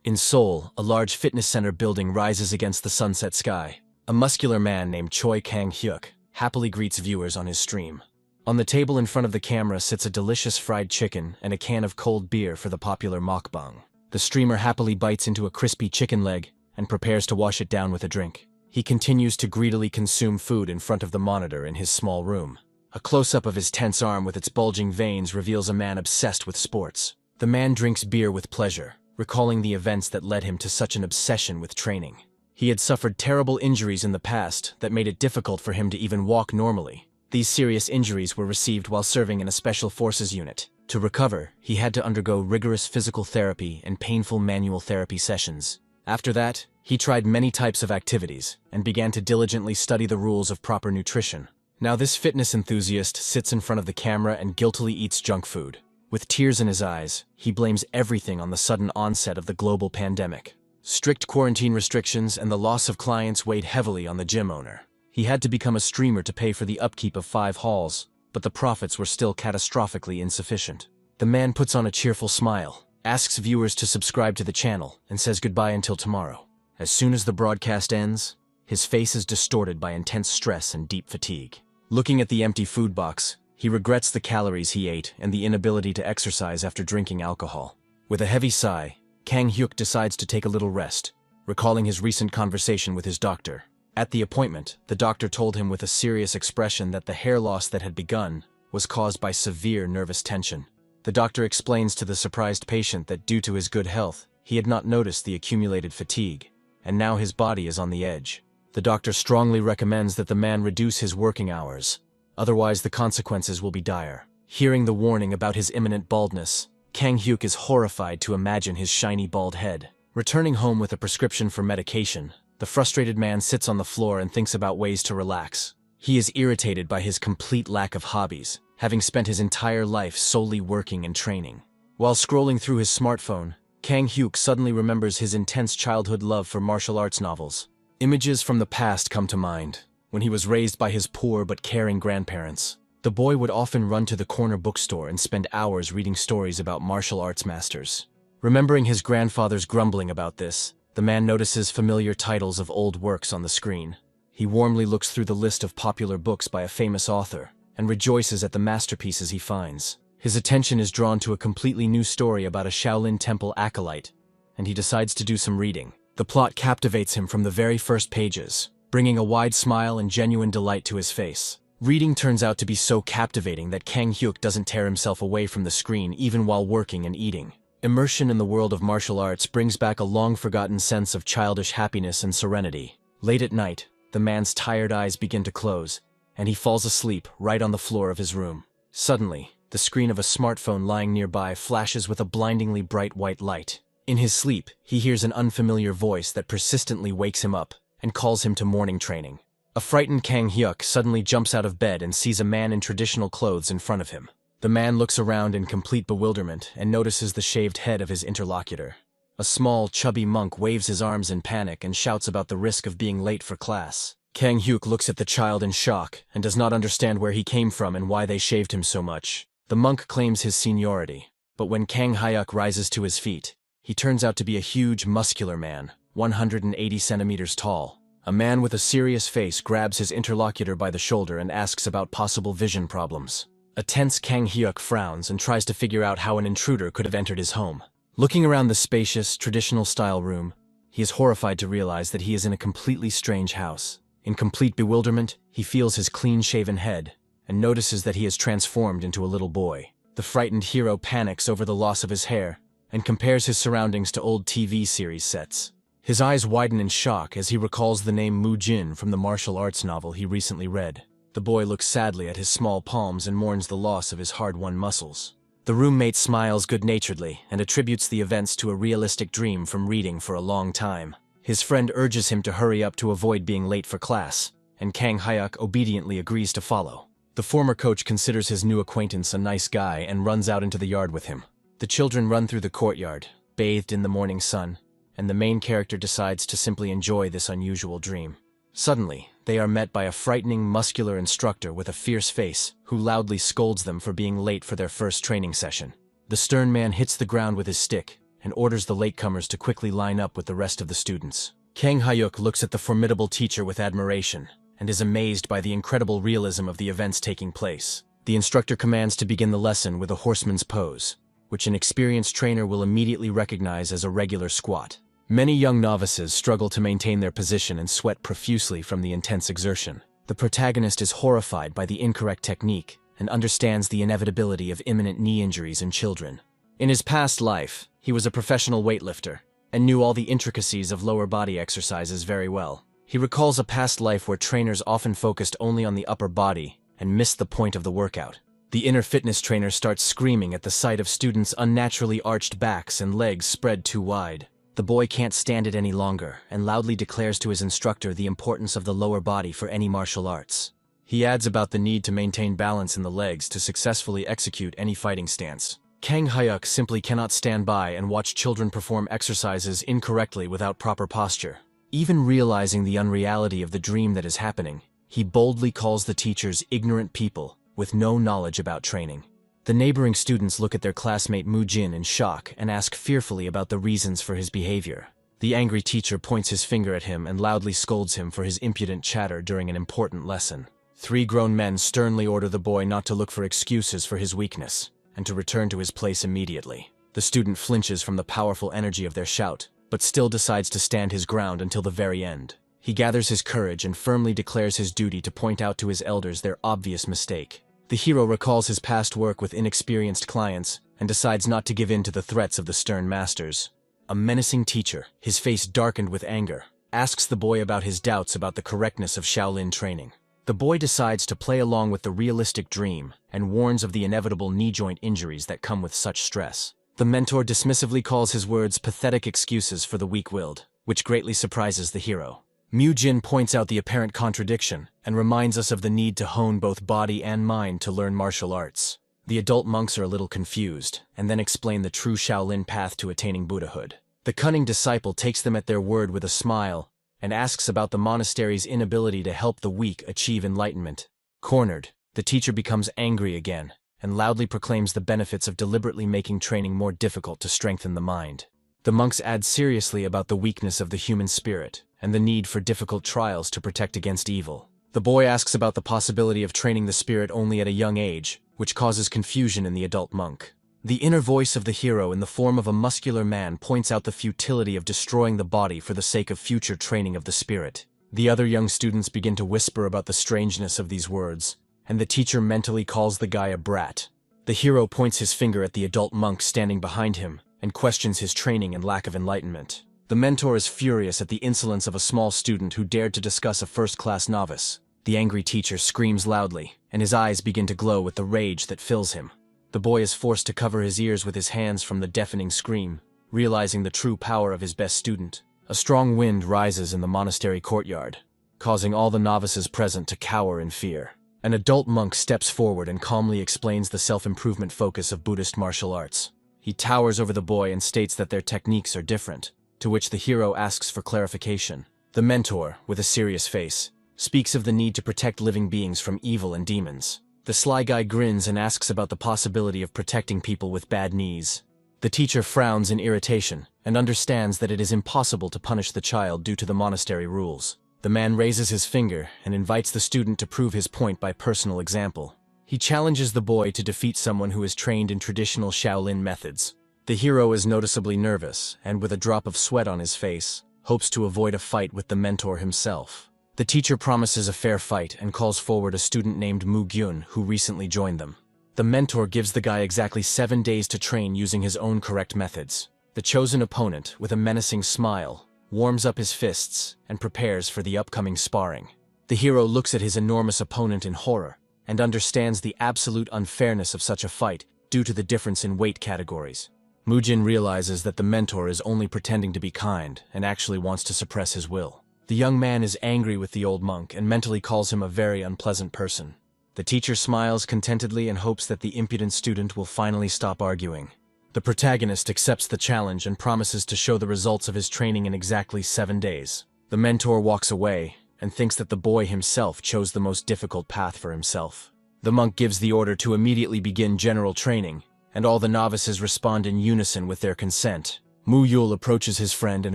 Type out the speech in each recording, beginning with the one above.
In Seoul, a large fitness center building rises against the sunset sky. A muscular man named Choi Kang-hyuk happily greets viewers on his stream. On the table in front of the camera sits a delicious fried chicken and a can of cold beer for the popular mukbang. The streamer happily bites into a crispy chicken leg and prepares to wash it down with a drink. He continues to greedily consume food in front of the monitor in his small room. A close-up of his tense arm with its bulging veins reveals a man obsessed with sports. The man drinks beer with pleasure, recalling the events that led him to such an obsession with training. He had suffered terrible injuries in the past that made it difficult for him to even walk normally. These serious injuries were received while serving in a special forces unit. To recover, he had to undergo rigorous physical therapy and painful manual therapy sessions. After that, he tried many types of activities and began to diligently study the rules of proper nutrition. Now this fitness enthusiast sits in front of the camera and guiltily eats junk food. With tears in his eyes, he blames everything on the sudden onset of the global pandemic. Strict quarantine restrictions and the loss of clients weighed heavily on the gym owner. He had to become a streamer to pay for the upkeep of 5 halls, but the profits were still catastrophically insufficient. The man puts on a cheerful smile, asks viewers to subscribe to the channel, and says goodbye until tomorrow. As soon as the broadcast ends, his face is distorted by intense stress and deep fatigue. Looking at the empty food box, he regrets the calories he ate and the inability to exercise after drinking alcohol. With a heavy sigh, Kang-hyuk decides to take a little rest, recalling his recent conversation with his doctor. At the appointment, the doctor told him with a serious expression that the hair loss that had begun was caused by severe nervous tension. The doctor explains to the surprised patient that due to his good health, he had not noticed the accumulated fatigue, and now his body is on the edge. The doctor strongly recommends that the man reduce his working hours, otherwise the consequences will be dire. Hearing the warning about his imminent baldness, Kang-hyuk is horrified to imagine his shiny bald head. Returning home with a prescription for medication, the frustrated man sits on the floor and thinks about ways to relax. He is irritated by his complete lack of hobbies, having spent his entire life solely working and training. While scrolling through his smartphone, Kang-hyuk suddenly remembers his intense childhood love for martial arts novels. Images from the past come to mind. When he was raised by his poor but caring grandparents, the boy would often run to the corner bookstore and spend hours reading stories about martial arts masters. Remembering his grandfather's grumbling about this, the man notices familiar titles of old works on the screen. He warmly looks through the list of popular books by a famous author and rejoices at the masterpieces he finds. His attention is drawn to a completely new story about a Shaolin Temple acolyte, and he decides to do some reading. The plot captivates him from the very first pages, bringing a wide smile and genuine delight to his face. Reading turns out to be so captivating that Kang-hyuk doesn't tear himself away from the screen even while working and eating. Immersion in the world of martial arts brings back a long-forgotten sense of childish happiness and serenity. Late at night, the man's tired eyes begin to close, and he falls asleep right on the floor of his room. Suddenly, the screen of a smartphone lying nearby flashes with a blindingly bright white light. In his sleep, he hears an unfamiliar voice that persistently wakes him up and calls him to morning training. A frightened Kang-hyuk suddenly jumps out of bed and sees a man in traditional clothes in front of him. The man looks around in complete bewilderment and notices the shaved head of his interlocutor. A small, chubby monk waves his arms in panic and shouts about the risk of being late for class. Kang-hyuk looks at the child in shock and does not understand where he came from and why they shaved him so much. The monk claims his seniority, but when Kang-hyuk rises to his feet, he turns out to be a huge, muscular man, 180 centimeters tall. A man with a serious face grabs his interlocutor by the shoulder and asks about possible vision problems. A tense Kang-hyuk frowns and tries to figure out how an intruder could have entered his home. Looking around the spacious, traditional-style room, he is horrified to realize that he is in a completely strange house. In complete bewilderment, he feels his clean-shaven head and notices that he has transformed into a little boy. The frightened hero panics over the loss of his hair and compares his surroundings to old TV series sets. His eyes widen in shock as he recalls the name Mu Jin from the martial arts novel he recently read. The boy looks sadly at his small palms and mourns the loss of his hard-won muscles. The roommate smiles good-naturedly and attributes the events to a realistic dream from reading for a long time. His friend urges him to hurry up to avoid being late for class, and Kang-hyuk obediently agrees to follow. The former coach considers his new acquaintance a nice guy and runs out into the yard with him. The children run through the courtyard, bathed in the morning sun, and the main character decides to simply enjoy this unusual dream. Suddenly, they are met by a frightening, muscular instructor with a fierce face who loudly scolds them for being late for their first training session. The stern man hits the ground with his stick and orders the latecomers to quickly line up with the rest of the students. Kang Hyuk looks at the formidable teacher with admiration and is amazed by the incredible realism of the events taking place. The instructor commands to begin the lesson with a horseman's pose, which an experienced trainer will immediately recognize as a regular squat. Many young novices struggle to maintain their position and sweat profusely from the intense exertion. The protagonist is horrified by the incorrect technique and understands the inevitability of imminent knee injuries in children. In his past life, he was a professional weightlifter and knew all the intricacies of lower body exercises very well. He recalls a past life where trainers often focused only on the upper body and missed the point of the workout. The inner fitness trainer starts screaming at the sight of students' unnaturally arched backs and legs spread too wide. The boy can't stand it any longer and loudly declares to his instructor the importance of the lower body for any martial arts. He adds about the need to maintain balance in the legs to successfully execute any fighting stance. Kang Hyuk simply cannot stand by and watch children perform exercises incorrectly without proper posture. Even realizing the unreality of the dream that is happening, he boldly calls the teachers ignorant people with no knowledge about training. The neighboring students look at their classmate Moo Jin in shock and ask fearfully about the reasons for his behavior. The angry teacher points his finger at him and loudly scolds him for his impudent chatter during an important lesson. 3 grown men sternly order the boy not to look for excuses for his weakness and to return to his place immediately. The student flinches from the powerful energy of their shout, but still decides to stand his ground until the very end. He gathers his courage and firmly declares his duty to point out to his elders their obvious mistake. The hero recalls his past work with inexperienced clients and decides not to give in to the threats of the stern masters. A menacing teacher, his face darkened with anger, asks the boy about his doubts about the correctness of Shaolin training. The boy decides to play along with the realistic dream and warns of the inevitable knee joint injuries that come with such stress. The mentor dismissively calls his words pathetic excuses for the weak-willed, which greatly surprises the hero. Moo Jin points out the apparent contradiction and reminds us of the need to hone both body and mind to learn martial arts. The adult monks are a little confused and then explain the true Shaolin path to attaining Buddhahood. The cunning disciple takes them at their word with a smile and asks about the monastery's inability to help the weak achieve enlightenment. Cornered, the teacher becomes angry again and loudly proclaims the benefits of deliberately making training more difficult to strengthen the mind. The monks add seriously about the weakness of the human spirit and the need for difficult trials to protect against evil. The boy asks about the possibility of training the spirit only at a young age, which causes confusion in the adult monk. The inner voice of the hero in the form of a muscular man points out the futility of destroying the body for the sake of future training of the spirit. The other young students begin to whisper about the strangeness of these words, and the teacher mentally calls the guy a brat. The hero points his finger at the adult monk standing behind him and questions his training and lack of enlightenment. The mentor is furious at the insolence of a small student who dared to discuss a first-class novice. The angry teacher screams loudly, and his eyes begin to glow with the rage that fills him. The boy is forced to cover his ears with his hands from the deafening scream, realizing the true power of his best student. A strong wind rises in the monastery courtyard, causing all the novices present to cower in fear. An adult monk steps forward and calmly explains the self-improvement focus of Buddhist martial arts. He towers over the boy and states that their techniques are different, to which the hero asks for clarification. The mentor, with a serious face, speaks of the need to protect living beings from evil and demons. The sly guy grins and asks about the possibility of protecting people with bad knees. The teacher frowns in irritation and understands that it is impossible to punish the child due to the monastery rules. The man raises his finger and invites the student to prove his point by personal example. He challenges the boy to defeat someone who is trained in traditional Shaolin methods. The hero is noticeably nervous and, with a drop of sweat on his face, hopes to avoid a fight with the mentor himself. The teacher promises a fair fight and calls forward a student named Moo Gyun who recently joined them. The mentor gives the guy exactly 7 days to train using his own correct methods. The chosen opponent, with a menacing smile, warms up his fists and prepares for the upcoming sparring. The hero looks at his enormous opponent in horror and understands the absolute unfairness of such a fight due to the difference in weight categories. Moo Jin realizes that the mentor is only pretending to be kind and actually wants to suppress his will. The young man is angry with the old monk and mentally calls him a very unpleasant person. The teacher smiles contentedly and hopes that the impudent student will finally stop arguing. The protagonist accepts the challenge and promises to show the results of his training in exactly 7 days. The mentor walks away and thinks that the boy himself chose the most difficult path for himself. The monk gives the order to immediately begin general training, and all the novices respond in unison with their consent. Mu Yul approaches his friend and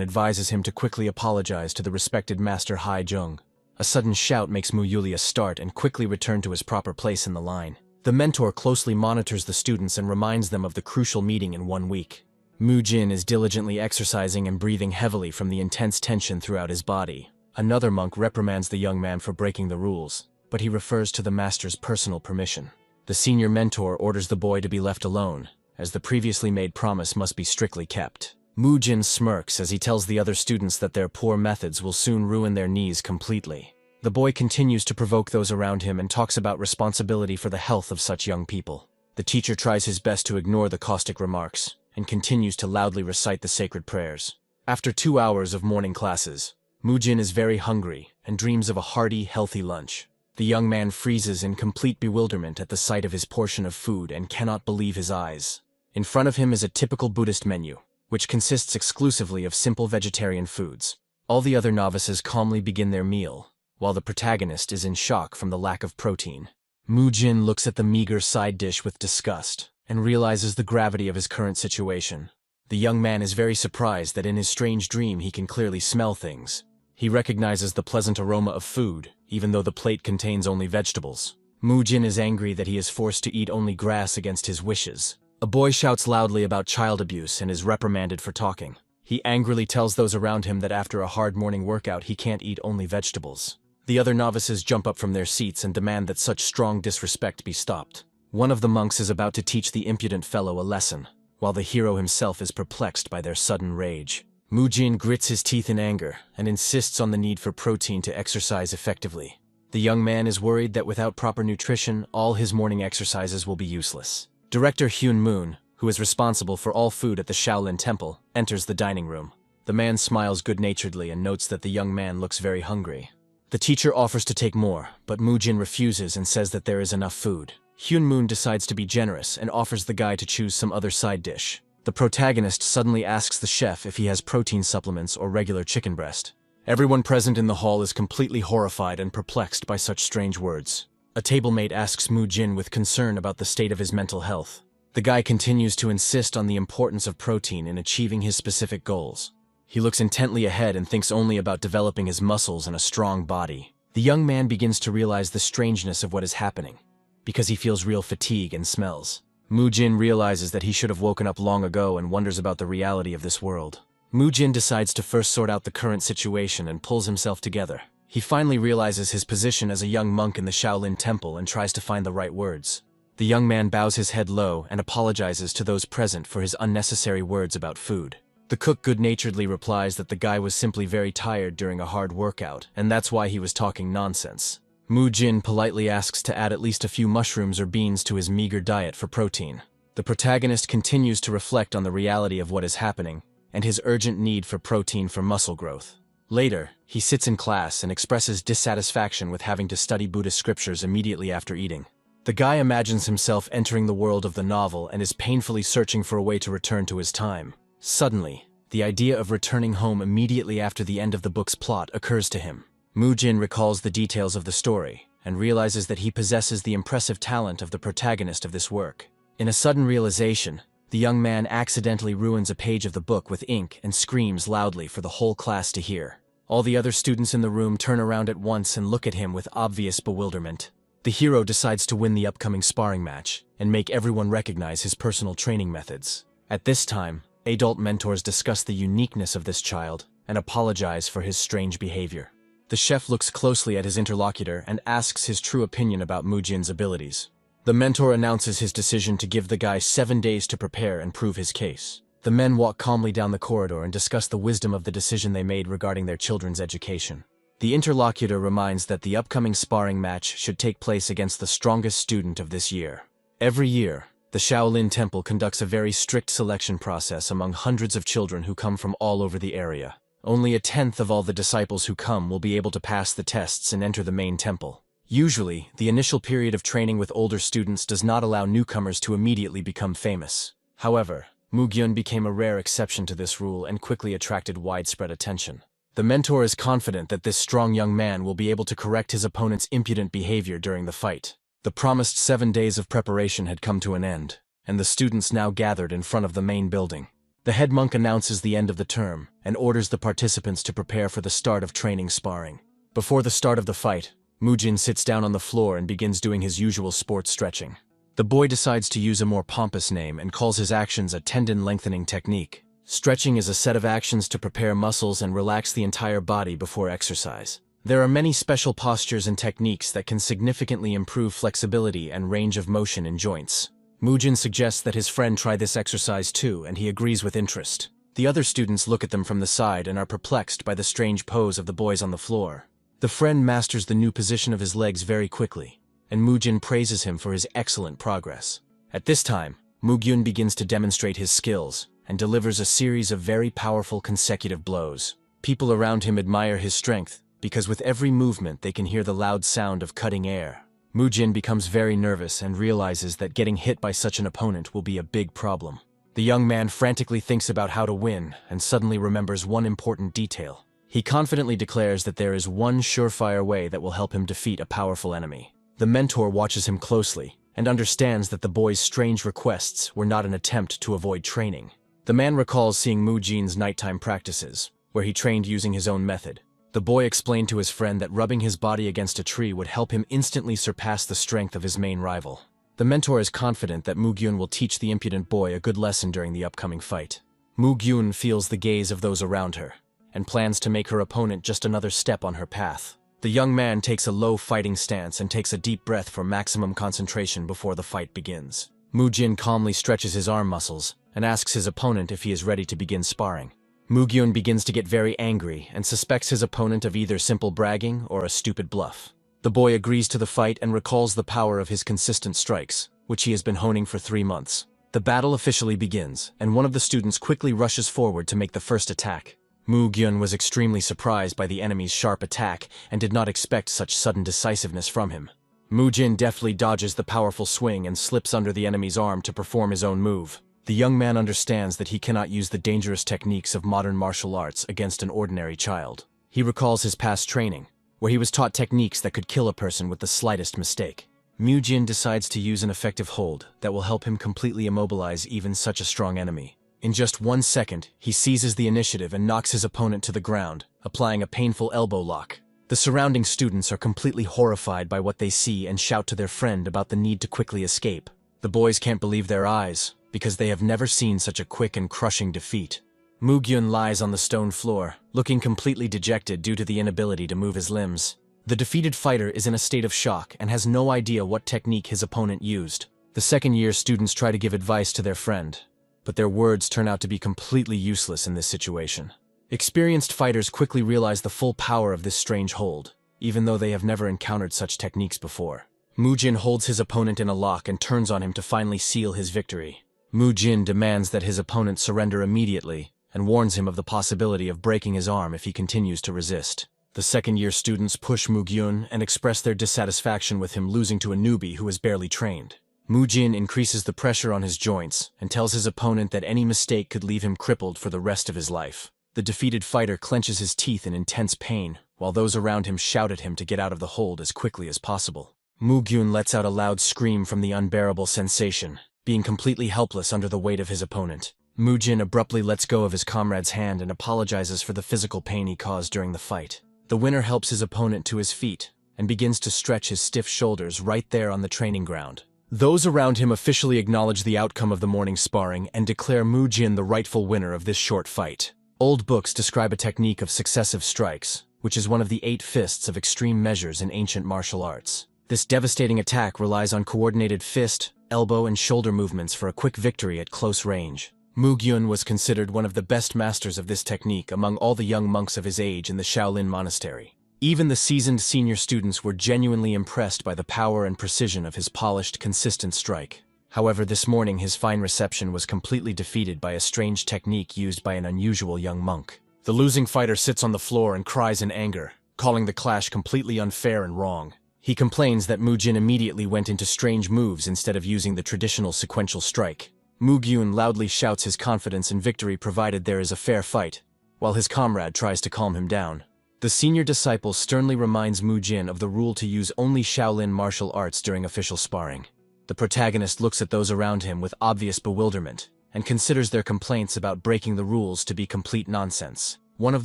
advises him to quickly apologize to the respected Master Hai Jung. A sudden shout makes Mu Yulia start and quickly return to his proper place in the line. The mentor closely monitors the students and reminds them of the crucial meeting in 1 week. Mu Jin is diligently exercising and breathing heavily from the intense tension throughout his body. Another monk reprimands the young man for breaking the rules, but he refers to the master's personal permission. The senior mentor orders the boy to be left alone, as the previously made promise must be strictly kept. Mu Jin smirks as he tells the other students that their poor methods will soon ruin their knees completely. The boy continues to provoke those around him and talks about responsibility for the health of such young people. The teacher tries his best to ignore the caustic remarks, and continues to loudly recite the sacred prayers. After 2 hours of morning classes, Mu Jin is very hungry and dreams of a hearty, healthy lunch. The young man freezes in complete bewilderment at the sight of his portion of food and cannot believe his eyes. In front of him is a typical Buddhist menu, which consists exclusively of simple vegetarian foods. All the other novices calmly begin their meal, while the protagonist is in shock from the lack of protein. Mu Jin looks at the meager side dish with disgust and realizes the gravity of his current situation. The young man is very surprised that in his strange dream he can clearly smell things. He recognizes the pleasant aroma of food, even though the plate contains only vegetables. Mu Jin is angry that he is forced to eat only grass against his wishes. A boy shouts loudly about child abuse and is reprimanded for talking. He angrily tells those around him that after a hard morning workout he can't eat only vegetables. The other novices jump up from their seats and demand that such strong disrespect be stopped. One of the monks is about to teach the impudent fellow a lesson, while the hero himself is perplexed by their sudden rage. Mu Jin grits his teeth in anger and insists on the need for protein to exercise effectively. The young man is worried that without proper nutrition, all his morning exercises will be useless. Director Hyun Moon, who is responsible for all food at the Shaolin Temple, enters the dining room. The man smiles good-naturedly and notes that the young man looks very hungry. The teacher offers to take more, but Mu Jin refuses and says that there is enough food. Hyun Moon decides to be generous and offers the guy to choose some other side dish. The protagonist suddenly asks the chef if he has protein supplements or regular chicken breast. Everyone present in the hall is completely horrified and perplexed by such strange words. A tablemate asks Mu Jin with concern about the state of his mental health. The guy continues to insist on the importance of protein in achieving his specific goals. He looks intently ahead and thinks only about developing his muscles and a strong body. The young man begins to realize the strangeness of what is happening, because he feels real fatigue and smells. Mu Jin realizes that he should have woken up long ago and wonders about the reality of this world. Mu Jin decides to first sort out the current situation and pulls himself together. He finally realizes his position as a young monk in the Shaolin Temple and tries to find the right words. The young man bows his head low and apologizes to those present for his unnecessary words about food. The cook good-naturedly replies that the guy was simply very tired during a hard workout, and that's why he was talking nonsense. Mu Jin politely asks to add at least a few mushrooms or beans to his meager diet for protein. The protagonist continues to reflect on the reality of what is happening and his urgent need for protein for muscle growth. Later, he sits in class and expresses dissatisfaction with having to study Buddhist scriptures immediately after eating. The guy imagines himself entering the world of the novel and is painfully searching for a way to return to his time. Suddenly, the idea of returning home immediately after the end of the book's plot occurs to him. Mu Jin recalls the details of the story and realizes that he possesses the impressive talent of the protagonist of this work. In a sudden realization, the young man accidentally ruins a page of the book with ink and screams loudly for the whole class to hear. All the other students in the room turn around at once and look at him with obvious bewilderment. The hero decides to win the upcoming sparring match and make everyone recognize his personal training methods. At this time, adult mentors discuss the uniqueness of this child and apologize for his strange behavior. The chef looks closely at his interlocutor and asks his true opinion about Mu Jin's abilities. The mentor announces his decision to give the guy 7 days to prepare and prove his case. The men walk calmly down the corridor and discuss the wisdom of the decision they made regarding their children's education. The interlocutor reminds that the upcoming sparring match should take place against the strongest student of this year. Every year, the Shaolin Temple conducts a very strict selection process among hundreds of children who come from all over the area. Only 1/10 of all the disciples who come will be able to pass the tests and enter the main temple. Usually, the initial period of training with older students does not allow newcomers to immediately become famous. However, Mu Gyun became a rare exception to this rule and quickly attracted widespread attention. The mentor is confident that this strong young man will be able to correct his opponent's impudent behavior during the fight. The promised 7 days of preparation had come to an end, and the students now gathered in front of the main building. The head monk announces the end of the term and orders the participants to prepare for the start of training sparring. Before the start of the fight, Mujin sits down on the floor and begins doing his usual sports stretching. The boy decides to use a more pompous name and calls his actions a tendon-lengthening technique. Stretching is a set of actions to prepare muscles and relax the entire body before exercise. There are many special postures and techniques that can significantly improve flexibility and range of motion in joints. Mujin suggests that his friend try this exercise too, and he agrees with interest. The other students look at them from the side and are perplexed by the strange pose of the boys on the floor. The friend masters the new position of his legs very quickly, and Mujin praises him for his excellent progress. At this time, Mugyun begins to demonstrate his skills and delivers a series of very powerful consecutive blows. People around him admire his strength because with every movement they can hear the loud sound of cutting air. Mujin becomes very nervous and realizes that getting hit by such an opponent will be a big problem. The young man frantically thinks about how to win and suddenly remembers one important detail. He confidently declares that there is one surefire way that will help him defeat a powerful enemy. The mentor watches him closely and understands that the boy's strange requests were not an attempt to avoid training. The man recalls seeing Mujin's nighttime practices, where he trained using his own method. The boy explained to his friend that rubbing his body against a tree would help him instantly surpass the strength of his main rival. The mentor is confident that Mugyun will teach the impudent boy a good lesson during the upcoming fight. Mugyun feels the gaze of those around her and plans to make her opponent just another step on her path. The young man takes a low fighting stance and takes a deep breath for maximum concentration before the fight begins. Mujin calmly stretches his arm muscles and asks his opponent if he is ready to begin sparring. Mugyun begins to get very angry and suspects his opponent of either simple bragging or a stupid bluff. The boy agrees to the fight and recalls the power of his consistent strikes, which he has been honing for 3 months. The battle officially begins, and one of the students quickly rushes forward to make the first attack. Mugyun was extremely surprised by the enemy's sharp attack and did not expect such sudden decisiveness from him. Mujin deftly dodges the powerful swing and slips under the enemy's arm to perform his own move. The young man understands that he cannot use the dangerous techniques of modern martial arts against an ordinary child. He recalls his past training, where he was taught techniques that could kill a person with the slightest mistake. Mujin decides to use an effective hold that will help him completely immobilize even such a strong enemy. In just 1 second, he seizes the initiative and knocks his opponent to the ground, applying a painful elbow lock. The surrounding students are completely horrified by what they see and shout to their friend about the need to quickly escape. The boys can't believe their eyes, because they have never seen such a quick and crushing defeat. Mugyun lies on the stone floor, looking completely dejected due to the inability to move his limbs. The defeated fighter is in a state of shock and has no idea what technique his opponent used. The second-year students try to give advice to their friend, but their words turn out to be completely useless in this situation. Experienced fighters quickly realize the full power of this strange hold, even though they have never encountered such techniques before. Mujin holds his opponent in a lock and turns on him to finally seal his victory. Mujin demands that his opponent surrender immediately and warns him of the possibility of breaking his arm if he continues to resist. The second-year students push Mugyun and express their dissatisfaction with him losing to a newbie who is barely trained. Mujin increases the pressure on his joints and tells his opponent that any mistake could leave him crippled for the rest of his life. The defeated fighter clenches his teeth in intense pain, while those around him shout at him to get out of the hold as quickly as possible. Mugyun lets out a loud scream from the unbearable sensation, being completely helpless under the weight of his opponent. Mujin abruptly lets go of his comrade's hand and apologizes for the physical pain he caused during the fight. The winner helps his opponent to his feet and begins to stretch his stiff shoulders right there on the training ground. Those around him officially acknowledge the outcome of the morning's sparring and declare Mujin the rightful winner of this short fight. Old books describe a technique of successive strikes, which is one of the 8 fists of extreme measures in ancient martial arts. This devastating attack relies on coordinated fist, elbow, and shoulder movements for a quick victory at close range. Mugyun was considered one of the best masters of this technique among all the young monks of his age in the Shaolin Monastery. Even the seasoned senior students were genuinely impressed by the power and precision of his polished, consistent strike. However, this morning his fine reception was completely defeated by a strange technique used by an unusual young monk. The losing fighter sits on the floor and cries in anger, calling the clash completely unfair and wrong. He complains that Mujin immediately went into strange moves instead of using the traditional sequential strike. Mugyun loudly shouts his confidence in victory provided there is a fair fight, while his comrade tries to calm him down. The senior disciple sternly reminds Mujin of the rule to use only Shaolin martial arts during official sparring. The protagonist looks at those around him with obvious bewilderment and considers their complaints about breaking the rules to be complete nonsense. One of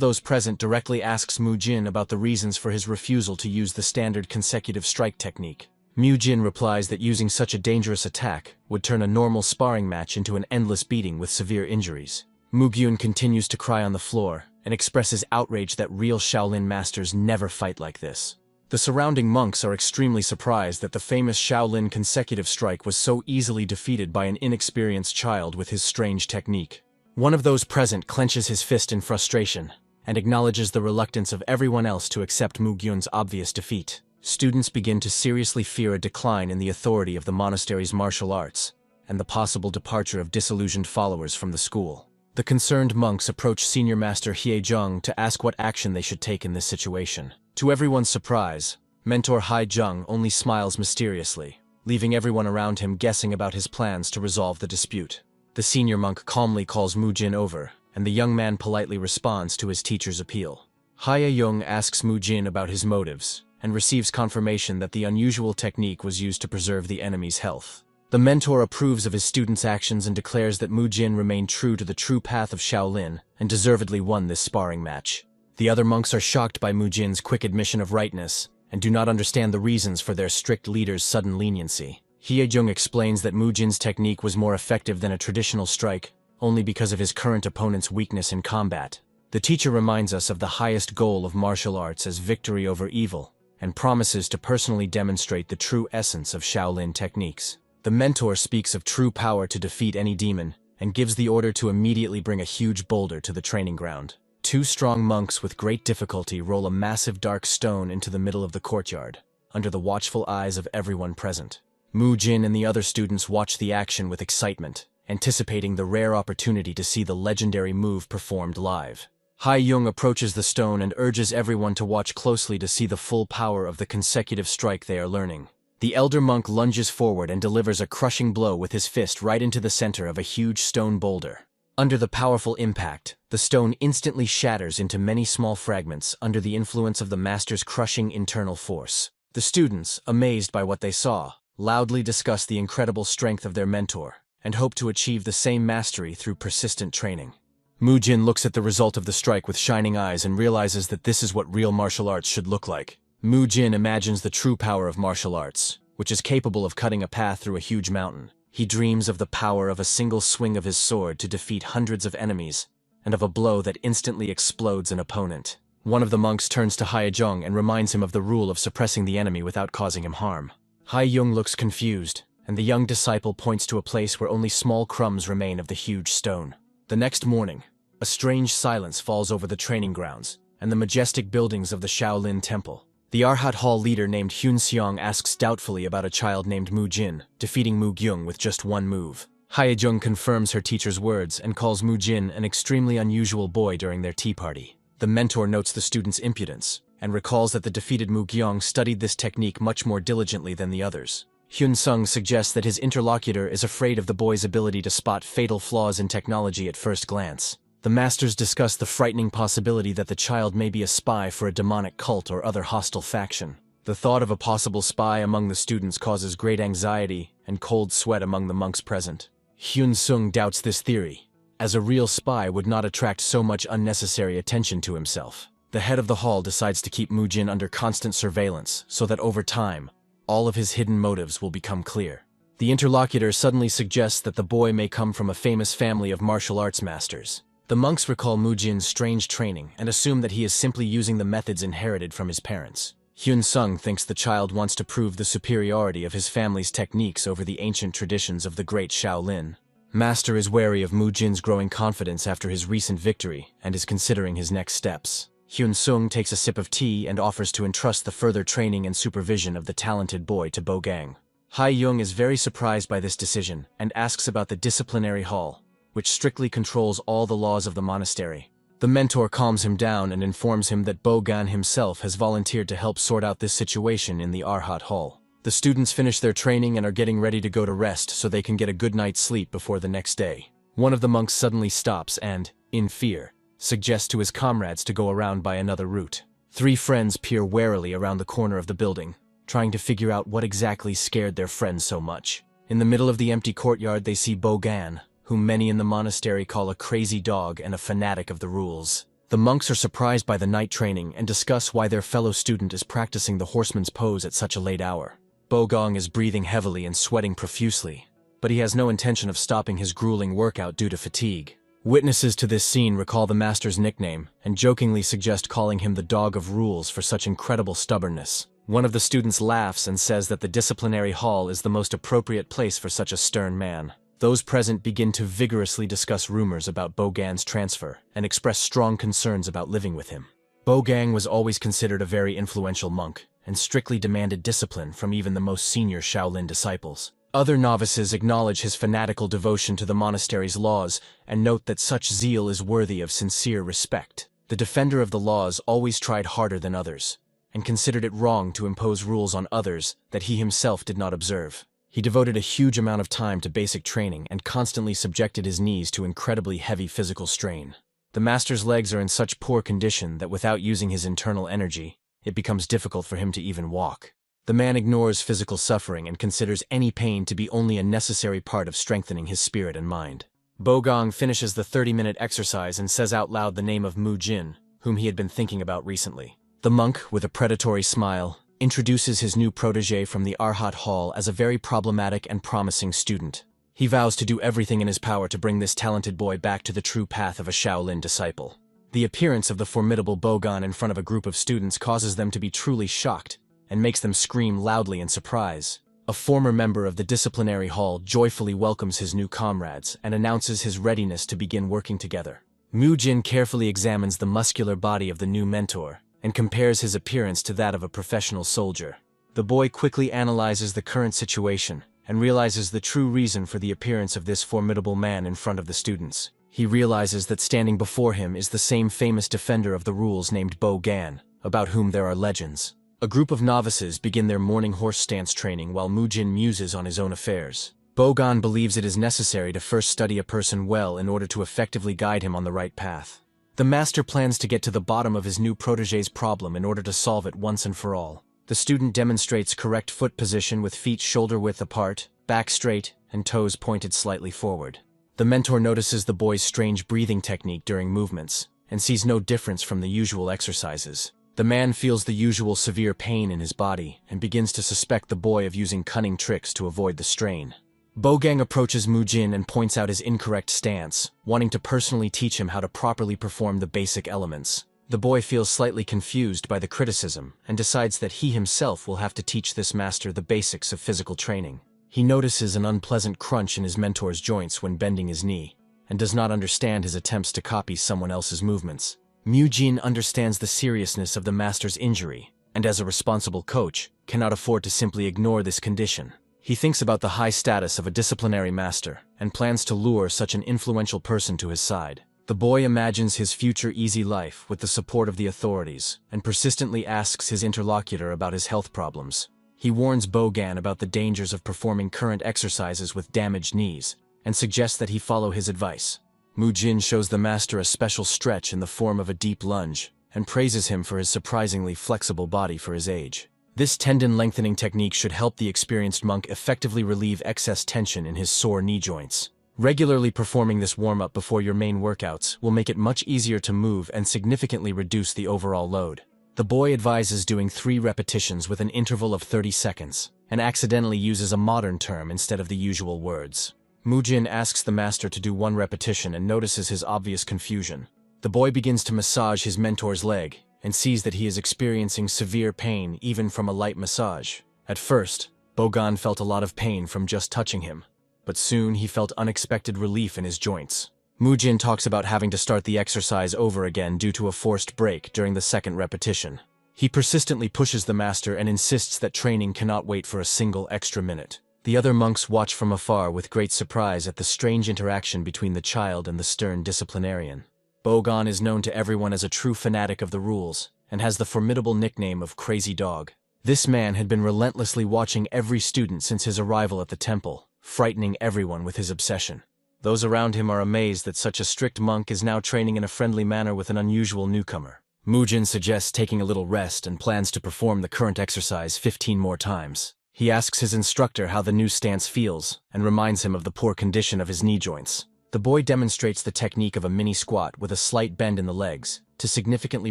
those present directly asks Mu Jin about the reasons for his refusal to use the standard consecutive strike technique. Mu Jin replies that using such a dangerous attack would turn a normal sparring match into an endless beating with severe injuries. Mu Gyun continues to cry on the floor and expresses outrage that real Shaolin masters never fight like this. The surrounding monks are extremely surprised that the famous Shaolin consecutive strike was so easily defeated by an inexperienced child with his strange technique. One of those present clenches his fist in frustration and acknowledges the reluctance of everyone else to accept Mu Gyun's obvious defeat. Students begin to seriously fear a decline in the authority of the monastery's martial arts and the possible departure of disillusioned followers from the school. The concerned monks approach Senior Master Haejung to ask what action they should take in this situation. To everyone's surprise, Mentor Haejung only smiles mysteriously, leaving everyone around him guessing about his plans to resolve the dispute. The senior monk calmly calls Mu Jin over, and the young man politely responds to his teacher's appeal. Haejung asks Mu Jin about his motives, and receives confirmation that the unusual technique was used to preserve the enemy's health. The mentor approves of his student's actions and declares that Mu Jin remained true to the true path of Shaolin and deservedly won this sparring match. The other monks are shocked by Mu Jin's quick admission of rightness and do not understand the reasons for their strict leader's sudden leniency. Haejung explains that Mu Jin's technique was more effective than a traditional strike only because of his current opponent's weakness in combat. The teacher reminds us of the highest goal of martial arts as victory over evil and promises to personally demonstrate the true essence of Shaolin techniques. The mentor speaks of true power to defeat any demon and gives the order to immediately bring a huge boulder to the training ground. Two strong monks with great difficulty roll a massive dark stone into the middle of the courtyard, under the watchful eyes of everyone present. Mu Jin and the other students watch the action with excitement, anticipating the rare opportunity to see the legendary move performed live. Haejung approaches the stone and urges everyone to watch closely to see the full power of the consecutive strike they are learning. The elder monk lunges forward and delivers a crushing blow with his fist right into the center of a huge stone boulder. Under the powerful impact, the stone instantly shatters into many small fragments under the influence of the master's crushing internal force. The students, amazed by what they saw, loudly discuss the incredible strength of their mentor and hope to achieve the same mastery through persistent training. Mu Jin looks at the result of the strike with shining eyes and realizes that this is what real martial arts should look like. Mu Jin imagines the true power of martial arts, which is capable of cutting a path through a huge mountain. He dreams of the power of a single swing of his sword to defeat hundreds of enemies, and of a blow that instantly explodes an opponent. One of the monks turns to Haejung and reminds him of the rule of suppressing the enemy without causing him harm. Haejung looks confused, and the young disciple points to a place where only small crumbs remain of the huge stone. The next morning, a strange silence falls over the training grounds and the majestic buildings of the Shaolin Temple. The Arhat Hall leader named Hyun Seong asks doubtfully about a child named Mu Jin, defeating Mu Gyung with just one move. Haejung confirms her teacher's words and calls Mu Jin an extremely unusual boy during their tea party. The mentor notes the student's impudence and recalls that the defeated Mu Gyung studied this technique much more diligently than the others. Hyun Sung suggests that his interlocutor is afraid of the boy's ability to spot fatal flaws in technology at first glance. The masters discuss the frightening possibility that the child may be a spy for a demonic cult or other hostile faction. The thought of a possible spy among the students causes great anxiety and cold sweat among the monks present. Hyun Sung doubts this theory, as a real spy would not attract so much unnecessary attention to himself. The head of the hall decides to keep Mu Jin under constant surveillance so that over time, all of his hidden motives will become clear. The interlocutor suddenly suggests that the boy may come from a famous family of martial arts masters. The monks recall Mu Jin's strange training and assume that he is simply using the methods inherited from his parents. Hyun Sung thinks the child wants to prove the superiority of his family's techniques over the ancient traditions of the great Shaolin. Master is wary of Mu Jin's growing confidence after his recent victory and is considering his next steps. Hyun Sung takes a sip of tea and offers to entrust the further training and supervision of the talented boy to Bo Gang. Haejung is very surprised by this decision and asks about the disciplinary hall, which strictly controls all the laws of the monastery. The mentor calms him down and informs him that Bo Gan himself has volunteered to help sort out this situation in the Arhat Hall. The students finish their training and are getting ready to go to rest so they can get a good night's sleep before the next day. One of the monks suddenly stops and, in fear, suggests to his comrades to go around by another route. Three friends peer warily around the corner of the building, trying to figure out what exactly scared their friend so much. In the middle of the empty courtyard they see Bo Gan, whom many in the monastery call a crazy dog and a fanatic of the rules. The monks are surprised by the night training and discuss why their fellow student is practicing the horseman's pose at such a late hour. Bogong is breathing heavily and sweating profusely, but he has no intention of stopping his grueling workout due to fatigue. Witnesses to this scene recall the master's nickname and jokingly suggest calling him the Dog of Rules for such incredible stubbornness. One of the students laughs and says that the disciplinary hall is the most appropriate place for such a stern man. Those present begin to vigorously discuss rumors about Bogang's transfer and express strong concerns about living with him. Bogang was always considered a very influential monk and strictly demanded discipline from even the most senior Shaolin disciples. Other novices acknowledge his fanatical devotion to the monastery's laws and note that such zeal is worthy of sincere respect. The defender of the laws always tried harder than others, and considered it wrong to impose rules on others that he himself did not observe. He devoted a huge amount of time to basic training and constantly subjected his knees to incredibly heavy physical strain. The master's legs are in such poor condition that without using his internal energy, it becomes difficult for him to even walk. The man ignores physical suffering and considers any pain to be only a necessary part of strengthening his spirit and mind. Bogong finishes the 30-minute exercise and says out loud the name of Mu Jin, whom he had been thinking about recently. The monk, with a predatory smile, introduces his new protege from the Arhat Hall as a very problematic and promising student. He vows to do everything in his power to bring this talented boy back to the true path of a Shaolin disciple. The appearance of the formidable Bogong in front of a group of students causes them to be truly shocked and makes them scream loudly in surprise. A former member of the disciplinary hall joyfully welcomes his new comrades and announces his readiness to begin working together. Mu Jin carefully examines the muscular body of the new mentor and compares his appearance to that of a professional soldier. The boy quickly analyzes the current situation and realizes the true reason for the appearance of this formidable man in front of the students. He realizes that standing before him is the same famous defender of the rules named Bogong, about whom there are legends. A group of novices begin their morning horse stance training while Mu Jin muses on his own affairs. Bogong believes it is necessary to first study a person well in order to effectively guide him on the right path. The master plans to get to the bottom of his new protege's problem in order to solve it once and for all. The student demonstrates correct foot position with feet shoulder-width apart, back straight, and toes pointed slightly forward. The mentor notices the boy's strange breathing technique during movements and sees no difference from the usual exercises. The man feels the usual severe pain in his body and begins to suspect the boy of using cunning tricks to avoid the strain. Bogong approaches Mu Jin and points out his incorrect stance, wanting to personally teach him how to properly perform the basic elements. The boy feels slightly confused by the criticism and decides that he himself will have to teach this master the basics of physical training. He notices an unpleasant crunch in his mentor's joints when bending his knee, and does not understand his attempts to copy someone else's movements. Mu Jin understands the seriousness of the master's injury, and as a responsible coach, cannot afford to simply ignore this condition. He thinks about the high status of a disciplinary master, and plans to lure such an influential person to his side. The boy imagines his future easy life with the support of the authorities, and persistently asks his interlocutor about his health problems. He warns Bogong about the dangers of performing current exercises with damaged knees, and suggests that he follow his advice. Mu Jin shows the master a special stretch in the form of a deep lunge, and praises him for his surprisingly flexible body for his age. This tendon lengthening technique should help the experienced monk effectively relieve excess tension in his sore knee joints. Regularly performing this warm-up before your main workouts will make it much easier to move and significantly reduce the overall load. The boy advises doing 3 repetitions with an interval of 30 seconds, and accidentally uses a modern term instead of the usual words. Mu Jin asks the master to do 1 repetition and notices his obvious confusion. The boy begins to massage his mentor's leg, and sees that he is experiencing severe pain even from a light massage. At first, Bogong felt a lot of pain from just touching him, but soon he felt unexpected relief in his joints. Mu Jin talks about having to start the exercise over again due to a forced break during the 2nd repetition. He persistently pushes the master and insists that training cannot wait for a single extra minute. The other monks watch from afar with great surprise at the strange interaction between the child and the stern disciplinarian. Bogong is known to everyone as a true fanatic of the rules, and has the formidable nickname of Crazy Dog. This man had been relentlessly watching every student since his arrival at the temple, frightening everyone with his obsession. Those around him are amazed that such a strict monk is now training in a friendly manner with an unusual newcomer. Mu Jin suggests taking a little rest and plans to perform the current exercise 15 more times. He asks his instructor how the new stance feels, and reminds him of the poor condition of his knee joints. The boy demonstrates the technique of a mini squat with a slight bend in the legs to significantly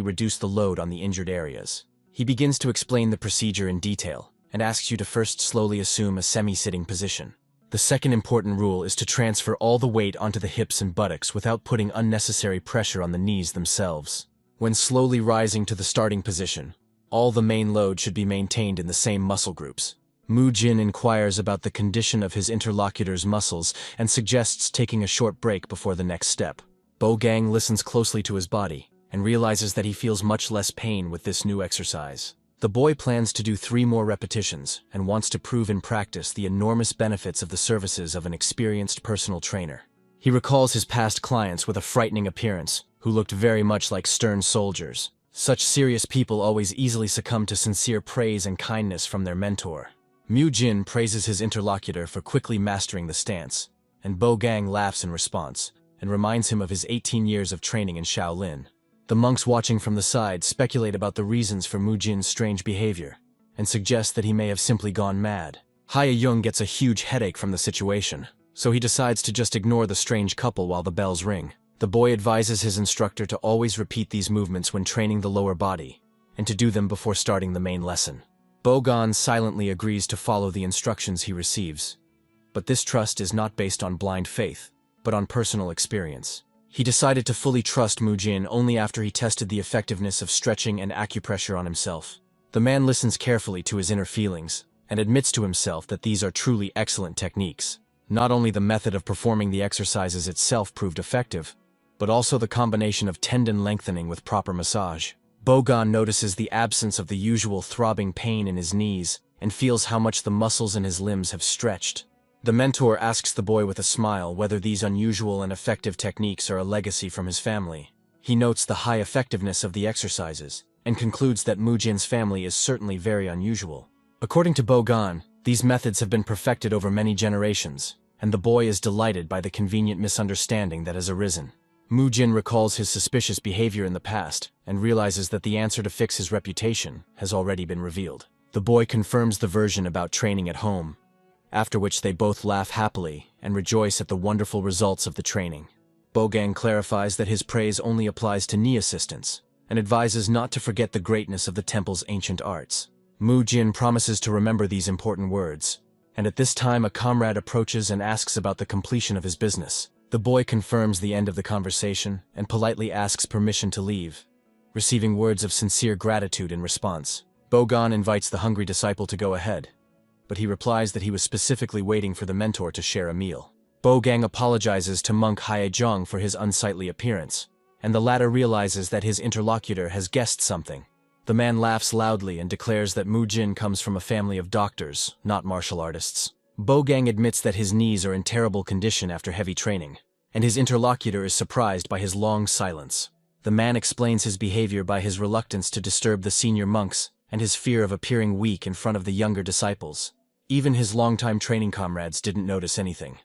reduce the load on the injured areas. He begins to explain the procedure in detail and asks you to first slowly assume a semi-sitting position. The second important rule is to transfer all the weight onto the hips and buttocks without putting unnecessary pressure on the knees themselves. When slowly rising to the starting position, all the main load should be maintained in the same muscle groups. Mu-jin inquires about the condition of his interlocutor's muscles and suggests taking a short break before the next step. Bo-gang listens closely to his body and realizes that he feels much less pain with this new exercise. The boy plans to do 3 more repetitions and wants to prove in practice the enormous benefits of the services of an experienced personal trainer. He recalls his past clients with a frightening appearance, who looked very much like stern soldiers. Such serious people always easily succumb to sincere praise and kindness from their mentor. Mu-jin praises his interlocutor for quickly mastering the stance, and Bo-gang laughs in response and reminds him of his 18 years of training in Shaolin. The monks watching from the side speculate about the reasons for Mu-jin's strange behavior and suggest that he may have simply gone mad. Hae-young gets a huge headache from the situation, so he decides to just ignore the strange couple while the bells ring. The boy advises his instructor to always repeat these movements when training the lower body and to do them before starting the main lesson. Bo-gan silently agrees to follow the instructions he receives, but this trust is not based on blind faith, but on personal experience. He decided to fully trust Mu-jin only after he tested the effectiveness of stretching and acupressure on himself. The man listens carefully to his inner feelings and admits to himself that these are truly excellent techniques. Not only the method of performing the exercises itself proved effective, but also the combination of tendon lengthening with proper massage. Bo-gan notices the absence of the usual throbbing pain in his knees and feels how much the muscles in his limbs have stretched. The mentor asks the boy with a smile whether these unusual and effective techniques are a legacy from his family. He notes the high effectiveness of the exercises and concludes that Mu-jin's family is certainly very unusual. According to Bo-gan, these methods have been perfected over many generations, and the boy is delighted by the convenient misunderstanding that has arisen. Mu-jin recalls his suspicious behavior in the past and realizes that the answer to fix his reputation has already been revealed. The boy confirms the version about training at home, after which they both laugh happily and rejoice at the wonderful results of the training. Bo-gang clarifies that his praise only applies to knee assistants and advises not to forget the greatness of the temple's ancient arts. Mu-jin promises to remember these important words, and at this time a comrade approaches and asks about the completion of his business. The boy confirms the end of the conversation and politely asks permission to leave, receiving words of sincere gratitude in response. Bo-gan invites the hungry disciple to go ahead, but he replies that he was specifically waiting for the mentor to share a meal. Bo-gang apologizes to monk Hae-jung for his unsightly appearance, and the latter realizes that his interlocutor has guessed something. The man laughs loudly and declares that Mu-jin comes from a family of doctors, not martial artists. Bo-gang admits that his knees are in terrible condition after heavy training, and his interlocutor is surprised by his long silence. The man explains his behavior by his reluctance to disturb the senior monks and his fear of appearing weak in front of the younger disciples. Even his longtime training comrades didn't notice anything,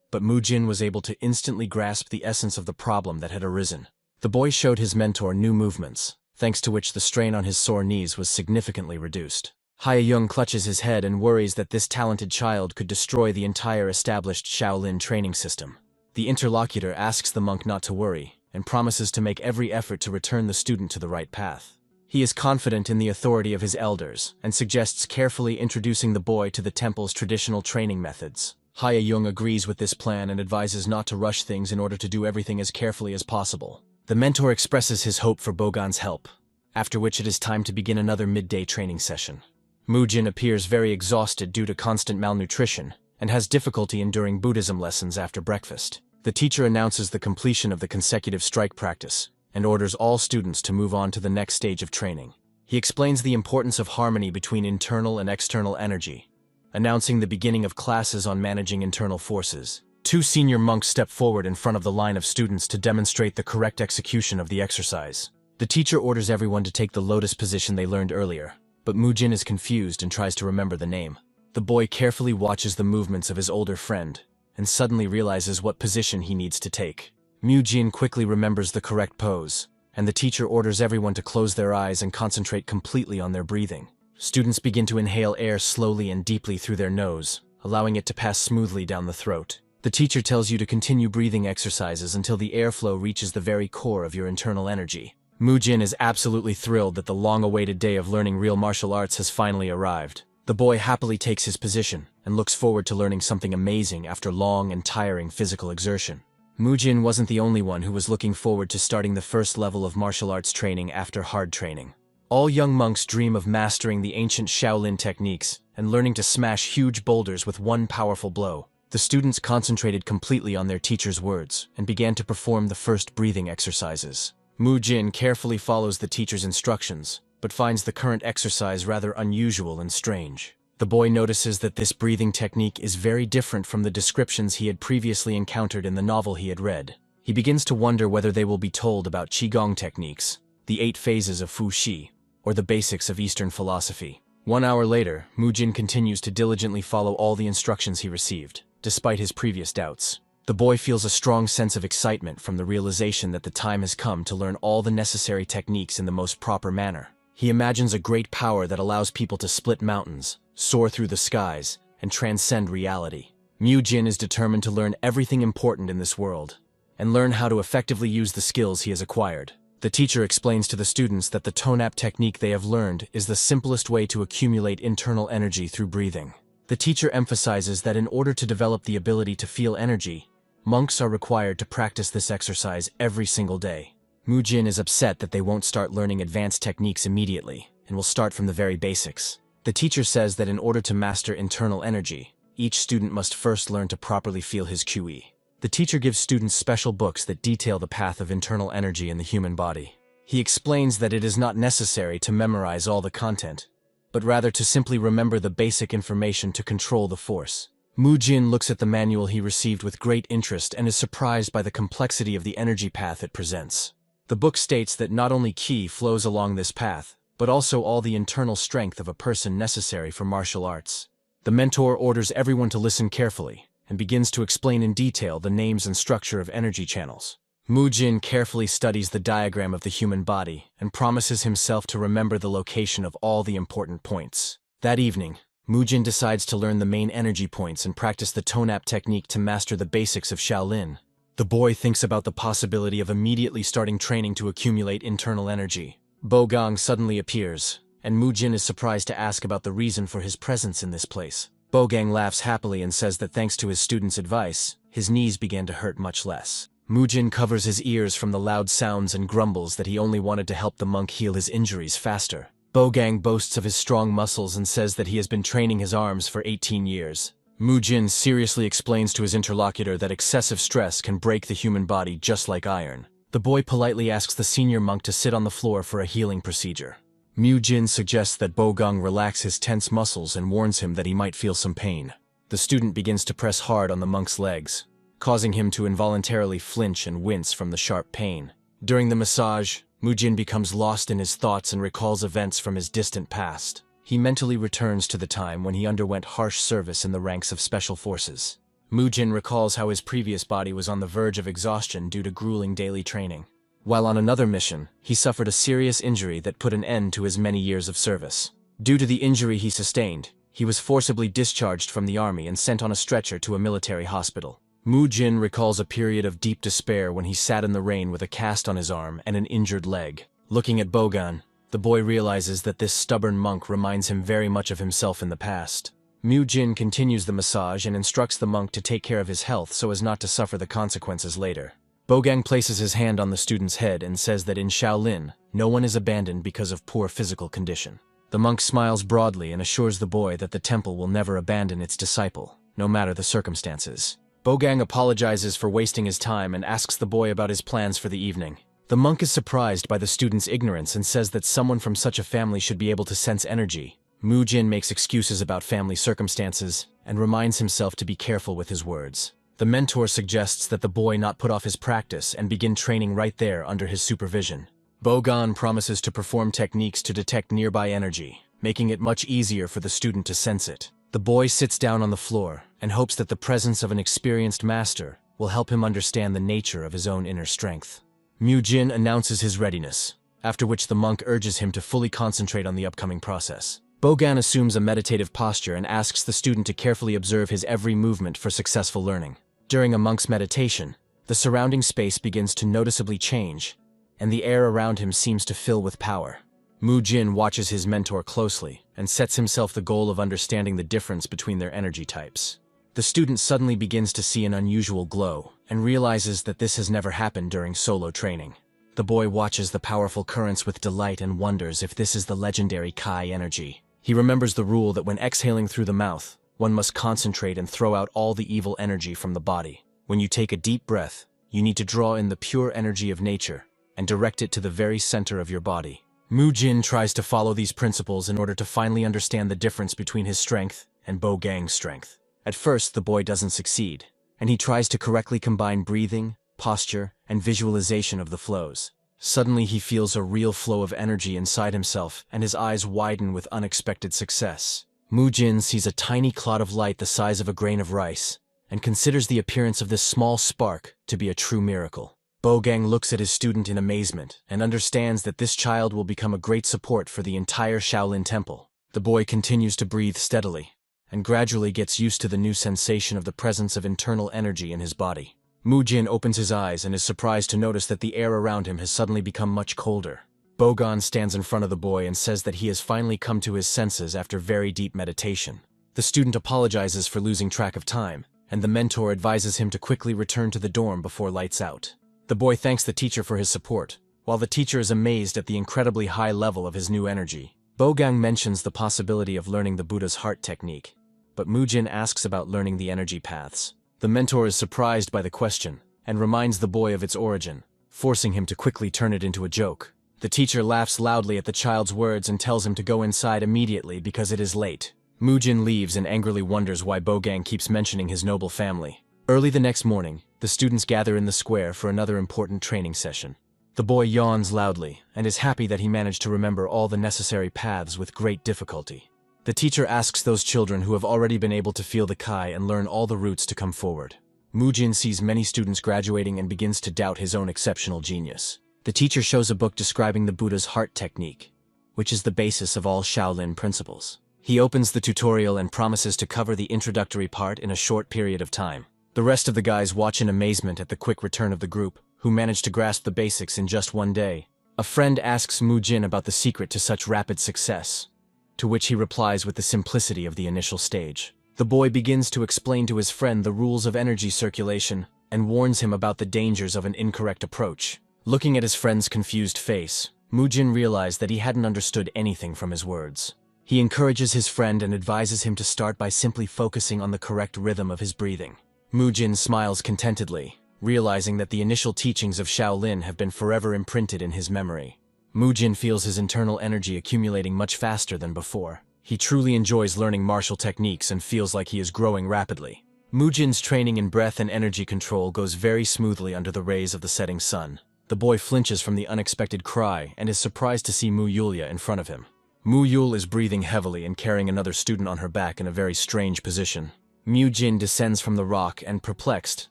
but Mu-jin was able to instantly grasp the essence of the problem that had arisen. The boy showed his mentor new movements, thanks to which the strain on his sore knees was significantly reduced. Hae-jung clutches his head and worries that this talented child could destroy the entire established Shaolin training system. The interlocutor asks the monk not to worry and promises to make every effort to return the student to the right path. He is confident in the authority of his elders and suggests carefully introducing the boy to the temple's traditional training methods. Hae-jung agrees with this plan and advises not to rush things in order to do everything as carefully as possible. The mentor expresses his hope for Bo-gan's help, after which it is time to begin another midday training session. Mu-jin appears very exhausted due to constant malnutrition and has difficulty enduring Buddhism lessons after breakfast. The teacher announces the completion of the consecutive strike practice and orders all students to move on to the next stage of training. He explains the importance of harmony between internal and external energy, announcing the beginning of classes on managing internal forces. 2 senior monks step forward in front of the line of students to demonstrate the correct execution of the exercise. The teacher orders everyone to take the lotus position they learned earlier, but Mu-jin is confused and tries to remember the name. The boy carefully watches the movements of his older friend and suddenly realizes what position he needs to take. Mu-jin quickly remembers the correct pose, and the teacher orders everyone to close their eyes and concentrate completely on their breathing. Students begin to inhale air slowly and deeply through their nose, allowing it to pass smoothly down the throat. The teacher tells you to continue breathing exercises until the airflow reaches the very core of your internal energy. Mu-jin is absolutely thrilled that the long-awaited day of learning real martial arts has finally arrived. The boy happily takes his position and looks forward to learning something amazing after long and tiring physical exertion. Mu-jin wasn't the only one who was looking forward to starting the first level of martial arts training after hard training. All young monks dream of mastering the ancient Shaolin techniques and learning to smash huge boulders with one powerful blow. The students concentrated completely on their teacher's words and began to perform the first breathing exercises. Mu-jin carefully follows the teacher's instructions, but finds the current exercise rather unusual and strange. The boy notices that this breathing technique is very different from the descriptions he had previously encountered in the novel he had read. He begins to wonder whether they will be told about Qigong techniques, the 8 phases of Fu Shi, or the basics of Eastern philosophy. 1 hour later, Mu-jin continues to diligently follow all the instructions he received, despite his previous doubts. The boy feels a strong sense of excitement from the realization that the time has come to learn all the necessary techniques in the most proper manner. He imagines a great power that allows people to split mountains, soar through the skies, and transcend reality. Mu-jin is determined to learn everything important in this world, and learn how to effectively use the skills he has acquired. The teacher explains to the students that the tonap technique they have learned is the simplest way to accumulate internal energy through breathing. The teacher emphasizes that in order to develop the ability to feel energy, monks are required to practice this exercise every single day. Mu-jin is upset that they won't start learning advanced techniques immediately, and will start from the very basics. The teacher says that in order to master internal energy, each student must first learn to properly feel his QE. The teacher gives students special books that detail the path of internal energy in the human body. He explains that it is not necessary to memorize all the content, but rather to simply remember the basic information to control the force. Mu-jin looks at the manual he received with great interest and is surprised by the complexity of the energy path it presents. The book states that not only ki flows along this path, but also all the internal strength of a person necessary for martial arts. The mentor orders everyone to listen carefully, and begins to explain in detail the names and structure of energy channels. Mu-jin carefully studies the diagram of the human body and promises himself to remember the location of all the important points. That evening, Mu-jin decides to learn the main energy points and practice the tonap technique to master the basics of Shaolin. The boy thinks about the possibility of immediately starting training to accumulate internal energy. Bo-gang suddenly appears, and Mu-jin is surprised to ask about the reason for his presence in this place. Bo-gang laughs happily and says that thanks to his student's advice, his knees began to hurt much less. Mu-jin covers his ears from the loud sounds and grumbles that he only wanted to help the monk heal his injuries faster. Bo-gang boasts of his strong muscles and says that he has been training his arms for 18 years. Mu-jin seriously explains to his interlocutor that excessive stress can break the human body just like iron. The boy politely asks the senior monk to sit on the floor for a healing procedure. Mu-jin suggests that Bo-gang relax his tense muscles and warns him that he might feel some pain. The student begins to press hard on the monk's legs, causing him to involuntarily flinch and wince from the sharp pain. During the massage, Mu-jin becomes lost in his thoughts and recalls events from his distant past. He mentally returns to the time when he underwent harsh service in the ranks of special forces. Mu-jin recalls how his previous body was on the verge of exhaustion due to grueling daily training. While on another mission, he suffered a serious injury that put an end to his many years of service. Due to the injury he sustained, he was forcibly discharged from the army and sent on a stretcher to a military hospital. Mu-jin recalls a period of deep despair when he sat in the rain with a cast on his arm and an injured leg. Looking at Bo-gang, the boy realizes that this stubborn monk reminds him very much of himself in the past. Mu-jin continues the massage and instructs the monk to take care of his health so as not to suffer the consequences later. Bo-gang places his hand on the student's head and says that in Shaolin, no one is abandoned because of poor physical condition. The monk smiles broadly and assures the boy that the temple will never abandon its disciple, no matter the circumstances. Bo-gang apologizes for wasting his time and asks the boy about his plans for the evening. The monk is surprised by the student's ignorance and says that someone from such a family should be able to sense energy. Mu-jin makes excuses about family circumstances and reminds himself to be careful with his words. The mentor suggests that the boy not put off his practice and begin training right there under his supervision. Bo-gang promises to perform techniques to detect nearby energy, making it much easier for the student to sense it. The boy sits down on the floor and hopes that the presence of an experienced master will help him understand the nature of his own inner strength. Mu-jin announces his readiness, after which the monk urges him to fully concentrate on the upcoming process. Bo-gang assumes a meditative posture and asks the student to carefully observe his every movement for successful learning. During a monk's meditation, the surrounding space begins to noticeably change, and the air around him seems to fill with power. Mu Jin watches his mentor closely and sets himself the goal of understanding the difference between their energy types. The student suddenly begins to see an unusual glow and realizes that this has never happened during solo training. The boy watches the powerful currents with delight and wonders if this is the legendary Kai energy. He remembers the rule that when exhaling through the mouth, one must concentrate and throw out all the evil energy from the body. When you take a deep breath, you need to draw in the pure energy of nature and direct it to the very center of your body. Mu Jin tries to follow these principles in order to finally understand the difference between his strength and Bo Gang's strength. At first, the boy doesn't succeed, and he tries to correctly combine breathing, posture, and visualization of the flows. Suddenly, he feels a real flow of energy inside himself, and his eyes widen with unexpected success. Mu Jin sees a tiny clot of light the size of a grain of rice, and considers the appearance of this small spark to be a true miracle. Bo Gang looks at his student in amazement and understands that this child will become a great support for the entire Shaolin Temple. The boy continues to breathe steadily, and gradually gets used to the new sensation of the presence of internal energy in his body. Mu Jin opens his eyes and is surprised to notice that the air around him has suddenly become much colder. Bogan stands in front of the boy and says that he has finally come to his senses after very deep meditation. The student apologizes for losing track of time, and the mentor advises him to quickly return to the dorm before lights out. The boy thanks the teacher for his support, while the teacher is amazed at the incredibly high level of his new energy. Bogang mentions the possibility of learning the Buddha's heart technique, but Mu Jin asks about learning the energy paths. The mentor is surprised by the question and reminds the boy of its origin, forcing him to quickly turn it into a joke. The teacher laughs loudly at the child's words and tells him to go inside immediately because it is late. Mu Jin leaves and angrily wonders why Bogang keeps mentioning his noble family. Early the next morning, the students gather in the square for another important training session. The boy yawns loudly and is happy that he managed to remember all the necessary paths with great difficulty. The teacher asks those children who have already been able to feel the Kai and learn all the routes to come forward. Mu Jin sees many students graduating and begins to doubt his own exceptional genius. The teacher shows a book describing the Buddha's heart technique, which is the basis of all Shaolin principles. He opens the tutorial and promises to cover the introductory part in a short period of time. The rest of the guys watch in amazement at the quick return of the group, who managed to grasp the basics in just one day. A friend asks Mu Jin about the secret to such rapid success, to which he replies with the simplicity of the initial stage. The boy begins to explain to his friend the rules of energy circulation and warns him about the dangers of an incorrect approach. Looking at his friend's confused face, Mu Jin realized that he hadn't understood anything from his words. He encourages his friend and advises him to start by simply focusing on the correct rhythm of his breathing. Mu Jin smiles contentedly, realizing that the initial teachings of Shaolin have been forever imprinted in his memory. Mu Jin feels his internal energy accumulating much faster than before. He truly enjoys learning martial techniques and feels like he is growing rapidly. Mu Jin's training in breath and energy control goes very smoothly under the rays of the setting sun. The boy flinches from the unexpected cry and is surprised to see Mu Yulia in front of him. Mu Yul is breathing heavily and carrying another student on her back in a very strange position. Mu Jin descends from the rock and, perplexed,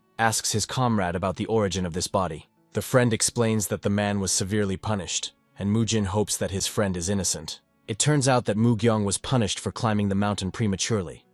asks his comrade about the origin of this body. The friend explains that the man was severely punished, and Mu Jin hopes that his friend is innocent. It turns out that Mu Gyong was punished for climbing the mountain prematurely,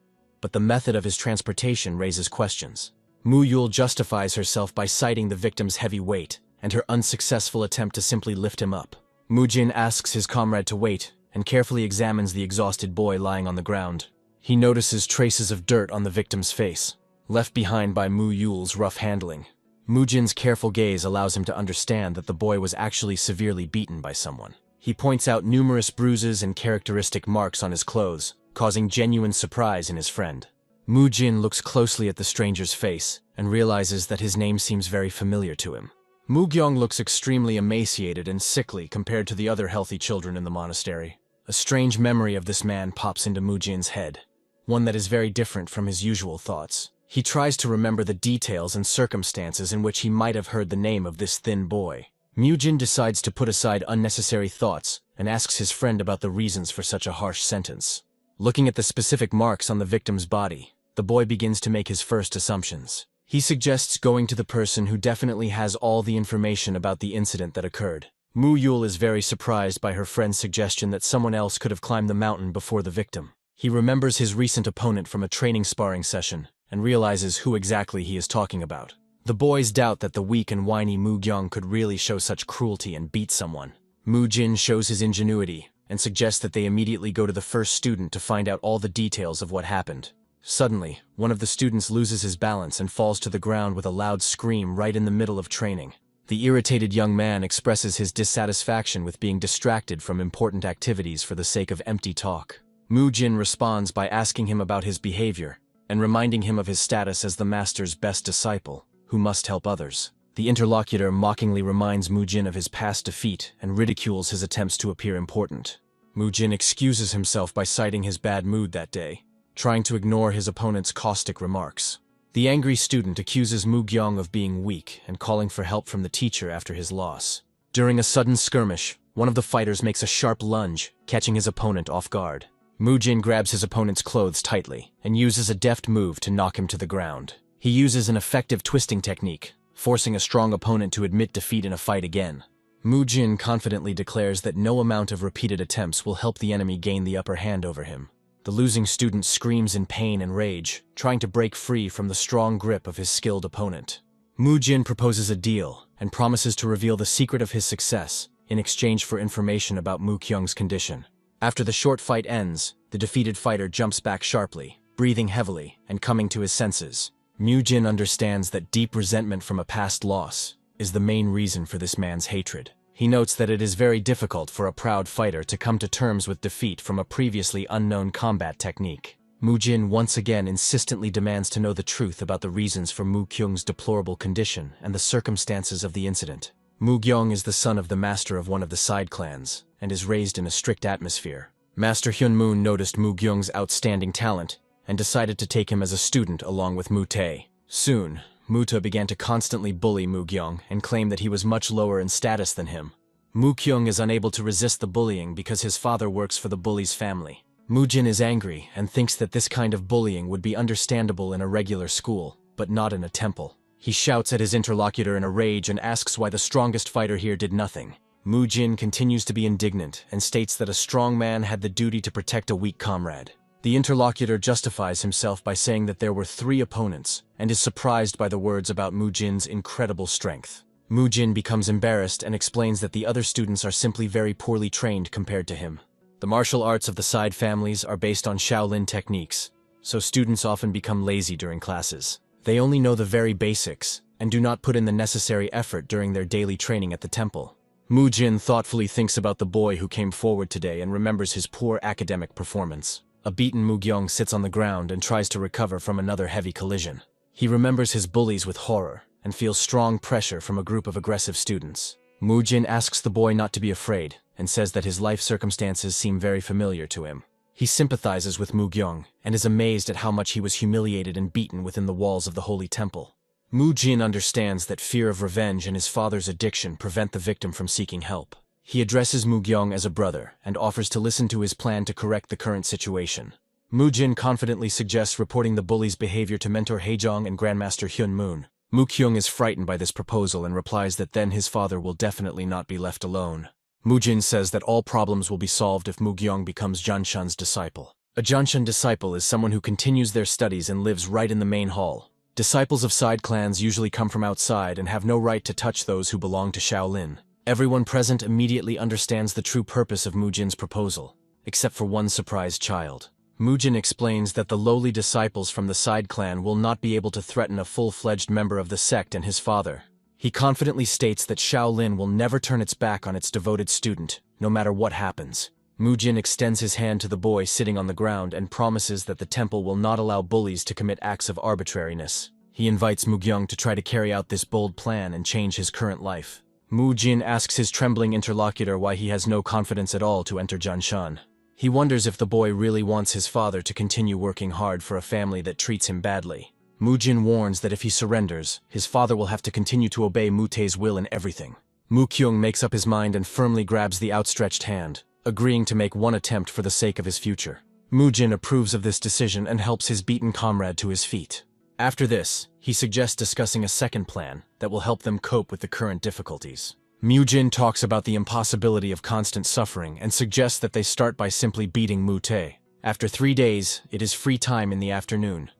but the method of his transportation raises questions. Mu Yul justifies herself by citing the victim's heavy weight and her unsuccessful attempt to simply lift him up. Mu Jin asks his comrade to wait and carefully examines the exhausted boy lying on the ground. He notices traces of dirt on the victim's face, left behind by Mu Yul's rough handling. Mu Jin's careful gaze allows him to understand that the boy was actually severely beaten by someone. He points out numerous bruises and characteristic marks on his clothes, causing genuine surprise in his friend. Mu Jin looks closely at the stranger's face and realizes that his name seems very familiar to him. Mu Gyong looks extremely emaciated and sickly compared to the other healthy children in the monastery. A strange memory of this man pops into Mu Jin's head, one that is very different from his usual thoughts. He tries to remember the details and circumstances in which he might have heard the name of this thin boy. Mu Jin decides to put aside unnecessary thoughts and asks his friend about the reasons for such a harsh sentence. Looking at the specific marks on the victim's body, the boy begins to make his first assumptions. He suggests going to the person who definitely has all the information about the incident that occurred. Mu Yul is very surprised by her friend's suggestion that someone else could have climbed the mountain before the victim. He remembers his recent opponent from a training sparring session and realizes who exactly he is talking about. The boys doubt that the weak and whiny Mu Gyong could really show such cruelty and beat someone. Mu Jin shows his ingenuity and suggests that they immediately go to the first student to find out all the details of what happened. Suddenly, one of the students loses his balance and falls to the ground with a loud scream right in the middle of training. The irritated young man expresses his dissatisfaction with being distracted from important activities for the sake of empty talk. Mu Jin responds by asking him about his behavior and reminding him of his status as the master's best disciple, who must help others. The interlocutor mockingly reminds Mu Jin of his past defeat and ridicules his attempts to appear important. Mu Jin excuses himself by citing his bad mood that day, trying to ignore his opponent's caustic remarks. The angry student accuses Mu Gyong of being weak and calling for help from the teacher after his loss. During a sudden skirmish, one of the fighters makes a sharp lunge, catching his opponent off guard. Mu Jin grabs his opponent's clothes tightly and uses a deft move to knock him to the ground. He uses an effective twisting technique, forcing a strong opponent to admit defeat in a fight again. Mu Jin confidently declares that no amount of repeated attempts will help the enemy gain the upper hand over him. The losing student screams in pain and rage, trying to break free from the strong grip of his skilled opponent. Mu Jin proposes a deal and promises to reveal the secret of his success in exchange for information about Mu Kyung's condition. After the short fight ends, the defeated fighter jumps back sharply, breathing heavily and coming to his senses. Mu Jin understands that deep resentment from a past loss is the main reason for this man's hatred. He notes that it is very difficult for a proud fighter to come to terms with defeat from a previously unknown combat technique. Mu Jin once again insistently demands to know the truth about the reasons for Mu Kyung's deplorable condition and the circumstances of the incident. Mu Gyong is the son of the master of one of the side clans and is raised in a strict atmosphere. Master Hyun Moon noticed Mu Gyong's outstanding talent and decided to take him as a student along with Mu Tae. Soon, Muta began to constantly bully Mu Gyong and claim that he was much lower in status than him. Mu Kyung is unable to resist the bullying because his father works for the bully's family. Mu Jin is angry and thinks that this kind of bullying would be understandable in a regular school, but not in a temple. He shouts at his interlocutor in a rage and asks why the strongest fighter here did nothing. Mu Jin continues to be indignant and states that a strong man had the duty to protect a weak comrade. The interlocutor justifies himself by saying that there were 3 opponents and is surprised by the words about Mu Jin's incredible strength. Mu Jin becomes embarrassed and explains that the other students are simply very poorly trained compared to him. The martial arts of the side families are based on Shaolin techniques, so students often become lazy during classes. They only know the very basics and do not put in the necessary effort during their daily training at the temple. Mu Jin thoughtfully thinks about the boy who came forward today and remembers his poor academic performance. A beaten Mu Gyong sits on the ground and tries to recover from another heavy collision. He remembers his bullies with horror and feels strong pressure from a group of aggressive students. Mu Jin asks the boy not to be afraid and says that his life circumstances seem very familiar to him. He sympathizes with Mu Gyong and is amazed at how much he was humiliated and beaten within the walls of the holy temple. Mu Jin understands that fear of revenge and his father's addiction prevent the victim from seeking help. He addresses Mu Gyong as a brother and offers to listen to his plan to correct the current situation. Mu Jin confidently suggests reporting the bully's behavior to Mentor Haejong and Grandmaster Hyun Moon. Mu Kyung is frightened by this proposal and replies that then his father will definitely not be left alone. Mu Jin says that all problems will be solved if Mu Gyong becomes Janshan's disciple. A Janshan disciple is someone who continues their studies and lives right in the main hall. Disciples of side clans usually come from outside and have no right to touch those who belong to Shaolin. Everyone present immediately understands the true purpose of Mu Jin's proposal, except for one surprised child. Mu Jin explains that the lowly disciples from the side clan will not be able to threaten a full-fledged member of the sect and his father. He confidently states that Shaolin will never turn its back on its devoted student, no matter what happens. Mu Jin extends his hand to the boy sitting on the ground and promises that the temple will not allow bullies to commit acts of arbitrariness. He invites Mu Gyong to try to carry out this bold plan and change his current life. Mu Jin asks his trembling interlocutor why he has no confidence at all to enter Janshan. He wonders if the boy really wants his father to continue working hard for a family that treats him badly. Mu Jin warns that if he surrenders, his father will have to continue to obey Mu Tae's will in everything. Mu Kyung makes up his mind and firmly grabs the outstretched hand, agreeing to make one attempt for the sake of his future. Mu Jin approves of this decision and helps his beaten comrade to his feet. After this, he suggests discussing a second plan that will help them cope with the current difficulties. Mu Jin talks about the impossibility of constant suffering and suggests that they start by simply beating Mu Tae. After 3 days, it is free time in the afternoon,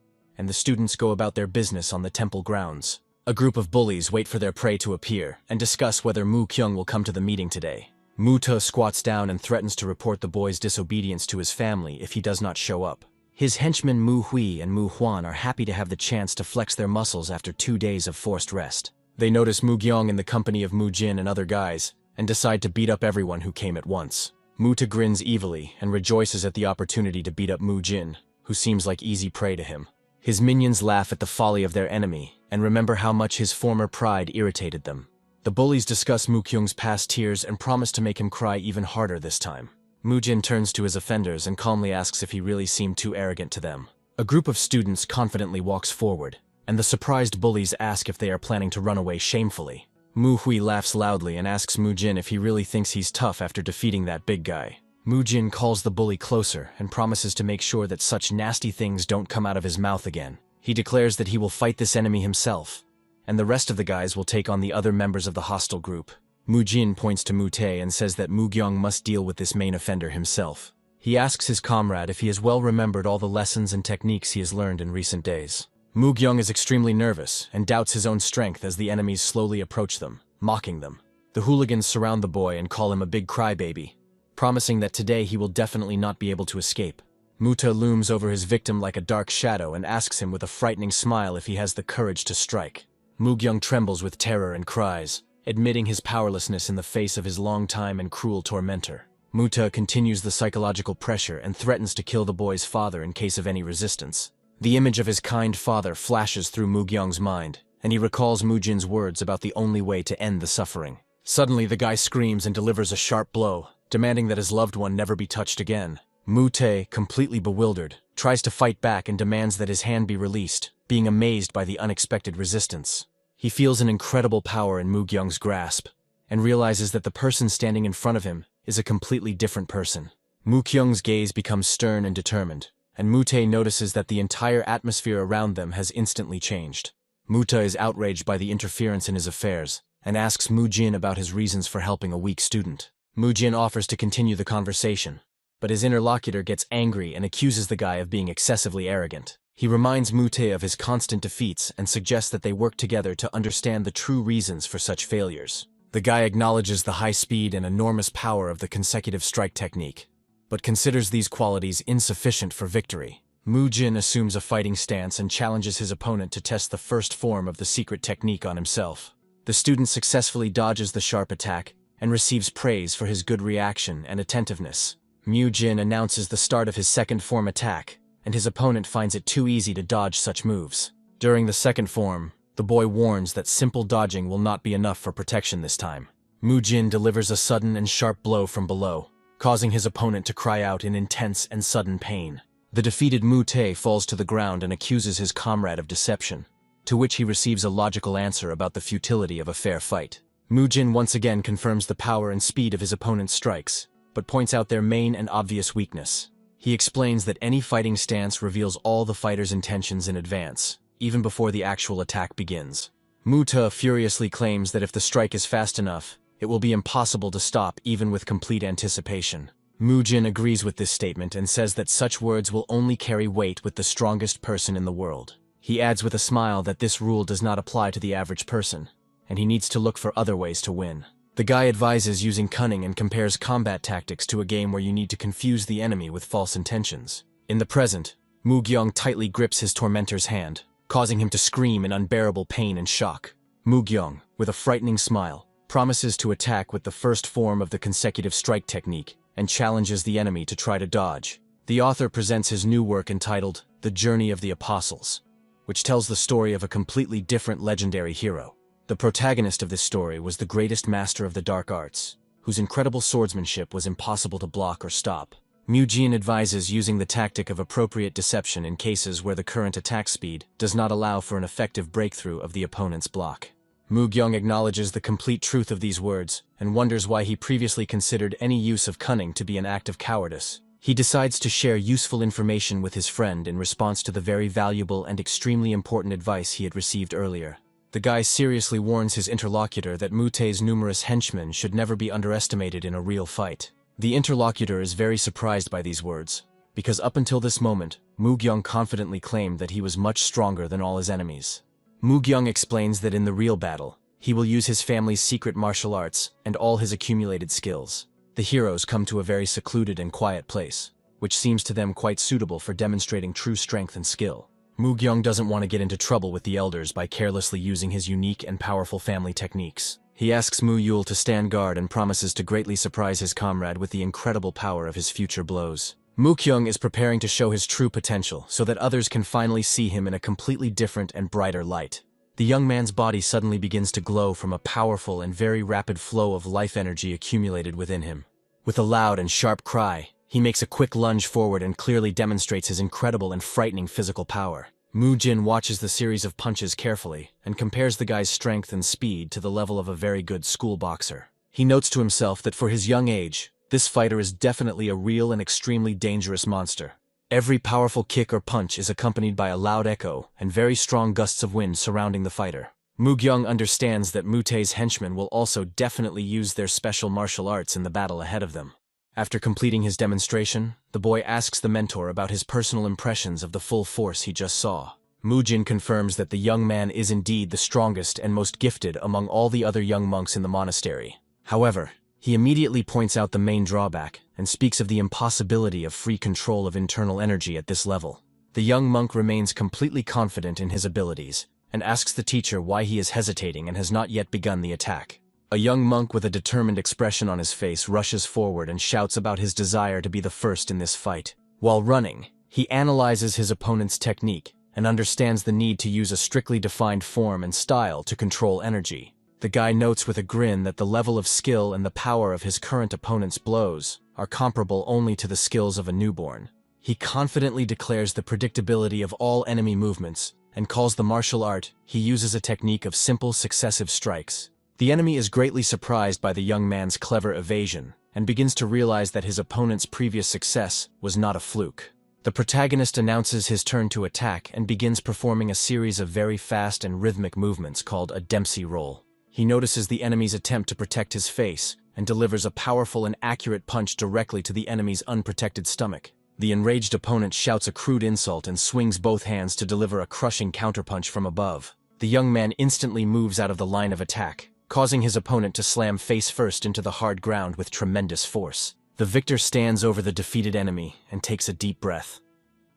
and the students go about their business on the temple grounds. A group of bullies wait for their prey to appear and discuss whether Mu Kyung will come to the meeting today. Mu Te squats down and threatens to report the boy's disobedience to his family if he does not show up. His henchmen Mu Hui and Mu Huan are happy to have the chance to flex their muscles after 2 days of forced rest. They notice Mu Gyong in the company of Mu Jin and other guys, and decide to beat up everyone who came at once. Mu Te grins evilly and rejoices at the opportunity to beat up Mu Jin, who seems like easy prey to him. His minions laugh at the folly of their enemy and remember how much his former pride irritated them. The bullies discuss Mu Kyung's past tears and promise to make him cry even harder this time. Mu Jin turns to his offenders and calmly asks if he really seemed too arrogant to them. A group of students confidently walks forward, and the surprised bullies ask if they are planning to run away shamefully. Mu Hui laughs loudly and asks Mu Jin if he really thinks he's tough after defeating that big guy. Mu Jin calls the bully closer and promises to make sure that such nasty things don't come out of his mouth again. He declares that he will fight this enemy himself, and the rest of the guys will take on the other members of the hostile group. Mu Jin points to Mu Te and says that Mu Gyong must deal with this main offender himself. He asks his comrade if he has well remembered all the lessons and techniques he has learned in recent days. Mu Gyong is extremely nervous and doubts his own strength as the enemies slowly approach them, mocking them. The hooligans surround the boy and call him a big crybaby, promising that today he will definitely not be able to escape. Mu Te looms over his victim like a dark shadow and asks him with a frightening smile if he has the courage to strike. Mu Gyong trembles with terror and cries, admitting his powerlessness in the face of his long-time and cruel tormentor. Mu Te continues the psychological pressure and threatens to kill the boy's father in case of any resistance. The image of his kind father flashes through Mu Gyong's mind, and he recalls Mu Jin's words about the only way to end the suffering. Suddenly, the guy screams and delivers a sharp blow, demanding that his loved one never be touched again. Mu Te, completely bewildered, tries to fight back and demands that his hand be released, being amazed by the unexpected resistance. He feels an incredible power in Mu Gyong's grasp, and realizes that the person standing in front of him is a completely different person. Mu Kyung's gaze becomes stern and determined, and Mu Te notices that the entire atmosphere around them has instantly changed. Mu Te is outraged by the interference in his affairs, and asks Mu Jin about his reasons for helping a weak student. Mu Jin offers to continue the conversation, but his interlocutor gets angry and accuses the guy of being excessively arrogant. He reminds Mu Te of his constant defeats and suggests that they work together to understand the true reasons for such failures. The guy acknowledges the high speed and enormous power of the consecutive strike technique, but considers these qualities insufficient for victory. Mu Jin assumes a fighting stance and challenges his opponent to test the first form of the secret technique on himself. The student successfully dodges the sharp attack and receives praise for his good reaction and attentiveness. Mu Jin announces the start of his second form attack, and his opponent finds it too easy to dodge such moves. During the second form, the boy warns that simple dodging will not be enough for protection this time. Mu Jin delivers a sudden and sharp blow from below, causing his opponent to cry out in intense and sudden pain. The defeated Mu Te falls to the ground and accuses his comrade of deception, to which he receives a logical answer about the futility of a fair fight. Mu Jin once again confirms the power and speed of his opponent's strikes, but points out their main and obvious weakness. He explains that any fighting stance reveals all the fighter's intentions in advance, even before the actual attack begins. Mu Te furiously claims that if the strike is fast enough, it will be impossible to stop even with complete anticipation. Mu Jin agrees with this statement and says that such words will only carry weight with the strongest person in the world. He adds with a smile that this rule does not apply to the average person, and he needs to look for other ways to win. The guy advises using cunning and compares combat tactics to a game where you need to confuse the enemy with false intentions. In the present, Mu Gyong tightly grips his tormentor's hand, causing him to scream in unbearable pain and shock. Mu Gyong, with a frightening smile, promises to attack with the first form of the consecutive strike technique and challenges the enemy to try to dodge. The author presents his new work entitled The Journey of the Apostles, which tells the story of a completely different legendary hero. The protagonist of this story was the greatest master of the dark arts, whose incredible swordsmanship was impossible to block or stop. Mu Jin advises using the tactic of appropriate deception in cases where the current attack speed does not allow for an effective breakthrough of the opponent's block. Mu Gyong acknowledges the complete truth of these words and wonders why he previously considered any use of cunning to be an act of cowardice. He decides to share useful information with his friend in response to the very valuable and extremely important advice he had received earlier. The guy seriously warns his interlocutor that Mu Te's numerous henchmen should never be underestimated in a real fight. The interlocutor is very surprised by these words, because up until this moment, Mu Gyung confidently claimed that he was much stronger than all his enemies. Mu Gyung explains that in the real battle, he will use his family's secret martial arts and all his accumulated skills. The heroes come to a very secluded and quiet place, which seems to them quite suitable for demonstrating true strength and skill. Mu Gyung doesn't want to get into trouble with the elders by carelessly using his unique and powerful family techniques. He asks Mu Yul to stand guard and promises to greatly surprise his comrade with the incredible power of his future blows. Mu Kyung is preparing to show his true potential so that others can finally see him in a completely different and brighter light. The young man's body suddenly begins to glow from a powerful and very rapid flow of life energy accumulated within him. With a loud and sharp cry, he makes a quick lunge forward and clearly demonstrates his incredible and frightening physical power. Mu Jin watches the series of punches carefully and compares the guy's strength and speed to the level of a very good school boxer. He notes to himself that for his young age, this fighter is definitely a real and extremely dangerous monster. Every powerful kick or punch is accompanied by a loud echo and very strong gusts of wind surrounding the fighter. Mu Gyung understands that Mu Tae's henchmen will also definitely use their special martial arts in the battle ahead of them. After completing his demonstration, the boy asks the mentor about his personal impressions of the full force he just saw. Mu Jin confirms that the young man is indeed the strongest and most gifted among all the other young monks in the monastery. However, he immediately points out the main drawback and speaks of the impossibility of free control of internal energy at this level. The young monk remains completely confident in his abilities and asks the teacher why he is hesitating and has not yet begun the attack. A young monk with a determined expression on his face rushes forward and shouts about his desire to be the first in this fight. While running, he analyzes his opponent's technique and understands the need to use a strictly defined form and style to control energy. The guy notes with a grin that the level of skill and the power of his current opponent's blows are comparable only to the skills of a newborn. He confidently declares the predictability of all enemy movements and calls the martial art he uses a technique of simple successive strikes. The enemy is greatly surprised by the young man's clever evasion and begins to realize that his opponent's previous success was not a fluke. The protagonist announces his turn to attack and begins performing a series of very fast and rhythmic movements called a Dempsey roll. He notices the enemy's attempt to protect his face and delivers a powerful and accurate punch directly to the enemy's unprotected stomach. The enraged opponent shouts a crude insult and swings both hands to deliver a crushing counterpunch from above. The young man instantly moves out of the line of attack, causing his opponent to slam face first into the hard ground with tremendous force. The victor stands over the defeated enemy and takes a deep breath,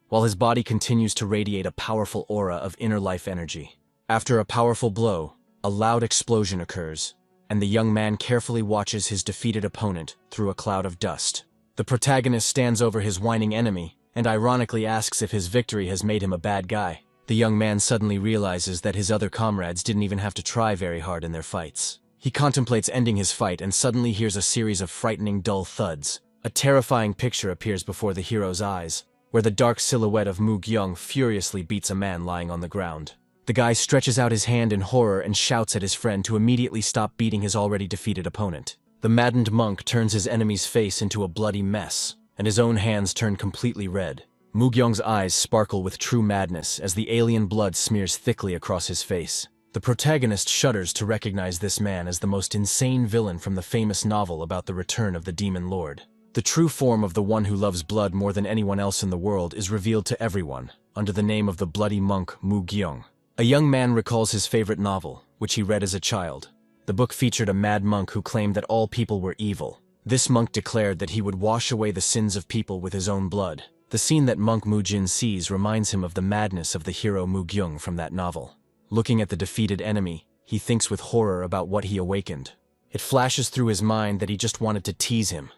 while his body continues to radiate a powerful aura of inner life energy. After a powerful blow, a loud explosion occurs, and the young man carefully watches his defeated opponent through a cloud of dust. The protagonist stands over his whining enemy and ironically asks if his victory has made him a bad guy. The young man suddenly realizes that his other comrades didn't even have to try very hard in their fights. He contemplates ending his fight and suddenly hears a series of frightening dull thuds. A terrifying picture appears before the hero's eyes, where the dark silhouette of Mu Gyung furiously beats a man lying on the ground. The guy stretches out his hand in horror and shouts at his friend to immediately stop beating his already defeated opponent. The maddened monk turns his enemy's face into a bloody mess, and his own hands turn completely red. Mu Gyung's eyes sparkle with true madness as the alien blood smears thickly across his face. The protagonist shudders to recognize this man as the most insane villain from the famous novel about the return of the Demon Lord. The true form of the one who loves blood more than anyone else in the world is revealed to everyone, under the name of the bloody monk Mu Gyung. A young man recalls his favorite novel, which he read as a child. The book featured a mad monk who claimed that all people were evil. This monk declared that he would wash away the sins of people with his own blood. The scene that monk Mu Jin sees reminds him of the madness of the hero Mu Gyung from that novel. Looking at the defeated enemy, he thinks with horror about what he awakened. It flashes through his mind that he just wanted to tease him,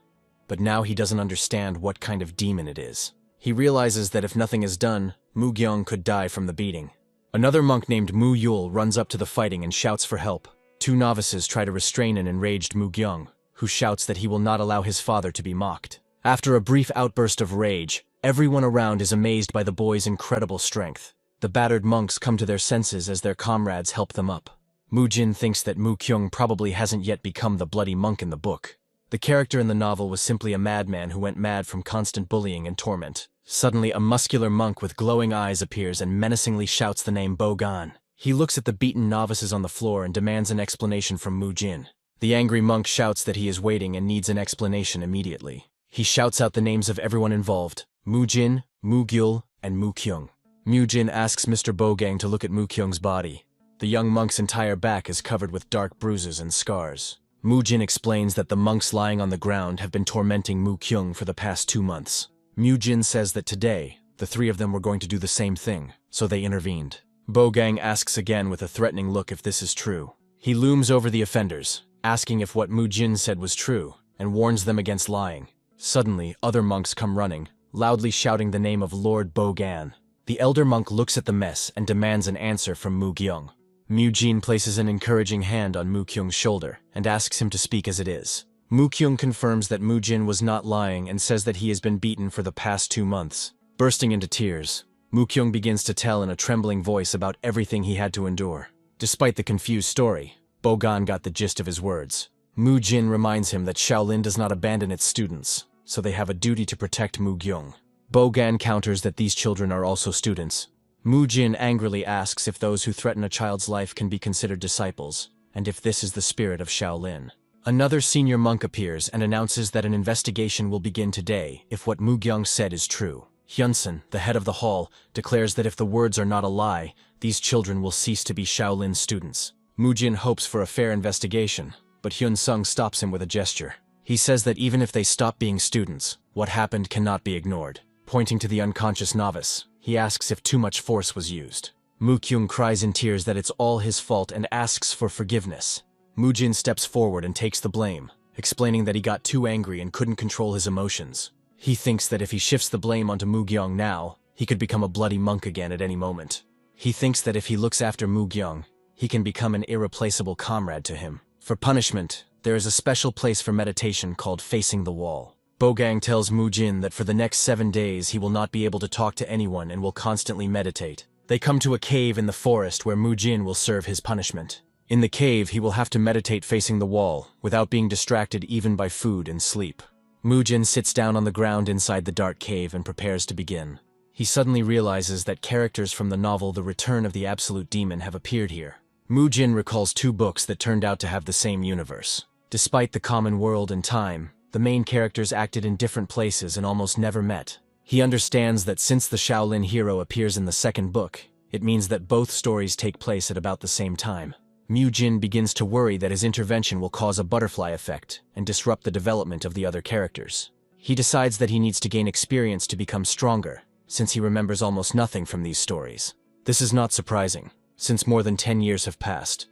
but now he doesn't understand what kind of demon it is. He realizes that if nothing is done, Mu Gyung could die from the beating. Another monk named Mu Yul runs up to the fighting and shouts for help. Two novices try to restrain an enraged Mu Gyung, who shouts that he will not allow his father to be mocked. After a brief outburst of rage, everyone around is amazed by the boy's incredible strength. The battered monks come to their senses as their comrades help them up. Mu Jin thinks that Mu Kyung probably hasn't yet become the bloody monk in the book. The character in the novel was simply a madman who went mad from constant bullying and torment. Suddenly, a muscular monk with glowing eyes appears and menacingly shouts the name Bogan. He looks at the beaten novices on the floor and demands an explanation from Mu Jin. The angry monk shouts that he is waiting and needs an explanation immediately. He shouts out the names of everyone involved. Mu-jin, Mu-gyul, and Mu-kyung. Mu-jin asks Mr. Bo-gang to look at Mu-kyung's body. The young monk's entire back is covered with dark bruises and scars. Mu-jin explains that the monks lying on the ground have been tormenting Mu-kyung for the past 2 months. Mu-jin says that today, the 3 of them were going to do the same thing, so they intervened. Bo-gang asks again with a threatening look if this is true. He looms over the offenders, asking if what Mu-jin said was true, and warns them against lying. Suddenly, other monks come running, loudly shouting the name of Lord Bo-gan. The elder monk looks at the mess and demands an answer from Mu-kyung. Mu-jin places an encouraging hand on Mu-kyung's shoulder and asks him to speak as it is. Mu-kyung confirms that Mu-jin was not lying and says that he has been beaten for the past 2 months. Bursting into tears, Mu-kyung begins to tell in a trembling voice about everything he had to endure. Despite the confused story, Bo-gan got the gist of his words. Mu-jin reminds him that Shaolin does not abandon its students, so they have a duty to protect Mu-kyung. Bo-gan counters that these children are also students. Mu-jin angrily asks if those who threaten a child's life can be considered disciples, and if this is the spirit of Shaolin. Another senior monk appears and announces that an investigation will begin today if what Mu-kyung said is true. Hyun-sun, the head of the hall, declares that if the words are not a lie, these children will cease to be Shaolin students. Mu-jin hopes for a fair investigation, but Hyun-sung stops him with a gesture. He says that even if they stop being students, what happened cannot be ignored. Pointing to the unconscious novice, he asks if too much force was used. Mu-kyung cries in tears that it's all his fault and asks for forgiveness. Mu-jin steps forward and takes the blame, explaining that he got too angry and couldn't control his emotions. He thinks that if he shifts the blame onto Mu-kyung now, he could become a bloody monk again at any moment. He thinks that if he looks after Mu-kyung, he can become an irreplaceable comrade to him. For punishment, there is a special place for meditation called facing the wall. Bo-gang tells Mu-jin that for the next 7 days he will not be able to talk to anyone and will constantly meditate. They come to a cave in the forest where Mu-jin will serve his punishment. In the cave, he will have to meditate facing the wall, without being distracted even by food and sleep. Mu-jin sits down on the ground inside the dark cave and prepares to begin. He suddenly realizes that characters from the novel The Return of the Absolute Demon have appeared here. Mu-jin recalls 2 books that turned out to have the same universe. Despite the common world and time, the main characters acted in different places and almost never met. He understands that since the Shaolin hero appears in the 2nd book, it means that both stories take place at about the same time. Mu-jin begins to worry that his intervention will cause a butterfly effect and disrupt the development of the other characters. He decides that he needs to gain experience to become stronger, since he remembers almost nothing from these stories. This is not surprising, since more than 10 years have passed,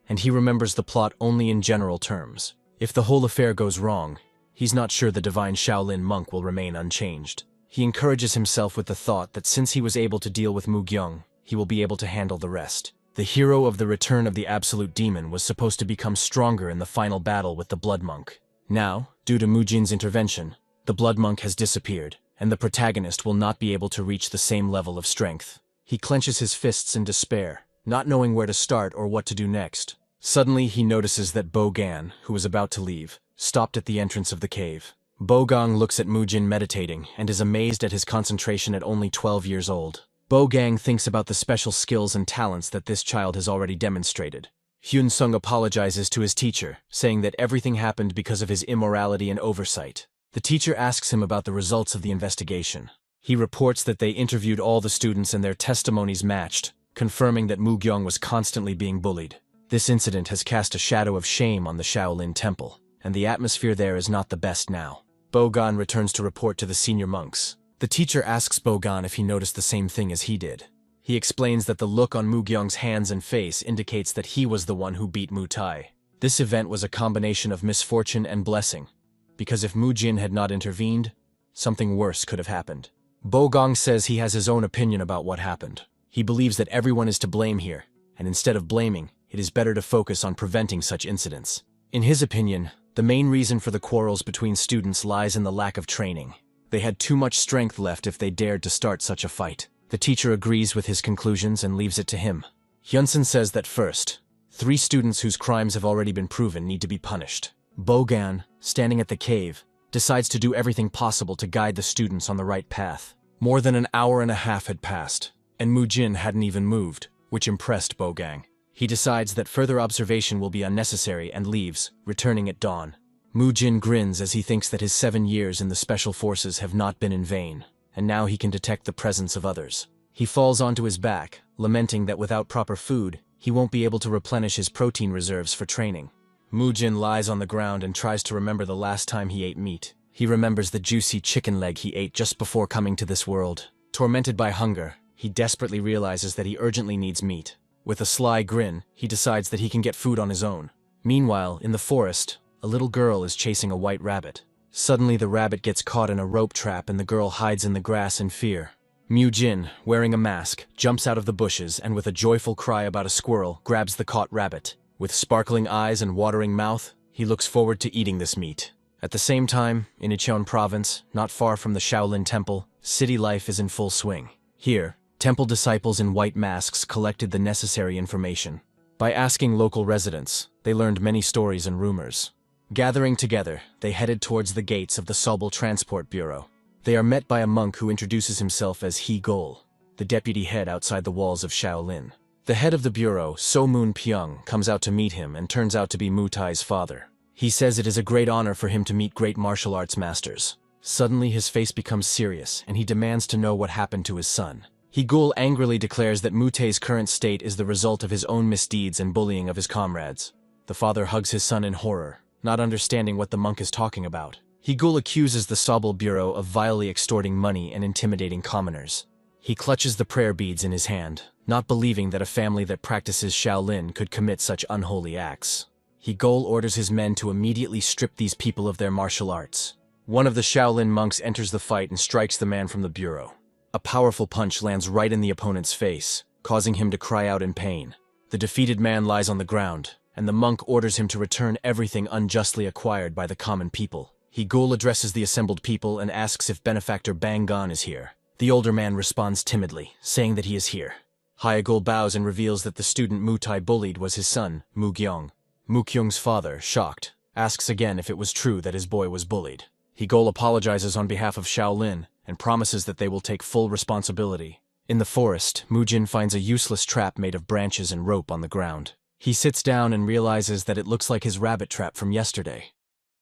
and he remembers the plot only in general terms. If the whole affair goes wrong, he's not sure the divine Shaolin monk will remain unchanged. He encourages himself with the thought that since he was able to deal with Mu-kyung, he will be able to handle the rest. The hero of The Return of the Absolute Demon was supposed to become stronger in the final battle with the Blood Monk. Now, due to Mu-jin's intervention, the Blood Monk has disappeared, and the protagonist will not be able to reach the same level of strength. He clenches his fists in despair, not knowing where to start or what to do next. Suddenly, he notices that Bo-gan, who was about to leave, stopped at the entrance of the cave. Bo-gang looks at Mu-jin meditating and is amazed at his concentration at only 12 years old. Bo-gang thinks about the special skills and talents that this child has already demonstrated. Hyun-sung apologizes to his teacher, saying that everything happened because of his immorality and oversight. The teacher asks him about the results of the investigation. He reports that they interviewed all the students and their testimonies matched, confirming that Mu-kyung was constantly being bullied. This incident has cast a shadow of shame on the Shaolin Temple, and the atmosphere there is not the best now. Bo-gan returns to report to the senior monks. The teacher asks Bo-gan if he noticed the same thing as he did. He explains that the look on Mu-kyung's hands and face indicates that he was the one who beat Mu-tai. This event was a combination of misfortune and blessing, because if Mu-jin had not intervened, something worse could have happened. Bo-gang says he has his own opinion about what happened. He believes that everyone is to blame here, and instead of blaming, it is better to focus on preventing such incidents. In his opinion, the main reason for the quarrels between students lies in the lack of training. They had too much strength left if they dared to start such a fight. The teacher agrees with his conclusions and leaves it to him. Hyun-sun says that first, 3 students whose crimes have already been proven need to be punished. Bo-gan, standing at the cave, decides to do everything possible to guide the students on the right path. More than an hour and a half had passed, and Mu-jin hadn't even moved, which impressed Bo-gang. He decides that further observation will be unnecessary and leaves, returning at dawn. Mu-jin grins as he thinks that his 7 years in the Special Forces have not been in vain, and now he can detect the presence of others. He falls onto his back, lamenting that without proper food, he won't be able to replenish his protein reserves for training. Mujin lies on the ground and tries to remember the last time he ate meat. He remembers the juicy chicken leg he ate just before coming to this world. Tormented by hunger, he desperately realizes that he urgently needs meat. With a sly grin, he decides that he can get food on his own. Meanwhile, in the forest, a little girl is chasing a white rabbit. Suddenly, the rabbit gets caught in a rope trap and the girl hides in the grass in fear. Mujin, wearing a mask, jumps out of the bushes and with a joyful cry about a squirrel, grabs the caught rabbit. With sparkling eyes and watering mouth, he looks forward to eating this meat. At the same time, in Icheon province, not far from the Shaolin Temple, city life is in full swing. Here, temple disciples in white masks collected the necessary information. By asking local residents, they learned many stories and rumors. Gathering together, they headed towards the gates of the Sobel Transport Bureau. They are met by a monk who introduces himself as He Gol, the deputy head outside the walls of Shaolin. The head of the bureau, So Moon Pyong, comes out to meet him and turns out to be Mu Tai's father. He says it is a great honor for him to meet great martial arts masters. Suddenly his face becomes serious and he demands to know what happened to his son. He Gol angrily declares that Mu Tai's current state is the result of his own misdeeds and bullying of his comrades. The father hugs his son in horror, not understanding what the monk is talking about. He Gol accuses the Sobel Bureau of vilely extorting money and intimidating commoners. He clutches the prayer beads in his hand, not believing that a family that practices Shaolin could commit such unholy acts. He Gol orders his men to immediately strip these people of their martial arts. One of the Shaolin monks enters the fight and strikes the man from the bureau. A powerful punch lands right in the opponent's face, causing him to cry out in pain. The defeated man lies on the ground, and the monk orders him to return everything unjustly acquired by the common people. He Gol addresses the assembled people and asks if benefactor Bang Gon is here. The older man responds timidly, saying that he is here. Hyegol bows and reveals that the student Mu Tai bullied was his son, Mu Gyong. Mu Kyung's father, shocked, asks again if it was true that his boy was bullied. Hyegol apologizes on behalf of Shaolin and promises that they will take full responsibility. In the forest, Mujin finds a useless trap made of branches and rope on the ground. He sits down and realizes that it looks like his rabbit trap from yesterday,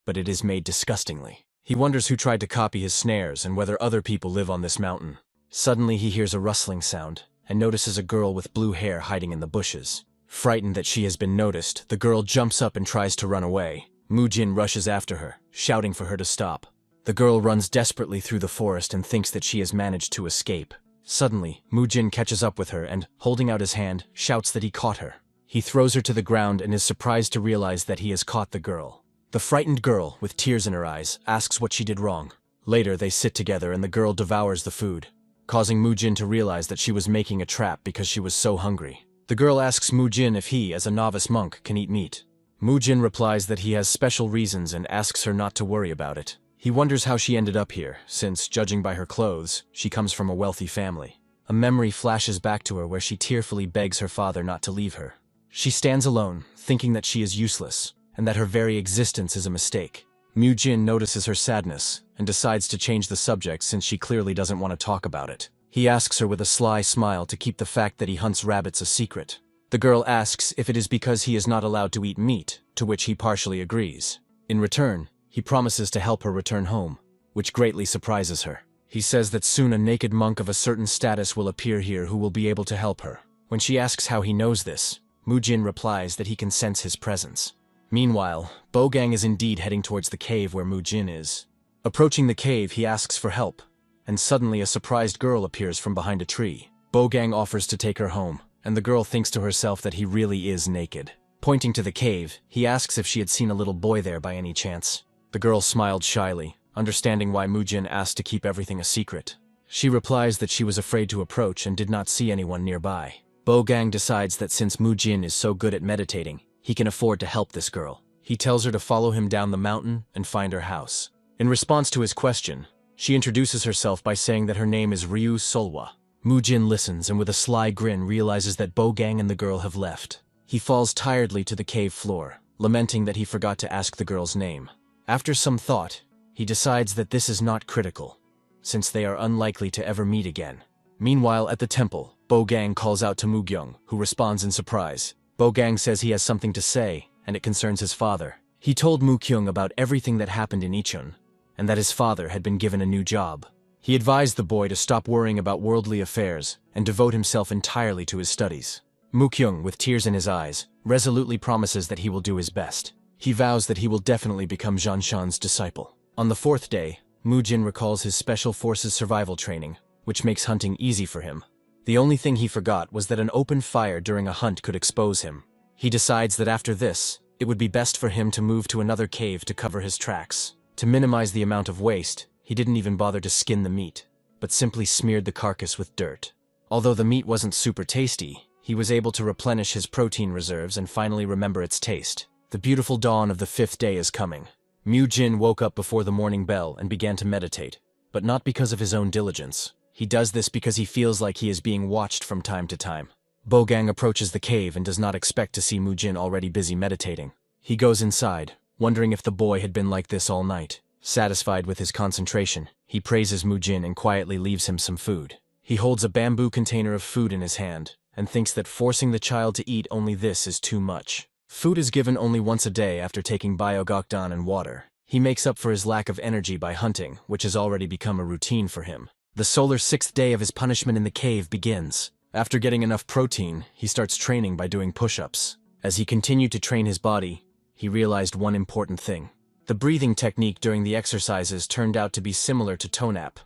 but it is made disgustingly. He wonders who tried to copy his snares and whether other people live on this mountain. Suddenly he hears a rustling sound and notices a girl with blue hair hiding in the bushes. Frightened that she has been noticed, the girl jumps up and tries to run away. Mujin rushes after her, shouting for her to stop. The girl runs desperately through the forest and thinks that she has managed to escape. Suddenly, Mujin catches up with her and, holding out his hand, shouts that he caught her. He throws her to the ground and is surprised to realize that he has caught the girl. The frightened girl, with tears in her eyes, asks what she did wrong. Later, they sit together and the girl devours the food, causing Mujin to realize that she was making a trap because she was so hungry. The girl asks Mujin if he, as a novice monk, can eat meat. Mujin replies that he has special reasons and asks her not to worry about it. He wonders how she ended up here, since, judging by her clothes, she comes from a wealthy family. A memory flashes back to her where she tearfully begs her father not to leave her. She stands alone, thinking that she is useless, and that her very existence is a mistake. Mujin notices her sadness, and decides to change the subject since she clearly doesn't want to talk about it. He asks her with a sly smile to keep the fact that he hunts rabbits a secret. The girl asks if it is because he is not allowed to eat meat, to which he partially agrees. In return, he promises to help her return home, which greatly surprises her. He says that soon a naked monk of a certain status will appear here who will be able to help her. When she asks how he knows this, Mujin replies that he can sense his presence. Meanwhile, Bogang is indeed heading towards the cave where Mujin is. Approaching the cave, he asks for help, and suddenly a surprised girl appears from behind a tree. Bogang offers to take her home, and the girl thinks to herself that he really is naked. Pointing to the cave, he asks if she had seen a little boy there by any chance. The girl smiled shyly, understanding why Mujin asked to keep everything a secret. She replies that she was afraid to approach and did not see anyone nearby. Bogang decides that since Mujin is so good at meditating, he can afford to help this girl. He tells her to follow him down the mountain and find her house. In response to his question, she introduces herself by saying that her name is Ryu Solwa. Mujin listens and with a sly grin realizes that Bogang and the girl have left. He falls tiredly to the cave floor, lamenting that he forgot to ask the girl's name. After some thought, he decides that this is not critical, since they are unlikely to ever meet again. Meanwhile, at the temple, Bogang calls out to Mugyong, who responds in surprise. Bogang says he has something to say, and it concerns his father. He told Mukyung about everything that happened in Ichun, and that his father had been given a new job. He advised the boy to stop worrying about worldly affairs and devote himself entirely to his studies. Mu-kyung, with tears in his eyes, resolutely promises that he will do his best. He vows that he will definitely become Janshan's disciple. On the fourth day, Mu-jin recalls his Special Forces survival training, which makes hunting easy for him. The only thing he forgot was that an open fire during a hunt could expose him. He decides that after this, it would be best for him to move to another cave to cover his tracks. To minimize the amount of waste, he didn't even bother to skin the meat, but simply smeared the carcass with dirt. Although the meat wasn't super tasty, he was able to replenish his protein reserves and finally remember its taste. The beautiful dawn of the fifth day is coming. Mu-jin woke up before the morning bell and began to meditate, but not because of his own diligence. He does this because he feels like he is being watched from time to time. Bogang approaches the cave and does not expect to see Mu-jin already busy meditating. He goes inside, wondering if the boy had been like this all night. Satisfied with his concentration, he praises Mu-jin and quietly leaves him some food. He holds a bamboo container of food in his hand and thinks that forcing the child to eat only this is too much. Food is given only once a day after taking biogokdan and water. He makes up for his lack of energy by hunting, which has already become a routine for him. The solar sixth day of his punishment in the cave begins. After getting enough protein, he starts training by doing push-ups. As he continued to train his body, he realized one important thing. The breathing technique during the exercises turned out to be similar to tonap,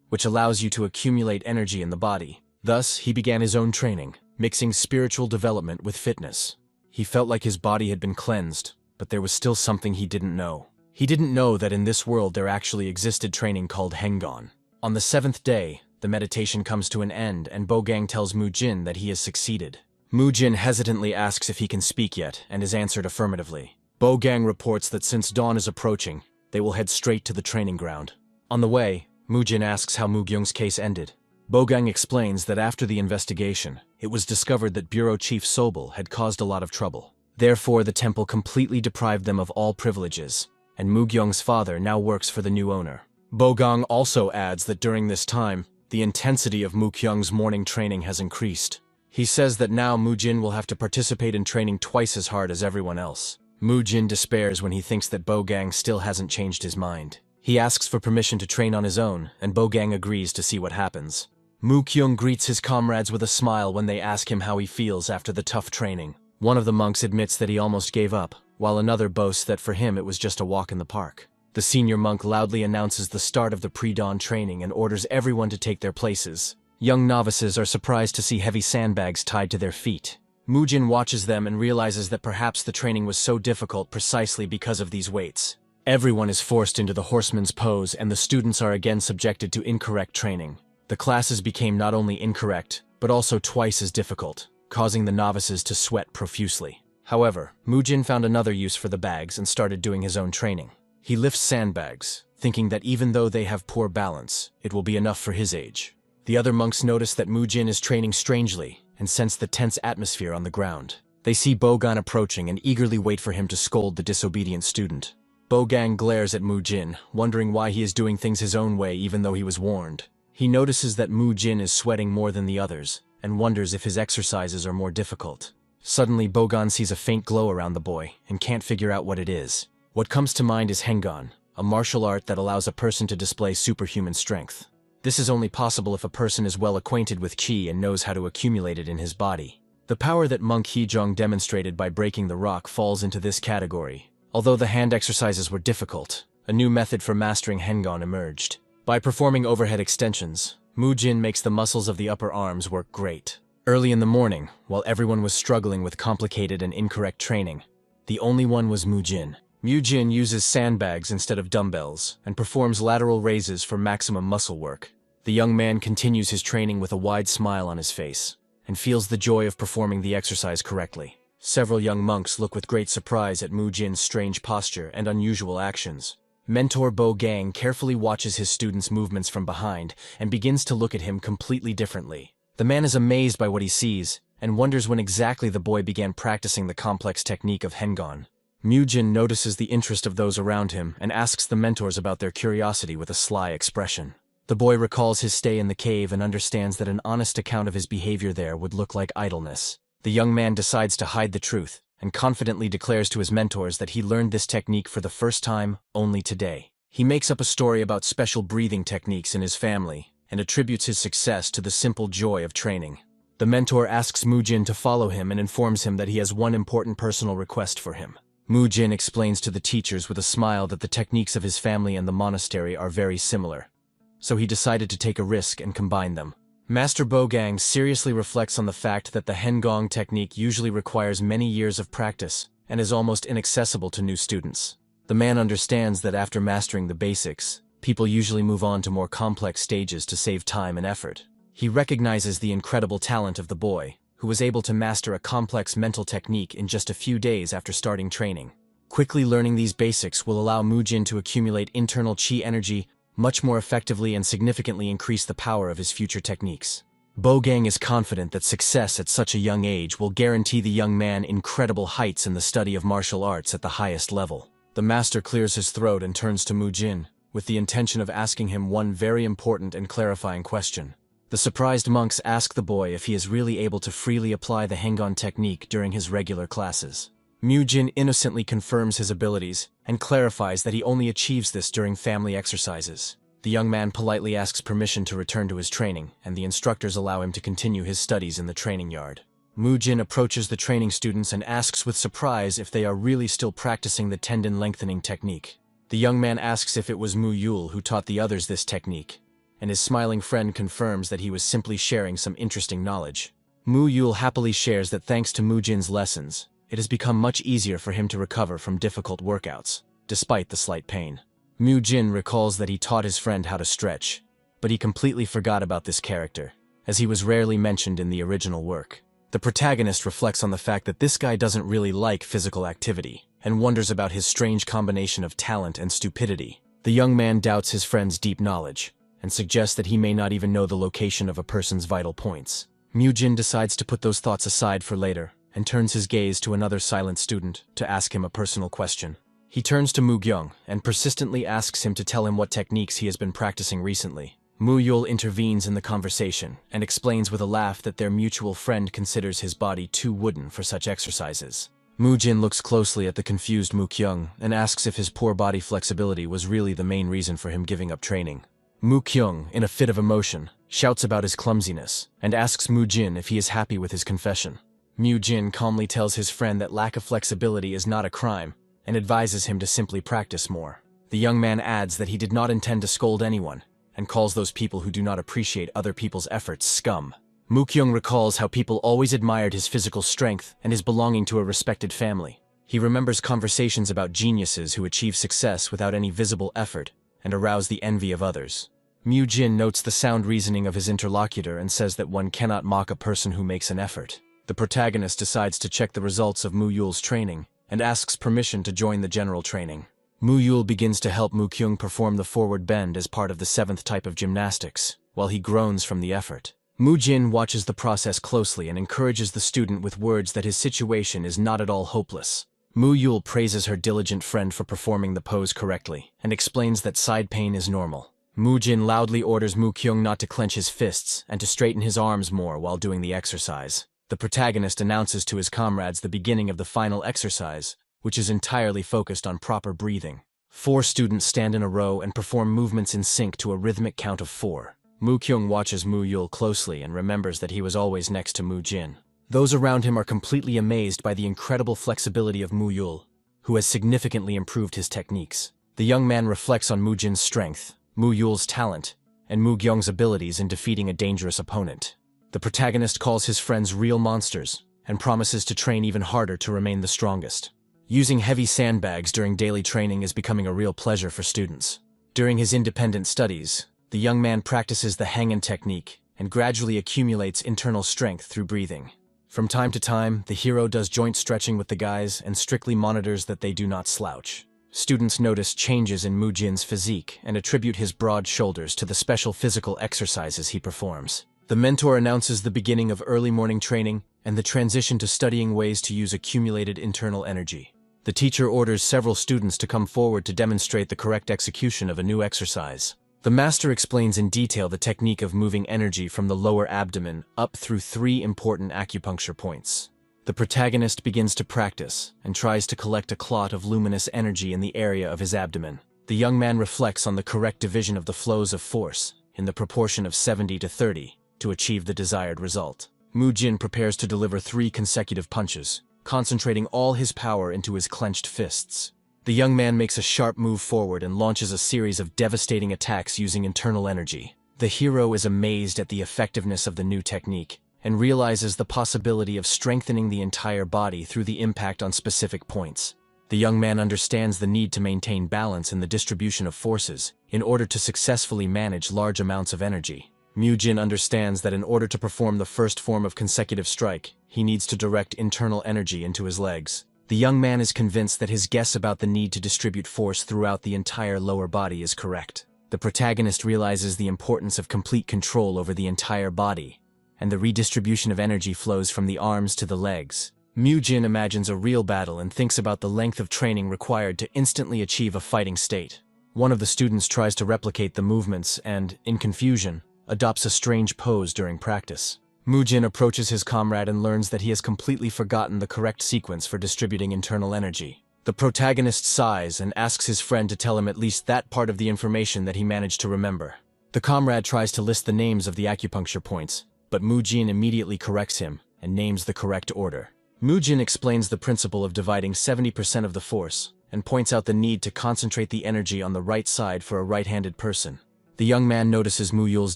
which allows you to accumulate energy in the body. Thus, he began his own training, mixing spiritual development with fitness. He felt like his body had been cleansed, but there was still something he didn't know. He didn't know that in this world there actually existed training called Hengon. On the seventh day, the meditation comes to an end and Bogang tells Mu-jin that he has succeeded. Mu-jin hesitantly asks if he can speak yet and is answered affirmatively. Bogang reports that since dawn is approaching, they will head straight to the training ground. On the way, Mu-jin asks how Mu-gyung's case ended. Bogang explains that after the investigation, it was discovered that Bureau Chief Sobel had caused a lot of trouble. Therefore, the temple completely deprived them of all privileges, and Mu-gyung's father now works for the new owner. Bogang also adds that during this time, the intensity of Mu-kyung's morning training has increased. He says that now Mu-jin will have to participate in training twice as hard as everyone else. Mu-jin despairs when he thinks that Bogang still hasn't changed his mind. He asks for permission to train on his own, and Bogang agrees to see what happens. Mu-kyung greets his comrades with a smile when they ask him how he feels after the tough training. One of the monks admits that he almost gave up, while another boasts that for him it was just a walk in the park. The senior monk loudly announces the start of the pre-dawn training and orders everyone to take their places. Young novices are surprised to see heavy sandbags tied to their feet. Mu-jin watches them and realizes that perhaps the training was so difficult precisely because of these weights. Everyone is forced into the horseman's pose and the students are again subjected to incorrect training. The classes became not only incorrect, but also twice as difficult, causing the novices to sweat profusely. However, Mu-jin found another use for the bags and started doing his own training. He lifts sandbags, thinking that even though they have poor balance, it will be enough for his age. The other monks notice that Mu-jin is training strangely and sense the tense atmosphere on the ground. They see Bogang approaching and eagerly wait for him to scold the disobedient student. Bogang glares at Mu-jin, wondering why he is doing things his own way even though he was warned. He notices that Mu-jin is sweating more than the others and wonders if his exercises are more difficult. Suddenly, Bogang sees a faint glow around the boy and can't figure out what it is. What comes to mind is Hengon, a martial art that allows a person to display superhuman strength. This is only possible if a person is well acquainted with qi and knows how to accumulate it in his body. The power that Monk Hee-jong demonstrated by breaking the rock falls into this category. Although the hand exercises were difficult, a new method for mastering Hengon emerged. By performing overhead extensions, Mu-jin makes the muscles of the upper arms work great. Early in the morning, while everyone was struggling with complicated and incorrect training, the only one was Mu-jin. Mu-jin uses sandbags instead of dumbbells and performs lateral raises for maximum muscle work. The young man continues his training with a wide smile on his face and feels the joy of performing the exercise correctly. Several young monks look with great surprise at Mu-jin's strange posture and unusual actions. Mentor Bogang carefully watches his student's movements from behind and begins to look at him completely differently. The man is amazed by what he sees and wonders when exactly the boy began practicing the complex technique of Hengon. Mu-jin notices the interest of those around him and asks the mentors about their curiosity with a sly expression. The boy recalls his stay in the cave and understands that an honest account of his behavior there would look like idleness. The young man decides to hide the truth and confidently declares to his mentors that he learned this technique for the first time only today. He makes up a story about special breathing techniques in his family and attributes his success to the simple joy of training. The mentor asks Mu-jin to follow him and informs him that he has one important personal request for him. Mu-jin explains to the teachers with a smile that the techniques of his family and the monastery are very similar, so he decided to take a risk and combine them. Master Bogang seriously reflects on the fact that the Hengong technique usually requires many years of practice and is almost inaccessible to new students. The man understands that after mastering the basics, people usually move on to more complex stages to save time and effort. He recognizes the incredible talent of the boy, who was able to master a complex mental technique in just a few days after starting training. Quickly learning these basics will allow Mu-jin to accumulate internal chi energy much more effectively and significantly increase the power of his future techniques. Bogang is confident that success at such a young age will guarantee the young man incredible heights in the study of martial arts at the highest level. The master clears his throat and turns to Mu-jin, with the intention of asking him one very important and clarifying question. The surprised monks ask the boy if he is really able to freely apply the Hengong technique during his regular classes. Mu-jin innocently confirms his abilities and clarifies that he only achieves this during family exercises. The young man politely asks permission to return to his training, and the instructors allow him to continue his studies in the training yard. Mu-jin approaches the training students and asks with surprise if they are really still practicing the tendon lengthening technique. The young man asks if it was Mu-yul who taught the others this technique, and his smiling friend confirms that he was simply sharing some interesting knowledge. Mu-yul happily shares that thanks to Mu-jin's lessons, it has become much easier for him to recover from difficult workouts, despite the slight pain. Mu-jin recalls that he taught his friend how to stretch, but he completely forgot about this character, as he was rarely mentioned in the original work. The protagonist reflects on the fact that this guy doesn't really like physical activity, and wonders about his strange combination of talent and stupidity. The young man doubts his friend's deep knowledge, and suggests that he may not even know the location of a person's vital points. Mu-jin decides to put those thoughts aside for later, and turns his gaze to another silent student to ask him a personal question. He turns to Mu-gyung and persistently asks him to tell him what techniques he has been practicing recently. Mu-yul intervenes in the conversation and explains with a laugh that their mutual friend considers his body too wooden for such exercises. Mu-jin looks closely at the confused Mu-kyung and asks if his poor body flexibility was really the main reason for him giving up training. Mu-kyung, in a fit of emotion, shouts about his clumsiness and asks Mu-jin if he is happy with his confession. Mu-jin calmly tells his friend that lack of flexibility is not a crime and advises him to simply practice more. The young man adds that he did not intend to scold anyone and calls those people who do not appreciate other people's efforts scum. Mu-kyung recalls how people always admired his physical strength and his belonging to a respected family. He remembers conversations about geniuses who achieve success without any visible effort and arouse the envy of others. Mu-jin notes the sound reasoning of his interlocutor and says that one cannot mock a person who makes an effort. The protagonist decides to check the results of Mu-yul's training and asks permission to join the general training. Mu-yul begins to help Mu-kyung perform the forward bend as part of the 7th type of gymnastics, while he groans from the effort. Mu-jin watches the process closely and encourages the student with words that his situation is not at all hopeless. Mu-yul praises her diligent friend for performing the pose correctly and explains that side pain is normal. Mu-jin loudly orders Mu-kyung not to clench his fists and to straighten his arms more while doing the exercise. The protagonist announces to his comrades the beginning of the final exercise, which is entirely focused on proper breathing. 4 students stand in a row and perform movements in sync to a rhythmic count of 4. Mu-kyung watches Mu-yul closely and remembers that he was always next to Mu-jin. Those around him are completely amazed by the incredible flexibility of Mu-yul, who has significantly improved his techniques. The young man reflects on Mu-jin's strength, Mu-yul's talent, and Mu-gyung's abilities in defeating a dangerous opponent. The protagonist calls his friends real monsters and promises to train even harder to remain the strongest. Using heavy sandbags during daily training is becoming a real pleasure for students. During his independent studies, the young man practices the Hengong technique and gradually accumulates internal strength through breathing. From time to time, the hero does joint stretching with the guys and strictly monitors that they do not slouch. Students notice changes in Mu-jin's physique and attribute his broad shoulders to the special physical exercises he performs. The mentor announces the beginning of early morning training and the transition to studying ways to use accumulated internal energy. The teacher orders several students to come forward to demonstrate the correct execution of a new exercise. The master explains in detail the technique of moving energy from the lower abdomen up through 3 important acupuncture points. The protagonist begins to practice and tries to collect a clot of luminous energy in the area of his abdomen. The young man reflects on the correct division of the flows of force, in the proportion of 70 to 30, to achieve the desired result. Mu-jin prepares to deliver 3 consecutive punches, concentrating all his power into his clenched fists. The young man makes a sharp move forward and launches a series of devastating attacks using internal energy. The hero is amazed at the effectiveness of the new technique, and realizes the possibility of strengthening the entire body through the impact on specific points. The young man understands the need to maintain balance in the distribution of forces in order to successfully manage large amounts of energy. Mu-jin understands that in order to perform the first form of consecutive strike, he needs to direct internal energy into his legs. The young man is convinced that his guess about the need to distribute force throughout the entire lower body is correct. The protagonist realizes the importance of complete control over the entire body, and the redistribution of energy flows from the arms to the legs. Mu-jin imagines a real battle and thinks about the length of training required to instantly achieve a fighting state. One of the students tries to replicate the movements and, in confusion, adopts a strange pose during practice. Mu-jin approaches his comrade and learns that he has completely forgotten the correct sequence for distributing internal energy. The protagonist sighs and asks his friend to tell him at least that part of the information that he managed to remember. The comrade tries to list the names of the acupuncture points, but Mu-jin immediately corrects him and names the correct order. Mu-jin explains the principle of dividing 70% of the force and points out the need to concentrate the energy on the right side for a right-handed person. The young man notices Mu-yul's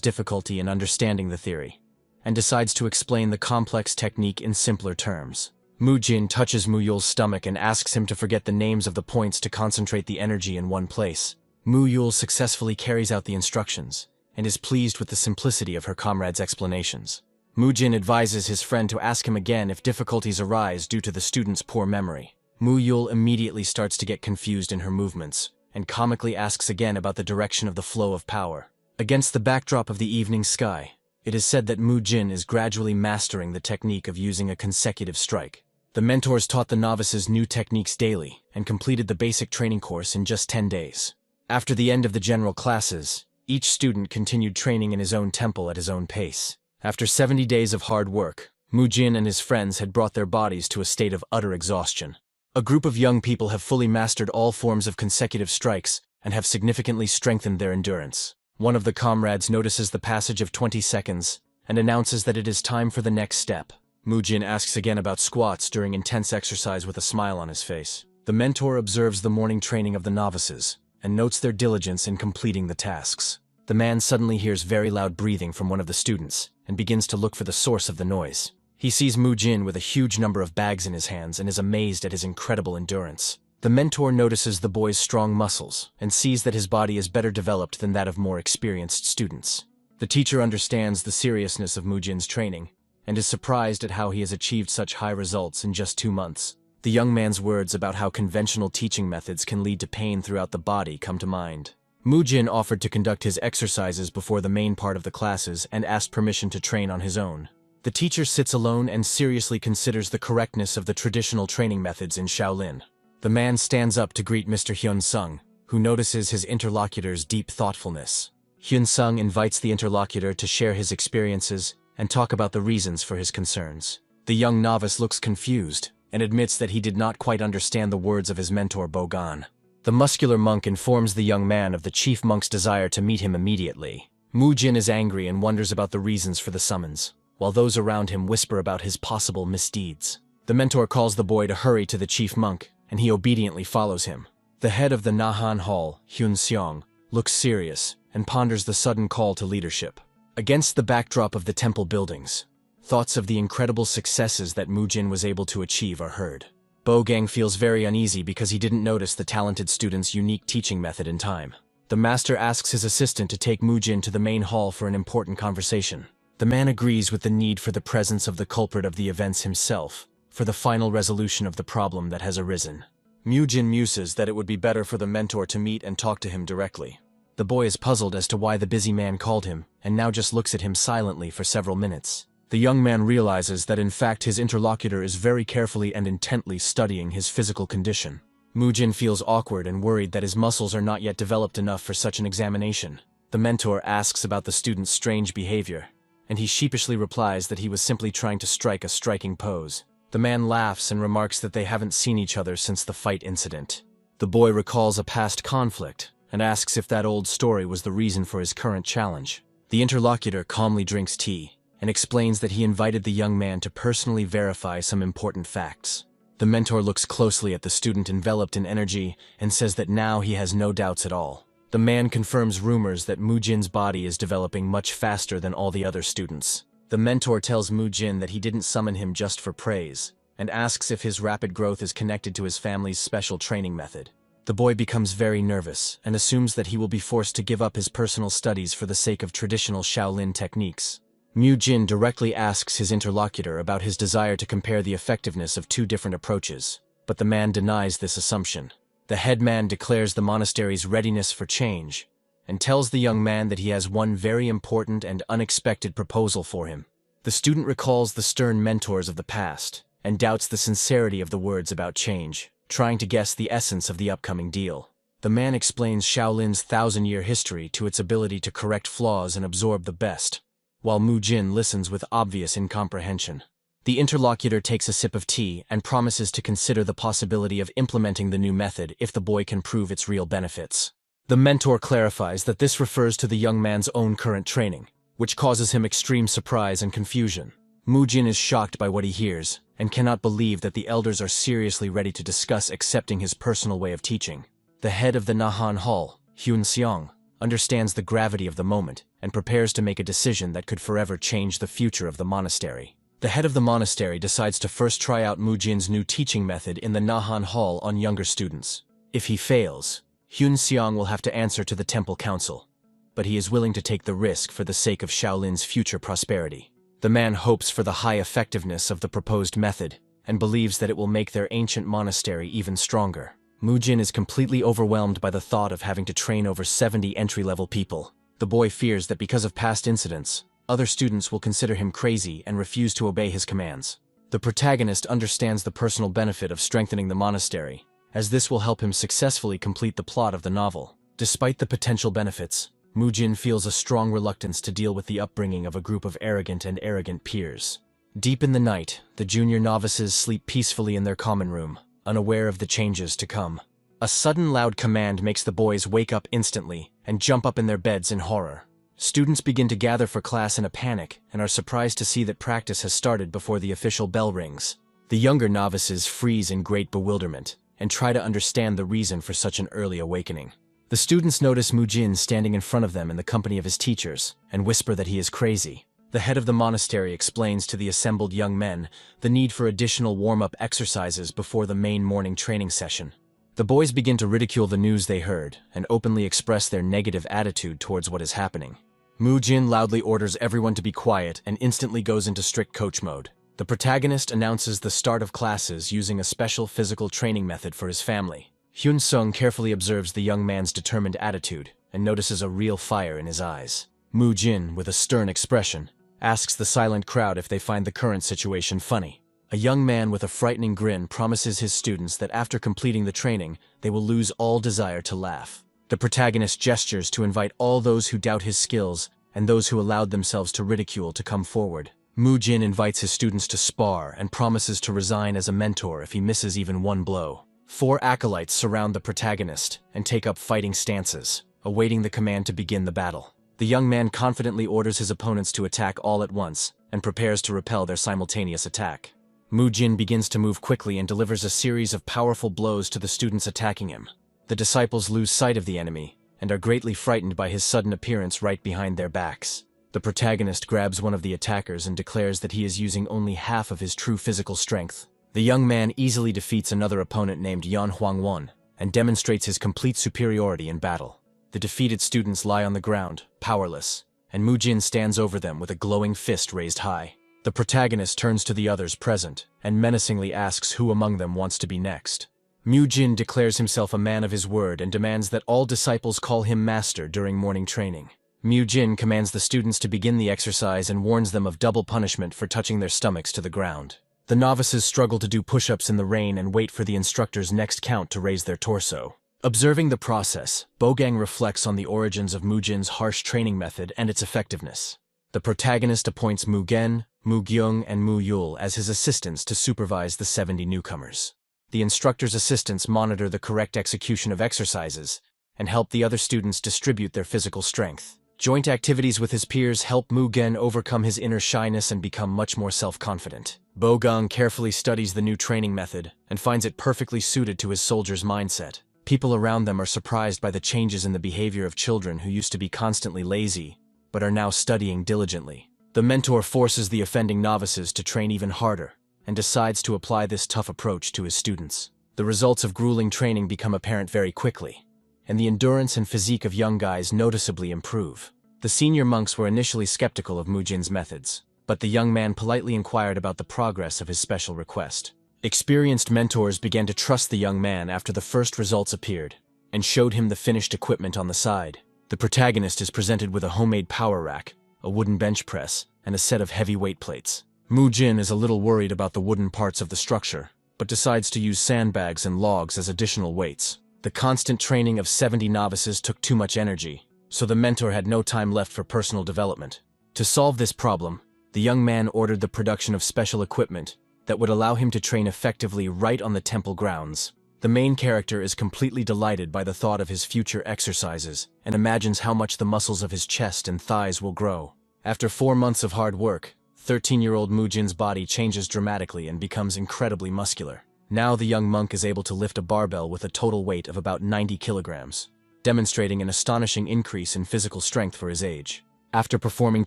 difficulty in understanding the theory and decides to explain the complex technique in simpler terms. Mu-jin touches Mu-yul's stomach and asks him to forget the names of the points to concentrate the energy in one place. Mu-yul successfully carries out the instructions and is pleased with the simplicity of her comrade's explanations. Mu-jin advises his friend to ask him again if difficulties arise due to the student's poor memory. Mu-yul immediately starts to get confused in her movements and comically asks again about the direction of the flow of power. Against the backdrop of the evening sky, it is said that Mu-jin is gradually mastering the technique of using a consecutive strike. The mentors taught the novices new techniques daily and completed the basic training course in just 10 days. After the end of the general classes, each student continued training in his own temple at his own pace. After 70 days of hard work, Mu-jin and his friends had brought their bodies to a state of utter exhaustion. A group of young people have fully mastered all forms of consecutive strikes and have significantly strengthened their endurance. One of the comrades notices the passage of 20 seconds and announces that it is time for the next step. Mu-jin asks again about squats during intense exercise with a smile on his face. The mentor observes the morning training of the novices and notes their diligence in completing the tasks. The man suddenly hears very loud breathing from one of the students and begins to look for the source of the noise. He sees Mu-jin with a huge number of bags in his hands and is amazed at his incredible endurance. The mentor notices the boy's strong muscles and sees that his body is better developed than that of more experienced students. The teacher understands the seriousness of Mu-jin's training and is surprised at how he has achieved such high results in just 2 months. The young man's words about how conventional teaching methods can lead to pain throughout the body come to mind. Mu-jin offered to conduct his exercises before the main part of the classes and asked permission to train on his own. The teacher sits alone and seriously considers the correctness of the traditional training methods in Shaolin. The man stands up to greet Mr. Hyun-sung, who notices his interlocutor's deep thoughtfulness. Hyun-sung invites the interlocutor to share his experiences and talk about the reasons for his concerns. The young novice looks confused and admits that he did not quite understand the words of his mentor Bogan. The muscular monk informs the young man of the chief monk's desire to meet him immediately. Mu-jin is angry and wonders about the reasons for the summons, while those around him whisper about his possible misdeeds. The mentor calls the boy to hurry to the chief monk, and he obediently follows him. The head of the Nahan Hall, Hyun-seong, looks serious and ponders the sudden call to leadership. Against the backdrop of the temple buildings, thoughts of the incredible successes that Mu-jin was able to achieve are heard. Bogang feels very uneasy because he didn't notice the talented student's unique teaching method in time. The master asks his assistant to take Mu-jin to the main hall for an important conversation. The man agrees with the need for the presence of the culprit of the events himself, for the final resolution of the problem that has arisen. Mu-jin muses that it would be better for the mentor to meet and talk to him directly. The boy is puzzled as to why the busy man called him, and now just looks at him silently for several minutes. The young man realizes that in fact his interlocutor is very carefully and intently studying his physical condition. Mu-jin feels awkward and worried that his muscles are not yet developed enough for such an examination. The mentor asks about the student's strange behavior, and he sheepishly replies that he was simply trying to strike a striking pose. The man laughs and remarks that they haven't seen each other since the fight incident. The boy recalls a past conflict and asks if that old story was the reason for his current challenge. The interlocutor calmly drinks tea and explains that he invited the young man to personally verify some important facts. The mentor looks closely at the student enveloped in energy and says that now he has no doubts at all. The man confirms rumors that Mu-jin's body is developing much faster than all the other students. The mentor tells Mu-jin that he didn't summon him just for praise, and asks if his rapid growth is connected to his family's special training method. The boy becomes very nervous and assumes that he will be forced to give up his personal studies for the sake of traditional Shaolin techniques. Mu-jin directly asks his interlocutor about his desire to compare the effectiveness of two different approaches, but the man denies this assumption. The headman declares the monastery's readiness for change, and tells the young man that he has one very important and unexpected proposal for him. The student recalls the stern mentors of the past, and doubts the sincerity of the words about change, trying to guess the essence of the upcoming deal. The man explains Shaolin's 1,000-year history to its ability to correct flaws and absorb the best, while Mu-jin listens with obvious incomprehension. The interlocutor takes a sip of tea and promises to consider the possibility of implementing the new method if the boy can prove its real benefits. The mentor clarifies that this refers to the young man's own current training, which causes him extreme surprise and confusion. Mu-jin is shocked by what he hears and cannot believe that the elders are seriously ready to discuss accepting his personal way of teaching. The head of the Nahan Hall, Hyun-seong, understands the gravity of the moment and prepares to make a decision that could forever change the future of the monastery. The head of the monastery decides to first try out Mu-jin's new teaching method in the Nahan Hall on younger students. If he fails, Hyun-seong will have to answer to the temple council, but he is willing to take the risk for the sake of Shaolin's future prosperity. The man hopes for the high effectiveness of the proposed method and believes that it will make their ancient monastery even stronger. Mu-jin is completely overwhelmed by the thought of having to train over 70 entry-level people. The boy fears that because of past incidents, other students will consider him crazy and refuse to obey his commands. The protagonist understands the personal benefit of strengthening the monastery, as this will help him successfully complete the plot of the novel. Despite the potential benefits, Mu-jin feels a strong reluctance to deal with the upbringing of a group of arrogant peers. Deep in the night, the junior novices sleep peacefully in their common room, unaware of the changes to come. A sudden loud command makes the boys wake up instantly and jump up in their beds in horror. Students begin to gather for class in a panic and are surprised to see that practice has started before the official bell rings. The younger novices freeze in great bewilderment and try to understand the reason for such an early awakening. The students notice Mu-jin standing in front of them in the company of his teachers and whisper that he is crazy. The head of the monastery explains to the assembled young men the need for additional warm-up exercises before the main morning training session. The boys begin to ridicule the news they heard and openly express their negative attitude towards what is happening. Mu-jin loudly orders everyone to be quiet and instantly goes into strict coach mode. The protagonist announces the start of classes using a special physical training method for his family. Hyun-seong carefully observes the young man's determined attitude and notices a real fire in his eyes. Mu-jin, with a stern expression, asks the silent crowd if they find the current situation funny. A young man with a frightening grin promises his students that after completing the training, they will lose all desire to laugh. The protagonist gestures to invite all those who doubt his skills and those who allowed themselves to ridicule to come forward. Mu-jin invites his students to spar and promises to resign as a mentor if he misses even one blow. 4 acolytes surround the protagonist and take up fighting stances, awaiting the command to begin the battle. The young man confidently orders his opponents to attack all at once and prepares to repel their simultaneous attack. Mu-jin begins to move quickly and delivers a series of powerful blows to the students attacking him. The disciples lose sight of the enemy and are greatly frightened by his sudden appearance right behind their backs. The protagonist grabs one of the attackers and declares that he is using only half of his true physical strength. The young man easily defeats another opponent named Yan Huangwon and demonstrates his complete superiority in battle. The defeated students lie on the ground, powerless, and Mu-jin stands over them with a glowing fist raised high. The protagonist turns to the others present and menacingly asks who among them wants to be next. Mu-jin declares himself a man of his word and demands that all disciples call him master during morning training. Mu-jin commands the students to begin the exercise and warns them of double punishment for touching their stomachs to the ground. The novices struggle to do push-ups in the rain and wait for the instructor's next count to raise their torso. Observing the process, Bogang reflects on the origins of Mu-jin's harsh training method and its effectiveness. The protagonist appoints Mu-gen, Mu-gyung, and Mu-yul as his assistants to supervise the 70 newcomers. The instructor's assistants monitor the correct execution of exercises and help the other students distribute their physical strength. Joint activities with his peers help Mugen overcome his inner shyness and become much more self-confident. Bogang carefully studies the new training method and finds it perfectly suited to his soldier's mindset. People around them are surprised by the changes in the behavior of children who used to be constantly lazy, but are now studying diligently. The mentor forces the offending novices to train even harder and decides to apply this tough approach to his students. The results of grueling training become apparent very quickly, and the endurance and physique of young guys noticeably improve. The senior monks were initially skeptical of Mujin's methods, but the young man politely inquired about the progress of his special request. Experienced mentors began to trust the young man after the first results appeared, and showed him the finished equipment on the side. The protagonist is presented with a homemade power rack, a wooden bench press, and a set of heavy weight plates. Mujin is a little worried about the wooden parts of the structure, but decides to use sandbags and logs as additional weights. The constant training of 70 novices took too much energy, so the mentor had no time left for personal development. To solve this problem, the young man ordered the production of special equipment that would allow him to train effectively right on the temple grounds. The main character is completely delighted by the thought of his future exercises and imagines how much the muscles of his chest and thighs will grow. After 4 months of hard work, 13-year-old Mujin's body changes dramatically and becomes incredibly muscular. Now the young monk is able to lift a barbell with a total weight of about 90 kilograms, demonstrating an astonishing increase in physical strength for his age. After performing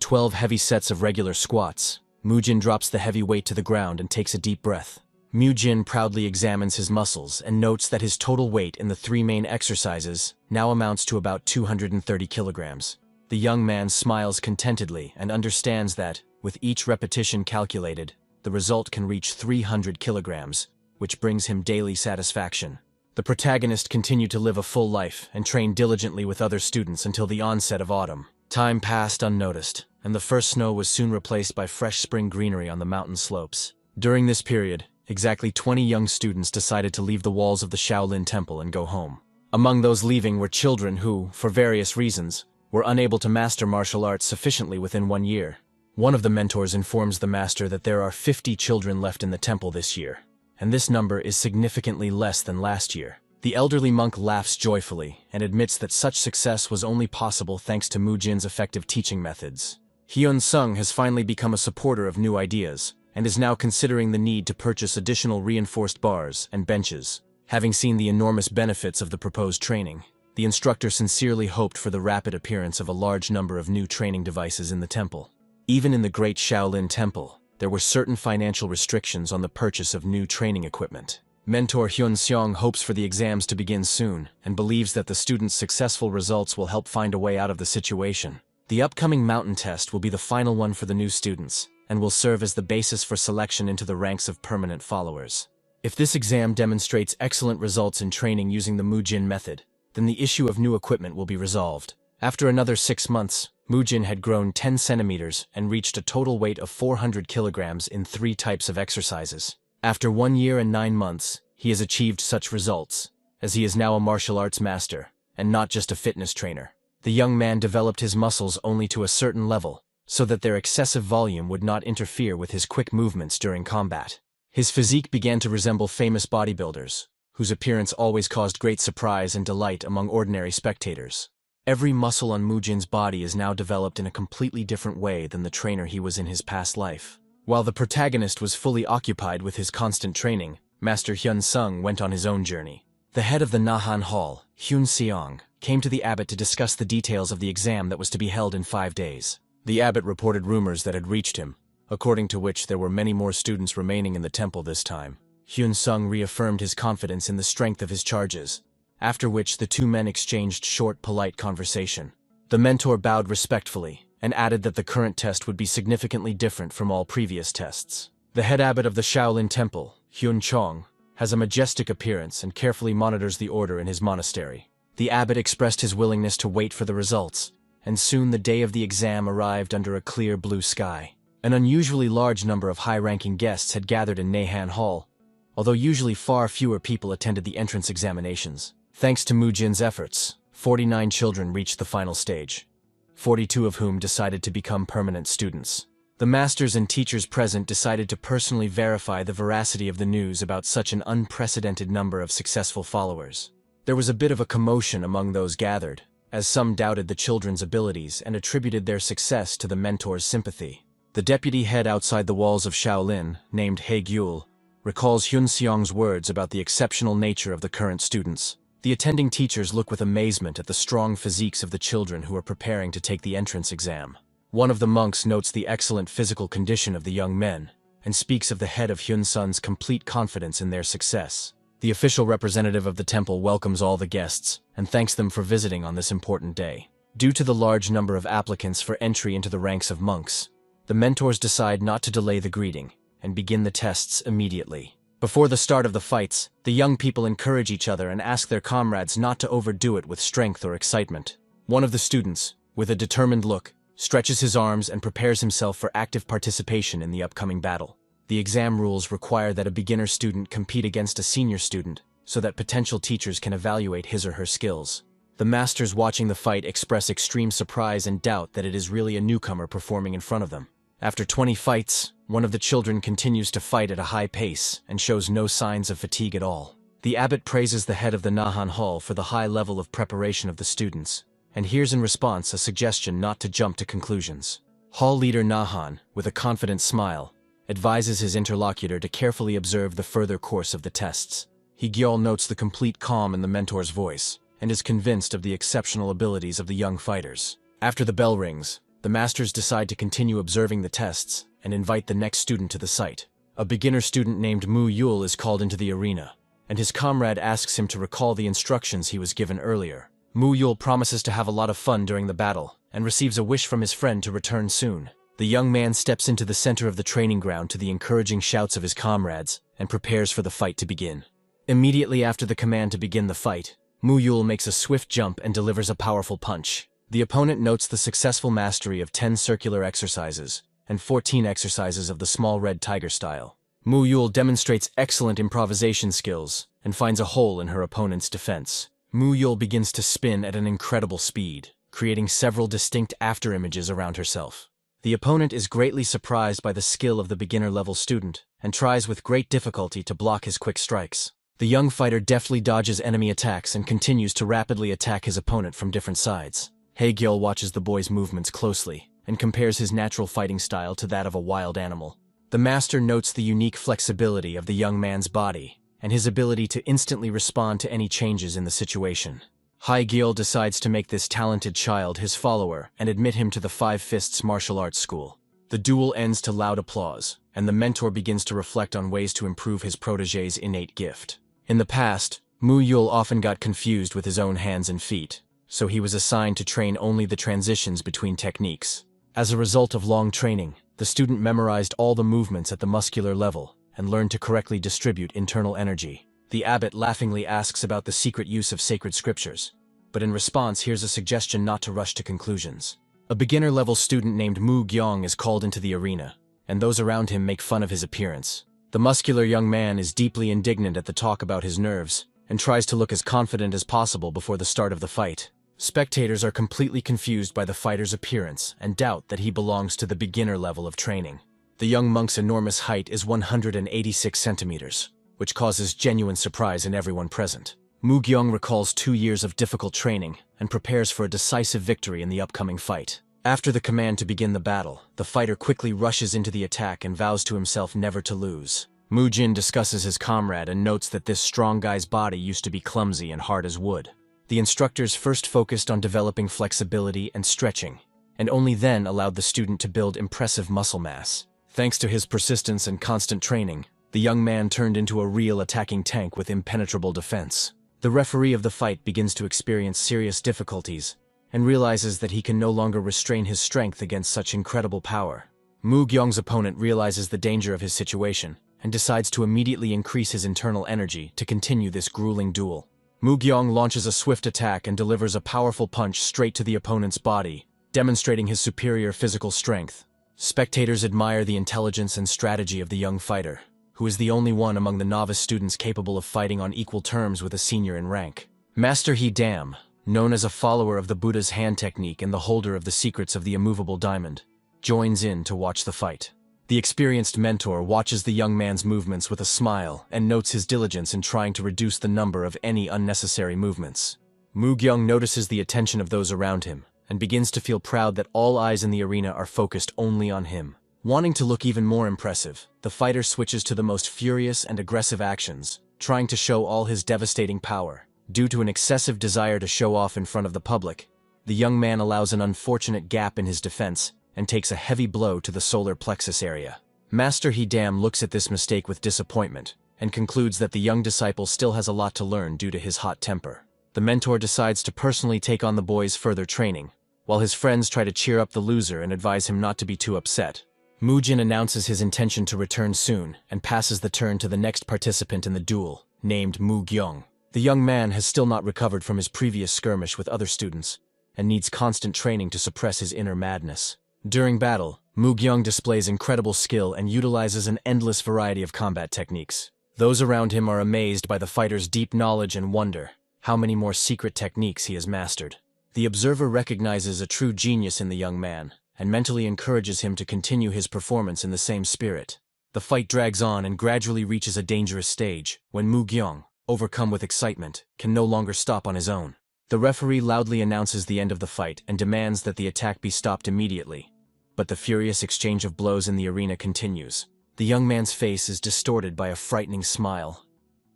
12 heavy sets of regular squats, Mujin drops the heavy weight to the ground and takes a deep breath. Mujin proudly examines his muscles and notes that his total weight in the 3 main exercises now amounts to about 230 kilograms. The young man smiles contentedly and understands that, with each repetition calculated, the result can reach 300 kilograms, which brings him daily satisfaction. The protagonist continued to live a full life and train diligently with other students until the onset of autumn. Time passed unnoticed, and the first snow was soon replaced by fresh spring greenery on the mountain slopes. During this period, exactly 20 young students decided to leave the walls of the Shaolin Temple and go home. Among those leaving were children who, for various reasons, were unable to master martial arts sufficiently within 1 year. One of the mentors informs the master that there are 50 children left in the temple this year, and this number is significantly less than last year. The elderly monk laughs joyfully and admits that such success was only possible thanks to Mujin's effective teaching methods. Hyun-sung has finally become a supporter of new ideas, and is now considering the need to purchase additional reinforced bars and benches. Having seen the enormous benefits of the proposed training, the instructor sincerely hoped for the rapid appearance of a large number of new training devices in the temple. Even in the Great Shaolin Temple, there were certain financial restrictions on the purchase of new training equipment. Mentor Hyun-seong hopes for the exams to begin soon and believes that the students' successful results will help find a way out of the situation. The upcoming mountain test will be the final one for the new students and will serve as the basis for selection into the ranks of permanent followers. If this exam demonstrates excellent results in training using the Mujin method, then the issue of new equipment will be resolved. After another 6 months, Mujin had grown 10 centimeters and reached a total weight of 400 kilograms in 3 types of exercises. After 1 year and 9 months, he has achieved such results, as he is now a martial arts master, and not just a fitness trainer. The young man developed his muscles only to a certain level, so that their excessive volume would not interfere with his quick movements during combat. His physique began to resemble famous bodybuilders, whose appearance always caused great surprise and delight among ordinary spectators. Every muscle on Mujin's body is now developed in a completely different way than the trainer he was in his past life. While the protagonist was fully occupied with his constant training, Master Hyun-sung went on his own journey. The head of the Nahan Hall, Hyun-seong, came to the abbot to discuss the details of the exam that was to be held in 5 days. The abbot reported rumors that had reached him, according to which there were many more students remaining in the temple this time. Hyun-sung reaffirmed his confidence in the strength of his charges, after which the 2 men exchanged short, polite conversation. The mentor bowed respectfully and added that the current test would be significantly different from all previous tests. The head abbot of the Shaolin Temple, Hyun-chong, has a majestic appearance and carefully monitors the order in his monastery. The abbot expressed his willingness to wait for the results, and soon the day of the exam arrived under a clear blue sky. An unusually large number of high-ranking guests had gathered in Nahan Hall, although usually far fewer people attended the entrance examinations. Thanks to Mujin's efforts, 49 children reached the final stage, 42 of whom decided to become permanent students. The masters and teachers present decided to personally verify the veracity of the news about such an unprecedented number of successful followers. There was a bit of a commotion among those gathered, as some doubted the children's abilities and attributed their success to the mentor's sympathy. The deputy head outside the walls of Shaolin, named He Gyul, recalls Hyun Seong's words about the exceptional nature of the current students. The attending teachers look with amazement at the strong physiques of the children who are preparing to take the entrance exam. One of the monks notes the excellent physical condition of the young men, and speaks of the head of Hyun-sun's complete confidence in their success. The official representative of the temple welcomes all the guests, and thanks them for visiting on this important day. Due to the large number of applicants for entry into the ranks of monks, the mentors decide not to delay the greeting, and begin the tests immediately. Before the start of the fights, the young people encourage each other and ask their comrades not to overdo it with strength or excitement. One of the students, with a determined look, stretches his arms and prepares himself for active participation in the upcoming battle. The exam rules require that a beginner student compete against a senior student, so that potential teachers can evaluate his or her skills. The masters watching the fight express extreme surprise and doubt that it is really a newcomer performing in front of them. After 20 fights, one of the children continues to fight at a high pace and shows no signs of fatigue at all. The abbot praises the head of the Nahan Hall for the high level of preparation of the students, and hears in response a suggestion not to jump to conclusions. Hall leader Nahan, with a confident smile, advises his interlocutor to carefully observe the further course of the tests. He Gyol notes the complete calm in the mentor's voice, and is convinced of the exceptional abilities of the young fighters. After the bell rings, the masters decide to continue observing the tests and invite the next student to the site. A beginner student named Mu Yul is called into the arena, and his comrade asks him to recall the instructions he was given earlier. Mu Yul promises to have a lot of fun during the battle, and receives a wish from his friend to return soon. The young man steps into the center of the training ground to the encouraging shouts of his comrades, and prepares for the fight to begin. Immediately after the command to begin the fight, Mu Yul makes a swift jump and delivers a powerful punch. The opponent notes the successful mastery of 10 circular exercises, and 14 exercises of the small red tiger style. Mu Yul demonstrates excellent improvisation skills, and finds a hole in her opponent's defense. Mu Yul begins to spin at an incredible speed, creating several distinct afterimages around herself. The opponent is greatly surprised by the skill of the beginner-level student, and tries with great difficulty to block his quick strikes. The young fighter deftly dodges enemy attacks and continues to rapidly attack his opponent from different sides. Haegyeol watches the boy's movements closely, and compares his natural fighting style to that of a wild animal. The master notes the unique flexibility of the young man's body, and his ability to instantly respond to any changes in the situation. Haegyeol decides to make this talented child his follower and admit him to the Five Fists martial arts school. The duel ends to loud applause, and the mentor begins to reflect on ways to improve his protégé's innate gift. In the past, Mu Yul often got confused with his own hands and feet, so he was assigned to train only the transitions between techniques. As a result of long training, the student memorized all the movements at the muscular level and learned to correctly distribute internal energy. The abbot laughingly asks about the secret use of sacred scriptures, but in response hears a suggestion not to rush to conclusions. A beginner-level student named Mu Gyeong is called into the arena, and those around him make fun of his appearance. The muscular young man is deeply indignant at the talk about his nerves, and tries to look as confident as possible before the start of the fight. Spectators are completely confused by the fighter's appearance and doubt that he belongs to the beginner level of training. The young monk's enormous height is 186 centimeters, which causes genuine surprise in everyone present. Mu Gyeong recalls 2 years of difficult training and prepares for a decisive victory in the upcoming fight. After the command to begin the battle, the fighter quickly rushes into the attack and vows to himself never to lose. Mu Jin discusses his comrade and notes that this strong guy's body used to be clumsy and hard as wood. The instructors first focused on developing flexibility and stretching, and only then allowed the student to build impressive muscle mass. Thanks to his persistence and constant training, the young man turned into a real attacking tank with impenetrable defense. The referee of the fight begins to experience serious difficulties, and realizes that he can no longer restrain his strength against such incredible power. Mu Gyeong's opponent realizes the danger of his situation, and decides to immediately increase his internal energy to continue this grueling duel. Mu Gyeong launches a swift attack and delivers a powerful punch straight to the opponent's body, demonstrating his superior physical strength. Spectators admire the intelligence and strategy of the young fighter, who is the only one among the novice students capable of fighting on equal terms with a senior in rank. Master He Dam, known as a follower of the Buddha's hand technique and the holder of the secrets of the immovable diamond, joins in to watch the fight. The experienced mentor watches the young man's movements with a smile and notes his diligence in trying to reduce the number of any unnecessary movements. Mu-gyung notices the attention of those around him and begins to feel proud that all eyes in the arena are focused only on him. Wanting to look even more impressive, the fighter switches to the most furious and aggressive actions, trying to show all his devastating power. Due to an excessive desire to show off in front of the public, the young man allows an unfortunate gap in his defense and takes a heavy blow to the solar plexus area. Master Hee-dam looks at this mistake with disappointment and concludes that the young disciple still has a lot to learn due to his hot temper. The mentor decides to personally take on the boy's further training, while his friends try to cheer up the loser and advise him not to be too upset. Mu-jin announces his intention to return soon and passes the turn to the next participant in the duel, named Mu-gyung. The young man has still not recovered from his previous skirmish with other students and needs constant training to suppress his inner madness. During battle, Mu-gyung displays incredible skill and utilizes an endless variety of combat techniques. Those around him are amazed by the fighter's deep knowledge and wonder how many more secret techniques he has mastered. The observer recognizes a true genius in the young man and mentally encourages him to continue his performance in the same spirit. The fight drags on and gradually reaches a dangerous stage when Mu-gyung, overcome with excitement, can no longer stop on his own. The referee loudly announces the end of the fight and demands that the attack be stopped immediately. But the furious exchange of blows in the arena continues. The young man's face is distorted by a frightening smile.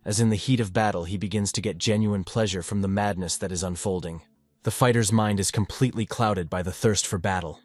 As in the heat of battle, he begins to get genuine pleasure from the madness that is unfolding. The fighter's mind is completely clouded by the thirst for battle,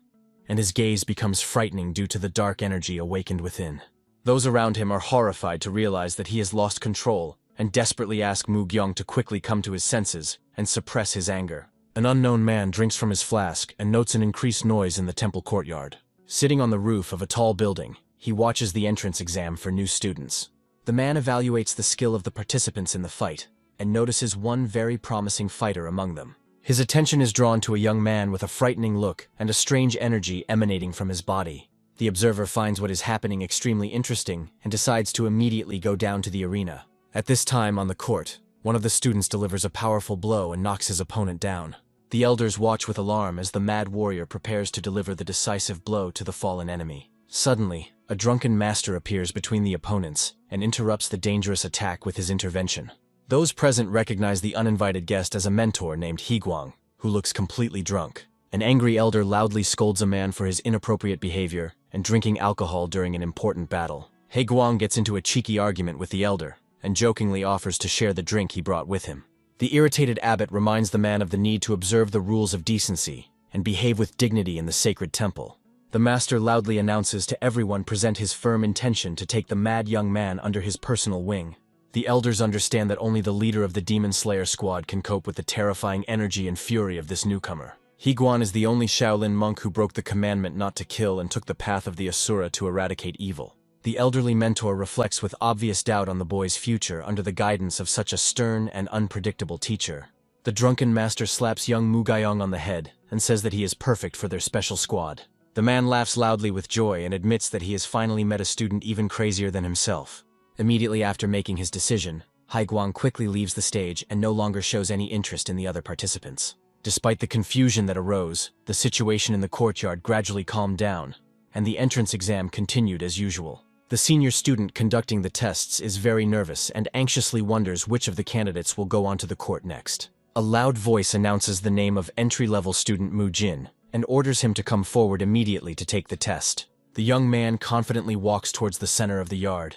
and his gaze becomes frightening due to the dark energy awakened within. Those around him are horrified to realize that he has lost control and desperately ask Mu-gyung to quickly come to his senses and suppress his anger. An unknown man drinks from his flask and notes an increased noise in the temple courtyard. Sitting on the roof of a tall building, he watches the entrance exam for new students. The man evaluates the skill of the participants in the fight and notices one very promising fighter among them. His attention is drawn to a young man with a frightening look and a strange energy emanating from his body. The observer finds what is happening extremely interesting and decides to immediately go down to the arena. At this time on the court, one of the students delivers a powerful blow and knocks his opponent down. The elders watch with alarm as the mad warrior prepares to deliver the decisive blow to the fallen enemy. Suddenly, a drunken master appears between the opponents and interrupts the dangerous attack with his intervention. Those present recognize the uninvited guest as a mentor named Hee-gwang, who looks completely drunk. An angry elder loudly scolds a man for his inappropriate behavior and drinking alcohol during an important battle. Hee-gwang gets into a cheeky argument with the elder and jokingly offers to share the drink he brought with him. The irritated abbot reminds the man of the need to observe the rules of decency and behave with dignity in the sacred temple. The master loudly announces to everyone present his firm intention to take the mad young man under his personal wing. The elders understand that only the leader of the Demon Slayer squad can cope with the terrifying energy and fury of this newcomer. Hee-gwang is the only Shaolin monk who broke the commandment not to kill and took the path of the Asura to eradicate evil. The elderly mentor reflects with obvious doubt on the boy's future under the guidance of such a stern and unpredictable teacher. The drunken master slaps young Mu-gyung on the head and says that he is perfect for their special squad. The man laughs loudly with joy and admits that he has finally met a student even crazier than himself. Immediately after making his decision, Hee-gwang quickly leaves the stage and no longer shows any interest in the other participants. Despite the confusion that arose, the situation in the courtyard gradually calmed down, and the entrance exam continued as usual. The senior student conducting the tests is very nervous and anxiously wonders which of the candidates will go onto the court next. A loud voice announces the name of entry-level student Mu-jin and orders him to come forward immediately to take the test. The young man confidently walks towards the center of the yard,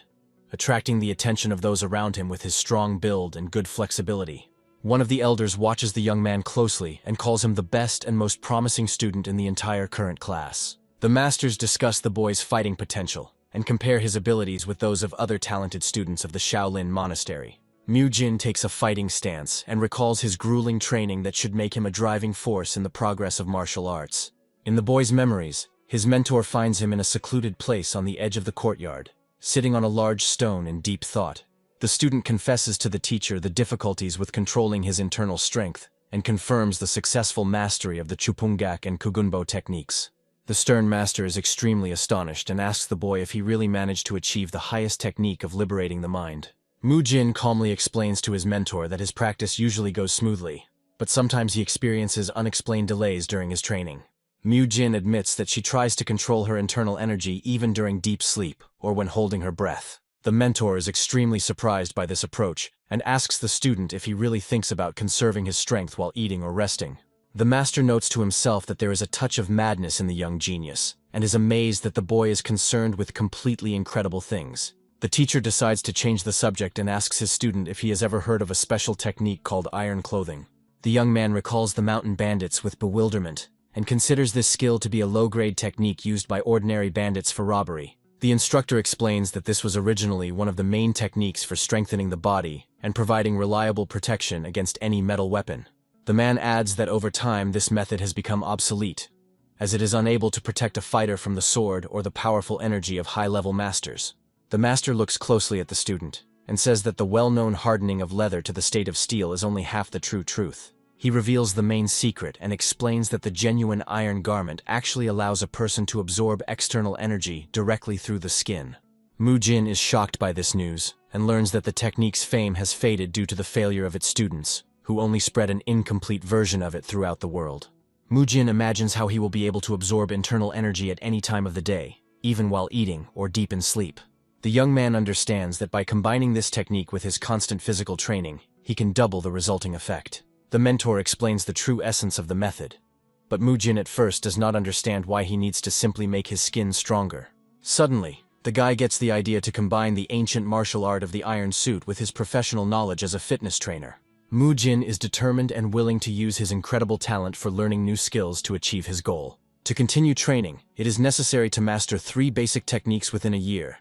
attracting the attention of those around him with his strong build and good flexibility. One of the elders watches the young man closely and calls him the best and most promising student in the entire current class. The masters discuss the boy's fighting potential and compare his abilities with those of other talented students of the Shaolin Monastery. Mu-jin takes a fighting stance and recalls his grueling training that should make him a driving force in the progress of martial arts. In the boy's memories, his mentor finds him in a secluded place on the edge of the courtyard, sitting on a large stone in deep thought. The student confesses to the teacher the difficulties with controlling his internal strength and confirms the successful mastery of the Chupungak and Kugunbo techniques. The stern master is extremely astonished and asks the boy if he really managed to achieve the highest technique of liberating the mind. Mu-jin calmly explains to his mentor that his practice usually goes smoothly, but sometimes he experiences unexplained delays during his training. Mu-jin admits that she tries to control her internal energy even during deep sleep or when holding her breath. The mentor is extremely surprised by this approach and asks the student if he really thinks about conserving his strength while eating or resting. The master notes to himself that there is a touch of madness in the young genius and is amazed that the boy is concerned with completely incredible things. The teacher decides to change the subject and asks his student if he has ever heard of a special technique called iron clothing. The young man recalls the mountain bandits with bewilderment and considers this skill to be a low-grade technique used by ordinary bandits for robbery. The instructor explains that this was originally one of the main techniques for strengthening the body and providing reliable protection against any metal weapon. The man adds that over time this method has become obsolete, as it is unable to protect a fighter from the sword or the powerful energy of high-level masters. The master looks closely at the student and says that the well-known hardening of leather to the state of steel is only half the true truth. He reveals the main secret and explains that the genuine iron garment actually allows a person to absorb external energy directly through the skin. Mu-jin is shocked by this news and learns that the technique's fame has faded due to the failure of its students, who only spread an incomplete version of it throughout the world. Mu-jin imagines how he will be able to absorb internal energy at any time of the day, even while eating or deep in sleep. The young man understands that by combining this technique with his constant physical training, he can double the resulting effect. The mentor explains the true essence of the method, but Mu-jin at first does not understand why he needs to simply make his skin stronger. Suddenly, the guy gets the idea to combine the ancient martial art of the iron suit with his professional knowledge as a fitness trainer. Mu-jin is determined and willing to use his incredible talent for learning new skills to achieve his goal. To continue training, it is necessary to master 3 basic techniques within a year,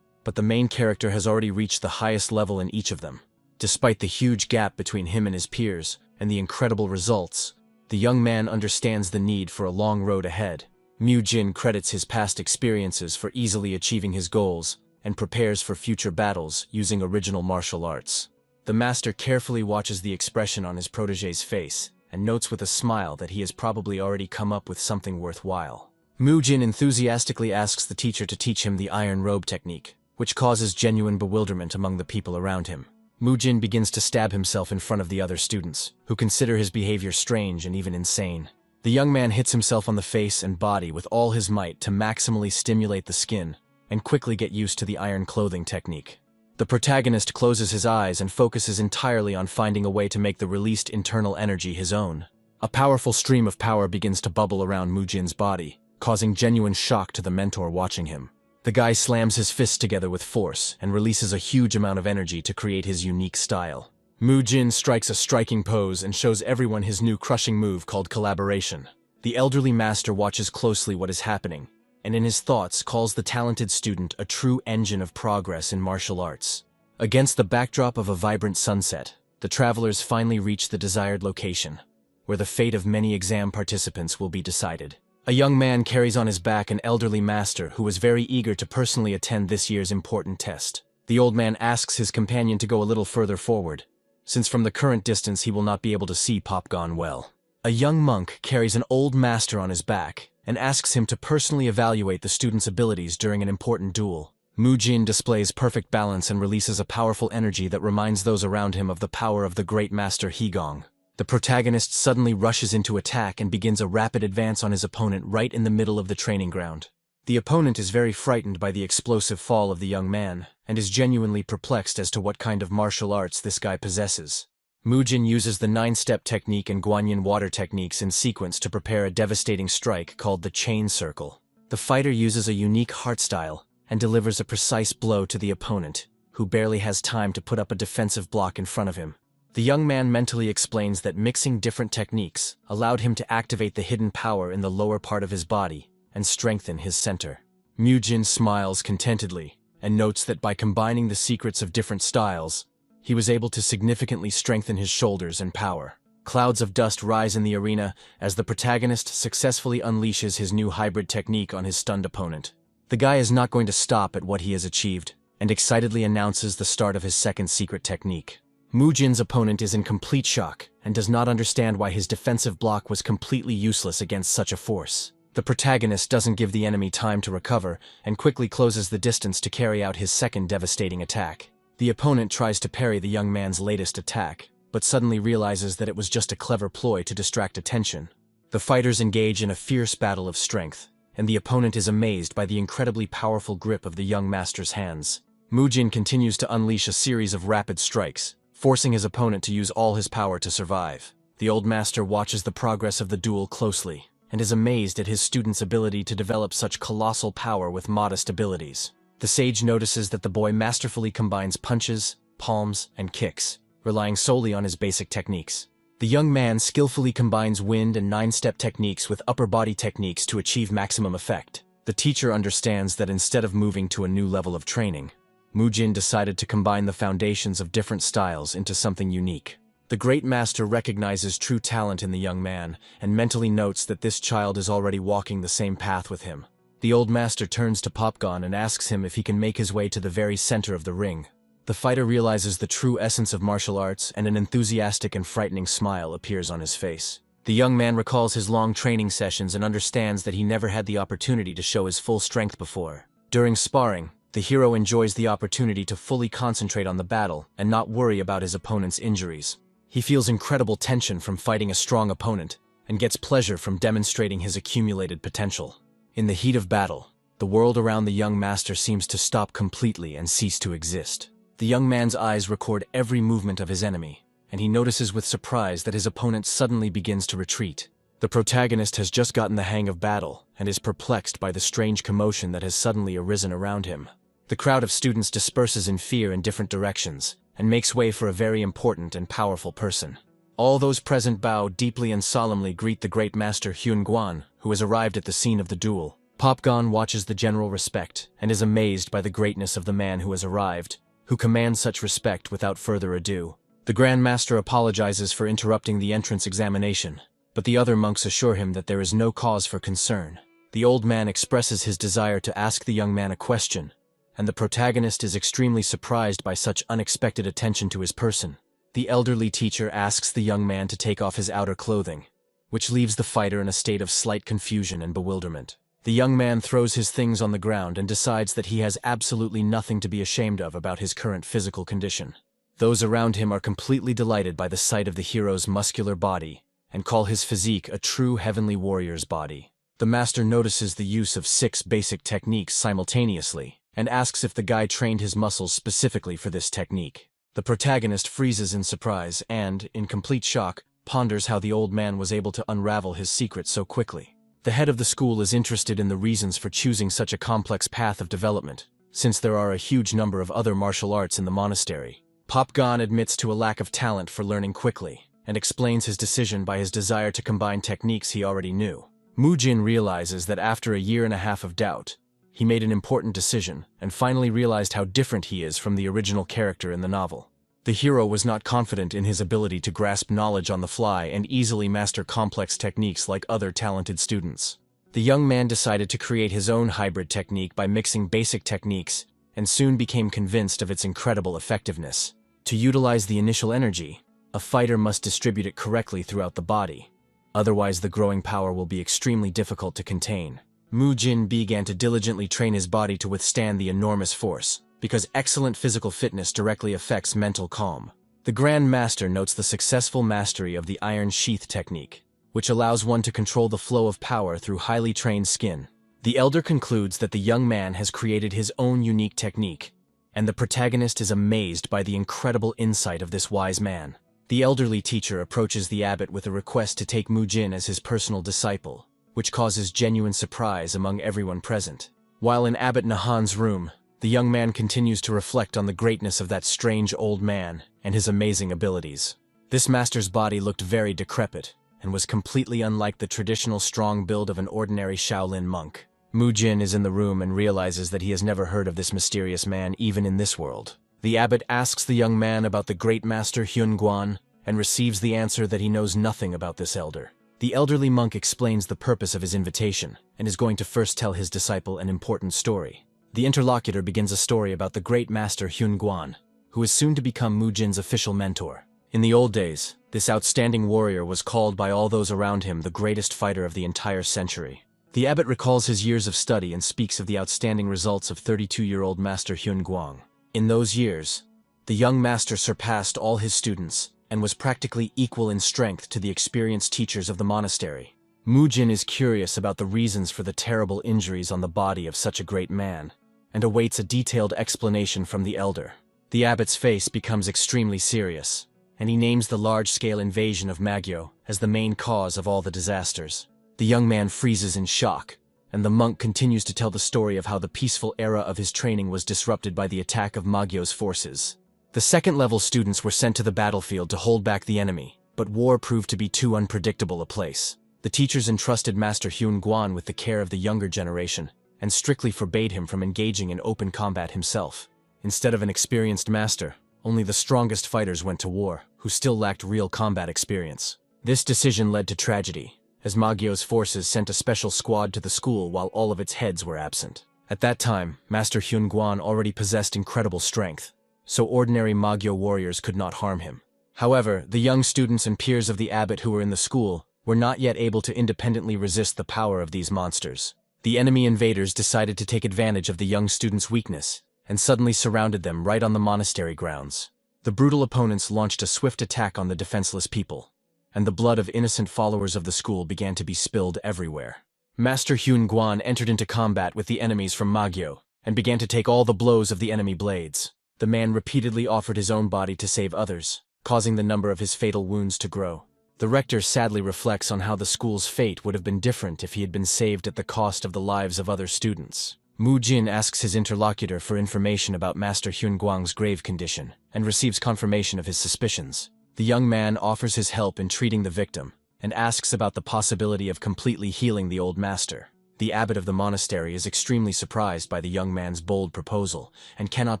but the main character has already reached the highest level in each of them. Despite the huge gap between him and his peers, and the incredible results, the young man understands the need for a long road ahead. Mu-jin credits his past experiences for easily achieving his goals and prepares for future battles using original martial arts. The master carefully watches the expression on his protégé's face and notes with a smile that he has probably already come up with something worthwhile. Mu-jin enthusiastically asks the teacher to teach him the iron robe technique, which causes genuine bewilderment among the people around him. Mu-jin begins to stab himself in front of the other students, who consider his behavior strange and even insane. The young man hits himself on the face and body with all his might to maximally stimulate the skin and quickly get used to the iron clothing technique. The protagonist closes his eyes and focuses entirely on finding a way to make the released internal energy his own. A powerful stream of power begins to bubble around Mu-jin's body, causing genuine shock to the mentor watching him. The guy slams his fists together with force and releases a huge amount of energy to create his unique style. Mu-jin strikes a striking pose and shows everyone his new crushing move called collaboration. The elderly master watches closely what is happening, and in his thoughts calls the talented student a true engine of progress in martial arts. Against the backdrop of a vibrant sunset, the travelers finally reach the desired location, where the fate of many exam participants will be decided. A young man carries on his back an elderly master who was very eager to personally attend this year's important test. The old man asks his companion to go a little further forward, since from the current distance he will not be able to see Popgon well. A young monk carries an old master on his back and asks him to personally evaluate the student's abilities during an important duel. Mu-jin displays perfect balance and releases a powerful energy that reminds those around him of the power of the great master Higong. The protagonist suddenly rushes into attack and begins a rapid advance on his opponent right in the middle of the training ground. The opponent is very frightened by the explosive fall of the young man and is genuinely perplexed as to what kind of martial arts this guy possesses. Mu-jin uses the 9-step technique and Guanyin water techniques in sequence to prepare a devastating strike called the chain circle. The fighter uses a unique heart style and delivers a precise blow to the opponent, who barely has time to put up a defensive block in front of him. The young man mentally explains that mixing different techniques allowed him to activate the hidden power in the lower part of his body and strengthen his center. Mu-jin smiles contentedly and notes that by combining the secrets of different styles, he was able to significantly strengthen his shoulders and power. Clouds of dust rise in the arena as the protagonist successfully unleashes his new hybrid technique on his stunned opponent. The guy is not going to stop at what he has achieved and excitedly announces the start of his second secret technique. Mu-jin's opponent is in complete shock and does not understand why his defensive block was completely useless against such a force. The protagonist doesn't give the enemy time to recover and quickly closes the distance to carry out his second devastating attack. The opponent tries to parry the young man's latest attack, but suddenly realizes that it was just a clever ploy to distract attention. The fighters engage in a fierce battle of strength, and the opponent is amazed by the incredibly powerful grip of the young master's hands. Mujin continues to unleash a series of rapid strikes, forcing his opponent to use all his power to survive. The old master watches the progress of the duel closely, and is amazed at his student's ability to develop such colossal power with modest abilities. The sage notices that the boy masterfully combines punches, palms, and kicks, relying solely on his basic techniques. The young man skillfully combines wind and nine-step techniques with upper body techniques to achieve maximum effect. The teacher understands that instead of moving to a new level of training, Mujin decided to combine the foundations of different styles into something unique. The great master recognizes true talent in the young man and mentally notes that this child is already walking the same path with him. The old master turns to Popgon and asks him if he can make his way to the very center of the ring. The fighter realizes the true essence of martial arts, and an enthusiastic and frightening smile appears on his face. The young man recalls his long training sessions and understands that he never had the opportunity to show his full strength before. During sparring, the hero enjoys the opportunity to fully concentrate on the battle and not worry about his opponent's injuries. He feels incredible tension from fighting a strong opponent and gets pleasure from demonstrating his accumulated potential. In the heat of battle, the world around the young master seems to stop completely and cease to exist. The young man's eyes record every movement of his enemy, and he notices with surprise that his opponent suddenly begins to retreat. The protagonist has just gotten the hang of battle and is perplexed by the strange commotion that has suddenly arisen around him. The crowd of students disperses in fear in different directions, and makes way for a very important and powerful person. All those present bow deeply and solemnly greet the great master Hyun Guan, who has arrived at the scene of the duel. Popgon watches the general respect, and is amazed by the greatness of the man who has arrived, who commands such respect without further ado. The Grand Master apologizes for interrupting the entrance examination, but the other monks assure him that there is no cause for concern. The old man expresses his desire to ask the young man a question, and the protagonist is extremely surprised by such unexpected attention to his person. The elderly teacher asks the young man to take off his outer clothing, which leaves the fighter in a state of slight confusion and bewilderment. The young man throws his things on the ground and decides that he has absolutely nothing to be ashamed of about his current physical condition. Those around him are completely delighted by the sight of the hero's muscular body and call his physique a true heavenly warrior's body. The master notices the use of 6 basic techniques simultaneously and asks if the guy trained his muscles specifically for this technique. The protagonist freezes in surprise and, in complete shock, ponders how the old man was able to unravel his secret so quickly. The head of the school is interested in the reasons for choosing such a complex path of development, since there are a huge number of other martial arts in the monastery. Popgon admits to a lack of talent for learning quickly, and explains his decision by his desire to combine techniques he already knew. Mujin realizes that after a year and a half of doubt, he made an important decision and finally realized how different he is from the original character in the novel. The hero was not confident in his ability to grasp knowledge on the fly and easily master complex techniques like other talented students. The young man decided to create his own hybrid technique by mixing basic techniques and soon became convinced of its incredible effectiveness. To utilize the initial energy, a fighter must distribute it correctly throughout the body. Otherwise, the growing power will be extremely difficult to contain. Mujin began to diligently train his body to withstand the enormous force, because excellent physical fitness directly affects mental calm. The Grand Master notes the successful mastery of the iron sheath technique, which allows one to control the flow of power through highly trained skin. The elder concludes that the young man has created his own unique technique, and the protagonist is amazed by the incredible insight of this wise man. The elderly teacher approaches the abbot with a request to take Mujin as his personal disciple, which causes genuine surprise among everyone present. While in Abbot Nahan's room, the young man continues to reflect on the greatness of that strange old man and his amazing abilities. This master's body looked very decrepit and was completely unlike the traditional strong build of an ordinary Shaolin monk. Mujin is in the room and realizes that he has never heard of this mysterious man even in this world. The abbot asks the young man about the great master Hyun Guan and receives the answer that he knows nothing about this elder. The elderly monk explains the purpose of his invitation and is going to first tell his disciple an important story. The interlocutor begins a story about the great master Hyun Guan, who is soon to become Mujin's official mentor. In the old days, this outstanding warrior was called by all those around him the greatest fighter of the entire century. The abbot recalls his years of study and speaks of the outstanding results of 32-year-old master Hyun Guan. In those years, the young master surpassed all his students and was practically equal in strength to the experienced teachers of the monastery. Mujin is curious about the reasons for the terrible injuries on the body of such a great man, and awaits a detailed explanation from the elder. The abbot's face becomes extremely serious, and he names the large-scale invasion of Magyo as the main cause of all the disasters. The young man freezes in shock, and the monk continues to tell the story of how the peaceful era of his training was disrupted by the attack of Magyo's forces. The second-level students were sent to the battlefield to hold back the enemy, but war proved to be too unpredictable a place. The teachers entrusted Master Hyun Guan with the care of the younger generation, and strictly forbade him from engaging in open combat himself. Instead of an experienced master, only the strongest fighters went to war, who still lacked real combat experience. This decision led to tragedy, as Magyo's forces sent a special squad to the school while all of its heads were absent. At that time, Master Hyun Guan already possessed incredible strength, so ordinary Magyo warriors could not harm him. However, the young students and peers of the abbot who were in the school were not yet able to independently resist the power of these monsters. The enemy invaders decided to take advantage of the young students' weakness, and suddenly surrounded them right on the monastery grounds. The brutal opponents launched a swift attack on the defenseless people, and the blood of innocent followers of the school began to be spilled everywhere. Master Hyun Guan entered into combat with the enemies from Magyo, and began to take all the blows of the enemy blades. The man repeatedly offered his own body to save others, causing the number of his fatal wounds to grow. The rector sadly reflects on how the school's fate would have been different if he had been saved at the cost of the lives of other students. Mujin asks his interlocutor for information about Master Hyun Guang's grave condition, and receives confirmation of his suspicions. The young man offers his help in treating the victim, and asks about the possibility of completely healing the old master. The abbot of the monastery is extremely surprised by the young man's bold proposal, and cannot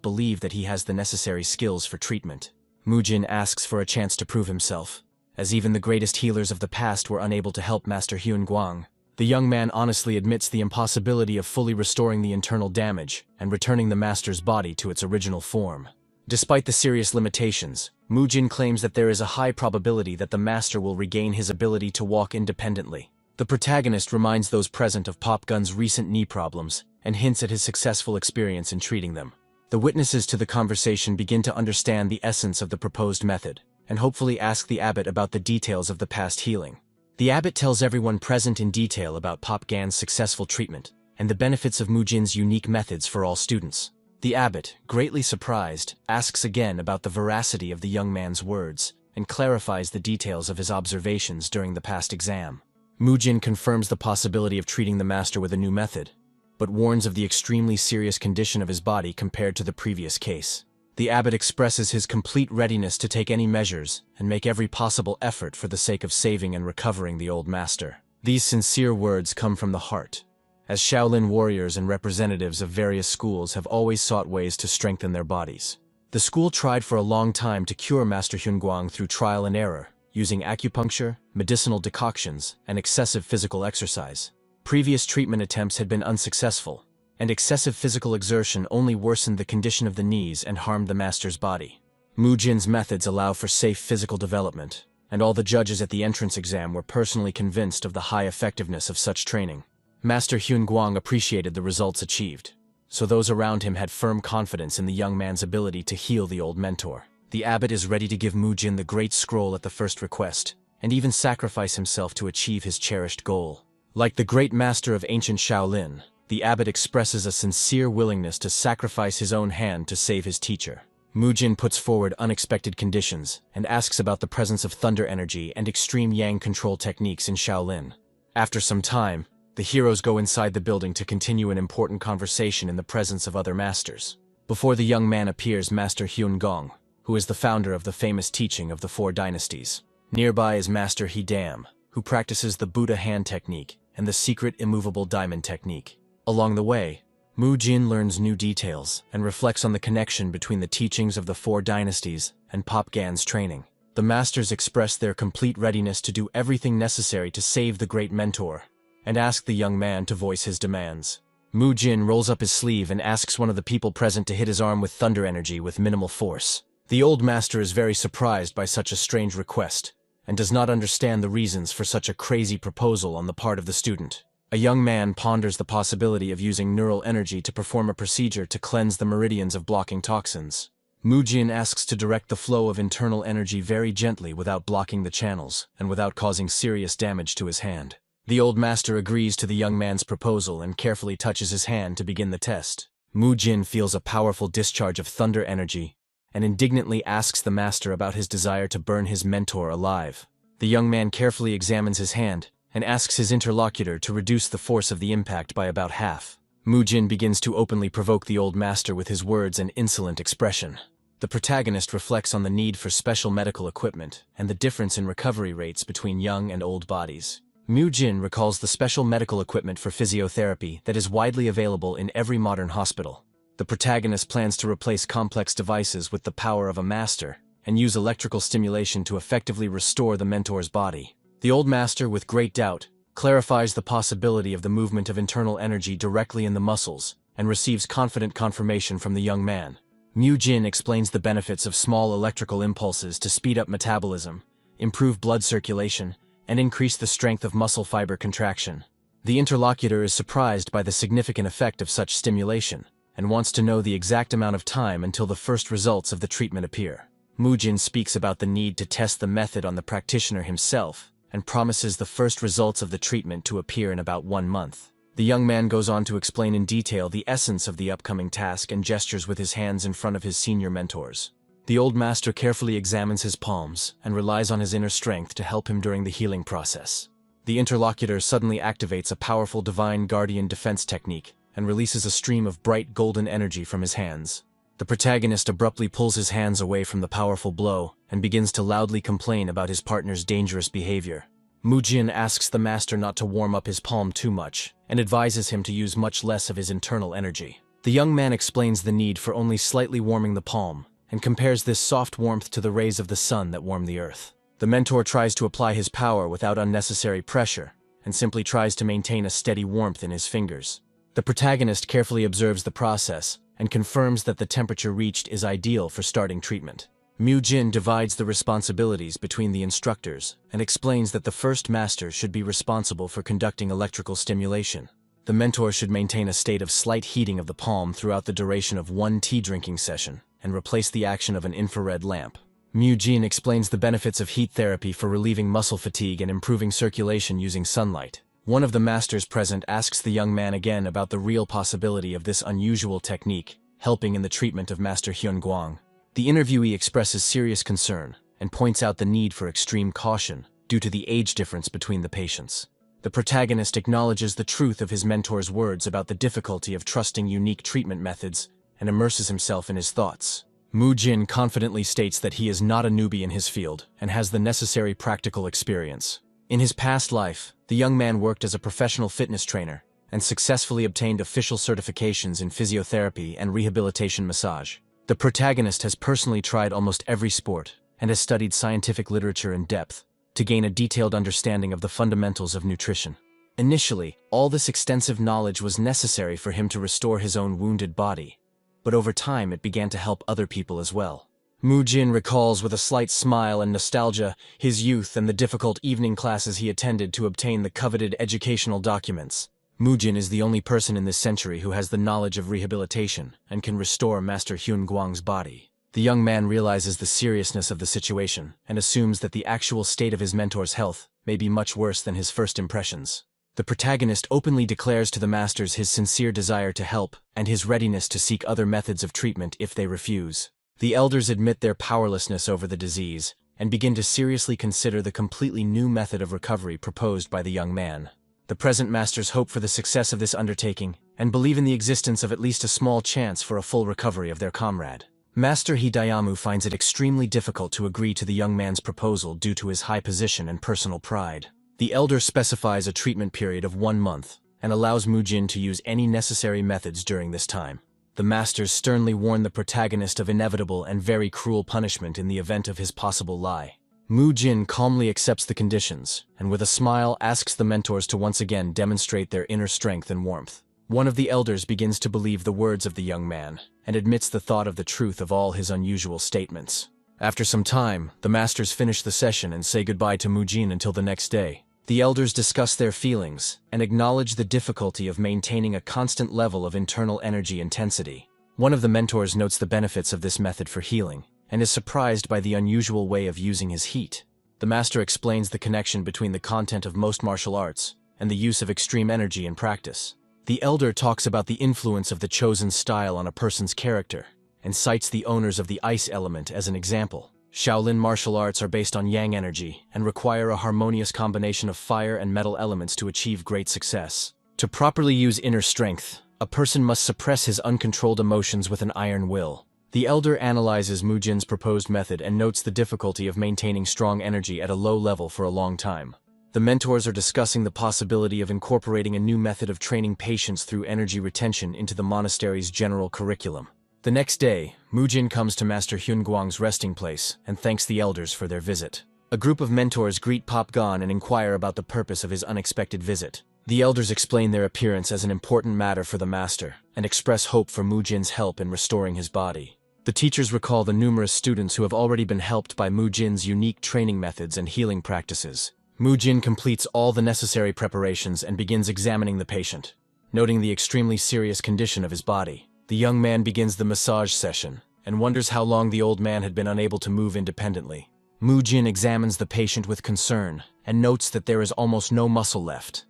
believe that he has the necessary skills for treatment. Mujin asks for a chance to prove himself, as even the greatest healers of the past were unable to help Master Hyun Guang. The young man honestly admits the impossibility of fully restoring the internal damage and returning the master's body to its original form. Despite the serious limitations, Mujin claims that there is a high probability that the master will regain his ability to walk independently. The protagonist reminds those present of Pop Gun's recent knee problems and hints at his successful experience in treating them. The witnesses to the conversation begin to understand the essence of the proposed method, and hopefully ask the abbot about the details of the past healing. The abbot tells everyone present in detail about Pop Gan's successful treatment, and the benefits of Mujin's unique methods for all students. The abbot, greatly surprised, asks again about the veracity of the young man's words, and clarifies the details of his observations during the past exam. Mujin confirms the possibility of treating the master with a new method, but warns of the extremely serious condition of his body compared to the previous case. The abbot expresses his complete readiness to take any measures and make every possible effort for the sake of saving and recovering the old master. These sincere words come from the heart, as Shaolin warriors and representatives of various schools have always sought ways to strengthen their bodies. The school tried for a long time to cure Master Hyun Guang through trial and error, using acupuncture, medicinal decoctions, and excessive physical exercise. Previous treatment attempts had been unsuccessful, and excessive physical exertion only worsened the condition of the knees and harmed the master's body. Mujin's methods allow for safe physical development, and all the judges at the entrance exam were personally convinced of the high effectiveness of such training. Master Hyun Guang appreciated the results achieved, so those around him had firm confidence in the young man's ability to heal the old mentor. The abbot is ready to give Mujin the great scroll at the first request, and even sacrifice himself to achieve his cherished goal. Like the great master of ancient Shaolin, the abbot expresses a sincere willingness to sacrifice his own hand to save his teacher. Mujin puts forward unexpected conditions and asks about the presence of thunder energy and extreme yang control techniques in Shaolin. After some time, the heroes go inside the building to continue an important conversation in the presence of other masters. Before the young man appears Master Hyun Gong, who is the founder of the famous teaching of the Four Dynasties. Nearby is Master Hidam, who practices the Buddha hand technique and the secret immovable diamond technique. Along the way, Mujin learns new details and reflects on the connection between the teachings of the Four Dynasties and Pop Gan's training. The masters express their complete readiness to do everything necessary to save the great mentor, and ask the young man to voice his demands. Mujin rolls up his sleeve and asks one of the people present to hit his arm with thunder energy with minimal force. The old master is very surprised by such a strange request, and does not understand the reasons for such a crazy proposal on the part of the student. A young man ponders the possibility of using neural energy to perform a procedure to cleanse the meridians of blocking toxins. Mujin asks to direct the flow of internal energy very gently without blocking the channels and without causing serious damage to his hand. The old master agrees to the young man's proposal and carefully touches his hand to begin the test. Mu Jin feels a powerful discharge of thunder energy and indignantly asks the master about his desire to burn his mentor alive. The young man carefully examines his hand and asks his interlocutor to reduce the force of the impact by about half. Mu Jin begins to openly provoke the old master with his words and insolent expression. The protagonist reflects on the need for special medical equipment and the difference in recovery rates between young and old bodies. Mu Jin recalls the special medical equipment for physiotherapy that is widely available in every modern hospital. The protagonist plans to replace complex devices with the power of a master and use electrical stimulation to effectively restore the mentor's body. The old master, with great doubt, clarifies the possibility of the movement of internal energy directly in the muscles and receives confident confirmation from the young man. Mu Jin explains the benefits of small electrical impulses to speed up metabolism, improve blood circulation, and increase the strength of muscle fiber contraction. The interlocutor is surprised by the significant effect of such stimulation and wants to know the exact amount of time until the first results of the treatment appear. Mu Jin speaks about the need to test the method on the practitioner himself and promises the first results of the treatment to appear in about 1 month. The young man goes on to explain in detail the essence of the upcoming task and gestures with his hands in front of his senior mentors. The old master carefully examines his palms and relies on his inner strength to help him during the healing process. The interlocutor suddenly activates a powerful divine guardian defense technique and releases a stream of bright golden energy from his hands. The protagonist abruptly pulls his hands away from the powerful blow and begins to loudly complain about his partner's dangerous behavior. Mu Jin asks the master not to warm up his palm too much and advises him to use much less of his internal energy. The young man explains the need for only slightly warming the palm and compares this soft warmth to the rays of the sun that warm the earth. The mentor tries to apply his power without unnecessary pressure and simply tries to maintain a steady warmth in his fingers. The protagonist carefully observes the process and confirms that the temperature reached is ideal for starting treatment. Mu Jin divides the responsibilities between the instructors and explains that the first master should be responsible for conducting electrical stimulation. The mentor should maintain a state of slight heating of the palm throughout the duration of 1 tea drinking session and replace the action of an infrared lamp. Mu Jin explains the benefits of heat therapy for relieving muscle fatigue and improving circulation using sunlight. One of the masters present asks the young man again about the real possibility of this unusual technique helping in the treatment of Master Hyun Guang. The interviewee expresses serious concern and points out the need for extreme caution due to the age difference between the patients. The protagonist acknowledges the truth of his mentor's words about the difficulty of trusting unique treatment methods and immerses himself in his thoughts. Mu Jin confidently states that he is not a newbie in his field and has the necessary practical experience. In his past life, the young man worked as a professional fitness trainer and successfully obtained official certifications in physiotherapy and rehabilitation massage. The protagonist has personally tried almost every sport and has studied scientific literature in depth to gain a detailed understanding of the fundamentals of nutrition. Initially, all this extensive knowledge was necessary for him to restore his own wounded body, but over time it began to help other people as well. Mu Jin recalls with a slight smile and nostalgia his youth and the difficult evening classes he attended to obtain the coveted educational documents. Mu Jin is the only person in this century who has the knowledge of rehabilitation and can restore Master Hyun Guang's body. The young man realizes the seriousness of the situation and assumes that the actual state of his mentor's health may be much worse than his first impressions. The protagonist openly declares to the masters his sincere desire to help and his readiness to seek other methods of treatment if they refuse. The elders admit their powerlessness over the disease and begin to seriously consider the completely new method of recovery proposed by the young man. The present masters hope for the success of this undertaking and believe in the existence of at least a small chance for a full recovery of their comrade. Master Hidayamu finds it extremely difficult to agree to the young man's proposal due to his high position and personal pride. The elder specifies a treatment period of 1 month and allows Mu Jin to use any necessary methods during this time. The masters sternly warn the protagonist of inevitable and very cruel punishment in the event of his possible lie. Mu Jin calmly accepts the conditions and with a smile asks the mentors to once again demonstrate their inner strength and warmth. One of the elders begins to believe the words of the young man and admits the thought of the truth of all his unusual statements. After some time, the masters finish the session and say goodbye to Mu Jin until the next day. The elders discuss their feelings and acknowledge the difficulty of maintaining a constant level of internal energy intensity. One of the mentors notes the benefits of this method for healing and is surprised by the unusual way of using his heat. The master explains the connection between the content of most martial arts and the use of extreme energy in practice. The elder talks about the influence of the chosen style on a person's character, and cites the owners of the ice element as an example. Shaolin martial arts are based on yang energy and require a harmonious combination of fire and metal elements to achieve great success. To properly use inner strength, a person must suppress his uncontrolled emotions with an iron will. The elder analyzes Mujin's proposed method and notes the difficulty of maintaining strong energy at a low level for a long time. The mentors are discussing the possibility of incorporating a new method of training patients through energy retention into the monastery's general curriculum. The next day, Mujin comes to Master Hyunguang's resting place and thanks the elders for their visit. A group of mentors greet Pop Gon and inquire about the purpose of his unexpected visit. The elders explain their appearance as an important matter for the master and express hope for Mujin's help in restoring his body. The teachers recall the numerous students who have already been helped by Mujin's unique training methods and healing practices. Mujin completes all the necessary preparations and begins examining the patient. Noting the extremely serious condition of his body, the young man begins the massage session and wonders how long the old man had been unable to move independently. Mujin examines the patient with concern and notes that there is almost no muscle left,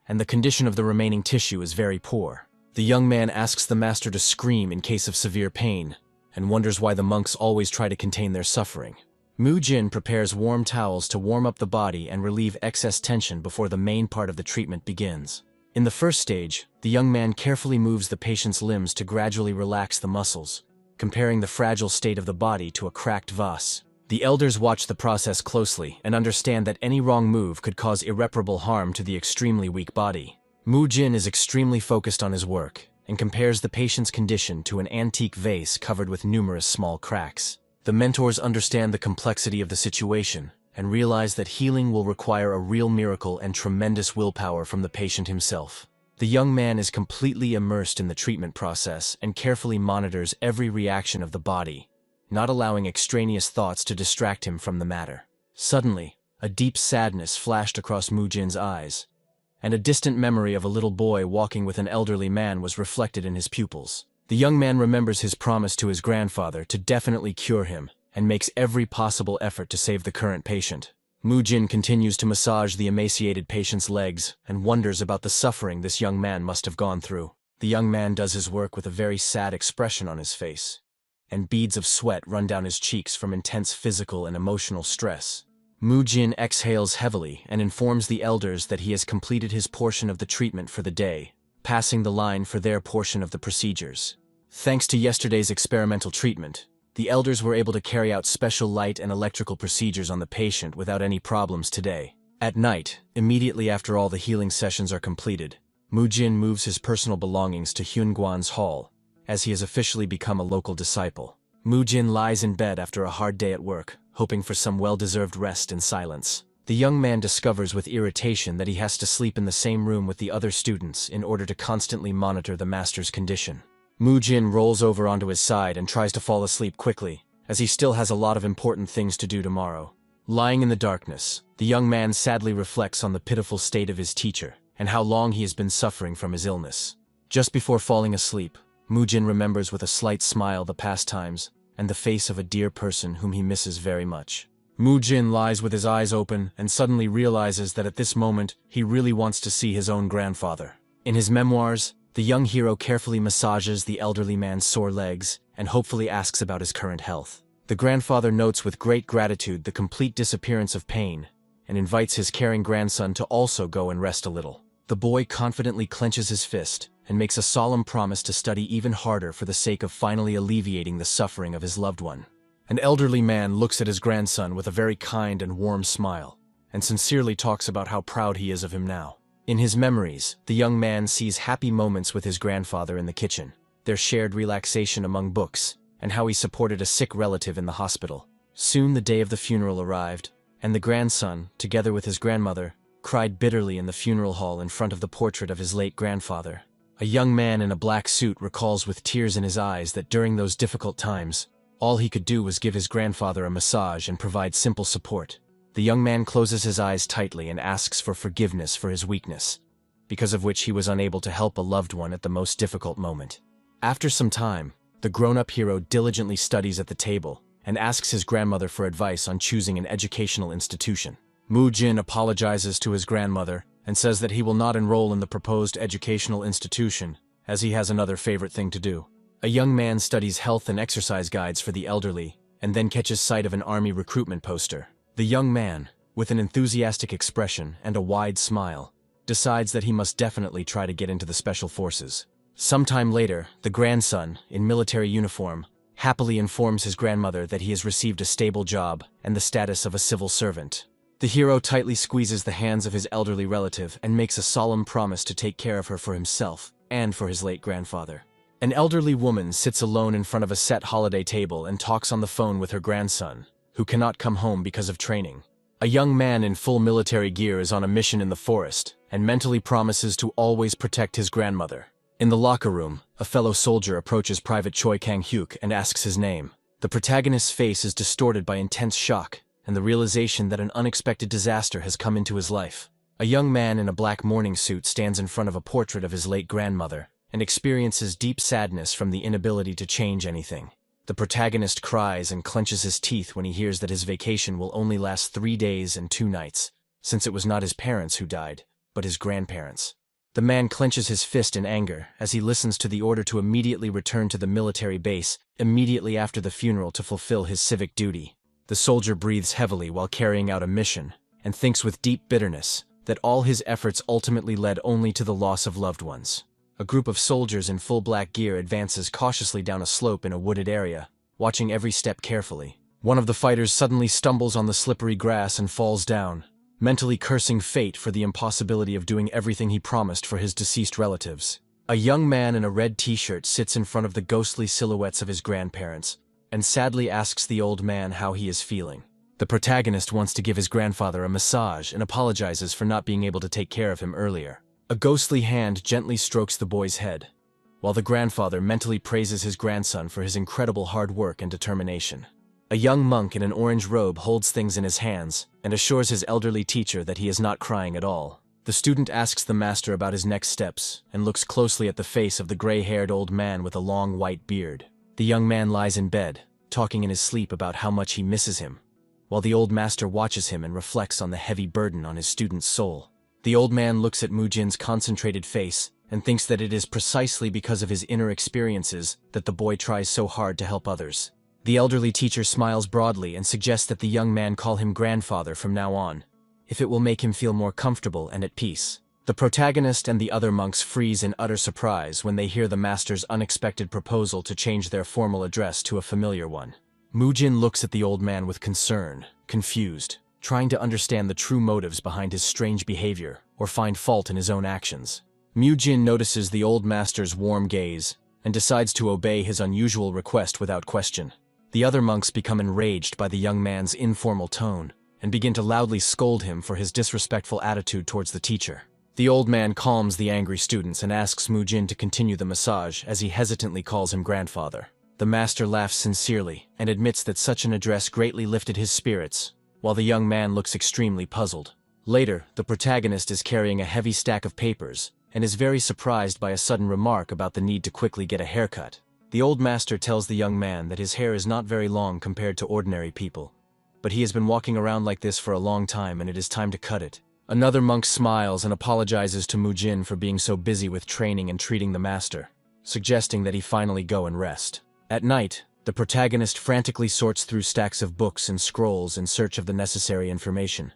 and the condition of the remaining tissue is very poor. The young man asks the master to scream in case of severe pain, and wonders why the monks always try to contain their suffering. Mujin prepares warm towels to warm up the body and relieve excess tension before the main part of the treatment begins. In the first stage, the young man carefully moves the patient's limbs to gradually relax the muscles, comparing the fragile state of the body to a cracked vase. The elders watch the process closely and understand that any wrong move could cause irreparable harm to the extremely weak body. Mujin is extremely focused on his work and compares the patient's condition to an antique vase covered with numerous small cracks. The mentors understand the complexity of the situation and realize that healing will require a real miracle and tremendous willpower from the patient himself. The young man is completely immersed in the treatment process and carefully monitors every reaction of the body, not allowing extraneous thoughts to distract him from the matter. Suddenly, a deep sadness flashed across Mujin's eyes, and a distant memory of a little boy walking with an elderly man was reflected in his pupils. The young man remembers his promise to his grandfather to definitely cure him and makes every possible effort to save the current patient. Mujin continues to massage the emaciated patient's legs and wonders about the suffering this young man must have gone through. The young man does his work with a very sad expression on his face, and beads of sweat run down his cheeks from intense physical and emotional stress. Mujin exhales heavily and informs the elders that he has completed his portion of the treatment for the day, passing the line for their portion of the procedures. Thanks to yesterday's experimental treatment, the elders were able to carry out special light and electrical procedures on the patient without any problems today. At night, immediately after all the healing sessions are completed, Mujin moves his personal belongings to Hyunguan's hall, as he has officially become a local disciple. Mujin lies in bed after a hard day at work, hoping for some well-deserved rest and silence. The young man discovers with irritation that he has to sleep in the same room with the other students in order to constantly monitor the master's condition. Mujin rolls over onto his side and tries to fall asleep quickly, as he still has a lot of important things to do tomorrow. Lying in the darkness, the young man sadly reflects on the pitiful state of his teacher and how long he has been suffering from his illness. Just before falling asleep, Mujin remembers with a slight smile the past times and the face of a dear person whom he misses very much. Mujin lies with his eyes open and suddenly realizes that at this moment he really wants to see his own grandfather. In his memoirs, the young hero carefully massages the elderly man's sore legs and hopefully asks about his current health. The grandfather notes with great gratitude the complete disappearance of pain and invites his caring grandson to also go and rest a little. The boy confidently clenches his fist and makes a solemn promise to study even harder for the sake of finally alleviating the suffering of his loved one. An elderly man looks at his grandson with a very kind and warm smile and sincerely talks about how proud he is of him now. In his memories, the young man sees happy moments with his grandfather in the kitchen, their shared relaxation among books, and how he supported a sick relative in the hospital. Soon the day of the funeral arrived, and the grandson, together with his grandmother, cried bitterly in the funeral hall in front of the portrait of his late grandfather. A young man in a black suit recalls with tears in his eyes that during those difficult times, all he could do was give his grandfather a massage and provide simple support. The young man closes his eyes tightly and asks for forgiveness for his weakness, because of which he was unable to help a loved one at the most difficult moment. After some time, the grown-up hero diligently studies at the table and asks his grandmother for advice on choosing an educational institution. Mujin apologizes to his grandmother and says that he will not enroll in the proposed educational institution, as he has another favorite thing to do. A young man studies health and exercise guides for the elderly, and then catches sight of an army recruitment poster. The young man, with an enthusiastic expression and a wide smile, decides that he must definitely try to get into the special forces. Sometime later, the grandson, in military uniform, happily informs his grandmother that he has received a stable job and the status of a civil servant. The hero tightly squeezes the hands of his elderly relative and makes a solemn promise to take care of her for himself and for his late grandfather. An elderly woman sits alone in front of a set holiday table and talks on the phone with her grandson, who cannot come home because of training. A young man in full military gear is on a mission in the forest and mentally promises to always protect his grandmother. In the locker room, a fellow soldier approaches Private Choi Kang-hyuk and asks his name. The protagonist's face is distorted by intense shock and the realization that an unexpected disaster has come into his life. A young man in a black mourning suit stands in front of a portrait of his late grandmother and experiences deep sadness from the inability to change anything. The protagonist cries and clenches his teeth when he hears that his vacation will only last 3 days and 2 nights, since it was not his parents who died, but his grandparents. The man clenches his fist in anger as he listens to the order to immediately return to the military base immediately after the funeral to fulfill his civic duty. The soldier breathes heavily while carrying out a mission and thinks with deep bitterness that all his efforts ultimately led only to the loss of loved ones. A group of soldiers in full black gear advances cautiously down a slope in a wooded area, watching every step carefully. One of the fighters suddenly stumbles on the slippery grass and falls down, mentally cursing fate for the impossibility of doing everything he promised for his deceased relatives. A young man in a red t-shirt sits in front of the ghostly silhouettes of his grandparents and sadly asks the old man how he is feeling. The protagonist wants to give his grandfather a massage and apologizes for not being able to take care of him earlier. A ghostly hand gently strokes the boy's head, while the grandfather mentally praises his grandson for his incredible hard work and determination. A young monk in an orange robe holds things in his hands and assures his elderly teacher that he is not crying at all. The student asks the master about his next steps and looks closely at the face of the gray-haired old man with a long white beard. The young man lies in bed, talking in his sleep about how much he misses him, while the old master watches him and reflects on the heavy burden on his student's soul. The old man looks at Mujin's concentrated face and thinks that it is precisely because of his inner experiences that the boy tries so hard to help others. The elderly teacher smiles broadly and suggests that the young man call him grandfather from now on, if it will make him feel more comfortable and at peace. The protagonist and the other monks freeze in utter surprise when they hear the master's unexpected proposal to change their formal address to a familiar one. Mujin looks at the old man with concern, confused, trying to understand the true motives behind his strange behavior or find fault in his own actions. Mujin notices the old master's warm gaze and decides to obey his unusual request without question. The other monks become enraged by the young man's informal tone and begin to loudly scold him for his disrespectful attitude towards the teacher. The old man calms the angry students and asks Mujin to continue the massage as he hesitantly calls him grandfather. The master laughs sincerely and admits that such an address greatly lifted his spirits, while the young man looks extremely puzzled. Later, the protagonist is carrying a heavy stack of papers and is very surprised by a sudden remark about the need to quickly get a haircut. The old master tells the young man that his hair is not very long compared to ordinary people, but he has been walking around like this for a long time and it is time to cut it. Another monk smiles and apologizes to Mujin for being so busy with training and treating the master, suggesting that he finally go and rest. At night, the protagonist frantically sorts through stacks of books and scrolls in search of the necessary information,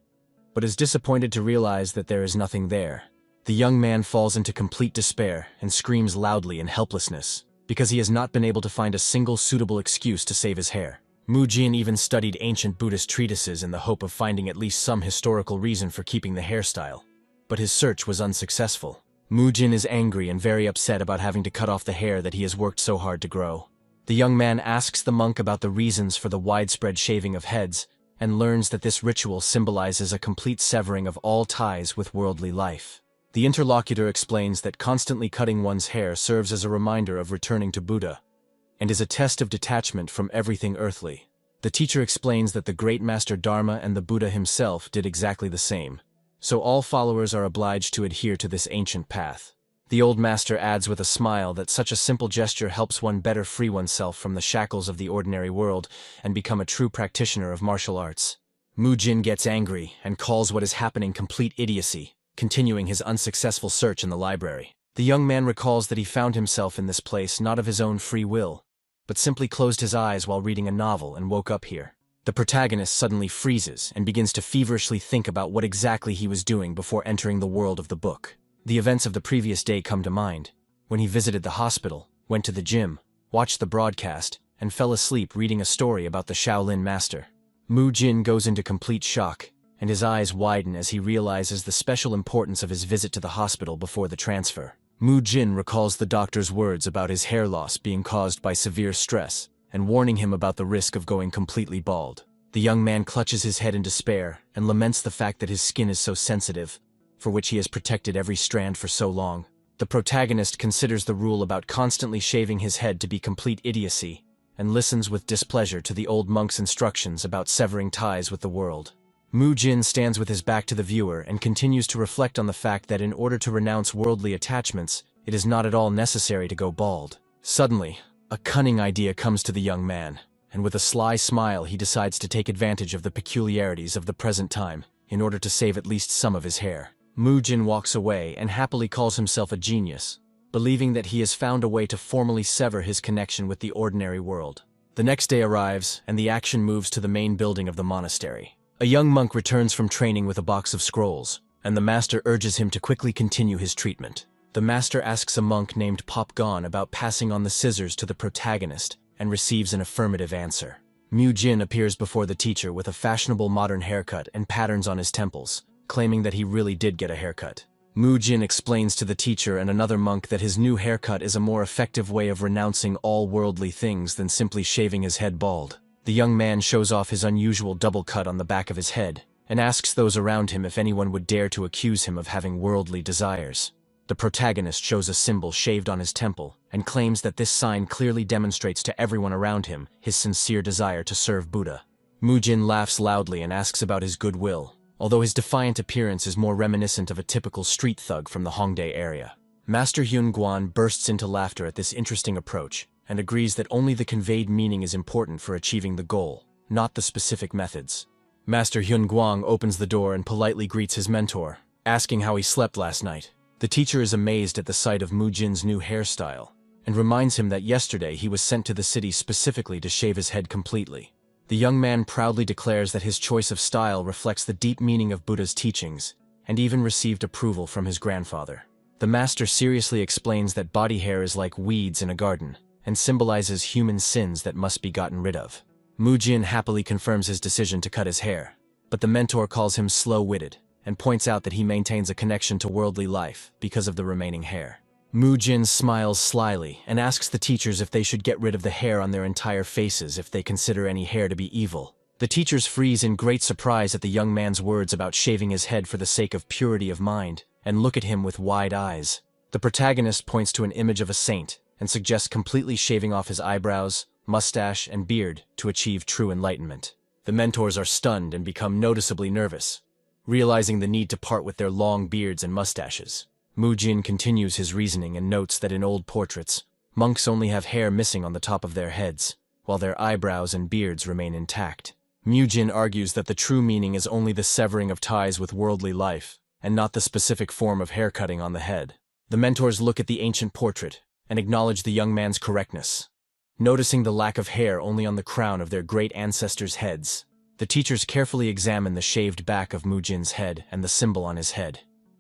but is disappointed to realize that there is nothing there. The young man falls into complete despair and screams loudly in helplessness, because he has not been able to find a single suitable excuse to save his hair. Mujin even studied ancient Buddhist treatises in the hope of finding at least some historical reason for keeping the hairstyle, but his search was unsuccessful. Mujin is angry and very upset about having to cut off the hair that he has worked so hard to grow. The young man asks the monk about the reasons for the widespread shaving of heads and learns that this ritual symbolizes a complete severing of all ties with worldly life. The interlocutor explains that constantly cutting one's hair serves as a reminder of returning to Buddha and is a test of detachment from everything earthly. The teacher explains that the great master Dharma and the Buddha himself did exactly the same, so all followers are obliged to adhere to this ancient path. The old master adds with a smile that such a simple gesture helps one better free oneself from the shackles of the ordinary world and become a true practitioner of martial arts. Mujin gets angry and calls what is happening complete idiocy, continuing his unsuccessful search in the library. The young man recalls that he found himself in this place not of his own free will, but simply closed his eyes while reading a novel and woke up here. The protagonist suddenly freezes and begins to feverishly think about what exactly he was doing before entering the world of the book. The events of the previous day come to mind, when he visited the hospital, went to the gym, watched the broadcast, and fell asleep reading a story about the Shaolin master. Mu Jin goes into complete shock, and his eyes widen as he realizes the special importance of his visit to the hospital before the transfer. Mu Jin recalls the doctor's words about his hair loss being caused by severe stress, and warning him about the risk of going completely bald. The young man clutches his head in despair and laments the fact that his skin is so sensitive, for which he has protected every strand for so long. The protagonist considers the rule about constantly shaving his head to be complete idiocy, and listens with displeasure to the old monk's instructions about severing ties with the world. Mu Jin stands with his back to the viewer and continues to reflect on the fact that in order to renounce worldly attachments, it is not at all necessary to go bald. Suddenly, a cunning idea comes to the young man, and with a sly smile he decides to take advantage of the peculiarities of the present time in order to save at least some of his hair. Mu Jin walks away and happily calls himself a genius, believing that he has found a way to formally sever his connection with the ordinary world. The next day arrives, and the action moves to the main building of the monastery. A young monk returns from training with a box of scrolls, and the master urges him to quickly continue his treatment. The master asks a monk named Pop Gon about passing on the scissors to the protagonist, and receives an affirmative answer. Mu Jin appears before the teacher with a fashionable modern haircut and patterns on his temples, claiming that he really did get a haircut. Mu Jin explains to the teacher and another monk that his new haircut is a more effective way of renouncing all worldly things than simply shaving his head bald. The young man shows off his unusual double cut on the back of his head, and asks those around him if anyone would dare to accuse him of having worldly desires. The protagonist shows a symbol shaved on his temple, and claims that this sign clearly demonstrates to everyone around him his sincere desire to serve Buddha. Mu Jin laughs loudly and asks about his goodwill, although his defiant appearance is more reminiscent of a typical street thug from the Hongdae area. Master Hyun Guan bursts into laughter at this interesting approach, and agrees that only the conveyed meaning is important for achieving the goal, not the specific methods. Master Hyun Guang opens the door and politely greets his mentor, asking how he slept last night. The teacher is amazed at the sight of Mu Jin's new hairstyle, and reminds him that yesterday he was sent to the city specifically to shave his head completely. The young man proudly declares that his choice of style reflects the deep meaning of Buddha's teachings, and even received approval from his grandfather. The master seriously explains that body hair is like weeds in a garden, and symbolizes human sins that must be gotten rid of. Mu Jin happily confirms his decision to cut his hair, but the mentor calls him slow-witted, and points out that he maintains a connection to worldly life because of the remaining hair. Mu Jin smiles slyly and asks the teachers if they should get rid of the hair on their entire faces if they consider any hair to be evil. The teachers freeze in great surprise at the young man's words about shaving his head for the sake of purity of mind, and look at him with wide eyes. The protagonist points to an image of a saint, and suggests completely shaving off his eyebrows, mustache, and beard to achieve true enlightenment. The mentors are stunned and become noticeably nervous, realizing the need to part with their long beards and mustaches. Mu Jin continues his reasoning and notes that in old portraits, monks only have hair missing on the top of their heads, while their eyebrows and beards remain intact. Mu Jin argues that the true meaning is only the severing of ties with worldly life, and not the specific form of haircutting on the head. The mentors look at the ancient portrait, and acknowledge the young man's correctness, noticing the lack of hair only on the crown of their great ancestors' heads. The teachers carefully examine the shaved back of Mu Jin's head and the symbol on his head,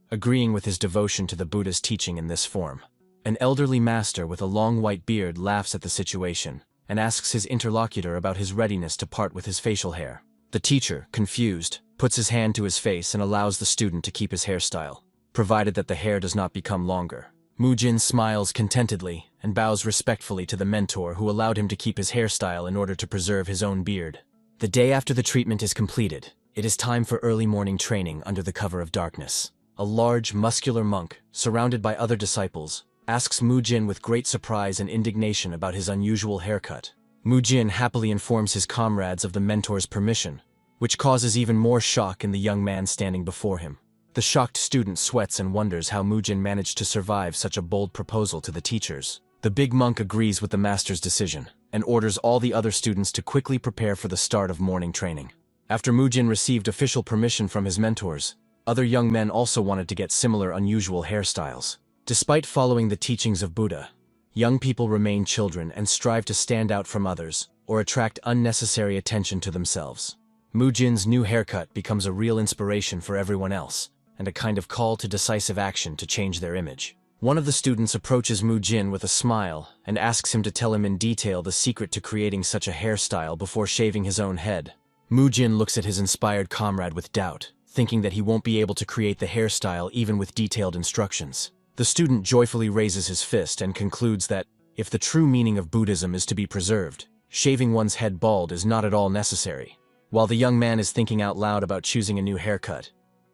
agreeing with his devotion to the Buddha's teaching in this form. An elderly master with a long white beard laughs at the situation, and asks his interlocutor about his readiness to part with his facial hair. The teacher, confused, puts his hand to his face and allows the student to keep his hairstyle, provided that the hair does not become longer. Mu Jin smiles contentedly and bows respectfully to the mentor who allowed him to keep his hairstyle in order to preserve his own beard. The day after the treatment is completed, it is time for early morning training under the cover of darkness. A large, muscular monk, surrounded by other disciples, asks Mu Jin with great surprise and indignation about his unusual haircut. Mu Jin happily informs his comrades of the mentor's permission, which causes even more shock in the young man standing before him. The shocked student sweats and wonders how Mu Jin managed to survive such a bold proposal to the teachers. The big monk agrees with the master's decision, and orders all the other students to quickly prepare for the start of morning training. After Mu Jin received official permission from his mentors, Other young men also wanted to get similar unusual hairstyles. Despite following the teachings of Buddha, young people remain children and strive to stand out from others or attract unnecessary attention to themselves. Mujin's new haircut becomes a real inspiration for everyone else, and a kind of call to decisive action to change their image. One of the students approaches Mujin with a smile and asks him to tell him in detail the secret to creating such a hairstyle before shaving his own head. Mujin looks at his inspired comrade with doubt, thinking that he won't be able to create the hairstyle even with detailed instructions. The student joyfully raises his fist and concludes that, if the true meaning of Buddhism is to be preserved, shaving one's head bald is not at all necessary. While the young man is thinking out loud about choosing a new haircut,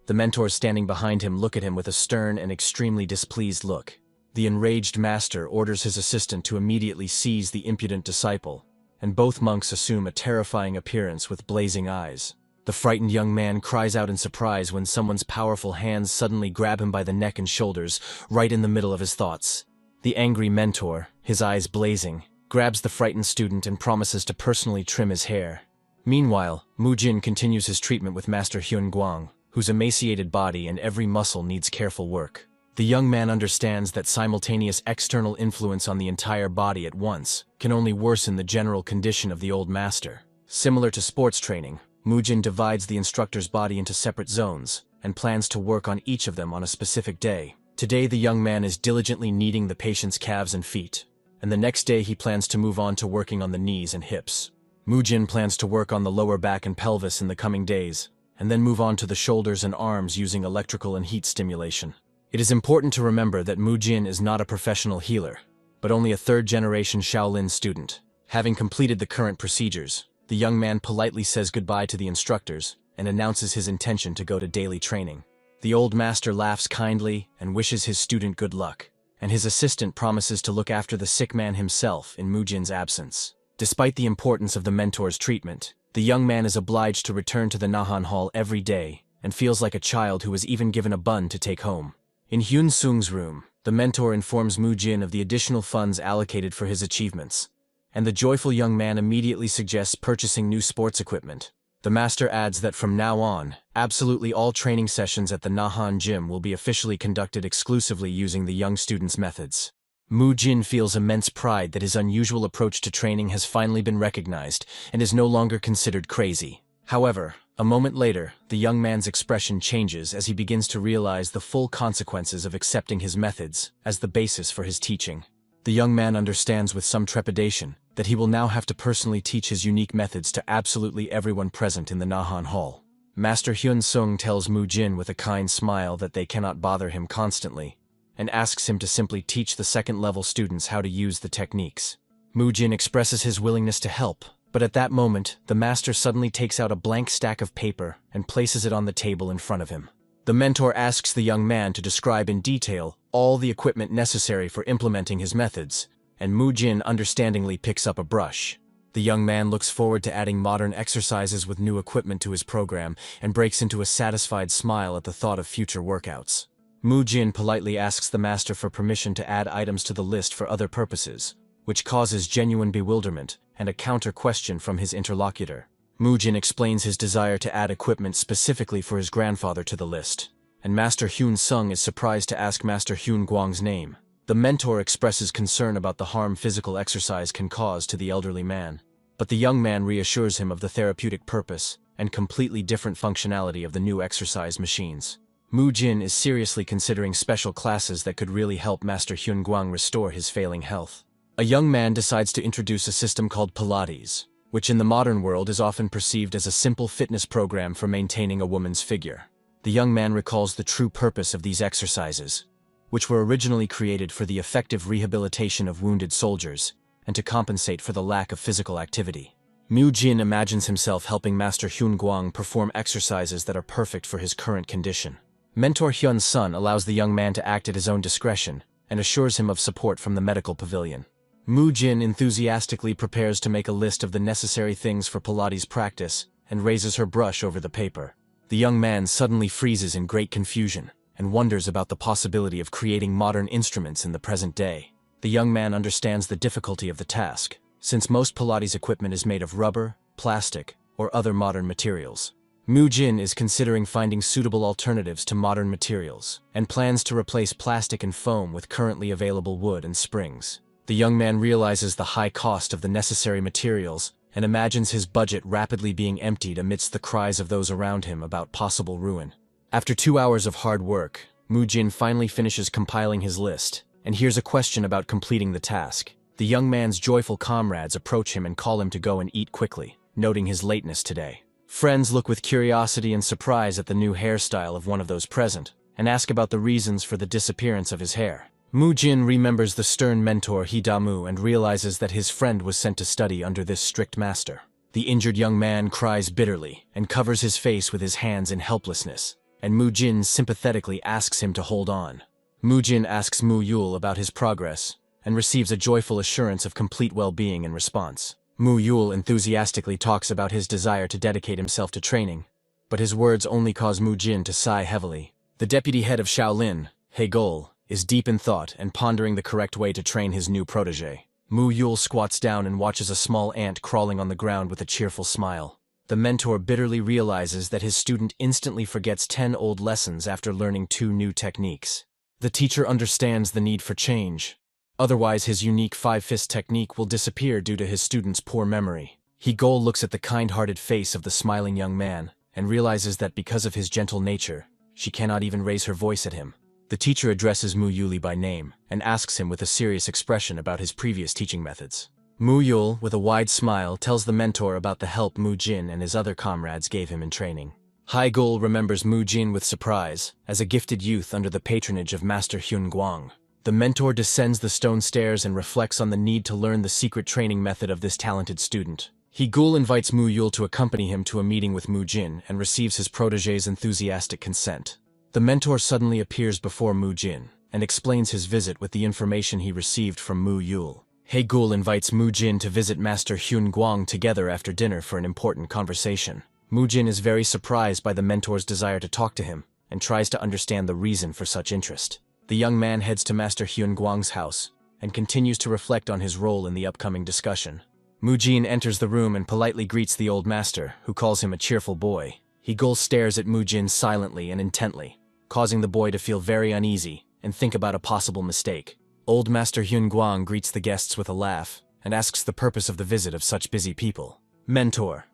the mentors standing behind him look at him with a stern and extremely displeased look. The enraged master orders his assistant to immediately seize the impudent disciple, and both monks assume a terrifying appearance with blazing eyes. The frightened young man cries out in surprise when someone's powerful hands suddenly grab him by the neck and shoulders, right in the middle of his thoughts. The angry mentor, his eyes blazing, grabs the frightened student and promises to personally trim his hair. Meanwhile, Mujin continues his treatment with Master Hyun Guang, whose emaciated body and every muscle needs careful work. The young man understands that simultaneous external influence on the entire body at once can only worsen the general condition of the old master. Similar to sports training, Mujin divides the instructor's body into separate zones and plans to work on each of them on a specific day. Today the young man is diligently kneading the patient's calves and feet, and the next day he plans to move on to working on the knees and hips. Mujin plans to work on the lower back and pelvis in the coming days, and then move on to the shoulders and arms using electrical and heat stimulation. It is important to remember that Mujin is not a professional healer, but only a third-generation Shaolin student. Having completed the current procedures, the young man politely says goodbye to the instructors and announces his intention to go to daily training. The old master laughs kindly and wishes his student good luck, and his assistant promises to look after the sick man himself in Mujin's absence. Despite the importance of the mentor's treatment, the young man is obliged to return to the Nahan Hall every day and feels like a child who was even given a bun to take home. In Hyun Sung's room, the mentor informs Mujin of the additional funds allocated for his achievements, and the joyful young man immediately suggests purchasing new sports equipment. The master adds that from now on, absolutely all training sessions at the Nahan gym will be officially conducted exclusively using the young student's methods. Mujin feels immense pride that his unusual approach to training has finally been recognized and is no longer considered crazy. However, a moment later, the young man's expression changes as he begins to realize the full consequences of accepting his methods as the basis for his teaching. The young man understands with some trepidation that he will now have to personally teach his unique methods to absolutely everyone present in the Nahan Hall. Master Hyun Sung tells Mujin with a kind smile that they cannot bother him constantly, and asks him to simply teach the second-level students how to use the techniques. Mujin expresses his willingness to help, but at that moment, the master suddenly takes out a blank stack of paper and places it on the table in front of him. The mentor asks the young man to describe in detail all the equipment necessary for implementing his methods, and Mujin understandingly picks up a brush. The young man looks forward to adding modern exercises with new equipment to his program and breaks into a satisfied smile at the thought of future workouts. Mujin politely asks the master for permission to add items to the list for other purposes, which causes genuine bewilderment and a counter-question from his interlocutor. Mujin explains his desire to add equipment specifically for his grandfather to the list, and Master Hyun Sung is surprised to ask Master Hyun Guang's name. The mentor expresses concern about the harm physical exercise can cause to the elderly man, but the young man reassures him of the therapeutic purpose and completely different functionality of the new exercise machines. Mujin is seriously considering special classes that could really help Master Hyun Guang restore his failing health. A young man decides to introduce a system called Pilates, which in the modern world is often perceived as a simple fitness program for maintaining a woman's figure. The young man recalls the true purpose of these exercises, which were originally created for the effective rehabilitation of wounded soldiers and to compensate for the lack of physical activity. Mujin imagines himself helping Master Hyun Guang perform exercises that are perfect for his current condition. Mentor Hyun Sun allows the young man to act at his own discretion and assures him of support from the medical pavilion. Mujin enthusiastically prepares to make a list of the necessary things for Pilates practice and raises her brush over the paper. The young man suddenly freezes in great confusion and wonders about the possibility of creating modern instruments in the present day. The young man understands the difficulty of the task, since most Pilates equipment is made of rubber, plastic, or other modern materials. Mu-jin is considering finding suitable alternatives to modern materials, and plans to replace plastic and foam with currently available wood and springs. The young man realizes the high cost of the necessary materials and imagines his budget rapidly being emptied amidst the cries of those around him about possible ruin. After 2 hours of hard work, Mu-jin finally finishes compiling his list and hears a question about completing the task. The young man's joyful comrades approach him and call him to go and eat quickly, noting his lateness today. Friends look with curiosity and surprise at the new hairstyle of one of those present, and ask about the reasons for the disappearance of his hair. Mu-jin remembers the stern mentor Hidamu and realizes that his friend was sent to study under this strict master. The injured young man cries bitterly and covers his face with his hands in helplessness, and Mu-jin sympathetically asks him to hold on. Mu-jin asks Mu-yul about his progress, and receives a joyful assurance of complete well-being in response. Mu-yul enthusiastically talks about his desire to dedicate himself to training, but his words only cause Mu-jin to sigh heavily. The deputy head of Shaolin, He-gol, is deep in thought and pondering the correct way to train his new protege. Mu-yul squats down and watches a small ant crawling on the ground with a cheerful smile. The mentor bitterly realizes that his student instantly forgets 10 old lessons after learning 2 new techniques. The teacher understands the need for change. Otherwise, his unique 5-fist technique will disappear due to his student's poor memory. He-gol looks at the kind-hearted face of the smiling young man and realizes that because of his gentle nature, she cannot even raise her voice at him. The teacher addresses Mu-yuli by name and asks him with a serious expression about his previous teaching methods. Mu-yul, with a wide smile, tells the mentor about the help Mu-jin and his other comrades gave him in training. He-gol remembers Mu-jin with surprise as a gifted youth under the patronage of Master Hyun-gwang. The mentor descends the stone stairs and reflects on the need to learn the secret training method of this talented student. He-gul invites Mu-yul to accompany him to a meeting with Mu-jin and receives his protege's enthusiastic consent. The mentor suddenly appears before Mu-jin and explains his visit with the information he received from Mu-yul. He-gul invites Mu-jin to visit Master Hyun-gwang together after dinner for an important conversation. Mu-jin is very surprised by the mentor's desire to talk to him and tries to understand the reason for such interest. The young man heads to Master Hyun-gwang's house and continues to reflect on his role in the upcoming discussion. Mu-jin enters the room and politely greets the old master, who calls him a cheerful boy. He-gul stares at Mu-jin silently and intently, causing the boy to feel very uneasy and think about a possible mistake. Old Master Hyun-gwang greets the guests with a laugh and asks the purpose of the visit of such busy people. Mentor.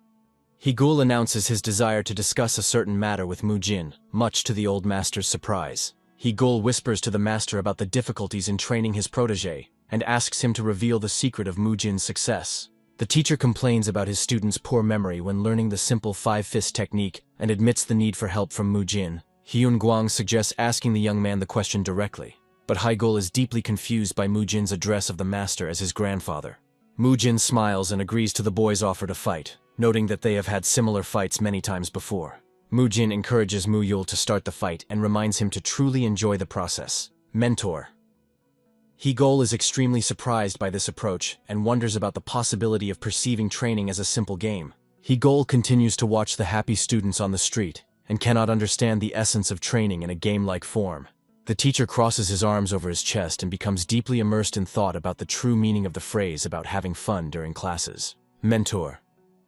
He-gul announces his desire to discuss a certain matter with Mu-jin, much to the old master's surprise. He-gul whispers to the master about the difficulties in training his protege and asks him to reveal the secret of Mu-jin's success. The teacher complains about his student's poor memory when learning the simple 5-fist technique and admits the need for help from Mu-jin. Hyun-gwang suggests asking the young man the question directly, but He-gul is deeply confused by Mu-jin's address of the master as his grandfather. Mu-jin smiles and agrees to the boy's offer to fight, noting that they have had similar fights many times before. Mu-jin encourages Mu-yul to start the fight and reminds him to truly enjoy the process. Mentor. He-gul is extremely surprised by this approach and wonders about the possibility of perceiving training as a simple game. He-gul continues to watch the happy students on the street and cannot understand the essence of training in a game-like form. The teacher crosses his arms over his chest and becomes deeply immersed in thought about the true meaning of the phrase about having fun during classes. Mentor.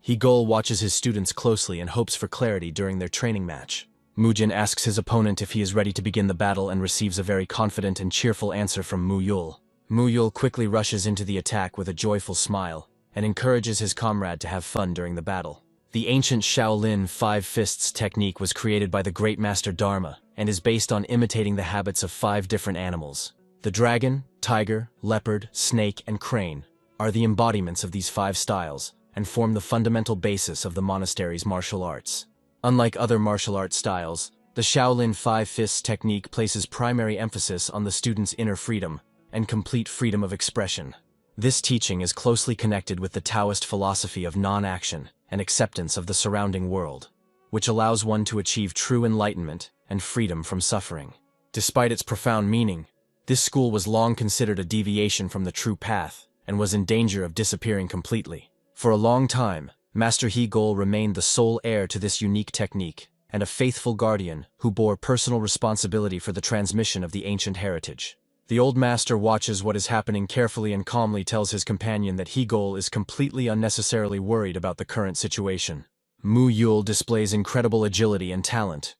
He-gul watches his students closely and hopes for clarity during their training match. Mu-jin asks his opponent if he is ready to begin the battle and receives a very confident and cheerful answer from Mu-yul. Mu-yul quickly rushes into the attack with a joyful smile and encourages his comrade to have fun during the battle. The ancient Shaolin 5 Fists technique was created by the great master Dharma and is based on imitating the habits of 5 different animals. The dragon, tiger, leopard, snake, and crane are the embodiments of these 5 styles and form the fundamental basis of the monastery's martial arts. Unlike other martial arts styles, the Shaolin 5 Fists technique places primary emphasis on the student's inner freedom and complete freedom of expression. This teaching is closely connected with the Taoist philosophy of non-action and acceptance of the surrounding world, which allows one to achieve true enlightenment and freedom from suffering. Despite its profound meaning, this school was long considered a deviation from the true path and was in danger of disappearing completely. For a long time, Master He-gol remained the sole heir to this unique technique and a faithful guardian who bore personal responsibility for the transmission of the ancient heritage. The old master watches what is happening carefully and calmly tells his companion that He-gol is completely unnecessarily worried about the current situation. Mu Yul displays incredible agility and talent,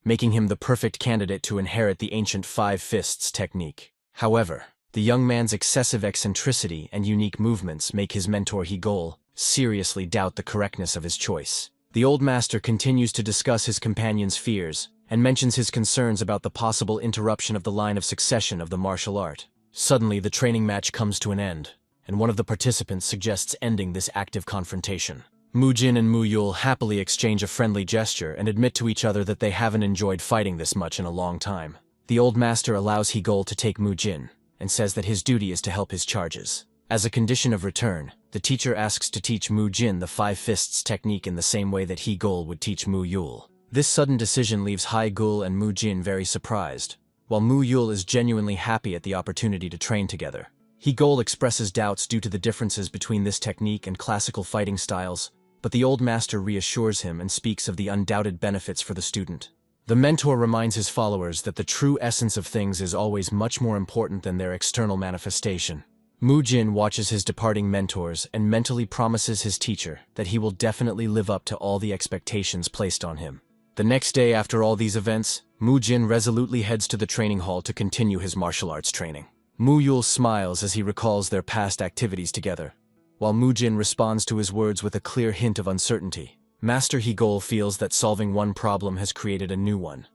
making him the perfect candidate to inherit the ancient five fists technique. However, the young man's excessive eccentricity and unique movements make his mentor Hegol seriously doubt the correctness of his choice. The old master continues to discuss his companion's fears and mentions his concerns about the possible interruption of the line of succession of the martial art. Suddenly, the training match comes to an end, and one of the participants suggests ending this active confrontation. Mu Jin and Mu Yul happily exchange a friendly gesture and admit to each other that they haven't enjoyed fighting this much in a long time. The old master allows Hegol to take Mu Jin and says that his duty is to help his charges. As a condition of return, the teacher asks to teach Mu Jin the five fists technique in the same way that Hegol would teach Mu Yul. This sudden decision leaves Hegol and Mu Jin very surprised, while Mu Yul is genuinely happy at the opportunity to train together. Hegol expresses doubts due to the differences between this technique and classical fighting styles, but the old master reassures him and speaks of the undoubted benefits for the student. The mentor reminds his followers that the true essence of things is always much more important than their external manifestation. Mu Jin watches his departing mentors and mentally promises his teacher that he will definitely live up to all the expectations placed on him. The next day after all these events, Mu Jin resolutely heads to the training hall to continue his martial arts training. Mu Yul smiles as he recalls their past activities together, while Mu Jin responds to his words with a clear hint of uncertainty. Master Hegol feels that solving one problem has created a new one,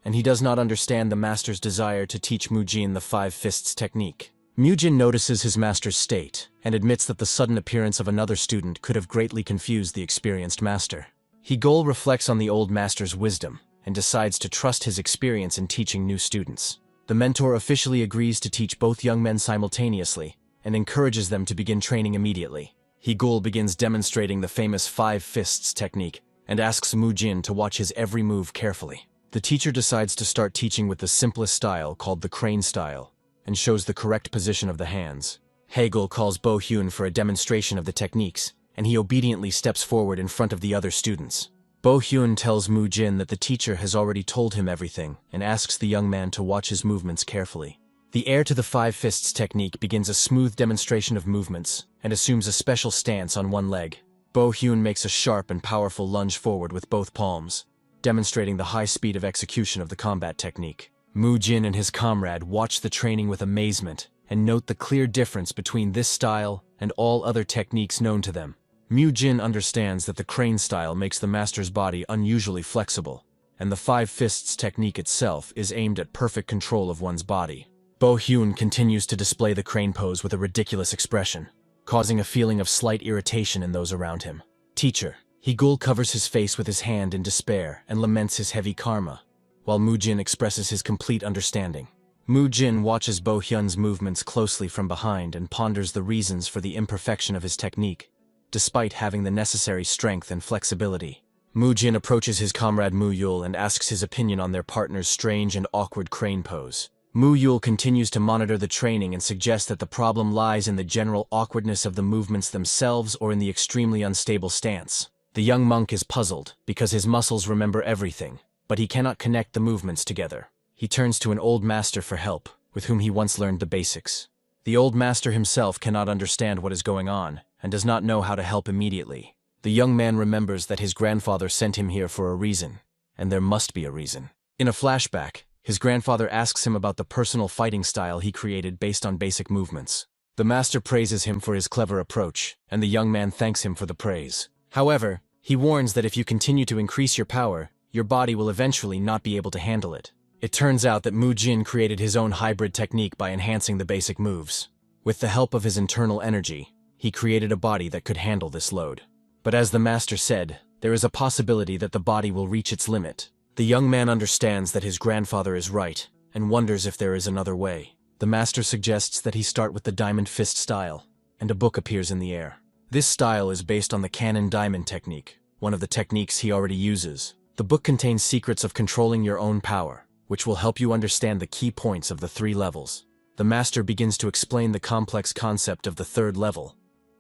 and he does not understand the master's desire to teach Mu Jin the five fists technique. Mu Jin notices his master's state and admits that the sudden appearance of another student could have greatly confused the experienced master. Hegol reflects on the old master's wisdom and decides to trust his experience in teaching new students. The mentor officially agrees to teach both young men simultaneously and encourages them to begin training immediately. Hegol begins demonstrating the famous five fists technique and asks Mu Jin to watch his every move carefully. The teacher decides to start teaching with the simplest style called the crane style and shows the correct position of the hands. Hegel calls Bo Hyun for a demonstration of the techniques, and he obediently steps forward in front of the other students. Bo Hyun tells Mu Jin that the teacher has already told him everything and asks the young man to watch his movements carefully. The heir to the five fists technique begins a smooth demonstration of movements and assumes a special stance on one leg. Bo Hyun makes a sharp and powerful lunge forward with both palms, demonstrating the high speed of execution of the combat technique. Mu Jin and his comrade watch the training with amazement and note the clear difference between this style and all other techniques known to them. Mu Jin understands that the crane style makes the master's body unusually flexible, and the five fists technique itself is aimed at perfect control of one's body. Bo Hyun continues to display the crane pose with a ridiculous expression, causing a feeling of slight irritation in those around him. Teacher, Hegul covers his face with his hand in despair and laments his heavy karma, while Mu Jin expresses his complete understanding. Mu Jin watches Bo Hyun's movements closely from behind and ponders the reasons for the imperfection of his technique, despite having the necessary strength and flexibility. Mu Jin approaches his comrade Mu Yul and asks his opinion on their partner's strange and awkward crane pose. Mu Yul continues to monitor the training and suggests that the problem lies in the general awkwardness of the movements themselves or in the extremely unstable stance. The young monk is puzzled because his muscles remember everything, but he cannot connect the movements together. He turns to an old master for help, with whom he once learned the basics. The old master himself cannot understand what is going on and does not know how to help immediately. The young man remembers that his grandfather sent him here for a reason, and there must be a reason. In a flashback, his grandfather asks him about the personal fighting style he created based on basic movements. The master praises him for his clever approach, and the young man thanks him for the praise. However, he warns that if you continue to increase your power, your body will eventually not be able to handle it. It turns out that Mu Jin created his own hybrid technique by enhancing the basic moves. With the help of his internal energy, he created a body that could handle this load. But as the master said, there is a possibility that the body will reach its limit. The young man understands that his grandfather is right and wonders if there is another way. The master suggests that he start with the diamond fist style, and a book appears in the air. This style is based on the cannon diamond technique, one of the techniques he already uses. The book contains secrets of controlling your own power, which will help you understand the key points of the 3 levels. The master begins to explain the complex concept of the 3rd level,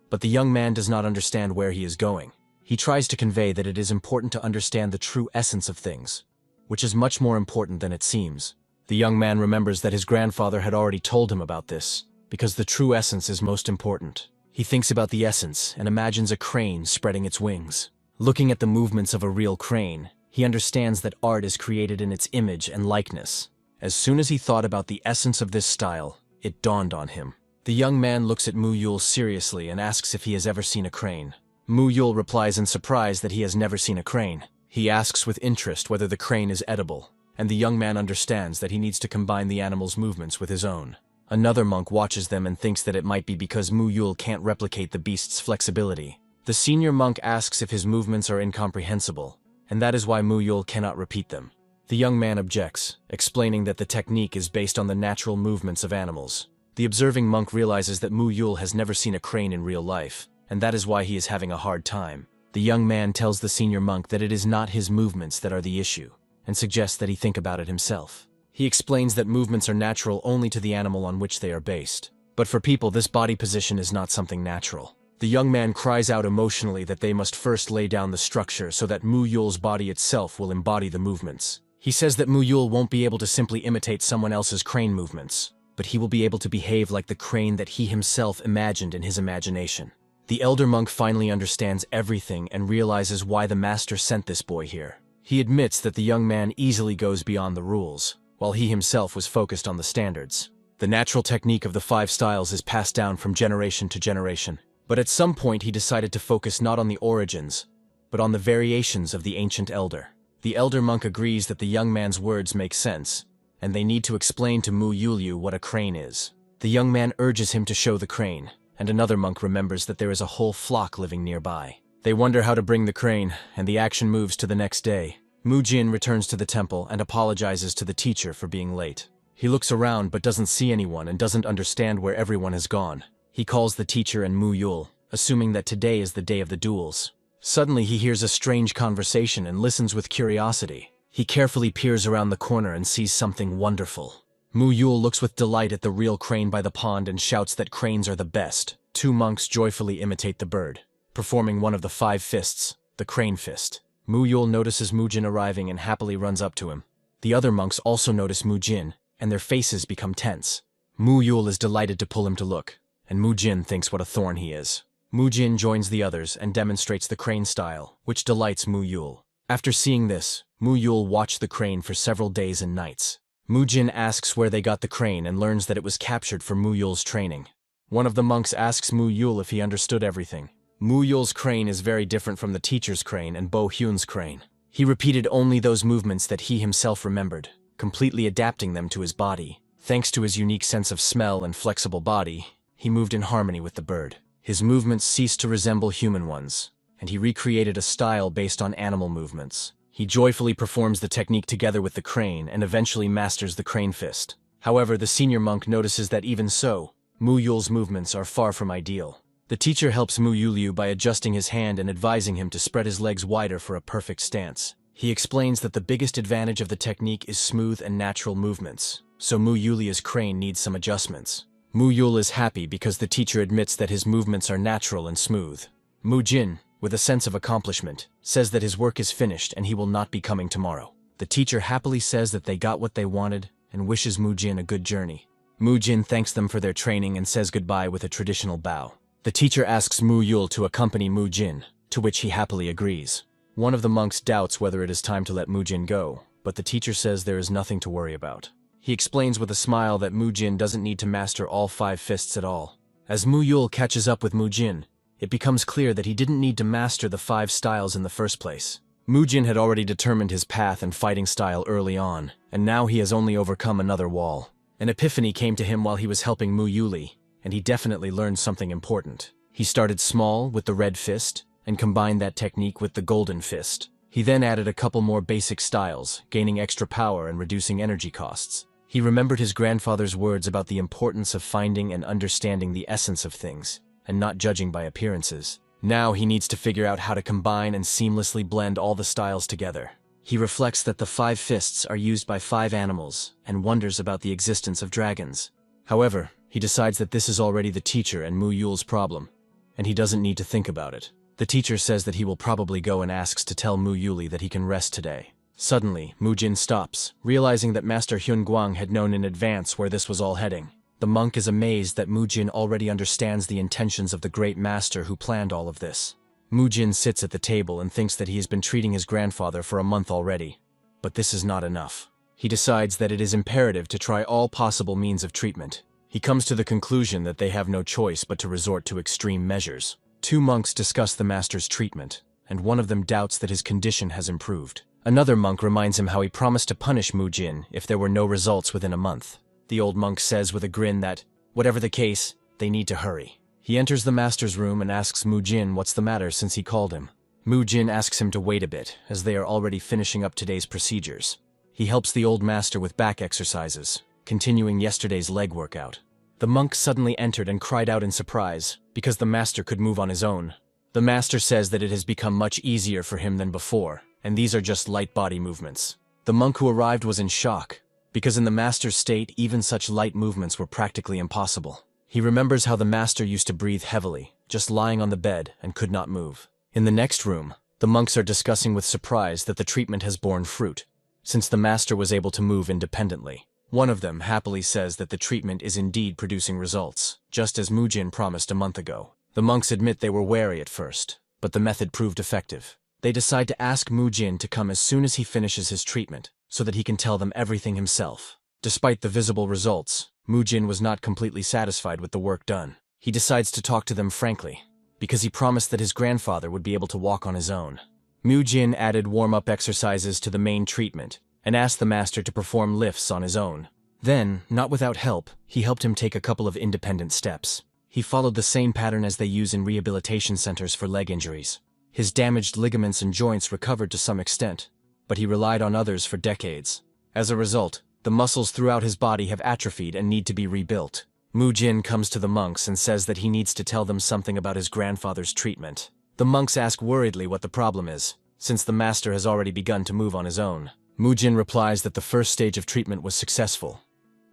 but the young man does not understand where he is going. He tries to convey that it is important to understand the true essence of things, which is much more important than it seems. The young man remembers that his grandfather had already told him about this, because the true essence is most important. He thinks about the essence and imagines a crane spreading its wings, Looking at the movements of a real crane, he understands that art is created in its image and likeness. As soon as he thought about the essence of this style, it dawned on him. The young man looks at Mu Yul seriously and asks if he has ever seen a crane. Mu Yul replies in surprise that he has never seen a crane. He asks with interest whether the crane is edible, and the young man understands that he needs to combine the animal's movements with his own. Another monk watches them and thinks that it might be because Mu Yul can't replicate the beast's flexibility. The senior monk asks if his movements are incomprehensible, and that is why Mu Yul cannot repeat them. The young man objects, explaining that the technique is based on the natural movements of animals. The observing monk realizes that Mu Yul has never seen a crane in real life, and that is why he is having a hard time. The young man tells the senior monk that it is not his movements that are the issue, and suggests that he think about it himself. He explains that movements are natural only to the animal on which they are based. But for people, this body position is not something natural. The young man cries out emotionally that they must first lay down the structure so that Mu Yul's body itself will embody the movements. He says that Mu Yul won't be able to simply imitate someone else's crane movements, but he will be able to behave like the crane that he himself imagined in his imagination. The elder monk finally understands everything and realizes why the master sent this boy here. He admits that the young man easily goes beyond the rules, while he himself was focused on the standards. The natural technique of the 5 styles is passed down from generation to generation. But at some point he decided to focus not on the origins, but on the variations of the ancient elder. The elder monk agrees that the young man's words make sense, and they need to explain to Mu Yulyu what a crane is. The young man urges him to show the crane, and another monk remembers that there is a whole flock living nearby. They wonder how to bring the crane, and the action moves to the next day. Mu Jin returns to the temple and apologizes to the teacher for being late. He looks around but doesn't see anyone and doesn't understand where everyone has gone. He calls the teacher and Mu Yul, assuming that today is the day of the duels. Suddenly he hears a strange conversation and listens with curiosity. He carefully peers around the corner and sees something wonderful. Mu Yul looks with delight at the real crane by the pond and shouts that cranes are the best. 2 monks joyfully imitate the bird, performing one of the 5 fists, the crane fist. Mu Yul notices Mu Jin arriving and happily runs up to him. The other monks also notice Mu Jin, and their faces become tense. Mu Yul is delighted to pull him to look, and Mu Jin thinks what a thorn he is. Mu Jin joins the others and demonstrates the crane style, which delights Mu Yul. After seeing this, Mu Yul watched the crane for several days and nights. Mu Jin asks where they got the crane and learns that it was captured for Mu Yul's training. One of the monks asks Mu Yul if he understood everything. Mu Yul's crane is very different from the teacher's crane and Bo Hyun's crane. He repeated only those movements that he himself remembered, completely adapting them to his body. Thanks to his unique sense of smell and flexible body, he moved in harmony with the bird. His movements ceased to resemble human ones, and he recreated a style based on animal movements. He joyfully performs the technique together with the crane and eventually masters the crane fist. However, the senior monk notices that even so, Mu Yul's movements are far from ideal. The teacher helps Mu Yulyu by adjusting his hand and advising him to spread his legs wider for a perfect stance. He explains that the biggest advantage of the technique is smooth and natural movements, so Mu Yulia's crane needs some adjustments. Mu Yul is happy because the teacher admits that his movements are natural and smooth. Mu Jin, with a sense of accomplishment, says that his work is finished and he will not be coming tomorrow. The teacher happily says that they got what they wanted and wishes Mu Jin a good journey. Mu Jin thanks them for their training and says goodbye with a traditional bow. The teacher asks Mu Yul to accompany Mu Jin, to which he happily agrees. One of the monks doubts whether it is time to let Mu Jin go, but the teacher says there is nothing to worry about. He explains with a smile that Mu Jin doesn't need to master all 5 fists at all. As Mu Yul catches up with Mu Jin, it becomes clear that he didn't need to master the 5 styles in the first place. Mu Jin had already determined his path and fighting style early on, and now he has only overcome another wall. An epiphany came to him while he was helping Mu Yuli, and he definitely learned something important. He started small with the red fist, and combined that technique with the golden fist. He then added a couple more basic styles, gaining extra power and reducing energy costs. He remembered his grandfather's words about the importance of finding and understanding the essence of things, and not judging by appearances. Now he needs to figure out how to combine and seamlessly blend all the styles together. He reflects that the 5 fists are used by 5 animals, and wonders about the existence of dragons. However, he decides that this is already the teacher and Mu Yul's problem, and he doesn't need to think about it. The teacher says that he will probably go and asks to tell Mu Yuli that he can rest today. Suddenly, Mu Jin stops, realizing that Master Hyun Guang had known in advance where this was all heading. The monk is amazed that Mu Jin already understands the intentions of the great master who planned all of this. Mujin sits at the table and thinks that he has been treating his grandfather for a month already. But this is not enough. He decides that it is imperative to try all possible means of treatment. He comes to the conclusion that they have no choice but to resort to extreme measures. Two monks discuss the master's treatment, and one of them doubts that his condition has improved. Another monk reminds him how he promised to punish Mujin if there were no results within a month. The old monk says with a grin that, whatever the case, they need to hurry. He enters the master's room and asks Mujin what's the matter since he called him. Mujin asks him to wait a bit, as they are already finishing up today's procedures. He helps the old master with back exercises, continuing yesterday's leg workout. The monk suddenly entered and cried out in surprise, because the master could move on his own. The master says that it has become much easier for him than before, and these are just light body movements. The monk who arrived was in shock, because in the master's state even such light movements were practically impossible. He remembers how the master used to breathe heavily, just lying on the bed and could not move. In the next room, the monks are discussing with surprise that the treatment has borne fruit, since the master was able to move independently. One of them happily says that the treatment is indeed producing results, just as Mujin promised a month ago. The monks admit they were wary at first, but the method proved effective. They decide to ask Mujin to come as soon as he finishes his treatment, so that he can tell them everything himself. Despite the visible results, Mujin was not completely satisfied with the work done. He decides to talk to them frankly, because he promised that his grandfather would be able to walk on his own. Mujin added warm-up exercises to the main treatment, and asked the master to perform lifts on his own. Then, not without help, he helped him take a couple of independent steps. He followed the same pattern as they use in rehabilitation centers for leg injuries. His damaged ligaments and joints recovered to some extent, but he relied on others for decades. As a result, the muscles throughout his body have atrophied and need to be rebuilt. Mujin comes to the monks and says that he needs to tell them something about his grandfather's treatment. The monks ask worriedly what the problem is, since the master has already begun to move on his own. Mujin replies that the first stage of treatment was successful,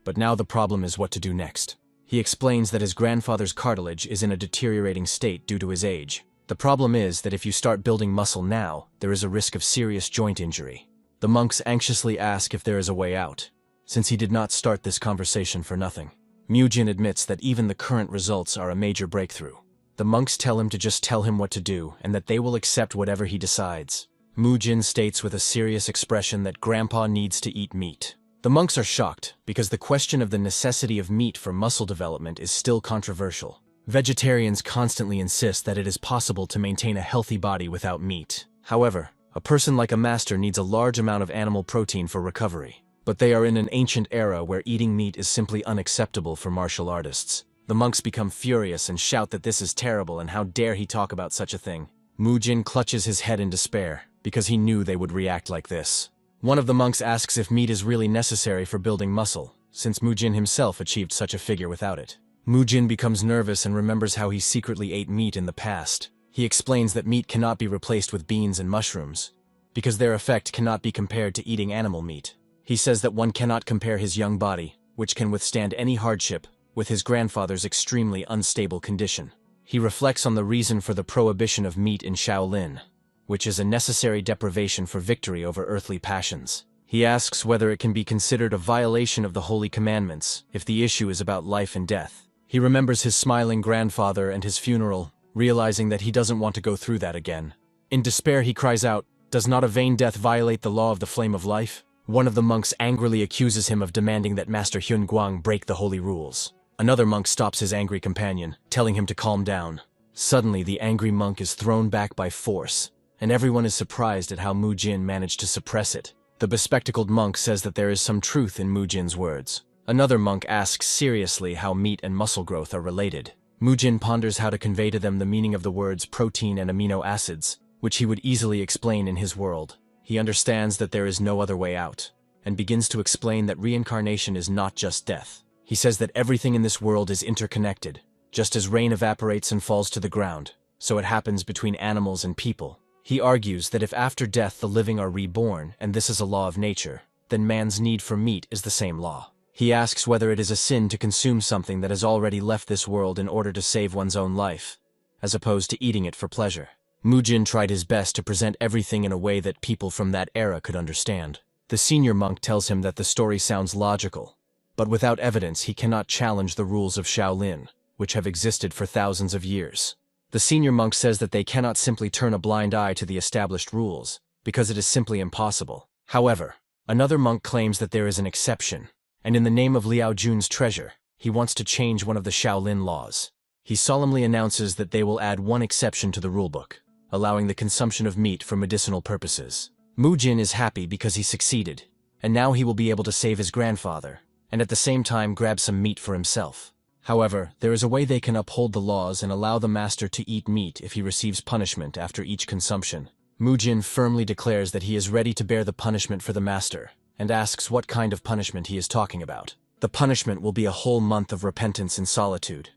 but now the problem is what to do next. He explains that his grandfather's cartilage is in a deteriorating state due to his age. The problem is that if you start building muscle now, there is a risk of serious joint injury. The monks anxiously ask if there is a way out, since he did not start this conversation for nothing. Mujin admits that even the current results are a major breakthrough. The monks tell him to just tell him what to do and that they will accept whatever he decides. Mujin states with a serious expression that Grandpa needs to eat meat. The monks are shocked because the question of the necessity of meat for muscle development is still controversial. Vegetarians constantly insist that it is possible to maintain a healthy body without meat. However, a person like a master needs a large amount of animal protein for recovery. But they are in an ancient era where eating meat is simply unacceptable for martial artists. The monks become furious and shout that this is terrible and how dare he talk about such a thing. Mujin clutches his head in despair, because he knew they would react like this. One of the monks asks if meat is really necessary for building muscle, since Mujin himself achieved such a figure without it. Mujin becomes nervous and remembers how he secretly ate meat in the past. He explains that meat cannot be replaced with beans and mushrooms, because their effect cannot be compared to eating animal meat. He says that one cannot compare his young body, which can withstand any hardship, with his grandfather's extremely unstable condition. He reflects on the reason for the prohibition of meat in Shaolin, which is a necessary deprivation for victory over earthly passions. He asks whether it can be considered a violation of the holy commandments if the issue is about life and death. He remembers his smiling grandfather and his funeral, realizing that he doesn't want to go through that again. In despair he cries out, "Does not a vain death violate the law of the flame of life?" One of the monks angrily accuses him of demanding that Master Hyun Guang break the holy rules. Another monk stops his angry companion, telling him to calm down. Suddenly, the angry monk is thrown back by force, and everyone is surprised at how Mujin managed to suppress it. The bespectacled monk says that there is some truth in Mujin's words. Another monk asks seriously how meat and muscle growth are related. Mujin ponders how to convey to them the meaning of the words protein and amino acids, which he would easily explain in his world. He understands that there is no other way out, and begins to explain that reincarnation is not just death. He says that everything in this world is interconnected. Just as rain evaporates and falls to the ground, so it happens between animals and people. He argues that if after death the living are reborn, and this is a law of nature, then man's need for meat is the same law. He asks whether it is a sin to consume something that has already left this world in order to save one's own life, as opposed to eating it for pleasure. Mujin tried his best to present everything in a way that people from that era could understand. The senior monk tells him that the story sounds logical, but without evidence he cannot challenge the rules of Shaolin, which have existed for thousands of years. The senior monk says that they cannot simply turn a blind eye to the established rules, because it is simply impossible. However, another monk claims that there is an exception, and in the name of Liao Jun's treasure, he wants to change one of the Shaolin laws. He solemnly announces that they will add one exception to the rulebook, allowing the consumption of meat for medicinal purposes. Mu Jin is happy because he succeeded, and now he will be able to save his grandfather, and at the same time grab some meat for himself. However, there is a way they can uphold the laws and allow the master to eat meat if he receives punishment after each consumption. Mu Jin firmly declares that he is ready to bear the punishment for the master, and asks what kind of punishment he is talking about. The punishment will be a whole month of repentance in solitude.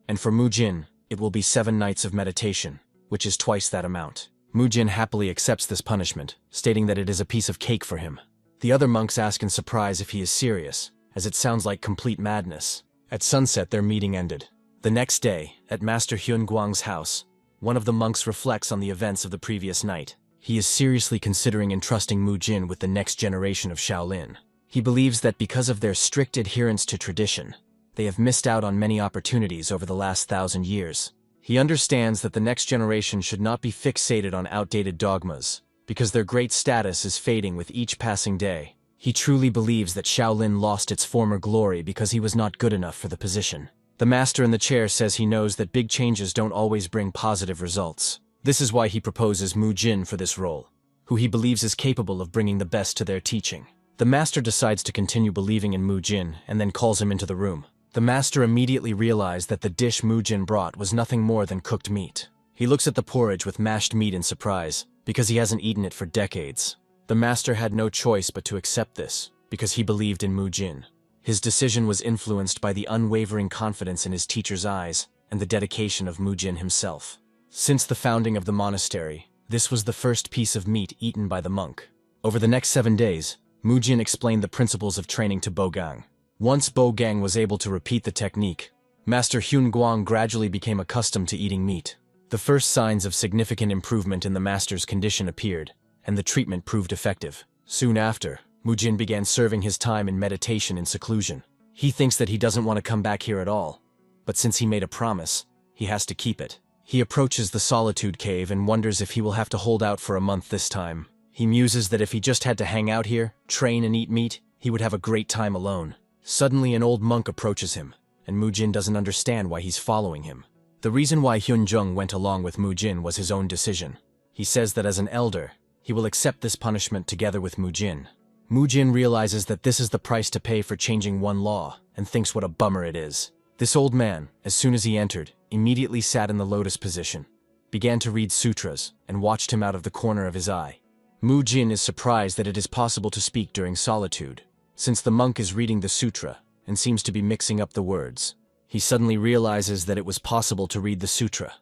And for Mu Jin, it will be 7 nights of meditation, which is twice that amount. Mu Jin happily accepts this punishment, stating that it is a piece of cake for him. The other monks ask in surprise if he is serious, as it sounds like complete madness. At sunset, their meeting ended. The next day, at Master Hyun Guang's house, one of the monks reflects on the events of the previous night. He is seriously considering entrusting Mu Jin with the next generation of Shaolin. He believes that because of their strict adherence to tradition, they have missed out on many opportunities over the last 1,000 years. He understands that the next generation should not be fixated on outdated dogmas, because their great status is fading with each passing day. He truly believes that Shaolin lost its former glory because he was not good enough for the position. The master in the chair says he knows that big changes don't always bring positive results. This is why he proposes Mu Jin for this role, who he believes is capable of bringing the best to their teaching. The master decides to continue believing in Mu Jin and then calls him into the room. The master immediately realized that the dish Mu Jin brought was nothing more than cooked meat. He looks at the porridge with mashed meat in surprise, because he hasn't eaten it for decades. The master had no choice but to accept this, because he believed in Mu Jin. His decision was influenced by the unwavering confidence in his teacher's eyes and the dedication of Mu Jin himself. Since the founding of the monastery, this was the first piece of meat eaten by the monk. Over the next 7 days, Mu Jin explained the principles of training to Bogang. Once Bogang was able to repeat the technique, Master Hyun Guang gradually became accustomed to eating meat. The first signs of significant improvement in the master's condition appeared, and the treatment proved effective. Soon after, Mu Jin began serving his time in meditation in seclusion. He thinks that he doesn't want to come back here at all, but since he made a promise, he has to keep it. He approaches the solitude cave and wonders if he will have to hold out for a month this time. He muses that if he just had to hang out here, train and eat meat, he would have a great time alone. Suddenly an old monk approaches him, and Mu Jin doesn't understand why he's following him. The reason why Hyun Jung went along with Mu Jin was his own decision. He says that as an elder, he will accept this punishment together with Mu Jin. Mu Jin realizes that this is the price to pay for changing one law, and thinks what a bummer it is. This old man, as soon as he entered, immediately sat in the lotus position, began to read sutras, and watched him out of the corner of his eye. Mu Jin is surprised that it is possible to speak during solitude, since the monk is reading the sutra, and seems to be mixing up the words. He suddenly realizes that it was possible to read the sutra,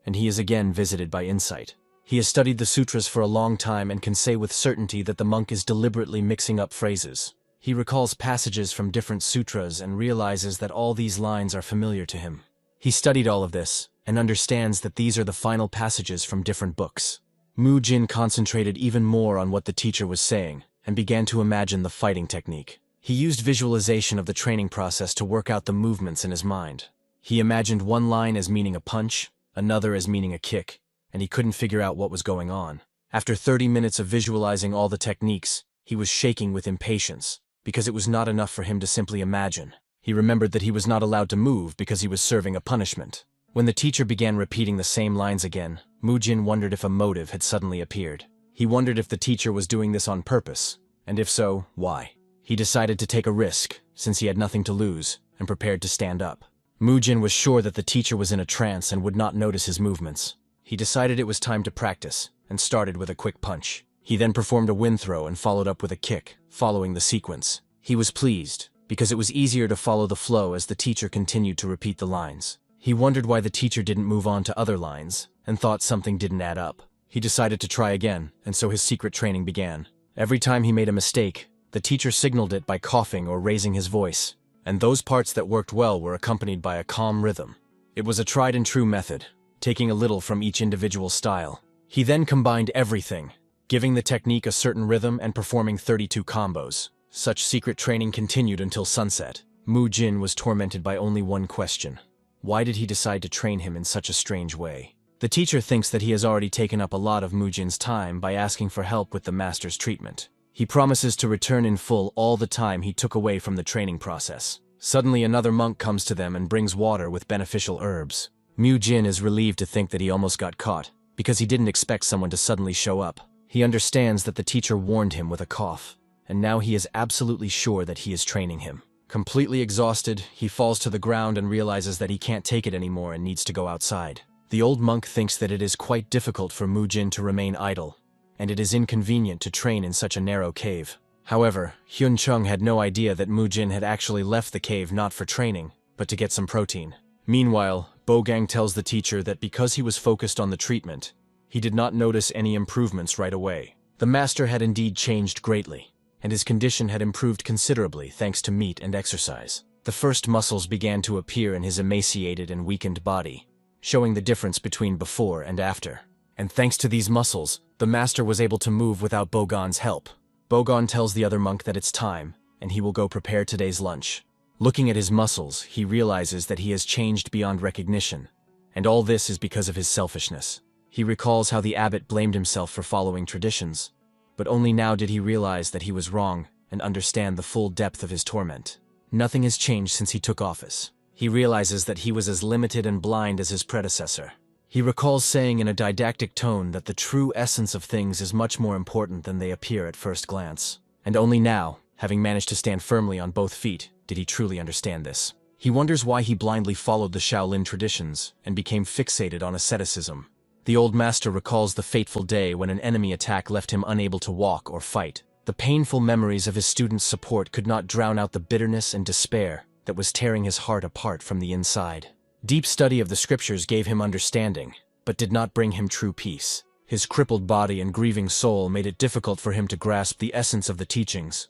and he is again visited by insight. He has studied the sutras for a long time and can say with certainty that the monk is deliberately mixing up phrases. He recalls passages from different sutras and realizes that all these lines are familiar to him. He studied all of this, and understands that these are the final passages from different books. Mu Jin concentrated even more on what the teacher was saying, and began to imagine the fighting technique. He used visualization of the training process to work out the movements in his mind. He imagined one line as meaning a punch, another as meaning a kick, and he couldn't figure out what was going on. After 30 minutes of visualizing all the techniques, he was shaking with impatience, because it was not enough for him to simply imagine. He remembered that he was not allowed to move because he was serving a punishment. When the teacher began repeating the same lines again, Mu Jin wondered if a motive had suddenly appeared. He wondered if the teacher was doing this on purpose, and if so, why. He decided to take a risk, since he had nothing to lose, and prepared to stand up. Mu Jin was sure that the teacher was in a trance and would not notice his movements. He decided it was time to practice, and started with a quick punch. He then performed a wind throw and followed up with a kick, following the sequence. He was pleased, because it was easier to follow the flow as the teacher continued to repeat the lines. He wondered why the teacher didn't move on to other lines, and thought something didn't add up. He decided to try again, and so his secret training began. Every time he made a mistake, the teacher signaled it by coughing or raising his voice, and those parts that worked well were accompanied by a calm rhythm. It was a tried and true method, taking a little from each individual style. He then combined everything, giving the technique a certain rhythm and performing 32 combos. Such secret training continued until sunset. Mu Jin was tormented by only one question. Why did he decide to train him in such a strange way? The teacher thinks that he has already taken up a lot of Mujin's time by asking for help with the master's treatment. He promises to return in full all the time he took away from the training process. Suddenly another monk comes to them and brings water with beneficial herbs. Mujin is relieved to think that he almost got caught, because he didn't expect someone to suddenly show up. He understands that the teacher warned him with a cough, and now he is absolutely sure that he is training him. Completely exhausted, he falls to the ground and realizes that he can't take it anymore and needs to go outside. The old monk thinks that it is quite difficult for Mujin to remain idle, and it is inconvenient to train in such a narrow cave. However, Hyun Chung had no idea that Mujin had actually left the cave not for training, but to get some protein. Meanwhile, Bogang tells the teacher that because he was focused on the treatment, he did not notice any improvements right away. The master had indeed changed greatly, and his condition had improved considerably thanks to meat and exercise. The first muscles began to appear in his emaciated and weakened body, showing the difference between before and after. And thanks to these muscles, the master was able to move without Bogan's help. Bogan tells the other monk that it's time, and he will go prepare today's lunch. Looking at his muscles, he realizes that he has changed beyond recognition, and all this is because of his selfishness. He recalls how the abbot blamed himself for following traditions, but only now did he realize that he was wrong and understand the full depth of his torment. Nothing has changed since he took office. He realizes that he was as limited and blind as his predecessor. He recalls saying in a didactic tone that the true essence of things is much more important than they appear at first glance. And only now, having managed to stand firmly on both feet, did he truly understand this. He wonders why he blindly followed the Shaolin traditions and became fixated on asceticism. The old master recalls the fateful day when an enemy attack left him unable to walk or fight. The painful memories of his students' support could not drown out the bitterness and despair that was tearing his heart apart from the inside. Deep study of the scriptures gave him understanding, but did not bring him true peace. His crippled body and grieving soul made it difficult for him to grasp the essence of the teachings,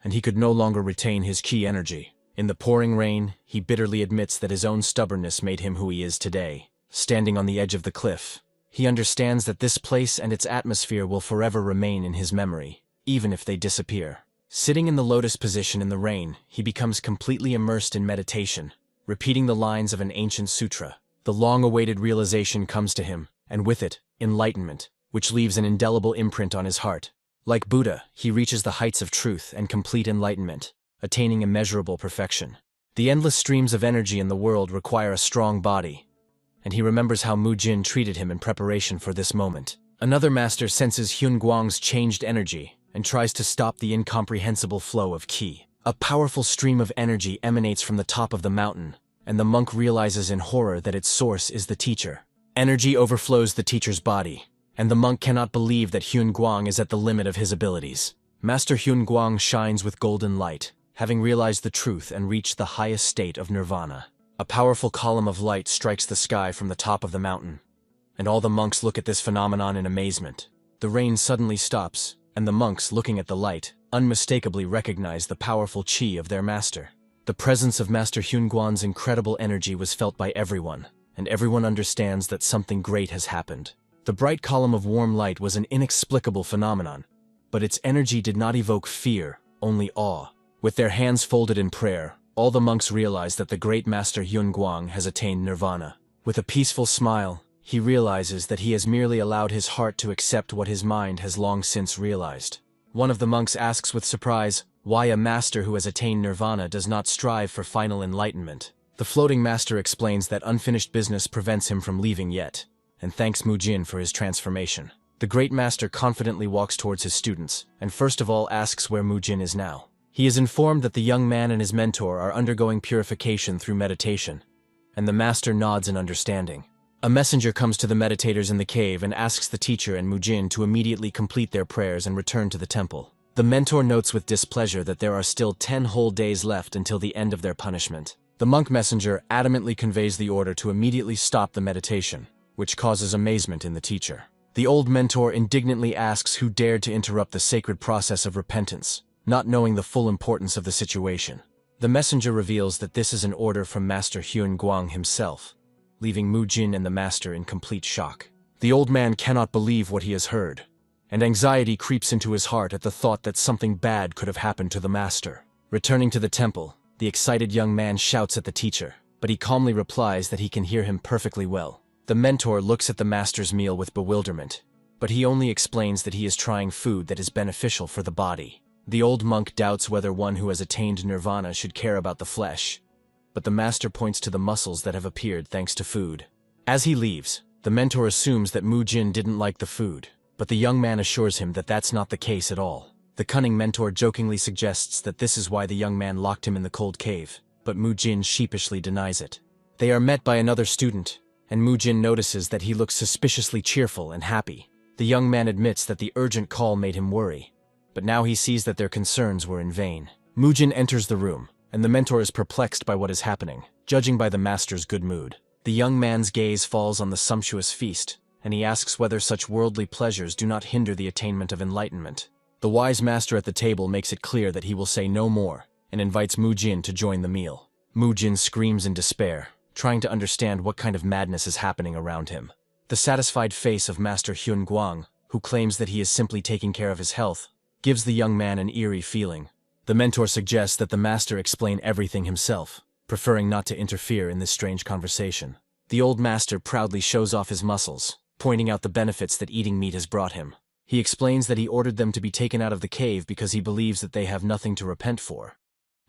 and he could no longer retain his key energy. In the pouring rain, he bitterly admits that his own stubbornness made him who he is today. Standing on the edge of the cliff, he understands that this place and its atmosphere will forever remain in his memory, even if they disappear. Sitting in the lotus position in the rain, he becomes completely immersed in meditation, repeating the lines of an ancient sutra. The long-awaited realization comes to him, and with it, enlightenment, which leaves an indelible imprint on his heart. Like Buddha, he reaches the heights of truth and complete enlightenment, attaining immeasurable perfection. The endless streams of energy in the world require a strong body, and he remembers how Mujin treated him in preparation for this moment. Another master senses Hyun Guang's changed energy and tries to stop the incomprehensible flow of qi. A powerful stream of energy emanates from the top of the mountain, and the monk realizes in horror that its source is the teacher. Energy overflows the teacher's body, and the monk cannot believe that Hyun Guang is at the limit of his abilities. Master Hyun Guang shines with golden light, having realized the truth and reached the highest state of nirvana. A powerful column of light strikes the sky from the top of the mountain, and all the monks look at this phenomenon in amazement. The rain suddenly stops, and the monks, looking at the light, unmistakably recognize the powerful qi of their master. The presence of Master Hyun Guan's incredible energy was felt by everyone, and everyone understands that something great has happened. The bright column of warm light was an inexplicable phenomenon, but its energy did not evoke fear, only awe. With their hands folded in prayer, all the monks realize that the great Master Hyun Guang has attained nirvana. With a peaceful smile, he realizes that he has merely allowed his heart to accept what his mind has long since realized. One of the monks asks with surprise why a master who has attained nirvana does not strive for final enlightenment. The floating master explains that unfinished business prevents him from leaving yet, and thanks Mujin for his transformation. The great master confidently walks towards his students, and first of all asks where Mujin is now. He is informed that the young man and his mentor are undergoing purification through meditation, and the master nods in understanding. A messenger comes to the meditators in the cave and asks the teacher and Mujin to immediately complete their prayers and return to the temple. The mentor notes with displeasure that there are still 10 whole days left until the end of their punishment. The monk messenger adamantly conveys the order to immediately stop the meditation, which causes amazement in the teacher. The old mentor indignantly asks who dared to interrupt the sacred process of repentance, not knowing the full importance of the situation. The messenger reveals that this is an order from Master Hyun Guang himself, leaving Mujin and the master in complete shock. The old man cannot believe what he has heard, and anxiety creeps into his heart at the thought that something bad could have happened to the master. Returning to the temple, the excited young man shouts at the teacher, but he calmly replies that he can hear him perfectly well. The mentor looks at the master's meal with bewilderment, but he only explains that he is trying food that is beneficial for the body. The old monk doubts whether one who has attained nirvana should care about the flesh, but the master points to the muscles that have appeared thanks to food. As he leaves, the mentor assumes that Mu Jin didn't like the food, but the young man assures him that that's not the case at all. The cunning mentor jokingly suggests that this is why the young man locked him in the cold cave, but Mu Jin sheepishly denies it. They are met by another student, and Mu Jin notices that he looks suspiciously cheerful and happy. The young man admits that the urgent call made him worry, but now he sees that their concerns were in vain. Mu Jin enters the room, and the mentor is perplexed by what is happening, judging by the master's good mood. The young man's gaze falls on the sumptuous feast, and he asks whether such worldly pleasures do not hinder the attainment of enlightenment. The wise master at the table makes it clear that he will say no more, and invites Mu Jin to join the meal. Mu Jin screams in despair, trying to understand what kind of madness is happening around him. The satisfied face of Master Hyun Guang, who claims that he is simply taking care of his health, gives the young man an eerie feeling. The mentor suggests that the master explain everything himself, preferring not to interfere in this strange conversation. The old master proudly shows off his muscles, pointing out the benefits that eating meat has brought him. He explains that he ordered them to be taken out of the cave because he believes that they have nothing to repent for,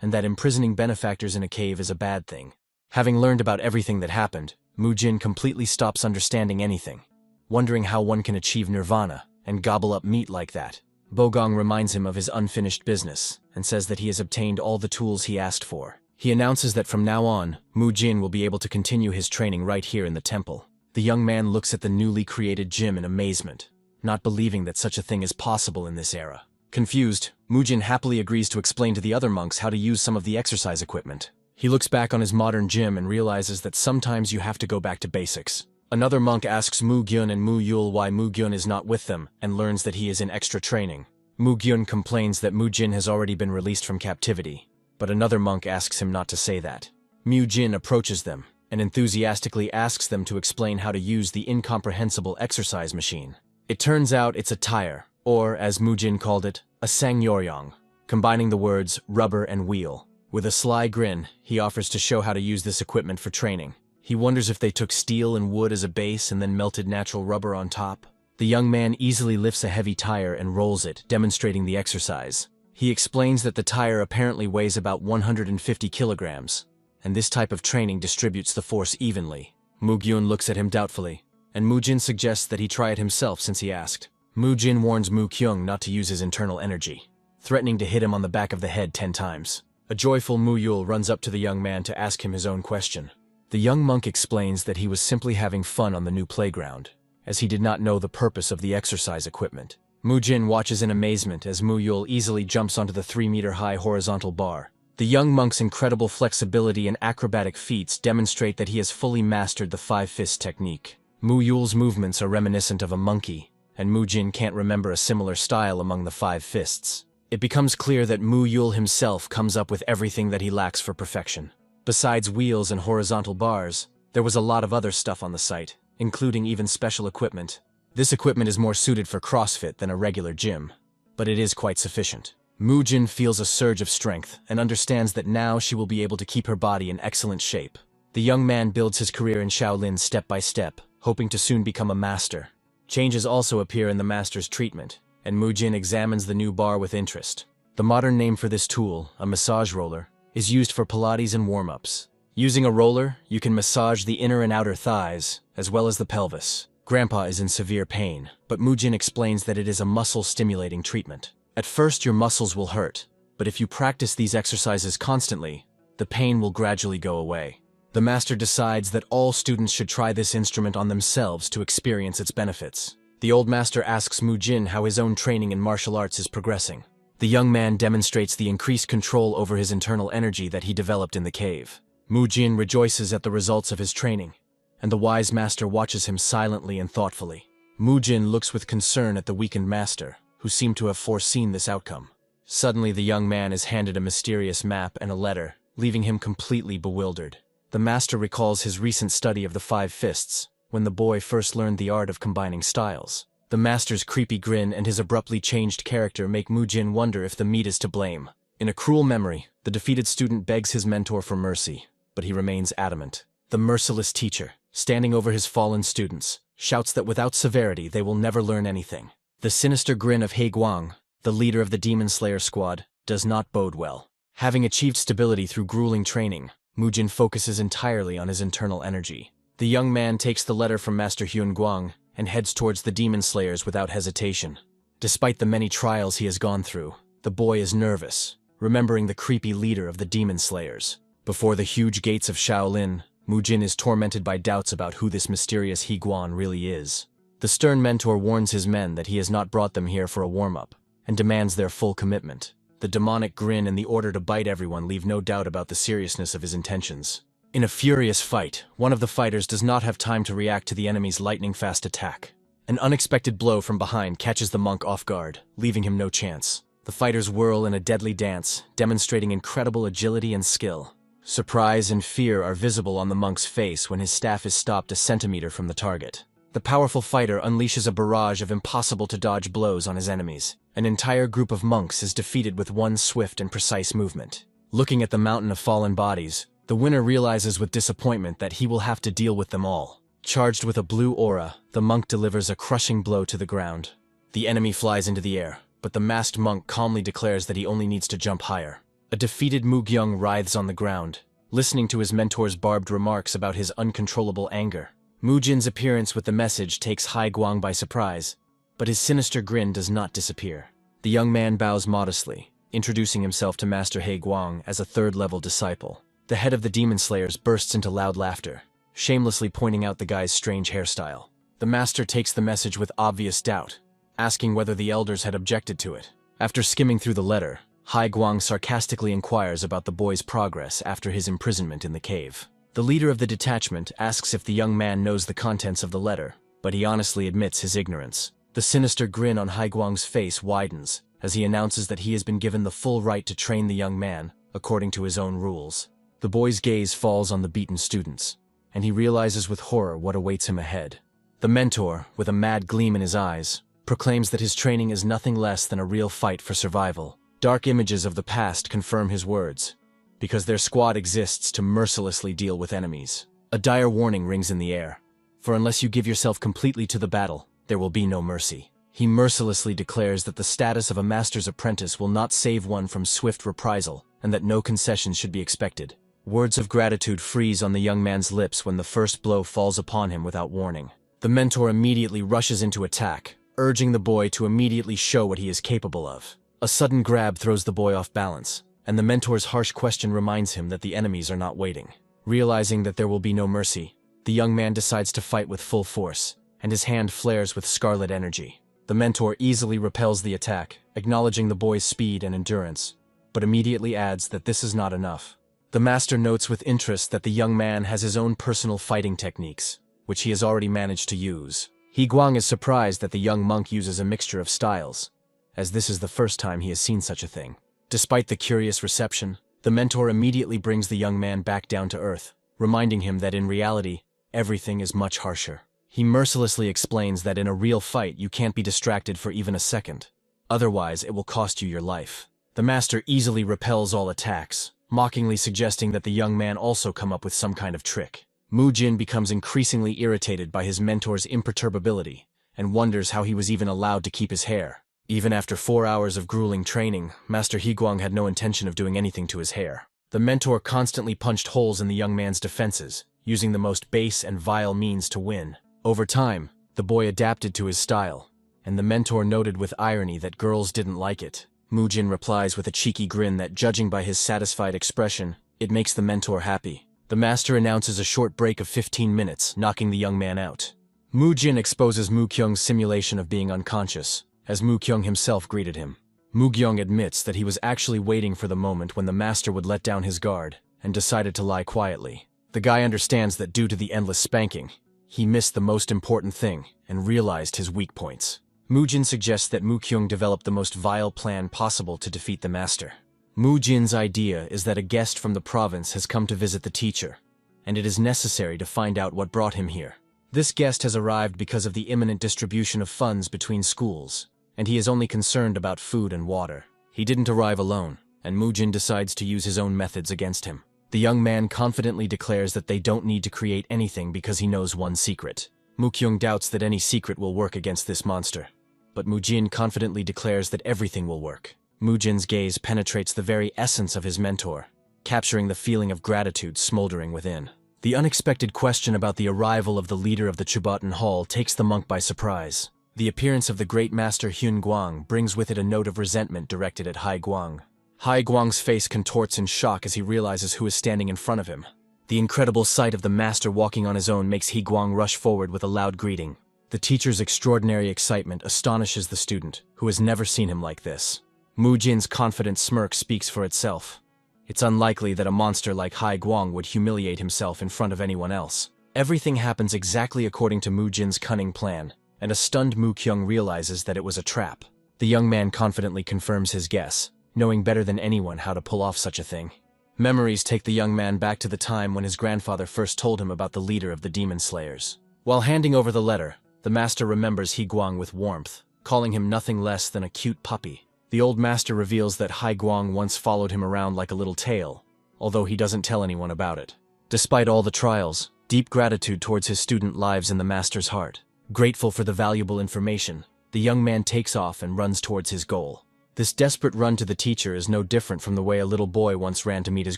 and that imprisoning benefactors in a cave is a bad thing. Having learned about everything that happened, Mu Jin completely stops understanding anything, wondering how one can achieve nirvana and gobble up meat like that. Bogong reminds him of his unfinished business and says that he has obtained all the tools he asked for. He announces that from now on, Mu Jin will be able to continue his training right here in the temple. The young man looks at the newly created gym in amazement, not believing that such a thing is possible in this era. Confused, Mu Jin happily agrees to explain to the other monks how to use some of the exercise equipment. He looks back on his modern gym and realizes that sometimes you have to go back to basics. Another monk asks Mu Gyun and Mu Yul why Mu Gyun is not with them and learns that he is in extra training. Mu Gyun complains that Mu Jin has already been released from captivity, but another monk asks him not to say that. Mu Jin approaches them and enthusiastically asks them to explain how to use the incomprehensible exercise machine. It turns out it's a tire, or as Mu Jin called it, a sangyoryong, combining the words rubber and wheel. With a sly grin, he offers to show how to use this equipment for training. He wonders if they took steel and wood as a base and then melted natural rubber on top. The young man easily lifts a heavy tire and rolls it, demonstrating the exercise. He explains that the tire apparently weighs about 150 kilograms, and this type of training distributes the force evenly. Mu Gyun looks at him doubtfully, and Mu Jin suggests that he try it himself since he asked. Mu Jin warns Mu Kyung not to use his internal energy, threatening to hit him on the back of the head 10 times. A joyful Mu Yul runs up to the young man to ask him his own question. The young monk explains that he was simply having fun on the new playground, as he did not know the purpose of the exercise equipment. Mu Jin watches in amazement as Mu Yul easily jumps onto the 3-meter-high horizontal bar. The young monk's incredible flexibility and acrobatic feats demonstrate that he has fully mastered the 5-fist technique. Mu Yul's movements are reminiscent of a monkey, and Mu Jin can't remember a similar style among the 5 fists. It becomes clear that Mu Yul himself comes up with everything that he lacks for perfection. Besides wheels and horizontal bars, there was a lot of other stuff on the site, including even special equipment. This equipment is more suited for CrossFit than a regular gym, but it is quite sufficient. Mu Jin feels a surge of strength and understands that now she will be able to keep her body in excellent shape. The young man builds his career in Shaolin step by step, hoping to soon become a master. Changes also appear in the master's treatment, and Mu Jin examines the new bar with interest. The modern name for this tool, a massage roller, is used for Pilates and warm-ups. Using a roller, you can massage the inner and outer thighs, as well as the pelvis. Grandpa is in severe pain, but Mu Jin explains that it is a muscle-stimulating treatment. At first your muscles will hurt, but if you practice these exercises constantly, the pain will gradually go away. The master decides that all students should try this instrument on themselves to experience its benefits. The old master asks Mu Jin how his own training in martial arts is progressing. The young man demonstrates the increased control over his internal energy that he developed in the cave. Mu Jin rejoices at the results of his training, and the wise master watches him silently and thoughtfully. Mu Jin looks with concern at the weakened master, who seemed to have foreseen this outcome. Suddenly the young man is handed a mysterious map and a letter, leaving him completely bewildered. The master recalls his recent study of the 5 fists, when the boy first learned the art of combining styles. The master's creepy grin and his abruptly changed character make Mu Jin wonder if the meat is to blame. In a cruel memory, the defeated student begs his mentor for mercy, but he remains adamant. The merciless teacher, standing over his fallen students, shouts that without severity they will never learn anything. The sinister grin of He Guang, the leader of the Demon Slayer squad, does not bode well. Having achieved stability through grueling training, Mujin focuses entirely on his internal energy. The young man takes the letter from Master Hyun Guang and heads towards the Demon Slayers without hesitation. Despite the many trials he has gone through, the boy is nervous, remembering the creepy leader of the Demon Slayers. Before the huge gates of Shaolin, Mujin is tormented by doubts about who this mysterious He Guan really is. The stern mentor warns his men that he has not brought them here for a warm-up, and demands their full commitment. The demonic grin and the order to bite everyone leave no doubt about the seriousness of his intentions. In a furious fight, one of the fighters does not have time to react to the enemy's lightning-fast attack. An unexpected blow from behind catches the monk off guard, leaving him no chance. The fighters whirl in a deadly dance, demonstrating incredible agility and skill. Surprise and fear are visible on the monk's face when his staff is stopped a centimeter from the target. The powerful fighter unleashes a barrage of impossible-to-dodge blows on his enemies. An entire group of monks is defeated with one swift and precise movement. Looking at the mountain of fallen bodies, the winner realizes with disappointment that he will have to deal with them all. Charged with a blue aura, the monk delivers a crushing blow to the ground. The enemy flies into the air, but the masked monk calmly declares that he only needs to jump higher. A defeated Mu-gyung writhes on the ground, listening to his mentor's barbed remarks about his uncontrollable anger. Mujin's appearance with the message takes Hai Guang by surprise, but his sinister grin does not disappear. The young man bows modestly, introducing himself to Master He Guang as a third-level disciple. The head of the Demon Slayers bursts into loud laughter, shamelessly pointing out the guy's strange hairstyle. The master takes the message with obvious doubt, asking whether the elders had objected to it. After skimming through the letter, Hai Guang sarcastically inquires about the boy's progress after his imprisonment in the cave. The leader of the detachment asks if the young man knows the contents of the letter, but he honestly admits his ignorance. The sinister grin on Hai Guang's face widens as he announces that he has been given the full right to train the young man, according to his own rules. The boy's gaze falls on the beaten students, and he realizes with horror what awaits him ahead. The mentor, with a mad gleam in his eyes, proclaims that his training is nothing less than a real fight for survival. Dark images of the past confirm his words, because their squad exists to mercilessly deal with enemies. A dire warning rings in the air, for unless you give yourself completely to the battle, there will be no mercy. He mercilessly declares that the status of a master's apprentice will not save one from swift reprisal, and that no concessions should be expected. Words of gratitude freeze on the young man's lips when the first blow falls upon him without warning. The mentor immediately rushes into attack, urging the boy to immediately show what he is capable of. A sudden grab throws the boy off balance, and the mentor's harsh question reminds him that the enemies are not waiting. Realizing that there will be no mercy, the young man decides to fight with full force, and his hand flares with scarlet energy. The mentor easily repels the attack, acknowledging the boy's speed and endurance, but immediately adds that this is not enough. The master notes with interest that the young man has his own personal fighting techniques, which he has already managed to use. He Guang is surprised that the young monk uses a mixture of styles, as this is the first time he has seen such a thing. Despite the curious reception, the mentor immediately brings the young man back down to earth, reminding him that in reality, everything is much harsher. He mercilessly explains that in a real fight you can't be distracted for even a second. Otherwise, it will cost you your life. The master easily repels all attacks, mockingly suggesting that the young man also come up with some kind of trick. Mujin becomes increasingly irritated by his mentor's imperturbability and wonders how he was even allowed to keep his hair. Even after 4 hours of grueling training, Master Higuang had no intention of doing anything to his hair. The mentor constantly punched holes in the young man's defenses, using the most base and vile means to win. Over time, the boy adapted to his style, and the mentor noted with irony that girls didn't like it. Mujin replies with a cheeky grin that, judging by his satisfied expression, it makes the mentor happy. The master announces a short break of 15 minutes, knocking the young man out. Mujin exposes Mu-kyung's simulation of being unconscious, as Mu-kyung himself greeted him. Mu-kyung admits that he was actually waiting for the moment when the master would let down his guard, and decided to lie quietly. The guy understands that due to the endless spanking, he missed the most important thing and realized his weak points. Mujin suggests that Mu-kyung develop the most vile plan possible to defeat the master. Mujin's idea is that a guest from the province has come to visit the teacher, and it is necessary to find out what brought him here. This guest has arrived because of the imminent distribution of funds between schools, and he is only concerned about food and water. He didn't arrive alone, and Mujin decides to use his own methods against him. The young man confidently declares that they don't need to create anything because he knows one secret. Mu-kyung doubts that any secret will work against this monster. But Mu-jin confidently declares that everything will work. Mu-jin's gaze penetrates the very essence of his mentor, capturing the feeling of gratitude smoldering within. The unexpected question about the arrival of the leader of the Chubaten Hall takes the monk by surprise. The appearance of the great master Hyun Guang brings with it a note of resentment directed at Hai Guang. Hai Guang's face contorts in shock as he realizes who is standing in front of him. The incredible sight of the master walking on his own makes Hai Guang rush forward with a loud greeting. The teacher's extraordinary excitement astonishes the student, who has never seen him like this. Mu-jin's confident smirk speaks for itself. It's unlikely that a monster like Hai Guang would humiliate himself in front of anyone else. Everything happens exactly according to Mu-jin's cunning plan, and a stunned Mu-kyung realizes that it was a trap. The young man confidently confirms his guess, knowing better than anyone how to pull off such a thing. Memories take the young man back to the time when his grandfather first told him about the leader of the demon slayers. While handing over the letter, the master remembers Hai Guang with warmth, calling him nothing less than a cute puppy. The old master reveals that Hai Guang once followed him around like a little tail, although he doesn't tell anyone about it. Despite all the trials, deep gratitude towards his student lives in the master's heart. Grateful for the valuable information, the young man takes off and runs towards his goal. This desperate run to the teacher is no different from the way a little boy once ran to meet his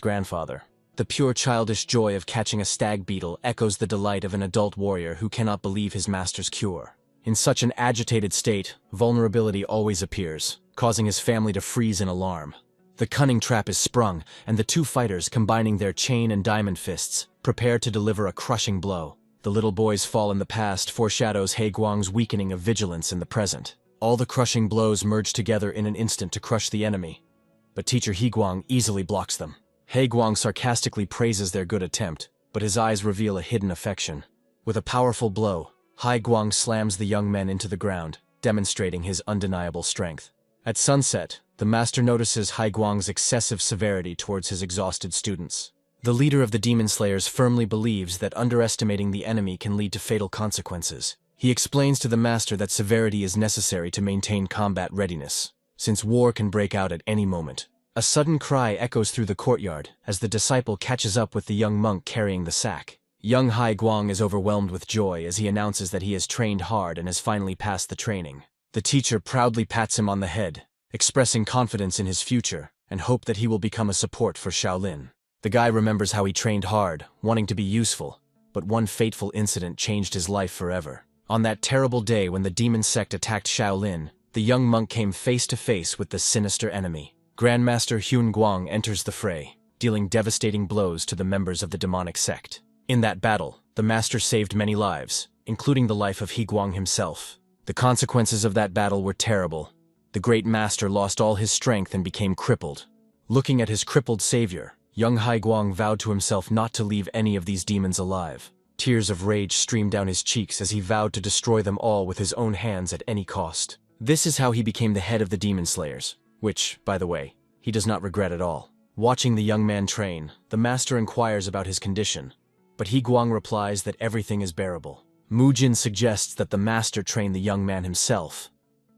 grandfather. The pure childish joy of catching a stag beetle echoes the delight of an adult warrior who cannot believe his master's cure. In such an agitated state, vulnerability always appears, causing his family to freeze in alarm. The cunning trap is sprung, and the two fighters, combining their chain and diamond fists, prepare to deliver a crushing blow. The little boy's fall in the past foreshadows Hai Guang's weakening of vigilance in the present. All the crushing blows merge together in an instant to crush the enemy, but teacher Hai Guang easily blocks them. Hai Guang sarcastically praises their good attempt, but his eyes reveal a hidden affection. With a powerful blow, Hai Guang slams the young men into the ground, demonstrating his undeniable strength. At sunset, the master notices Hai Guang's excessive severity towards his exhausted students. The leader of the demon slayers firmly believes that underestimating the enemy can lead to fatal consequences. He explains to the master that severity is necessary to maintain combat readiness, since war can break out at any moment. A sudden cry echoes through the courtyard as the disciple catches up with the young monk carrying the sack. Young Hai Guang is overwhelmed with joy as he announces that he has trained hard and has finally passed the training. The teacher proudly pats him on the head, expressing confidence in his future and hope that he will become a support for Shaolin. The guy remembers how he trained hard, wanting to be useful, but one fateful incident changed his life forever. On that terrible day when the demon sect attacked Shaolin, the young monk came face to face with the sinister enemy. Grandmaster Hyun Guang enters the fray, dealing devastating blows to the members of the demonic sect. In that battle, the master saved many lives, including the life of Hai Guang himself. The consequences of that battle were terrible. The great master lost all his strength and became crippled. Looking at his crippled savior, young Hai Guang vowed to himself not to leave any of these demons alive. Tears of rage streamed down his cheeks as he vowed to destroy them all with his own hands at any cost. This is how he became the head of the demon slayers, which, by the way, he does not regret at all. Watching the young man train, the master inquires about his condition, but Hai Guang replies that everything is bearable. Mu-jin suggests that the master train the young man himself,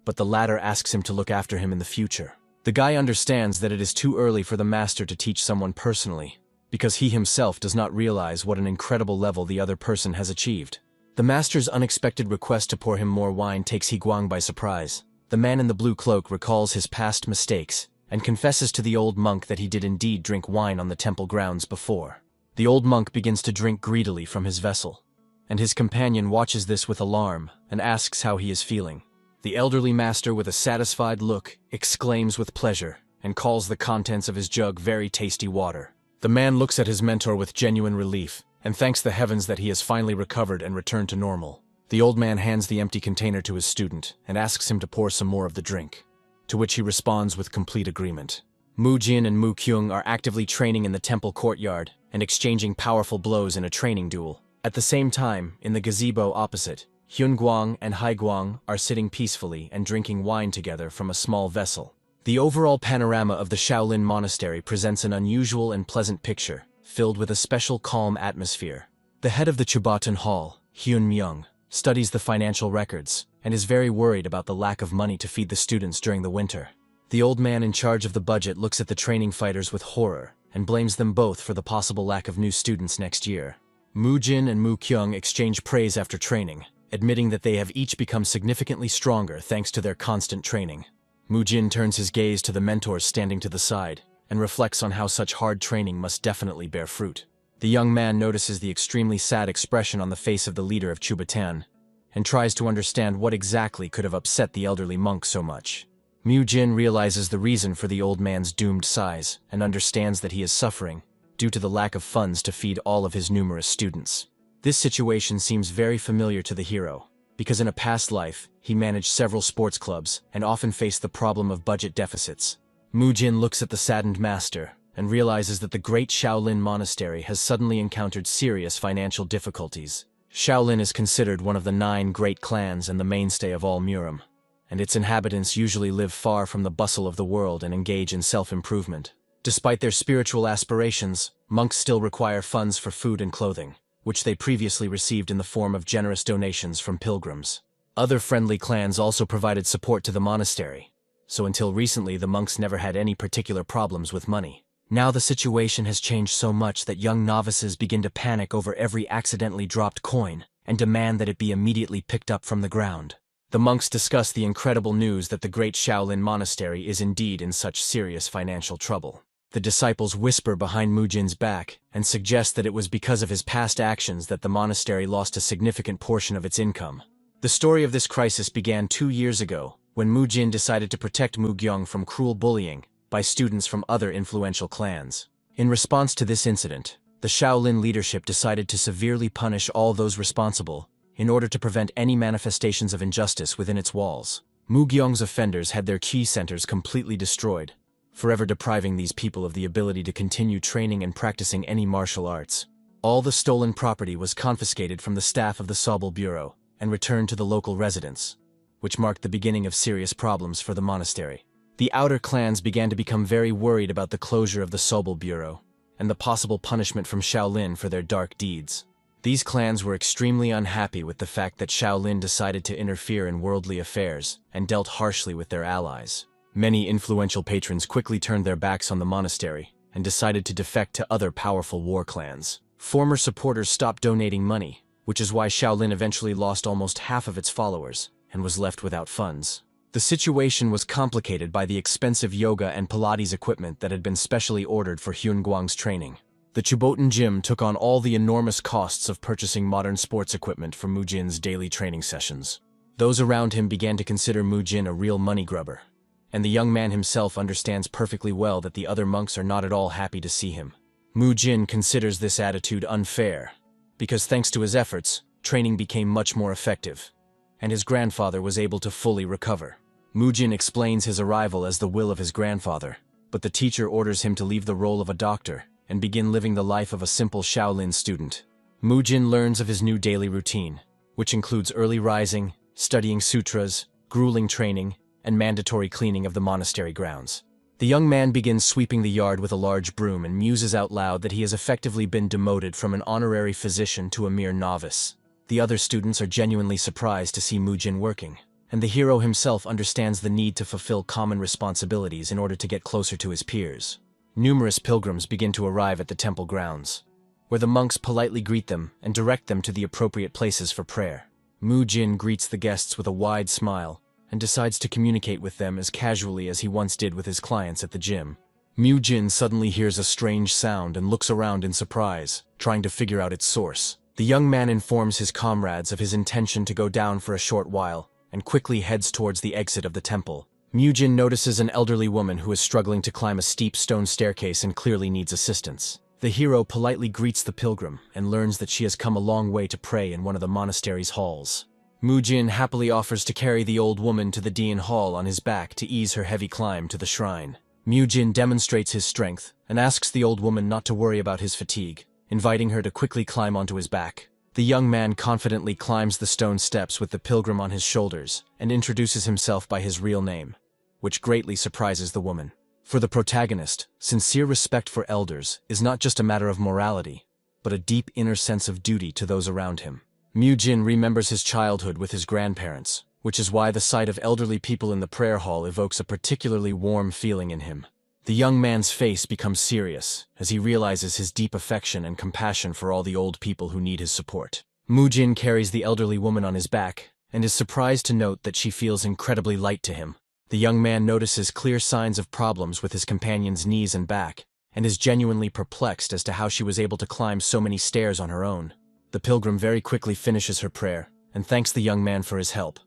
but the latter asks him to look after him in the future. The guy understands that it is too early for the master to teach someone personally, because he himself does not realize what an incredible level the other person has achieved. The master's unexpected request to pour him more wine takes Hai Guang by surprise. The man in the blue cloak recalls his past mistakes and confesses to the old monk that he did indeed drink wine on the temple grounds before. The old monk begins to drink greedily from his vessel, and his companion watches this with alarm and asks how he is feeling. The elderly master, with a satisfied look, exclaims with pleasure and calls the contents of his jug very tasty water. The man looks at his mentor with genuine relief and thanks the heavens that he has finally recovered and returned to normal. The old man hands the empty container to his student and asks him to pour some more of the drink, to which he responds with complete agreement. Mu-jin and Mu-kyung are actively training in the temple courtyard and exchanging powerful blows in a training duel. At the same time, in the gazebo opposite, Hyun Guang and Hai Guang are sitting peacefully and drinking wine together from a small vessel. The overall panorama of the Shaolin Monastery presents an unusual and pleasant picture, filled with a special calm atmosphere. The head of the Chubaten Hall, Hyun Myung, studies the financial records and is very worried about the lack of money to feed the students during the winter. The old man in charge of the budget looks at the training fighters with horror and blames them both for the possible lack of new students next year. Mu Jin and Mu Kyung exchange praise after training, admitting that they have each become significantly stronger thanks to their constant training. Mu Jin turns his gaze to the mentors standing to the side, and reflects on how such hard training must definitely bear fruit. The young man notices the extremely sad expression on the face of the leader of Chubatan, and tries to understand what exactly could have upset the elderly monk so much. Mu Jin realizes the reason for the old man's doomed sighs, and understands that he is suffering due to the lack of funds to feed all of his numerous students. This situation seems very familiar to the hero, because in a past life, he managed several sports clubs and often faced the problem of budget deficits. Mu Jin looks at the saddened master and realizes that the great Shaolin monastery has suddenly encountered serious financial difficulties. Shaolin is considered one of the 9 great clans and the mainstay of all Murim, and its inhabitants usually live far from the bustle of the world and engage in self-improvement. Despite their spiritual aspirations, monks still require funds for food and clothing, which they previously received in the form of generous donations from pilgrims. Other friendly clans also provided support to the monastery, so until recently the monks never had any particular problems with money. Now the situation has changed so much that young novices begin to panic over every accidentally dropped coin and demand that it be immediately picked up from the ground. The monks discuss the incredible news that the great Shaolin monastery is indeed in such serious financial trouble. The disciples whisper behind Mu Jin's back and suggest that it was because of his past actions that the monastery lost a significant portion of its income. The story of this crisis began 2 years ago, when Mu Jin decided to protect Mu Gyung from cruel bullying by students from other influential clans. In response to this incident, the Shaolin leadership decided to severely punish all those responsible in order to prevent any manifestations of injustice within its walls. Mu Gyung's offenders had their key centers completely destroyed, forever depriving these people of the ability to continue training and practicing any martial arts. All the stolen property was confiscated from the staff of the Sobel Bureau and returned to the local residents, which marked the beginning of serious problems for the monastery. The outer clans began to become very worried about the closure of the Sobel Bureau and the possible punishment from Shaolin for their dark deeds. These clans were extremely unhappy with the fact that Shaolin decided to interfere in worldly affairs and dealt harshly with their allies. Many influential patrons quickly turned their backs on the monastery and decided to defect to other powerful war clans. Former supporters stopped donating money, which is why Shaolin eventually lost almost half of its followers and was left without funds. The situation was complicated by the expensive yoga and Pilates equipment that had been specially ordered for Hyun Guang's training. The Chubotan gym took on all the enormous costs of purchasing modern sports equipment for Mu Jin's daily training sessions. Those around him began to consider Mu Jin a real money grubber, and the young man himself understands perfectly well that the other monks are not at all happy to see him. Mu Jin considers this attitude unfair, because thanks to his efforts, training became much more effective, and his grandfather was able to fully recover. Mu Jin explains his arrival as the will of his grandfather, but the teacher orders him to leave the role of a doctor and begin living the life of a simple Shaolin student. Mu Jin learns of his new daily routine, which includes early rising, studying sutras, grueling training, and mandatory cleaning of the monastery grounds. The young man begins sweeping the yard with a large broom and muses out loud that he has effectively been demoted from an honorary physician to a mere novice. The other students are genuinely surprised to see Mu Jin working, and the hero himself understands the need to fulfill common responsibilities in order to get closer to his peers. Numerous pilgrims begin to arrive at the temple grounds, where the monks politely greet them and direct them to the appropriate places for prayer. Mu Jin greets the guests with a wide smile and decides to communicate with them as casually as he once did with his clients at the gym. Mu Jin suddenly hears a strange sound and looks around in surprise, trying to figure out its source. The young man informs his comrades of his intention to go down for a short while and quickly heads towards the exit of the temple. Mu Jin notices an elderly woman who is struggling to climb a steep stone staircase and clearly needs assistance. The hero politely greets the pilgrim and learns that she has come a long way to pray in one of the monastery's halls. Mu Jin happily offers to carry the old woman to the Dian Hall on his back to ease her heavy climb to the shrine. Mu Jin demonstrates his strength and asks the old woman not to worry about his fatigue, inviting her to quickly climb onto his back. The young man confidently climbs the stone steps with the pilgrim on his shoulders and introduces himself by his real name, which greatly surprises the woman. For the protagonist, sincere respect for elders is not just a matter of morality, but a deep inner sense of duty to those around him. Mu Jin remembers his childhood with his grandparents, which is why the sight of elderly people in the prayer hall evokes a particularly warm feeling in him. The young man's face becomes serious as he realizes his deep affection and compassion for all the old people who need his support. Mujin carries the elderly woman on his back and is surprised to note that she feels incredibly light to him. The young man notices clear signs of problems with his companion's knees and back and is genuinely perplexed as to how she was able to climb so many stairs on her own. The pilgrim very quickly finishes her prayer and thanks the young man for his help,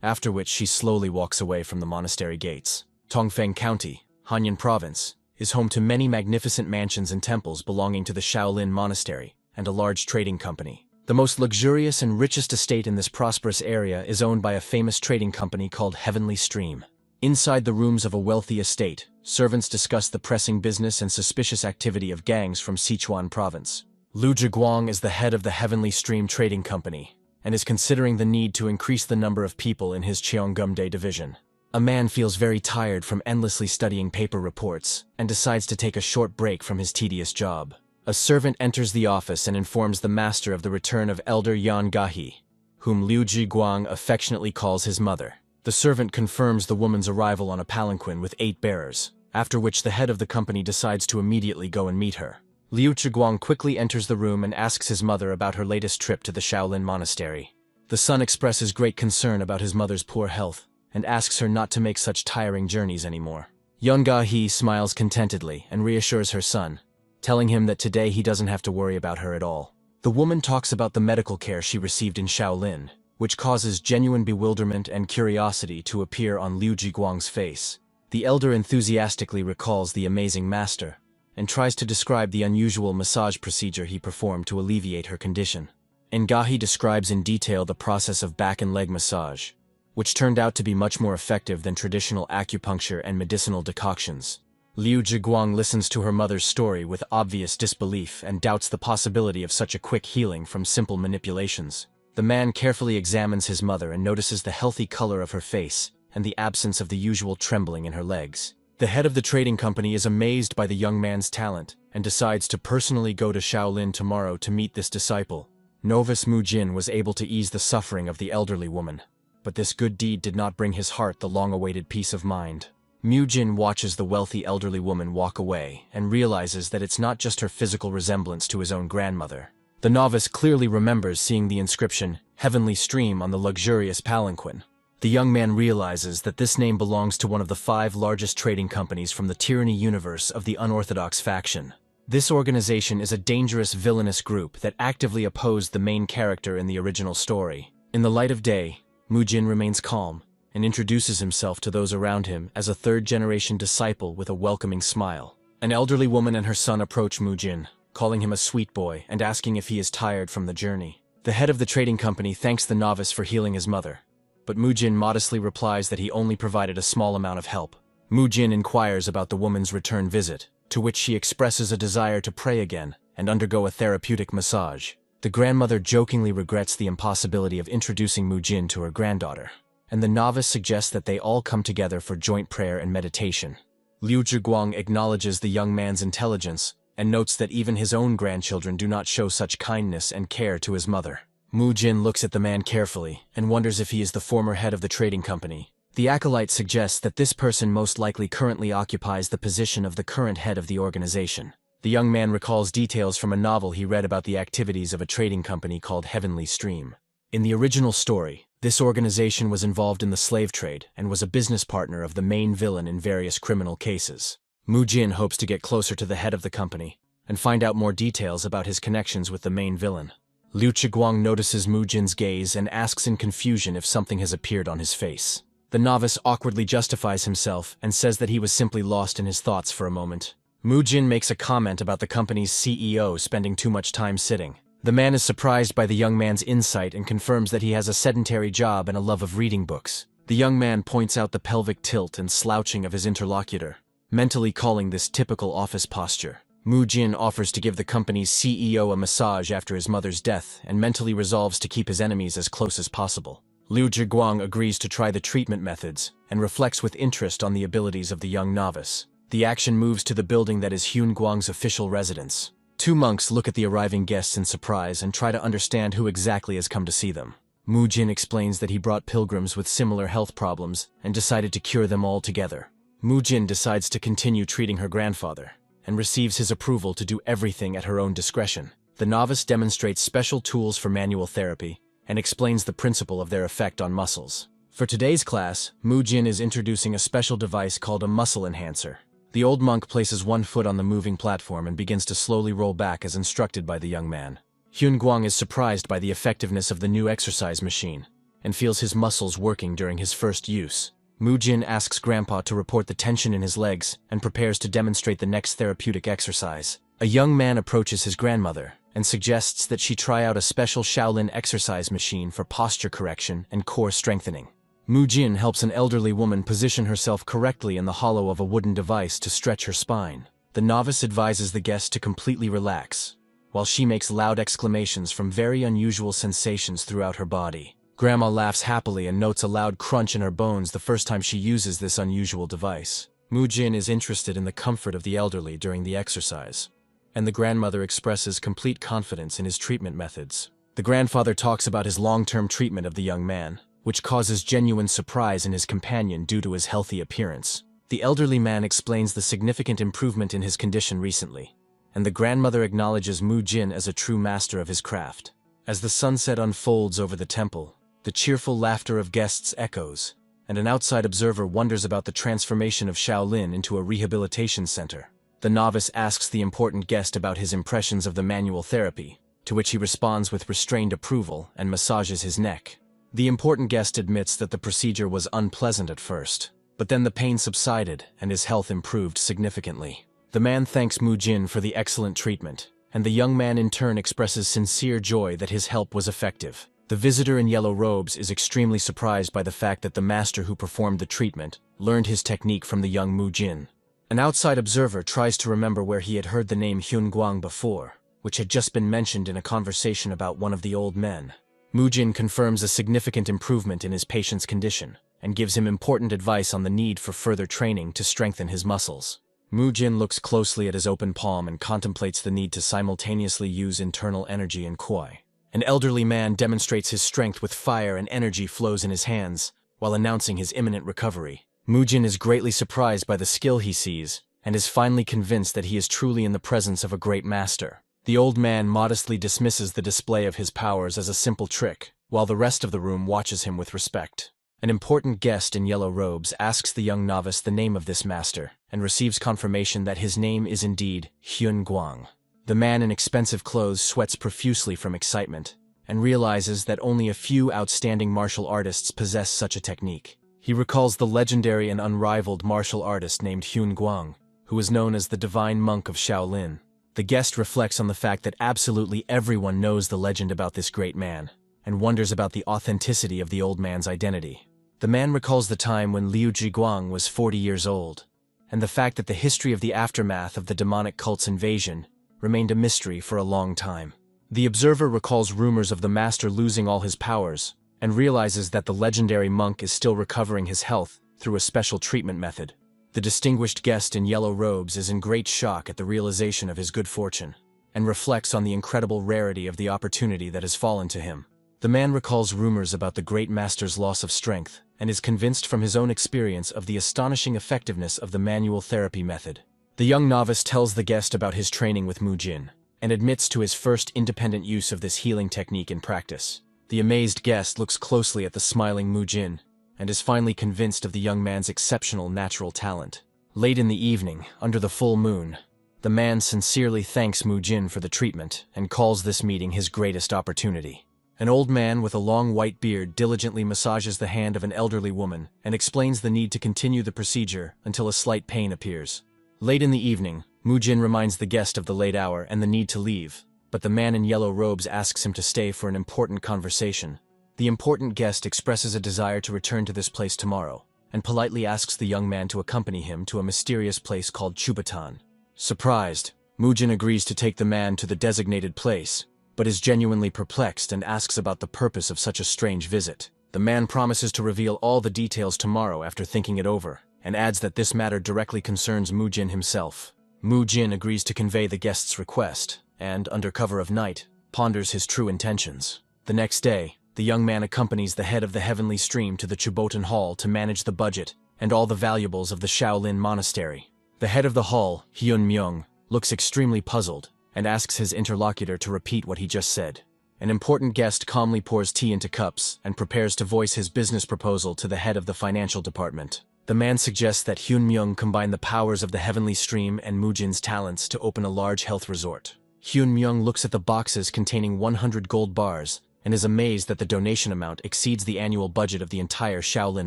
after which she slowly walks away from the monastery gates. Tongfeng County, Hainan Province, is home to many magnificent mansions and temples belonging to the Shaolin Monastery and a large trading company. The most luxurious and richest estate in this prosperous area is owned by a famous trading company called Heavenly Stream. Inside the rooms of a wealthy estate, servants discuss the pressing business and suspicious activity of gangs from Sichuan Province. Liu Zhiguang is the head of the Heavenly Stream Trading Company and is considering the need to increase the number of people in his Cheongumdae division. A man feels very tired from endlessly studying paper reports and decides to take a short break from his tedious job. A servant enters the office and informs the master of the return of Elder Yan Gahi, whom Liu Zhiguang affectionately calls his mother. The servant confirms the woman's arrival on a palanquin with 8 bearers, after which the head of the company decides to immediately go and meet her. Liu Zhiguang quickly enters the room and asks his mother about her latest trip to the Shaolin Monastery. The son expresses great concern about his mother's poor health and asks her not to make such tiring journeys anymore. Yan Gahi smiles contentedly and reassures her son, telling him that today he doesn't have to worry about her at all. The woman talks about the medical care she received in Shaolin, which causes genuine bewilderment and curiosity to appear on Liu Zhiguang's face. The elder enthusiastically recalls the amazing master and tries to describe the unusual massage procedure he performed to alleviate her condition. Ngahi describes in detail the process of back and leg massage, which turned out to be much more effective than traditional acupuncture and medicinal decoctions. Liu Zhiguang listens to her mother's story with obvious disbelief and doubts the possibility of such a quick healing from simple manipulations. The man carefully examines his mother and notices the healthy color of her face and the absence of the usual trembling in her legs. The head of the trading company is amazed by the young man's talent and decides to personally go to Shaolin tomorrow to meet this disciple. Novice Mujin was able to ease the suffering of the elderly woman, but this good deed did not bring his heart the long-awaited peace of mind. Mujin watches the wealthy elderly woman walk away and realizes that it's not just her physical resemblance to his own grandmother. The novice clearly remembers seeing the inscription, Heavenly Stream, on the luxurious palanquin. The young man realizes that this name belongs to one of the 5 largest trading companies from the tyranny universe of the unorthodox faction. This organization is a dangerous villainous group that actively opposed the main character in the original story. In the light of day, Mujin remains calm and introduces himself to those around him as a third-generation disciple with a welcoming smile. An elderly woman and her son approach Mujin, calling him a sweet boy and asking if he is tired from the journey. The head of the trading company thanks the novice for healing his mother, but Mujin modestly replies that he only provided a small amount of help. Mujin inquires about the woman's return visit, to which she expresses a desire to pray again and undergo a therapeutic massage. The grandmother jokingly regrets the impossibility of introducing Mujin to her granddaughter, and the novice suggests that they all come together for joint prayer and meditation. Liu Zhiguang acknowledges the young man's intelligence and notes that even his own grandchildren do not show such kindness and care to his mother. Mujin looks at the man carefully and wonders if he is the former head of the trading company. The acolyte suggests that this person most likely currently occupies the position of the current head of the organization. The young man recalls details from a novel he read about the activities of a trading company called Heavenly Stream. In the original story, this organization was involved in the slave trade and was a business partner of the main villain in various criminal cases. Mujin hopes to get closer to the head of the company and find out more details about his connections with the main villain. Liu Zhiguang notices Mujin's gaze and asks in confusion if something has appeared on his face. The novice awkwardly justifies himself and says that he was simply lost in his thoughts for a moment. Mujin makes a comment about the company's CEO spending too much time sitting. The man is surprised by the young man's insight and confirms that he has a sedentary job and a love of reading books. The young man points out the pelvic tilt and slouching of his interlocutor, mentally calling this typical office posture. Mujin offers to give the company's CEO a massage after his mother's death and mentally resolves to keep his enemies as close as possible. Liu Zhiguang agrees to try the treatment methods and reflects with interest on the abilities of the young novice. The action moves to the building that is Hyun Guang's official residence. 2 monks look at the arriving guests in surprise and try to understand who exactly has come to see them. Mujin explains that he brought pilgrims with similar health problems and decided to cure them all together. Mu-jin decides to continue treating her grandfather, and receives his approval to do everything at her own discretion. The novice demonstrates special tools for manual therapy, and explains the principle of their effect on muscles. For today's class, Mu-jin is introducing a special device called a muscle enhancer. The old monk places one foot on the moving platform and begins to slowly roll back as instructed by the young man. Hyun-gwang is surprised by the effectiveness of the new exercise machine, and feels his muscles working during his first use. Mu-jin asks Grandpa to report the tension in his legs and prepares to demonstrate the next therapeutic exercise. A young man approaches his grandmother and suggests that she try out a special Shaolin exercise machine for posture correction and core strengthening. Mu-jin helps an elderly woman position herself correctly in the hollow of a wooden device to stretch her spine. The novice advises the guest to completely relax, while she makes loud exclamations from very unusual sensations throughout her body. Grandma laughs happily and notes a loud crunch in her bones the first time she uses this unusual device. Mu-jin is interested in the comfort of the elderly during the exercise, and the grandmother expresses complete confidence in his treatment methods. The grandfather talks about his long-term treatment of the young man, which causes genuine surprise in his companion due to his healthy appearance. The elderly man explains the significant improvement in his condition recently, and the grandmother acknowledges Mu-jin as a true master of his craft. As the sunset unfolds over the temple, the cheerful laughter of guests echoes, and an outside observer wonders about the transformation of Shaolin into a rehabilitation center. The novice asks the important guest about his impressions of the manual therapy, to which he responds with restrained approval and massages his neck. The important guest admits that the procedure was unpleasant at first, but then the pain subsided and his health improved significantly. The man thanks Mu-jin for the excellent treatment, and the young man in turn expresses sincere joy that his help was effective. The visitor in yellow robes is extremely surprised by the fact that the master who performed the treatment learned his technique from the young Mu-jin. An outside observer tries to remember where he had heard the name Hyun-gwang before, which had just been mentioned in a conversation about one of the old men. Mu-jin confirms a significant improvement in his patient's condition, and gives him important advice on the need for further training to strengthen his muscles. Mu-jin looks closely at his open palm and contemplates the need to simultaneously use internal energy and koi. An elderly man demonstrates his strength with fire and energy flows in his hands, while announcing his imminent recovery. Mu-jin is greatly surprised by the skill he sees, and is finally convinced that he is truly in the presence of a great master. The old man modestly dismisses the display of his powers as a simple trick, while the rest of the room watches him with respect. An important guest in yellow robes asks the young novice the name of this master, and receives confirmation that his name is indeed Hyun-gwang. The man in expensive clothes sweats profusely from excitement, and realizes that only a few outstanding martial artists possess such a technique. He recalls the legendary and unrivaled martial artist named Hyun-gwang, who is known as the Divine Monk of Shaolin. The guest reflects on the fact that absolutely everyone knows the legend about this great man, and wonders about the authenticity of the old man's identity. The man recalls the time when Liu Jiguang was 40 years old, and the fact that the history of the aftermath of the demonic cult's invasion remained a mystery for a long time. The observer recalls rumors of the master losing all his powers, and realizes that the legendary monk is still recovering his health through a special treatment method. The distinguished guest in yellow robes is in great shock at the realization of his good fortune, and reflects on the incredible rarity of the opportunity that has fallen to him. The man recalls rumors about the great master's loss of strength, and is convinced from his own experience of the astonishing effectiveness of the manual therapy method. The young novice tells the guest about his training with Mu-jin, and admits to his first independent use of this healing technique in practice. The amazed guest looks closely at the smiling Mu-jin, and is finally convinced of the young man's exceptional natural talent. Late in the evening, under the full moon, the man sincerely thanks Mu-jin for the treatment and calls this meeting his greatest opportunity. An old man with a long white beard diligently massages the hand of an elderly woman and explains the need to continue the procedure until a slight pain appears. Late in the evening, Mu-jin reminds the guest of the late hour and the need to leave, but the man in yellow robes asks him to stay for an important conversation. The important guest expresses a desire to return to this place tomorrow, and politely asks the young man to accompany him to a mysterious place called Chubatan. Surprised, Mu-jin agrees to take the man to the designated place, but is genuinely perplexed and asks about the purpose of such a strange visit. The man promises to reveal all the details tomorrow after thinking it over, and adds that this matter directly concerns Mu-jin himself. Mu-jin agrees to convey the guest's request, and, under cover of night, ponders his true intentions. The next day, the young man accompanies the head of the heavenly stream to the Chubotan Hall to manage the budget and all the valuables of the Shaolin monastery. The head of the hall, Hyun Myung, looks extremely puzzled and asks his interlocutor to repeat what he just said. An important guest calmly pours tea into cups and prepares to voice his business proposal to the head of the financial department. The man suggests that Hyun Myung combine the powers of the heavenly stream and Mujin's talents to open a large health resort. Hyun Myung looks at the boxes containing 100 gold bars and is amazed that the donation amount exceeds the annual budget of the entire Shaolin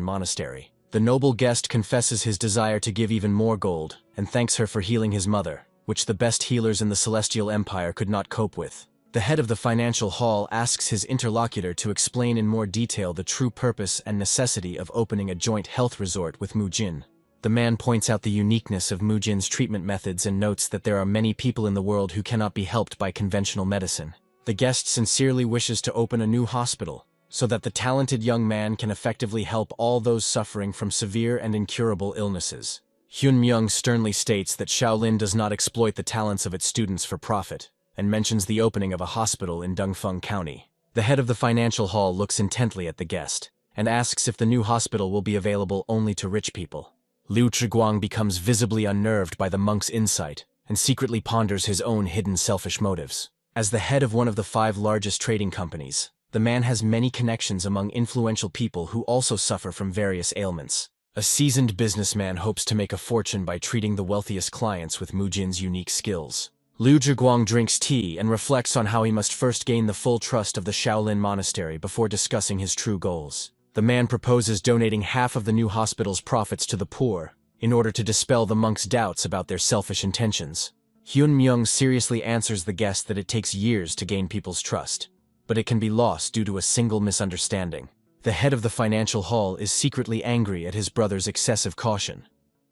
monastery. The noble guest confesses his desire to give even more gold and thanks her for healing his mother, which the best healers in the Celestial Empire could not cope with. The head of the financial hall asks his interlocutor to explain in more detail the true purpose and necessity of opening a joint health resort with Mujin. The man points out the uniqueness of Mujin's treatment methods and notes that there are many people in the world who cannot be helped by conventional medicine. The guest sincerely wishes to open a new hospital, so that the talented young man can effectively help all those suffering from severe and incurable illnesses. Hyun Myung sternly states that Shaolin does not exploit the talents of its students for profit, and mentions the opening of a hospital in Dongfeng County. The head of the financial hall looks intently at the guest, and asks if the new hospital will be available only to rich people. Liu Zhiguang becomes visibly unnerved by the monk's insight, and secretly ponders his own hidden selfish motives. As the head of one of the 5 largest trading companies, the man has many connections among influential people who also suffer from various ailments. A seasoned businessman hopes to make a fortune by treating the wealthiest clients with Mujin's unique skills. Liu Zhiguang drinks tea and reflects on how he must first gain the full trust of the Shaolin monastery before discussing his true goals. The man proposes donating half of the new hospital's profits to the poor, in order to dispel the monk's doubts about their selfish intentions. Hyun Myung seriously answers the guest that it takes years to gain people's trust, but it can be lost due to a single misunderstanding. The head of the financial hall is secretly angry at his brother's excessive caution,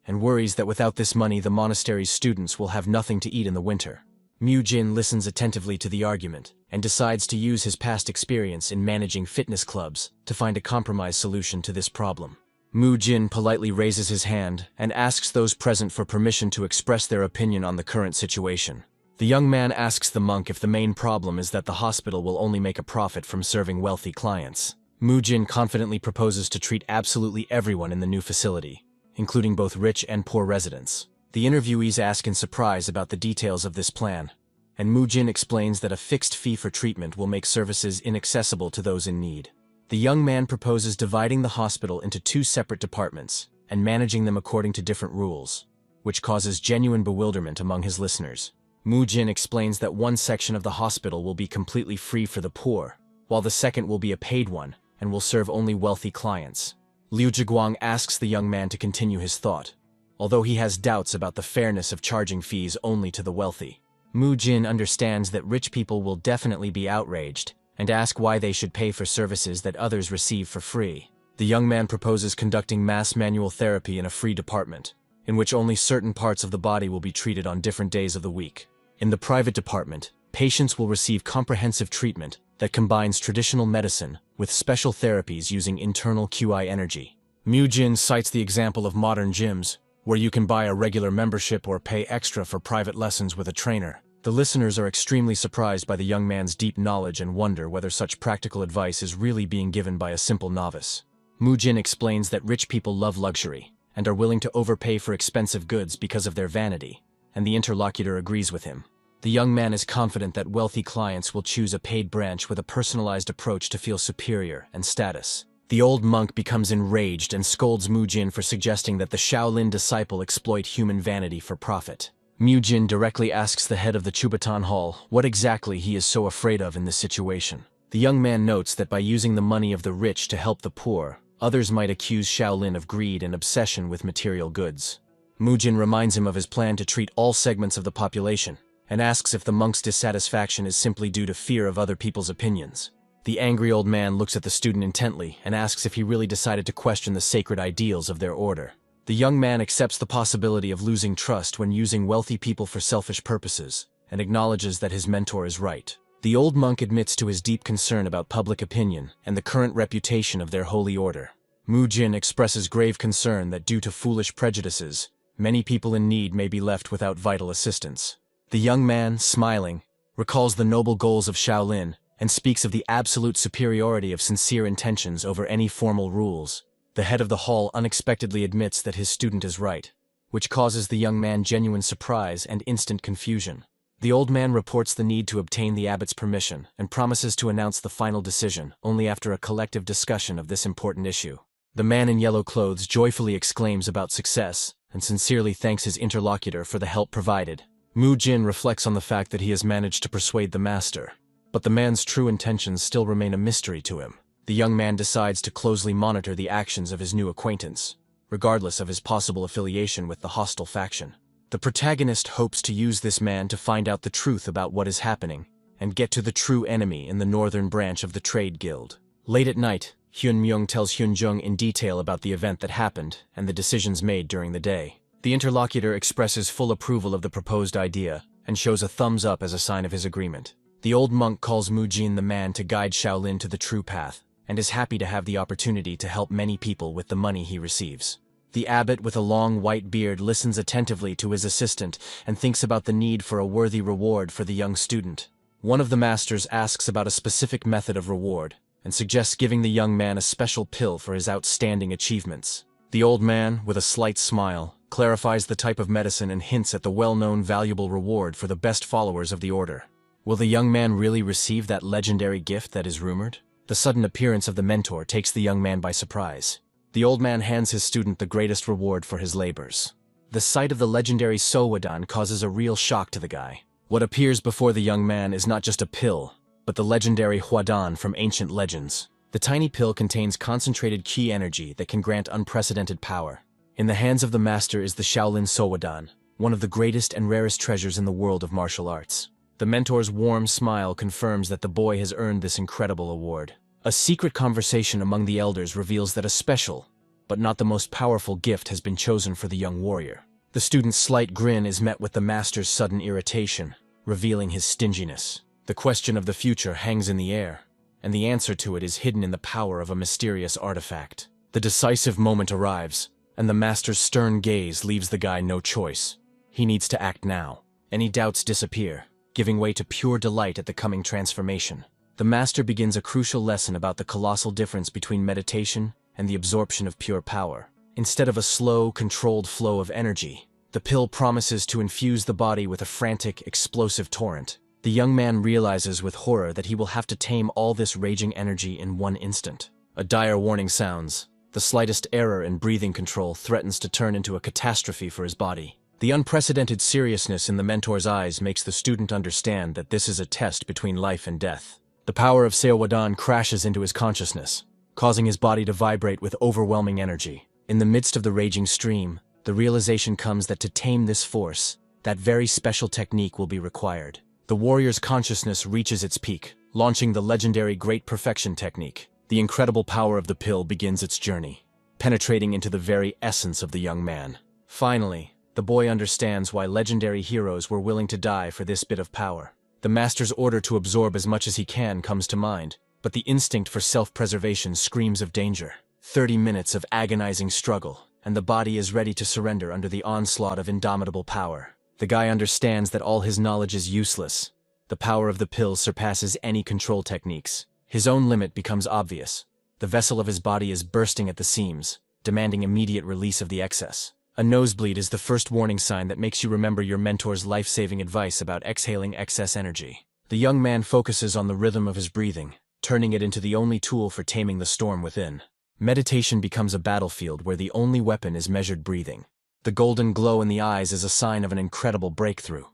and worries that without this money the monastery's students will have nothing to eat in the winter. Mujin listens attentively to the argument, and decides to use his past experience in managing fitness clubs to find a compromise solution to this problem. Mujin politely raises his hand and asks those present for permission to express their opinion on the current situation. The young man asks the monk if the main problem is that the hospital will only make a profit from serving wealthy clients. Mujin confidently proposes to treat absolutely everyone in the new facility, including both rich and poor residents. The interviewees ask in surprise about the details of this plan, and Mujin explains that a fixed fee for treatment will make services inaccessible to those in need. The young man proposes dividing the hospital into 2 separate departments and managing them according to different rules, which causes genuine bewilderment among his listeners. Mujin explains that one section of the hospital will be completely free for the poor, while the second will be a paid one and will serve only wealthy clients. Liu Zhiguang asks the young man to continue his thought, although he has doubts about the fairness of charging fees only to the wealthy. Mujin understands that rich people will definitely be outraged and ask why they should pay for services that others receive for free. The young man proposes conducting mass manual therapy in a free department, in which only certain parts of the body will be treated on different days of the week. In the private department, patients will receive comprehensive treatment that combines traditional medicine with special therapies using internal QI energy. Mujin cites the example of modern gyms, where you can buy a regular membership or pay extra for private lessons with a trainer. The listeners are extremely surprised by the young man's deep knowledge and wonder whether such practical advice is really being given by a simple novice. Mujin explains that rich people love luxury and are willing to overpay for expensive goods because of their vanity, and the interlocutor agrees with him. The young man is confident that wealthy clients will choose a paid branch with a personalized approach to feel superior and status. The old monk becomes enraged and scolds Mujin for suggesting that the Shaolin disciple exploit human vanity for profit. Mujin directly asks the head of the Chubatan Hall what exactly he is so afraid of in this situation. The young man notes that by using the money of the rich to help the poor, others might accuse Shaolin of greed and obsession with material goods. Mujin reminds him of his plan to treat all segments of the population, and asks if the monk's dissatisfaction is simply due to fear of other people's opinions. The angry old man looks at the student intently and asks if he really decided to question the sacred ideals of their order. The young man accepts the possibility of losing trust when using wealthy people for selfish purposes, and acknowledges that his mentor is right. The old monk admits to his deep concern about public opinion and the current reputation of their holy order. Mujin expresses grave concern that due to foolish prejudices, many people in need may be left without vital assistance. The young man, smiling, recalls the noble goals of Shaolin and speaks of the absolute superiority of sincere intentions over any formal rules. The head of the hall unexpectedly admits that his student is right, which causes the young man genuine surprise and instant confusion. The old man reports the need to obtain the abbot's permission and promises to announce the final decision only after a collective discussion of this important issue. The man in yellow clothes joyfully exclaims about success and sincerely thanks his interlocutor for the help provided. Mu Jin reflects on the fact that he has managed to persuade the master, but the man's true intentions still remain a mystery to him. The young man decides to closely monitor the actions of his new acquaintance, regardless of his possible affiliation with the hostile faction. The protagonist hopes to use this man to find out the truth about what is happening and get to the true enemy in the northern branch of the trade guild. Late at night, Hyun Myung tells Hyun Jung in detail about the event that happened and the decisions made during the day. The interlocutor expresses full approval of the proposed idea and shows a thumbs up as a sign of his agreement. The old monk calls Mu Jin the man to guide Shaolin to the true path and is happy to have the opportunity to help many people with the money he receives. The abbot with a long white beard listens attentively to his assistant and thinks about the need for a worthy reward for the young student. One of the masters asks about a specific method of reward and suggests giving the young man a special pill for his outstanding achievements. The old man, with a slight smile, clarifies the type of medicine and hints at the well-known valuable reward for the best followers of the order. Will the young man really receive that legendary gift that is rumored? The sudden appearance of the mentor takes the young man by surprise. The old man hands his student the greatest reward for his labors. The sight of the legendary Sowadan causes a real shock to the guy. What appears before the young man is not just a pill, but the legendary Hwadan from ancient legends. The tiny pill contains concentrated ki energy that can grant unprecedented power. In the hands of the master is the Shaolin Sowadan, one of the greatest and rarest treasures in the world of martial arts. The mentor's warm smile confirms that the boy has earned this incredible award. A secret conversation among the elders reveals that a special, but not the most powerful gift has been chosen for the young warrior. The student's slight grin is met with the master's sudden irritation, revealing his stinginess. The question of the future hangs in the air, and the answer to it is hidden in the power of a mysterious artifact. The decisive moment arrives, and the master's stern gaze leaves the guy no choice. He needs to act now. Any doubts disappear, giving way to pure delight at the coming transformation. The master begins a crucial lesson about the colossal difference between meditation and the absorption of pure power. Instead of a slow, controlled flow of energy, the pill promises to infuse the body with a frantic, explosive torrent. The young man realizes with horror that he will have to tame all this raging energy in one instant. A dire warning sounds. The slightest error in breathing control threatens to turn into a catastrophe for his body. The unprecedented seriousness in the mentor's eyes makes the student understand that this is a test between life and death. The power of Seowadan crashes into his consciousness, causing his body to vibrate with overwhelming energy. In the midst of the raging stream, the realization comes that to tame this force, that very special technique will be required. The warrior's consciousness reaches its peak, launching the legendary Great Perfection technique. The incredible power of the pill begins its journey, penetrating into the very essence of the young man. Finally, the boy understands why legendary heroes were willing to die for this bit of power. The master's order to absorb as much as he can comes to mind, but the instinct for self-preservation screams of danger. 30 minutes of agonizing struggle, and the body is ready to surrender under the onslaught of indomitable power. The guy understands that all his knowledge is useless. The power of the pill surpasses any control techniques. His own limit becomes obvious. The vessel of his body is bursting at the seams, demanding immediate release of the excess. A nosebleed is the first warning sign that makes you remember your mentor's life-saving advice about exhaling excess energy. The young man focuses on the rhythm of his breathing, turning it into the only tool for taming the storm within. Meditation becomes a battlefield where the only weapon is measured breathing. The golden glow in the eyes is a sign of an incredible breakthrough.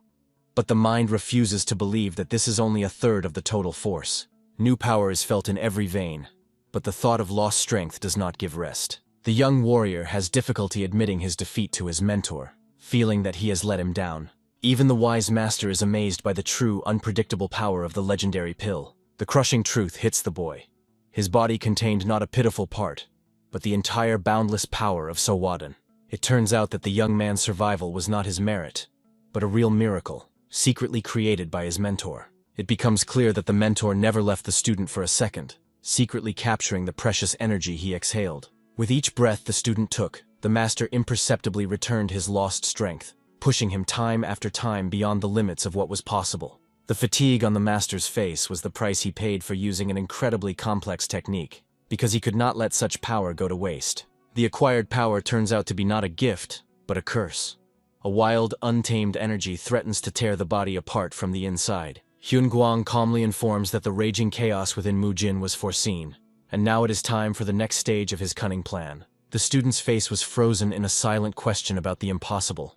But the mind refuses to believe that this is only a third of the total force. New power is felt in every vein, but the thought of lost strength does not give rest. The young warrior has difficulty admitting his defeat to his mentor, feeling that he has let him down. Even the wise master is amazed by the true, unpredictable power of the legendary pill. The crushing truth hits the boy. His body contained not a pitiful part, but the entire boundless power of Sowadan. It turns out that the young man's survival was not his merit, but a real miracle, secretly created by his mentor. It becomes clear that the mentor never left the student for a second, secretly capturing the precious energy he exhaled. With each breath the student took, the master imperceptibly returned his lost strength, pushing him time after time beyond the limits of what was possible. The fatigue on the master's face was the price he paid for using an incredibly complex technique, because he could not let such power go to waste. The acquired power turns out to be not a gift, but a curse. A wild, untamed energy threatens to tear the body apart from the inside. Hyun Guang calmly informs that the raging chaos within Mujin was foreseen, and now it is time for the next stage of his cunning plan. The student's face was frozen in a silent question about the impossible.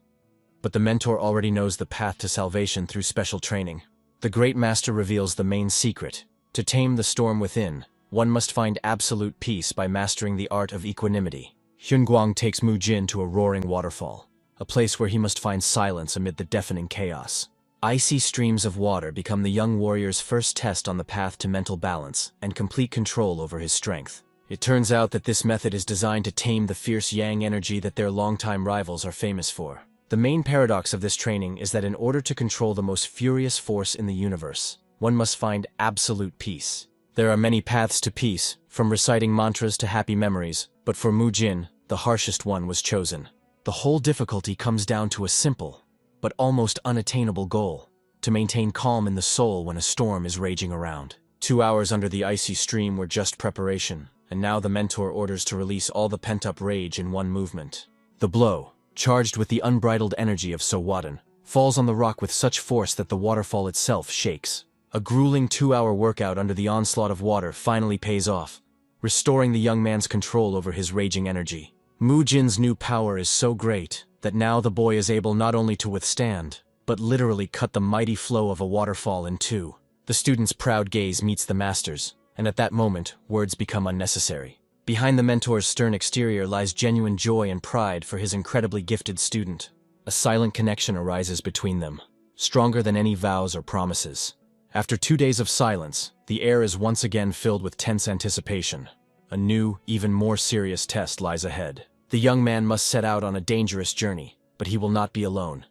But the mentor already knows the path to salvation through special training. The great master reveals the main secret. To tame the storm within, one must find absolute peace by mastering the art of equanimity. Hyun Guang takes Mujin to a roaring waterfall, a place where he must find silence amid the deafening chaos. Icy streams of water become the young warrior's first test on the path to mental balance and complete control over his strength. It turns out that this method is designed to tame the fierce yang energy that their longtime rivals are famous for. The main paradox of this training is that in order to control the most furious force in the universe, one must find absolute peace. There are many paths to peace, from reciting mantras to happy memories, but for Mujin, the harshest one was chosen. The whole difficulty comes down to a simple, but almost unattainable goal: to maintain calm in the soul when a storm is raging around. 2 hours under the icy stream were just preparation, and now the mentor orders to release all the pent-up rage in one movement. The blow, charged with the unbridled energy of Sowadan, falls on the rock with such force that the waterfall itself shakes. A grueling 2-hour workout under the onslaught of water finally pays off, restoring the young man's control over his raging energy. Mujin's new power is so great that now the boy is able not only to withstand, but literally cut the mighty flow of a waterfall in two. The student's proud gaze meets the master's, and at that moment, words become unnecessary. Behind the mentor's stern exterior lies genuine joy and pride for his incredibly gifted student. A silent connection arises between them, stronger than any vows or promises. After 2 days of silence, the air is once again filled with tense anticipation. A new, even more serious test lies ahead. The young man must set out on a dangerous journey, but he will not be alone.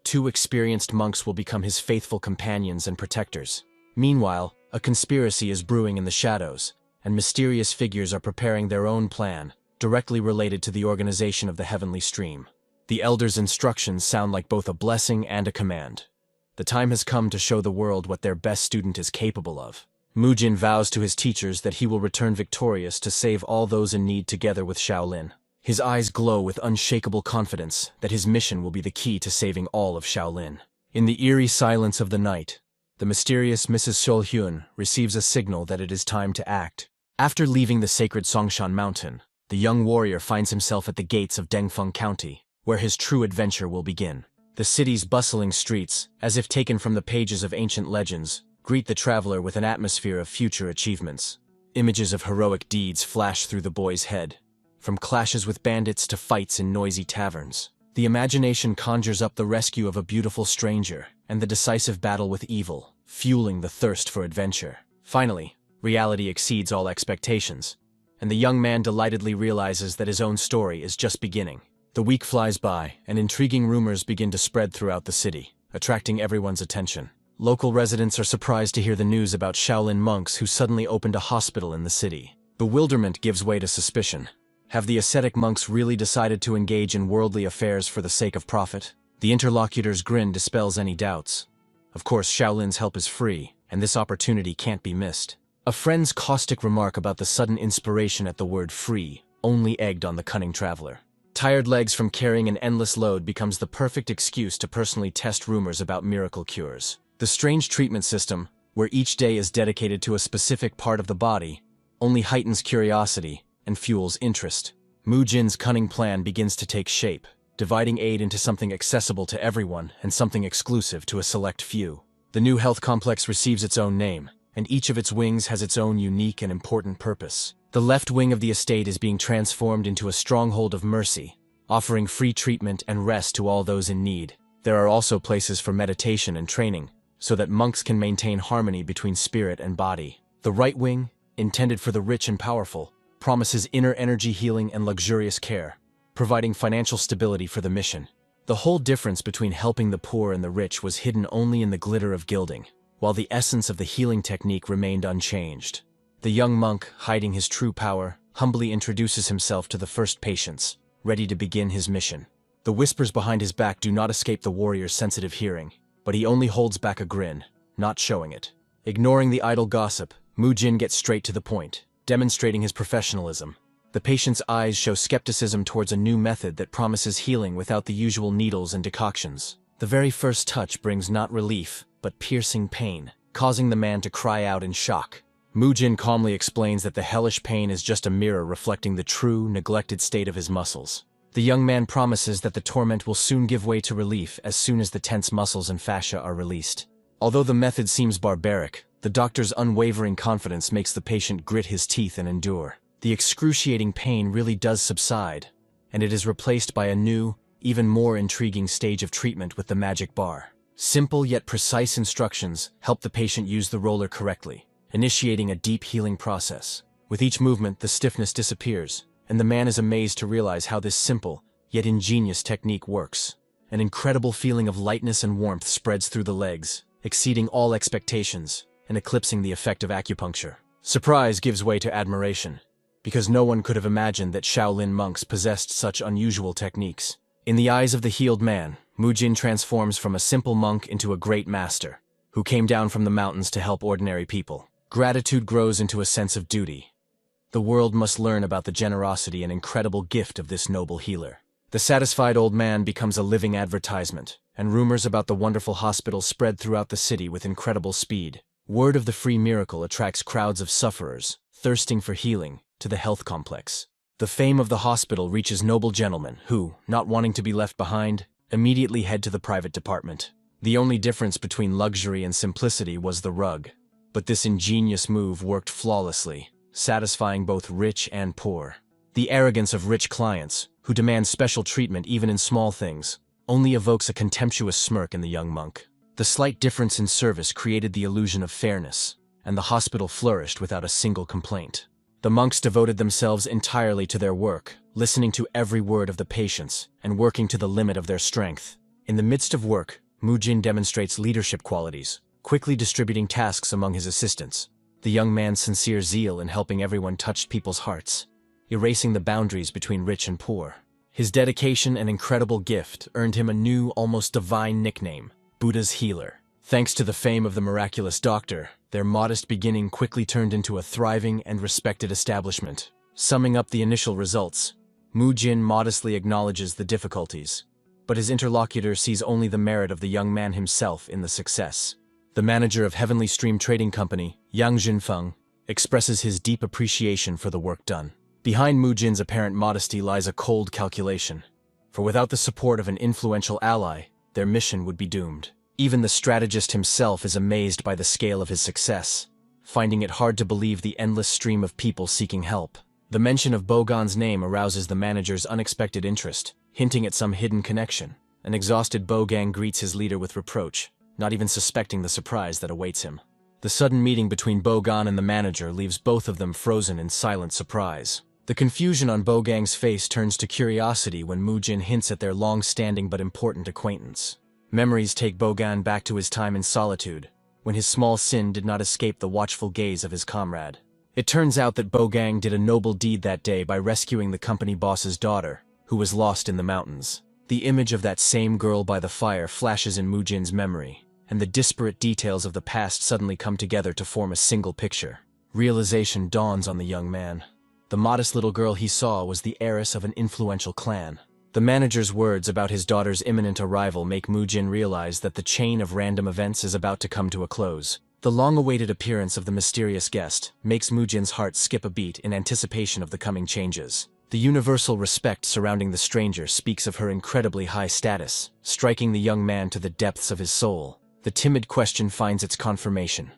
2 experienced monks will become his faithful companions and protectors. Meanwhile, a conspiracy is brewing in the shadows, and mysterious figures are preparing their own plan, directly related to the organization of the heavenly stream. The elder's instructions sound like both a blessing and a command. The time has come to show the world what their best student is capable of. Mujin vows to his teachers that he will return victorious to save all those in need together with Shaolin. His eyes glow with unshakable confidence that his mission will be the key to saving all of Shaolin. In the eerie silence of the night, the mysterious Mrs. Solhyun receives a signal that it is time to act. After leaving the sacred Songshan Mountain, the young warrior finds himself at the gates of Dengfeng County, where his true adventure will begin. The city's bustling streets, as if taken from the pages of ancient legends, greet the traveler with an atmosphere of future achievements. Images of heroic deeds flash through the boy's head, from clashes with bandits to fights in noisy taverns. The imagination conjures up the rescue of a beautiful stranger and the decisive battle with evil, fueling the thirst for adventure. Finally, reality exceeds all expectations, and the young man delightedly realizes that his own story is just beginning. The week flies by, and intriguing rumors begin to spread throughout the city, attracting everyone's attention. Local residents are surprised to hear the news about Shaolin monks who suddenly opened a hospital in the city. Bewilderment gives way to suspicion. Have the ascetic monks really decided to engage in worldly affairs for the sake of profit? The interlocutor's grin dispels any doubts. Of course, Shaolin's help is free, and this opportunity can't be missed. A friend's caustic remark about the sudden inspiration at the word free only egged on the cunning traveler. Tired legs from carrying an endless load becomes the perfect excuse to personally test rumors about miracle cures. The strange treatment system, where each day is dedicated to a specific part of the body, only heightens curiosity and fuels interest. Mujin's cunning plan begins to take shape, dividing aid into something accessible to everyone and something exclusive to a select few. The new health complex receives its own name, and each of its wings has its own unique and important purpose. The left wing of the estate is being transformed into a stronghold of mercy, offering free treatment and rest to all those in need. There are also places for meditation and training, so that monks can maintain harmony between spirit and body. The right wing, intended for the rich and powerful, promises inner energy healing and luxurious care, providing financial stability for the mission. The whole difference between helping the poor and the rich was hidden only in the glitter of gilding, while the essence of the healing technique remained unchanged. The young monk, hiding his true power, humbly introduces himself to the first patients, ready to begin his mission. The whispers behind his back do not escape the warrior's sensitive hearing, but he only holds back a grin, not showing it. Ignoring the idle gossip, Mujin gets straight to the point, demonstrating his professionalism. The patient's eyes show skepticism towards a new method that promises healing without the usual needles and decoctions. The very first touch brings not relief, but piercing pain, causing the man to cry out in shock. Mujin calmly explains that the hellish pain is just a mirror reflecting the true, neglected state of his muscles. The young man promises that the torment will soon give way to relief as soon as the tense muscles and fascia are released. Although the method seems barbaric, the doctor's unwavering confidence makes the patient grit his teeth and endure. The excruciating pain really does subside, and it is replaced by a new, even more intriguing stage of treatment with the magic bar. Simple yet precise instructions help the patient use the roller correctly, initiating a deep healing process. With each movement, the stiffness disappears, and the man is amazed to realize how this simple, yet ingenious technique works. An incredible feeling of lightness and warmth spreads through the legs, exceeding all expectations and eclipsing the effect of acupuncture. Surprise gives way to admiration, because no one could have imagined that Shaolin monks possessed such unusual techniques. In the eyes of the healed man, Mujin transforms from a simple monk into a great master, who came down from the mountains to help ordinary people. Gratitude grows into a sense of duty. The world must learn about the generosity and incredible gift of this noble healer. The satisfied old man becomes a living advertisement, and rumors about the wonderful hospital spread throughout the city with incredible speed. Word of the free miracle attracts crowds of sufferers, thirsting for healing, to the health complex. The fame of the hospital reaches noble gentlemen who, not wanting to be left behind, immediately head to the private department. The only difference between luxury and simplicity was the rug. But this ingenious move worked flawlessly, satisfying both rich and poor. The arrogance of rich clients, who demand special treatment even in small things, only evokes a contemptuous smirk in the young monk. The slight difference in service created the illusion of fairness, and the hospital flourished without a single complaint. The monks devoted themselves entirely to their work, listening to every word of the patients and working to the limit of their strength. In the midst of work, Mujin demonstrates leadership qualities, quickly distributing tasks among his assistants. The young man's sincere zeal in helping everyone touched people's hearts, erasing the boundaries between rich and poor. His dedication and incredible gift earned him a new, almost divine nickname, Buddha's Healer. Thanks to the fame of the miraculous doctor, their modest beginning quickly turned into a thriving and respected establishment. Summing up the initial results, Mujin modestly acknowledges the difficulties, but his interlocutor sees only the merit of the young man himself in the success. The manager of Heavenly Stream Trading Company, Yang Jinfeng, expresses his deep appreciation for the work done. Behind Mujin's apparent modesty lies a cold calculation, for without the support of an influential ally, their mission would be doomed. Even the strategist himself is amazed by the scale of his success, finding it hard to believe the endless stream of people seeking help. The mention of Bogan's name arouses the manager's unexpected interest, hinting at some hidden connection. An exhausted Bogang greets his leader with reproach, not even suspecting the surprise that awaits him. The sudden meeting between Bogan and the manager leaves both of them frozen in silent surprise. The confusion on Bogang's face turns to curiosity when Mujin hints at their long-standing but important acquaintance. Memories take Bogan back to his time in solitude, when his small sin did not escape the watchful gaze of his comrade. It turns out that Bogang did a noble deed that day by rescuing the company boss's daughter, who was lost in the mountains. The image of that same girl by the fire flashes in Mujin's memory, and the disparate details of the past suddenly come together to form a single picture. Realization dawns on the young man. The modest little girl he saw was the heiress of an influential clan. The manager's words about his daughter's imminent arrival make Mujin realize that the chain of random events is about to come to a close. The long-awaited appearance of the mysterious guest makes Mujin's heart skip a beat in anticipation of the coming changes. The universal respect surrounding the stranger speaks of her incredibly high status, striking the young man to the depths of his soul. The timid question finds its confirmation,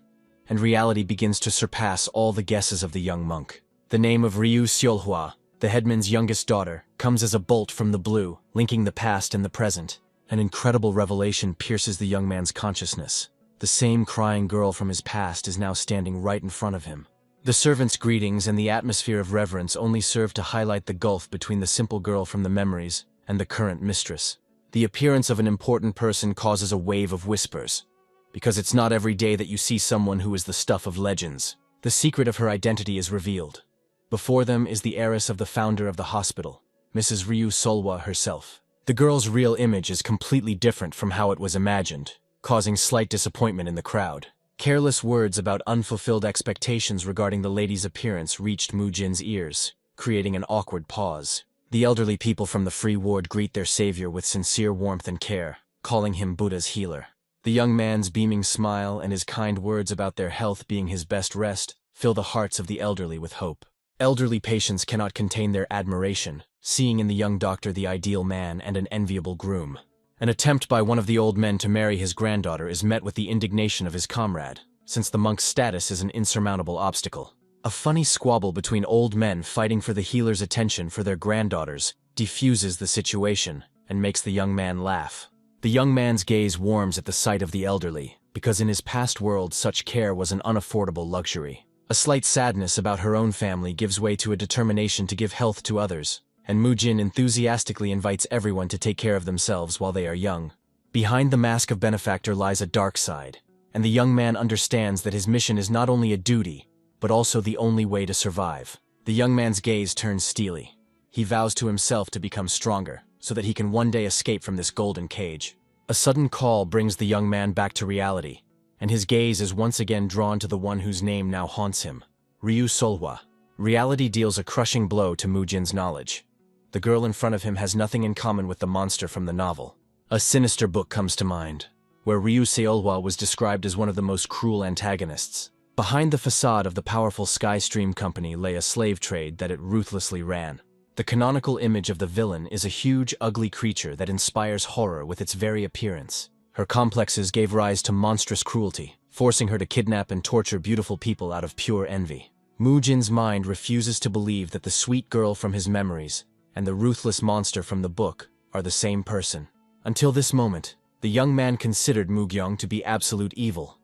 and reality begins to surpass all the guesses of the young monk. The name of Ryu Seolhwa, the headman's youngest daughter, comes as a bolt from the blue, linking the past and the present. An incredible revelation pierces the young man's consciousness. The same crying girl from his past is now standing right in front of him. The servants' greetings and the atmosphere of reverence only serve to highlight the gulf between the simple girl from the memories and the current mistress. The appearance of an important person causes a wave of whispers, because it's not every day that you see someone who is the stuff of legends. The secret of her identity is revealed. Before them is the heiress of the founder of the hospital, Mrs. Ryu Solwa herself. The girl's real image is completely different from how it was imagined, causing slight disappointment in the crowd. Careless words about unfulfilled expectations regarding the lady's appearance reached Mujin's ears, creating an awkward pause. The elderly people from the free ward greet their savior with sincere warmth and care, calling him Buddha's healer. The young man's beaming smile and his kind words about their health being his best rest fill the hearts of the elderly with hope. Elderly patients cannot contain their admiration, seeing in the young doctor the ideal man and an enviable groom. An attempt by one of the old men to marry his granddaughter is met with the indignation of his comrade, since the monk's status is an insurmountable obstacle. A funny squabble between old men fighting for the healer's attention for their granddaughters diffuses the situation and makes the young man laugh. The young man's gaze warms at the sight of the elderly, because in his past world such care was an unaffordable luxury. A slight sadness about her own family gives way to a determination to give health to others, and Mujin enthusiastically invites everyone to take care of themselves while they are young. Behind the mask of benefactor lies a dark side, and the young man understands that his mission is not only a duty, but also the only way to survive. The young man's gaze turns steely. He vows to himself to become stronger, so that he can one day escape from this golden cage. A sudden call brings the young man back to reality, and his gaze is once again drawn to the one whose name now haunts him, Ryu Solhwa. Reality deals a crushing blow to Mujin's knowledge. The girl in front of him has nothing in common with the monster from the novel. A sinister book comes to mind, where Ryu Solhwa was described as one of the most cruel antagonists. Behind the facade of the powerful Skystream company lay a slave trade that it ruthlessly ran. The canonical image of the villain is a huge, ugly creature that inspires horror with its very appearance. Her complexes gave rise to monstrous cruelty, forcing her to kidnap and torture beautiful people out of pure envy. Mujin's mind refuses to believe that the sweet girl from his memories and the ruthless monster from the book are the same person. Until this moment, the young man considered Mugyong to be absolute evil.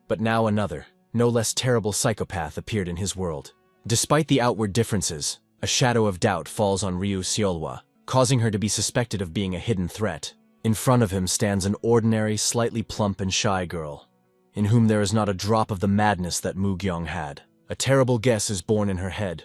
But now another, no less terrible psychopath appeared in his world. Despite the outward differences, a shadow of doubt falls on Ryu Solhwa, causing her to be suspected of being a hidden threat. In front of him stands an ordinary, slightly plump and shy girl, in whom there is not a drop of the madness that Mugyong had. A terrible guess is born in her head.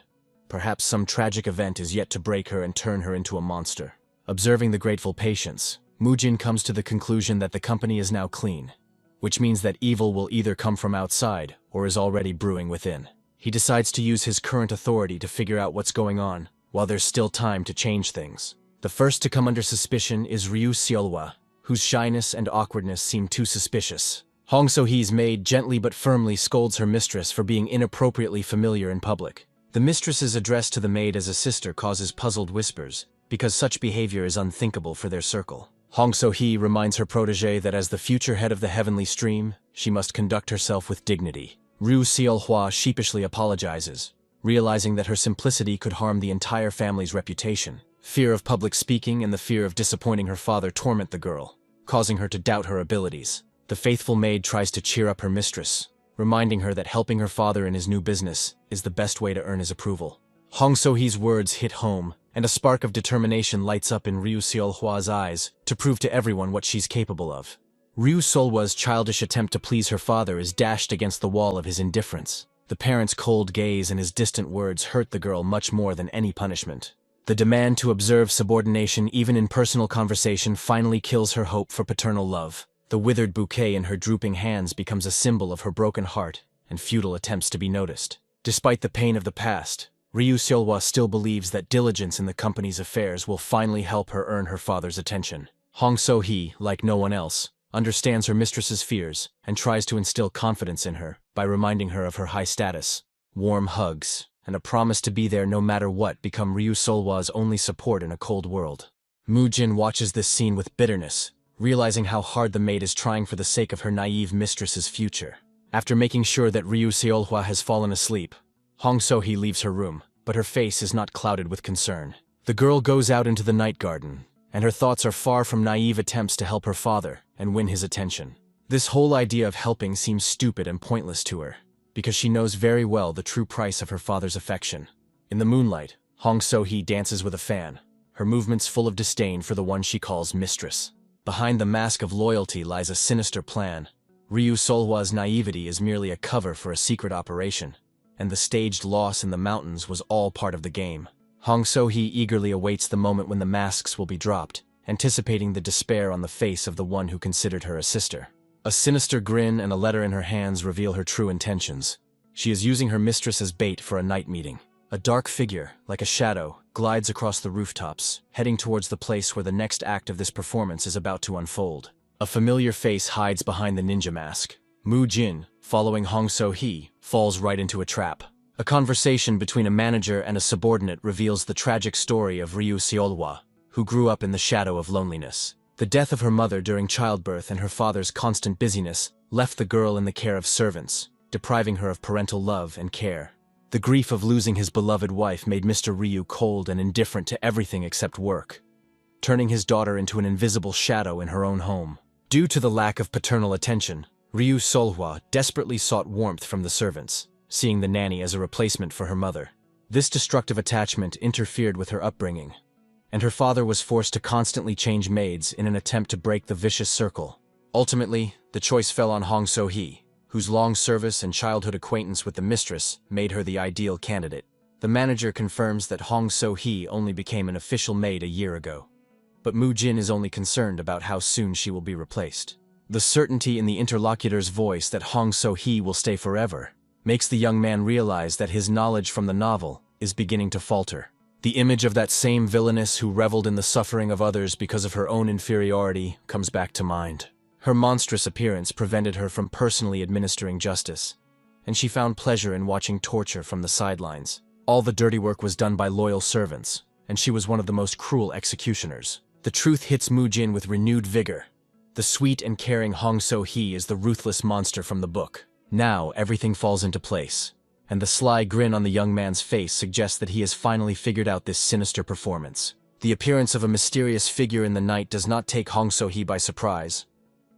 Perhaps some tragic event is yet to break her and turn her into a monster. Observing the grateful patience, Mujin comes to the conclusion that the company is now clean, which means that evil will either come from outside or is already brewing within. He decides to use his current authority to figure out what's going on, while there's still time to change things. The first to come under suspicion is Ryu Solhwa, whose shyness and awkwardness seem too suspicious. Hong So-hee's maid gently but firmly scolds her mistress for being inappropriately familiar in public. The mistress's address to the maid as a sister causes puzzled whispers, because such behavior is unthinkable for their circle. Hong So-hee reminds her protégé that as the future head of the heavenly stream, she must conduct herself with dignity. Ryu Solhwa sheepishly apologizes, realizing that her simplicity could harm the entire family's reputation. Fear of public speaking and the fear of disappointing her father torment the girl, causing her to doubt her abilities. The faithful maid tries to cheer up her mistress, reminding her that helping her father in his new business is the best way to earn his approval. Hong So-hee's words hit home, and a spark of determination lights up in Ryu Solhwa's eyes to prove to everyone what she's capable of. Ryu Solhwa's childish attempt to please her father is dashed against the wall of his indifference. The parent's cold gaze and his distant words hurt the girl much more than any punishment. The demand to observe subordination even in personal conversation finally kills her hope for paternal love. The withered bouquet in her drooping hands becomes a symbol of her broken heart and futile attempts to be noticed. Despite the pain of the past, Ryu Solhwa still believes that diligence in the company's affairs will finally help her earn her father's attention. Hong So-hee, like no one else, understands her mistress's fears and tries to instill confidence in her by reminding her of her high status. Warm hugs and a promise to be there no matter what become Ryu Solhwa's only support in a cold world. Mujin watches this scene with bitterness, realizing how hard the maid is trying for the sake of her naive mistress's future. After making sure that Ryu Solhwa has fallen asleep, Hong So-hee leaves her room, but her face is not clouded with concern. The girl goes out into the night garden, and her thoughts are far from naive attempts to help her father and win his attention. This whole idea of helping seems stupid and pointless to her, because she knows very well the true price of her father's affection. In the moonlight, Hong So-hee dances with a fan, her movements full of disdain for the one she calls mistress. Behind the mask of loyalty lies a sinister plan. Ryu Solhwa's naivety is merely a cover for a secret operation, and the staged loss in the mountains was all part of the game. Hong So-hee eagerly awaits the moment when the masks will be dropped, anticipating the despair on the face of the one who considered her a sister. A sinister grin and a letter in her hands reveal her true intentions. She is using her mistress as bait for a night meeting. A dark figure, like a shadow, glides across the rooftops, heading towards the place where the next act of this performance is about to unfold. A familiar face hides behind the ninja mask. Mu Jin, following Hong So-hee, falls right into a trap. A conversation between a manager and a subordinate reveals the tragic story of Ryu Seolhwa, who grew up in the shadow of loneliness. The death of her mother during childbirth and her father's constant busyness left the girl in the care of servants, depriving her of parental love and care. The grief of losing his beloved wife made Mr. Ryu cold and indifferent to everything except work, turning his daughter into an invisible shadow in her own home. Due to the lack of paternal attention, Ryu Seolhwa desperately sought warmth from the servants, seeing the nanny as a replacement for her mother. This destructive attachment interfered with her upbringing, and her father was forced to constantly change maids in an attempt to break the vicious circle. Ultimately, the choice fell on Hong So-hee, whose long service and childhood acquaintance with the mistress made her the ideal candidate. The manager confirms that Hong So-hee only became an official maid a year ago, but Mu Jin is only concerned about how soon she will be replaced. The certainty in the interlocutor's voice that Hong So-hee will stay forever makes the young man realize that his knowledge from the novel is beginning to falter. The image of that same villainess who reveled in the suffering of others because of her own inferiority comes back to mind. Her monstrous appearance prevented her from personally administering justice, and she found pleasure in watching torture from the sidelines. All the dirty work was done by loyal servants, and she was one of the most cruel executioners. The truth hits Mu Jin with renewed vigor. The sweet and caring Hong So-hee is the ruthless monster from the book. Now everything falls into place, and the sly grin on the young man's face suggests that he has finally figured out this sinister performance. The appearance of a mysterious figure in the night does not take Hong So-hee by surprise,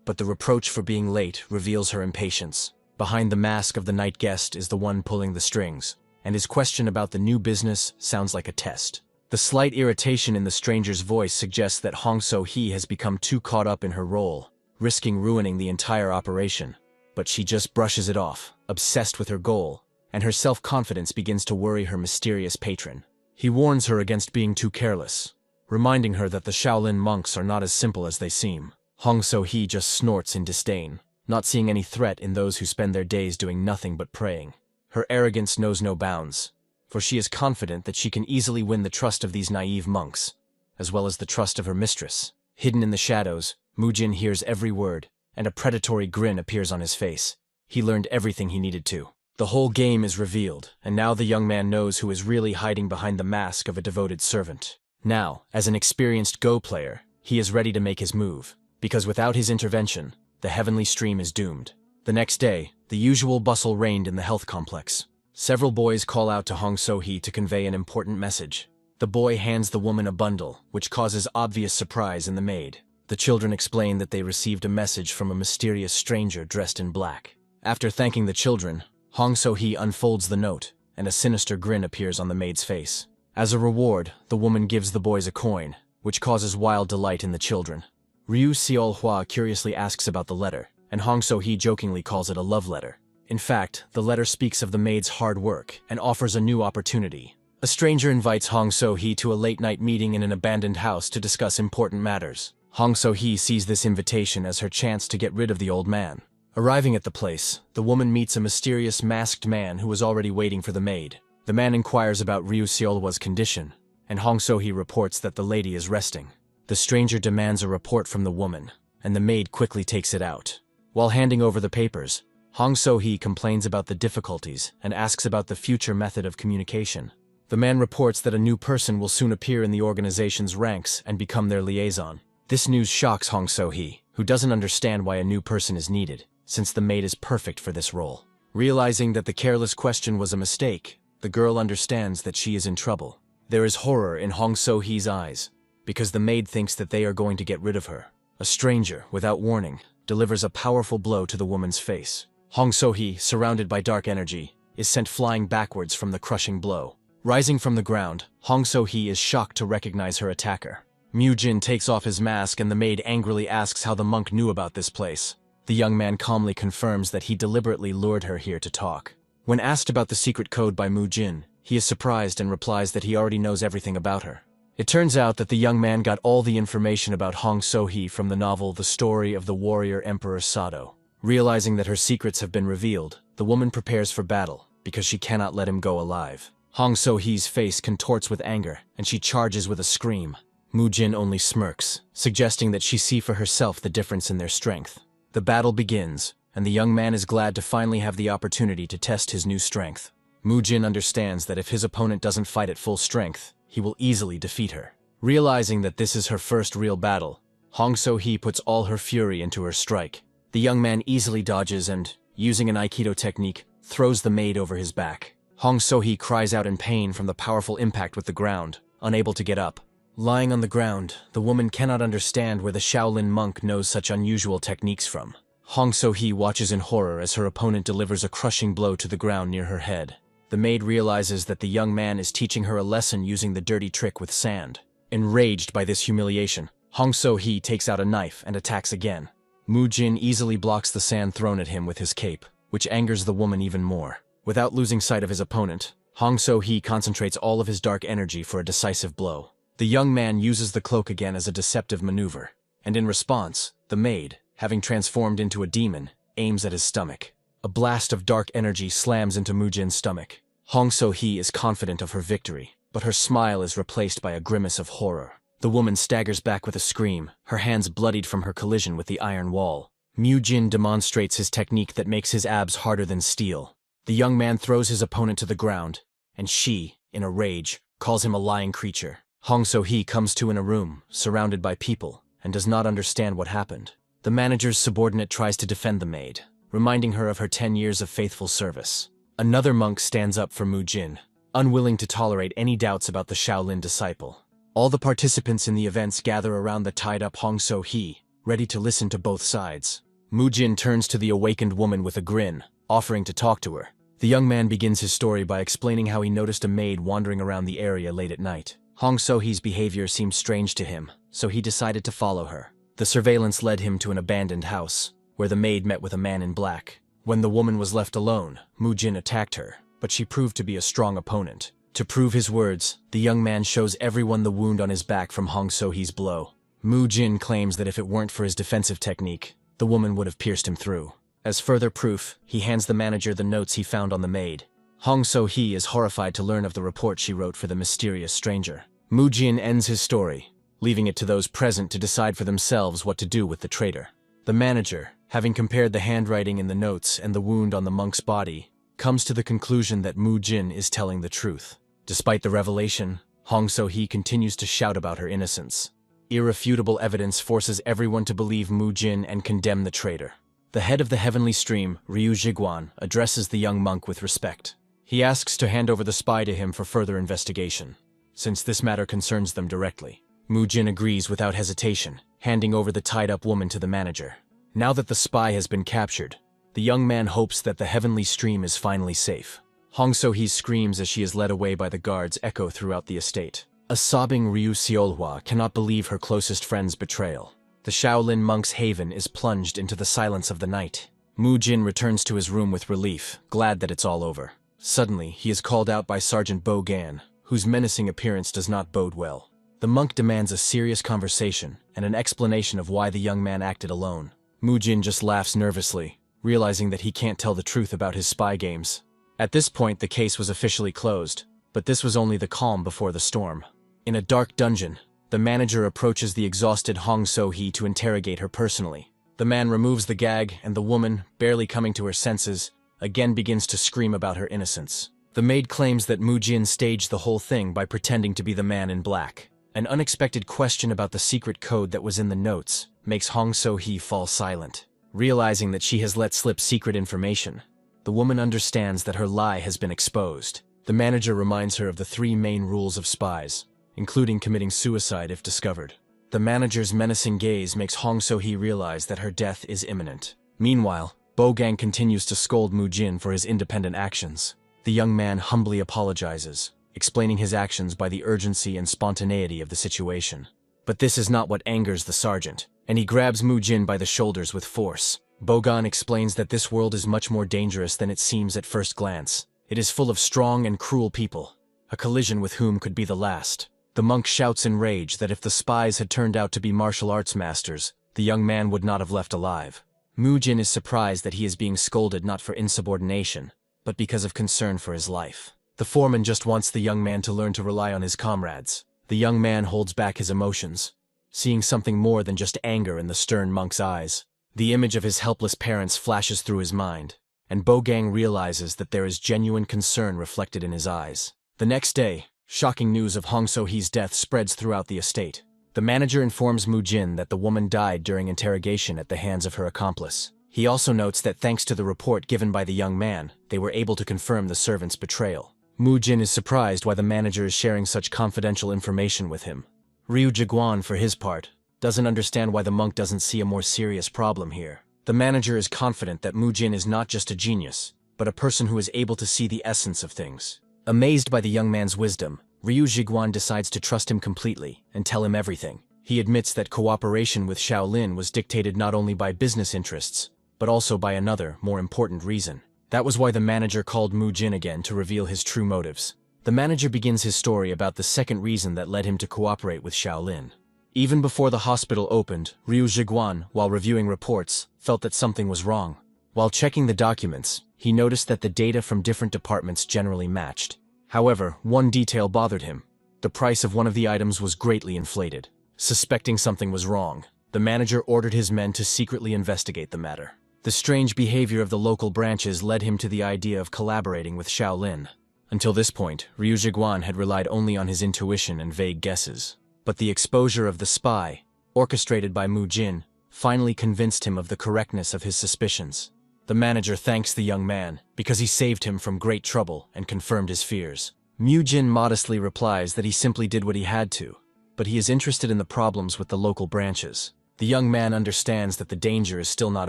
but the reproach for being late reveals her impatience. Behind the mask of the night guest is the one pulling the strings, and his question about the new business sounds like a test. The slight irritation in the stranger's voice suggests that Hong So-hee has become too caught up in her role, risking ruining the entire operation. But she just brushes it off, obsessed with her goal, and her self-confidence begins to worry her mysterious patron. He warns her against being too careless, reminding her that the Shaolin monks are not as simple as they seem. Hong So-hee just snorts in disdain, not seeing any threat in those who spend their days doing nothing but praying. Her arrogance knows no bounds, for she is confident that she can easily win the trust of these naive monks, as well as the trust of her mistress. Hidden in the shadows, Mu Jin hears every word, and a predatory grin appears on his face. He learned everything he needed to. The whole game is revealed, and now the young man knows who is really hiding behind the mask of a devoted servant. Now, as an experienced Go player, he is ready to make his move, because without his intervention, the heavenly stream is doomed. The next day, the usual bustle reigned in the health complex. Several boys call out to Hong So-hee to convey an important message. The boy hands the woman a bundle, which causes obvious surprise in the maid. The children explain that they received a message from a mysterious stranger dressed in black. After thanking the children, Hong So-hee unfolds the note, and a sinister grin appears on the maid's face. As a reward, the woman gives the boys a coin, which causes wild delight in the children. Ryu Seolhwa curiously asks about the letter, and Hong So-hee jokingly calls it a love letter. In fact, the letter speaks of the maid's hard work and offers a new opportunity. A stranger invites Hong So-hee to a late-night meeting in an abandoned house to discuss important matters. Hong So-hee sees this invitation as her chance to get rid of the old man. Arriving at the place, the woman meets a mysterious masked man who was already waiting for the maid. The man inquires about Ryu Seolhwa's condition, and Hong So-hee reports that the lady is resting. The stranger demands a report from the woman, and the maid quickly takes it out. While handing over the papers, Hong So-hee complains about the difficulties and asks about the future method of communication. The man reports that a new person will soon appear in the organization's ranks and become their liaison. This news shocks Hong So-hee, who doesn't understand why a new person is needed, since the maid is perfect for this role. Realizing that the careless question was a mistake, the girl understands that she is in trouble. There is horror in Hong So-hee's eyes, because the maid thinks that they are going to get rid of her. A stranger, without warning, delivers a powerful blow to the woman's face. Hong So-hee, surrounded by dark energy, is sent flying backwards from the crushing blow. Rising from the ground, Hong So-hee is shocked to recognize her attacker. Mu Jin takes off his mask and the maid angrily asks how the monk knew about this place. The young man calmly confirms that he deliberately lured her here to talk. When asked about the secret code by Mu Jin, he is surprised and replies that he already knows everything about her. It turns out that the young man got all the information about Hong So-hee from the novel The Story of the Warrior Emperor Sado. Realizing that her secrets have been revealed, the woman prepares for battle, because she cannot let him go alive. Hong So-hee's face contorts with anger, and she charges with a scream. Mu-jin only smirks, suggesting that she see for herself the difference in their strength. The battle begins, and the young man is glad to finally have the opportunity to test his new strength. Mu-jin understands that if his opponent doesn't fight at full strength, he will easily defeat her. Realizing that this is her first real battle, Hong So-hee puts all her fury into her strike. The young man easily dodges and, using an aikido technique, throws the maid over his back. Hong So-hee cries out in pain from the powerful impact with the ground, unable to get up. Lying on the ground, the woman cannot understand where the Shaolin monk knows such unusual techniques from. Hong So-hee watches in horror as her opponent delivers a crushing blow to the ground near her head. The maid realizes that the young man is teaching her a lesson using the dirty trick with sand. Enraged by this humiliation, Hong So-hee takes out a knife and attacks again. Mu-jin easily blocks the sand thrown at him with his cape, which angers the woman even more. Without losing sight of his opponent, Hong So-hee concentrates all of his dark energy for a decisive blow. The young man uses the cloak again as a deceptive maneuver, and in response, the maid, having transformed into a demon, aims at his stomach. A blast of dark energy slams into Mu-jin's stomach. Hong So-hee is confident of her victory, but her smile is replaced by a grimace of horror. The woman staggers back with a scream, her hands bloodied from her collision with the iron wall. Mu-jin demonstrates his technique that makes his abs harder than steel. The young man throws his opponent to the ground, and she, in a rage, calls him a lying creature. Hong So-hee comes to in a room, surrounded by people, and does not understand what happened. The manager's subordinate tries to defend the maid, reminding her of her 10 years of faithful service. Another monk stands up for Mu-jin, unwilling to tolerate any doubts about the Shaolin disciple. All the participants in the events gather around the tied-up Hong So-hee, ready to listen to both sides. Mu-jin turns to the awakened woman with a grin, offering to talk to her. The young man begins his story by explaining how he noticed a maid wandering around the area late at night. Hong So-hee's behavior seemed strange to him, so he decided to follow her. The surveillance led him to an abandoned house, where the maid met with a man in black. When the woman was left alone, Mu-jin attacked her, but she proved to be a strong opponent. To prove his words, the young man shows everyone the wound on his back from Hong So-hee's blow. Mu-jin claims that if it weren't for his defensive technique, the woman would have pierced him through. As further proof, he hands the manager the notes he found on the maid. Hong So-hee is horrified to learn of the report she wrote for the mysterious stranger. Mu-jin ends his story, leaving it to those present to decide for themselves what to do with the traitor. The manager, having compared the handwriting in the notes and the wound on the monk's body, comes to the conclusion that Mu-jin is telling the truth. Despite the revelation, Hong So-hee continues to shout about her innocence. Irrefutable evidence forces everyone to believe Mu-jin and condemn the traitor. The head of the heavenly stream, Ryu Jiguan, addresses the young monk with respect. He asks to hand over the spy to him for further investigation, since this matter concerns them directly. Mu-jin agrees without hesitation, handing over the tied-up woman to the manager. Now that the spy has been captured, the young man hopes that the heavenly stream is finally safe. Hong So-hee's screams as she is led away by the guards echo throughout the estate. A sobbing Ryu Seolhwa cannot believe her closest friend's betrayal. The Shaolin monk's haven is plunged into the silence of the night. Mu-jin returns to his room with relief, glad that it's all over. Suddenly, he is called out by Sergeant Bo-gan, whose menacing appearance does not bode well. The monk demands a serious conversation and an explanation of why the young man acted alone. Mu-jin just laughs nervously, realizing that he can't tell the truth about his spy games. At this point, the case was officially closed, but this was only the calm before the storm. In a dark dungeon, the manager approaches the exhausted Hong So-hee to interrogate her personally. The man removes the gag, and the woman, barely coming to her senses, again begins to scream about her innocence. The maid claims that Mu-jin staged the whole thing by pretending to be the man in black. An unexpected question about the secret code that was in the notes makes Hong So-hee fall silent. Realizing that she has let slip secret information, the woman understands that her lie has been exposed. The manager reminds her of the 3 main rules of spies, including committing suicide if discovered. The manager's menacing gaze makes Hong So-hee realize that her death is imminent. Meanwhile, Bo-gan continues to scold Mu-jin for his independent actions. The young man humbly apologizes, explaining his actions by the urgency and spontaneity of the situation. But this is not what angers the sergeant, and he grabs Mu-jin by the shoulders with force. Bo-gan explains that this world is much more dangerous than it seems at first glance. It is full of strong and cruel people, a collision with whom could be the last. The monk shouts in rage that if the spies had turned out to be martial arts masters, the young man would not have left alive. Mu-jin is surprised that he is being scolded not for insubordination, but because of concern for his life. The foreman just wants the young man to learn to rely on his comrades. The young man holds back his emotions, seeing something more than just anger in the stern monk's eyes. The image of his helpless parents flashes through his mind, and Bogang realizes that there is genuine concern reflected in his eyes. The next day, shocking news of Hong So-hee's death spreads throughout the estate. The manager informs Mu-jin that the woman died during interrogation at the hands of her accomplice. He also notes that thanks to the report given by the young man, they were able to confirm the servant's betrayal. Mu-jin is surprised why the manager is sharing such confidential information with him. Ryu Jiguan, for his part, doesn't understand why the monk doesn't see a more serious problem here. The manager is confident that Mu-jin is not just a genius, but a person who is able to see the essence of things. Amazed by the young man's wisdom, Ryu Jiguan decides to trust him completely and tell him everything. He admits that cooperation with Shaolin was dictated not only by business interests, but also by another, more important reason. That was why the manager called Mu-jin again to reveal his true motives. The manager begins his story about the second reason that led him to cooperate with Shaolin. Even before the hospital opened, Ryu Jiguan, while reviewing reports, felt that something was wrong. While checking the documents, he noticed that the data from different departments generally matched. However, one detail bothered him. The price of one of the items was greatly inflated. Suspecting something was wrong, the manager ordered his men to secretly investigate the matter. The strange behavior of the local branches led him to the idea of collaborating with Shaolin. Until this point, Ryu Jiguan had relied only on his intuition and vague guesses. But the exposure of the spy, orchestrated by Mu-jin, finally convinced him of the correctness of his suspicions. The manager thanks the young man because he saved him from great trouble and confirmed his fears. Mu-jin modestly replies that he simply did what he had to, but he is interested in the problems with the local branches. The young man understands that the danger is still not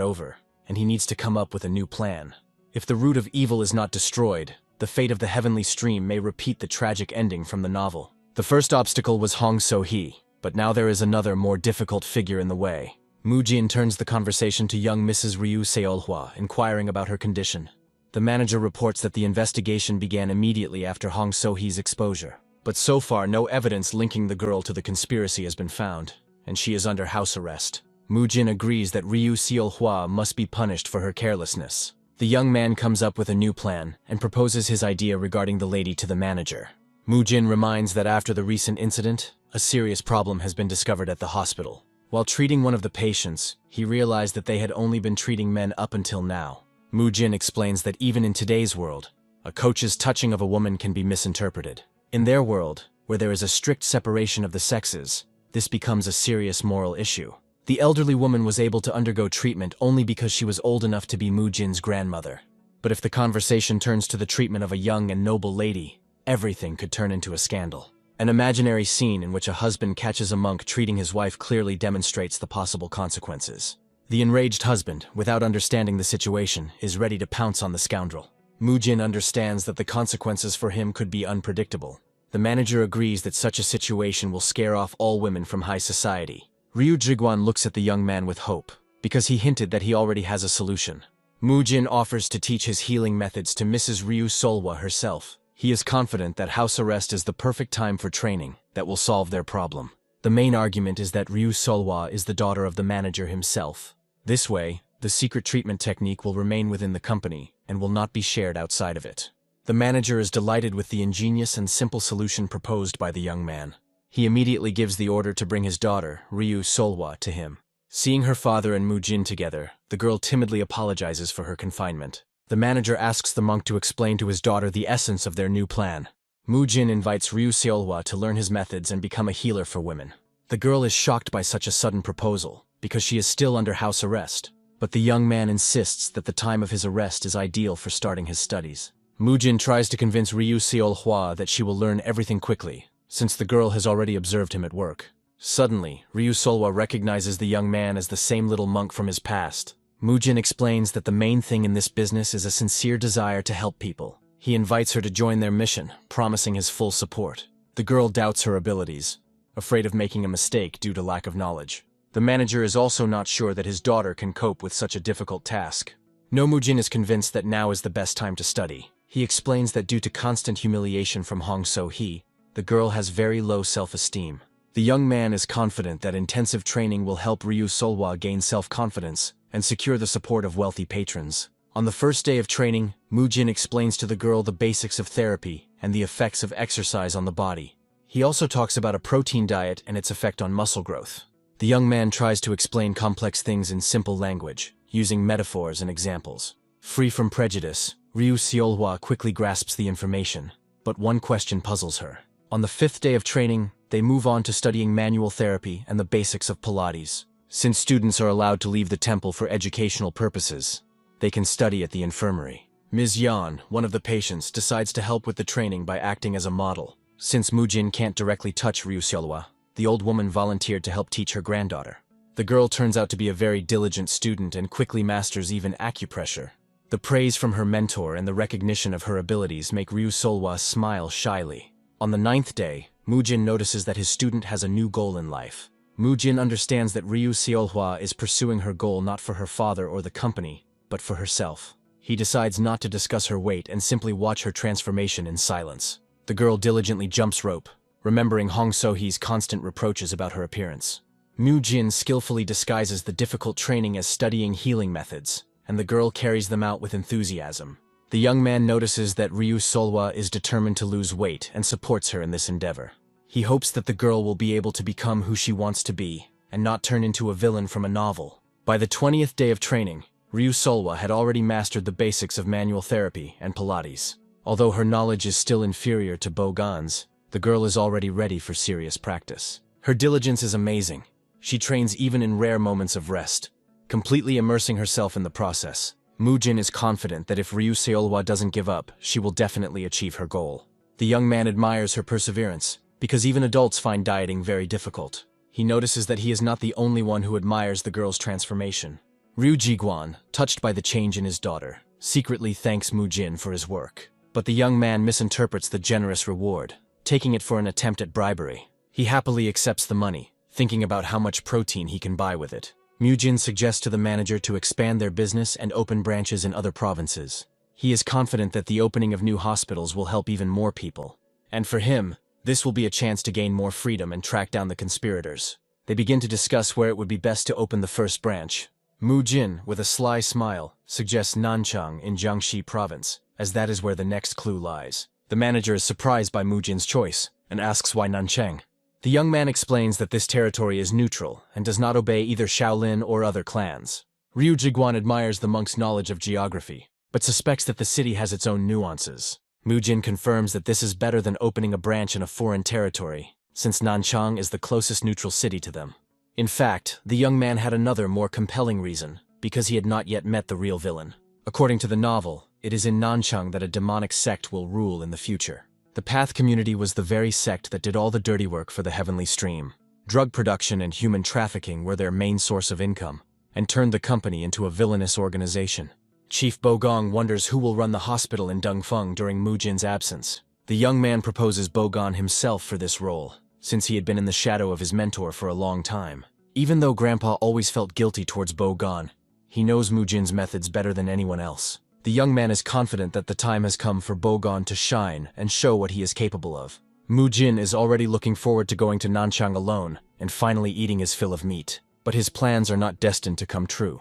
over, and he needs to come up with a new plan. If the root of evil is not destroyed, the fate of the heavenly stream may repeat the tragic ending from the novel. The first obstacle was Hong So-hee, but now there is another, more difficult figure in the way. Mu-jin turns the conversation to young Mrs. Ryu Seolhwa, inquiring about her condition. The manager reports that the investigation began immediately after Hong So-hee's exposure. But so far, no evidence linking the girl to the conspiracy has been found, and she is under house arrest. Mu-jin agrees that Ryu Seolhwa must be punished for her carelessness. The young man comes up with a new plan and proposes his idea regarding the lady to the manager. Mu-jin reminds that after the recent incident, a serious problem has been discovered at the hospital. While treating one of the patients, he realized that they had only been treating men up until now. Mu-jin explains that even in today's world, a coach's touching of a woman can be misinterpreted. In their world, where there is a strict separation of the sexes, this becomes a serious moral issue. The elderly woman was able to undergo treatment only because she was old enough to be Mu-jin's grandmother. But if the conversation turns to the treatment of a young and noble lady, everything could turn into a scandal. An imaginary scene in which a husband catches a monk treating his wife clearly demonstrates the possible consequences. The enraged husband, without understanding the situation, is ready to pounce on the scoundrel. Mu-jin understands that the consequences for him could be unpredictable. The manager agrees that such a situation will scare off all women from high society. Ryu Jiguan looks at the young man with hope, because he hinted that he already has a solution. Mu-jin offers to teach his healing methods to Mrs. Ryu Solwa herself. He is confident that house arrest is the perfect time for training that will solve their problem. The main argument is that Ryu Solwa is the daughter of the manager himself. This way, the secret treatment technique will remain within the company and will not be shared outside of it. The manager is delighted with the ingenious and simple solution proposed by the young man. He immediately gives the order to bring his daughter, Ryu Solwa, to him. Seeing her father and Mu-jin together, the girl timidly apologizes for her confinement. The manager asks the monk to explain to his daughter the essence of their new plan. Mu-jin invites Ryu Seolhwa to learn his methods and become a healer for women. The girl is shocked by such a sudden proposal, because she is still under house arrest. But the young man insists that the time of his arrest is ideal for starting his studies. Mu-jin tries to convince Ryu Seolhwa that she will learn everything quickly, since the girl has already observed him at work. Suddenly, Ryu Solwa recognizes the young man as the same little monk from his past. Mu-jin explains that the main thing in this business is a sincere desire to help people. He invites her to join their mission, promising his full support. The girl doubts her abilities, afraid of making a mistake due to lack of knowledge. The manager is also not sure that his daughter can cope with such a difficult task. Mu-jin is convinced that now is the best time to study. He explains that due to constant humiliation from Hong So-hee, the girl has very low self-esteem. The young man is confident that intensive training will help Ryu Solwa gain self-confidence and secure the support of wealthy patrons. On the first day of training, Mu-jin explains to the girl the basics of therapy and the effects of exercise on the body. He also talks about a protein diet and its effect on muscle growth. The young man tries to explain complex things in simple language, using metaphors and examples. Free from prejudice, Ryu Seolhwa quickly grasps the information, but one question puzzles her. On the 5th day of training, they move on to studying manual therapy and the basics of Pilates. Since students are allowed to leave the temple for educational purposes, they can study at the infirmary. Ms. Yan, one of the patients, decides to help with the training by acting as a model. Since Mujin can't directly touch Ryu Seolhwa, the old woman volunteered to help teach her granddaughter. The girl turns out to be a very diligent student and quickly masters even acupressure. The praise from her mentor and the recognition of her abilities make Ryu Seolhwa smile shyly. On the 9th day, Mujin notices that his student has a new goal in life. Mujin understands that Ryu Seolhwa is pursuing her goal not for her father or the company, but for herself. He decides not to discuss her weight and simply watch her transformation in silence. The girl diligently jumps rope, remembering Hong So-hee's constant reproaches about her appearance. Mujin skillfully disguises the difficult training as studying healing methods, and the girl carries them out with enthusiasm. The young man notices that Ryu Seolhwa is determined to lose weight and supports her in this endeavor. He hopes that the girl will be able to become who she wants to be, and not turn into a villain from a novel. By the 20th day of training, Ryu Seolhwa had already mastered the basics of manual therapy and Pilates. Although her knowledge is still inferior to Bogan's, the girl is already ready for serious practice. Her diligence is amazing. She trains even in rare moments of rest, completely immersing herself in the process. Mujin is confident that if Ryu Seolhwa doesn't give up, she will definitely achieve her goal. The young man admires her perseverance, because even adults find dieting very difficult. He notices that he is not the only one who admires the girl's transformation. Ryu Jiguan, touched by the change in his daughter, secretly thanks Mujin for his work. But the young man misinterprets the generous reward, taking it for an attempt at bribery. He happily accepts the money, thinking about how much protein he can buy with it. Mujin suggests to the manager to expand their business and open branches in other provinces. He is confident that the opening of new hospitals will help even more people. And for him, this will be a chance to gain more freedom and track down the conspirators. They begin to discuss where it would be best to open the first branch. Mujin, with a sly smile, suggests Nanchang in Jiangxi province, as that is where the next clue lies. The manager is surprised by Mujin's choice, and asks why Nanchang. The young man explains that this territory is neutral, and does not obey either Shaolin or other clans. Ryu Jiguan admires the monk's knowledge of geography, but suspects that the city has its own nuances. Mujin confirms that this is better than opening a branch in a foreign territory, since Nanchang is the closest neutral city to them. In fact, the young man had another, more compelling reason, because he had not yet met the real villain. According to the novel, it is in Nanchang that a demonic sect will rule in the future. The Path community was the very sect that did all the dirty work for the heavenly stream. Drug production and human trafficking were their main source of income, and turned the company into a villainous organization. Chief Bogong wonders who will run the hospital in Dongfeng during Mujin's absence. The young man proposes Bogon himself for this role, since he had been in the shadow of his mentor for a long time. Even though Grandpa always felt guilty towards Bogon, he knows Mujin's methods better than anyone else. The young man is confident that the time has come for Bogon to shine and show what he is capable of. Mujin is already looking forward to going to Nanchang alone and finally eating his fill of meat. But his plans are not destined to come true.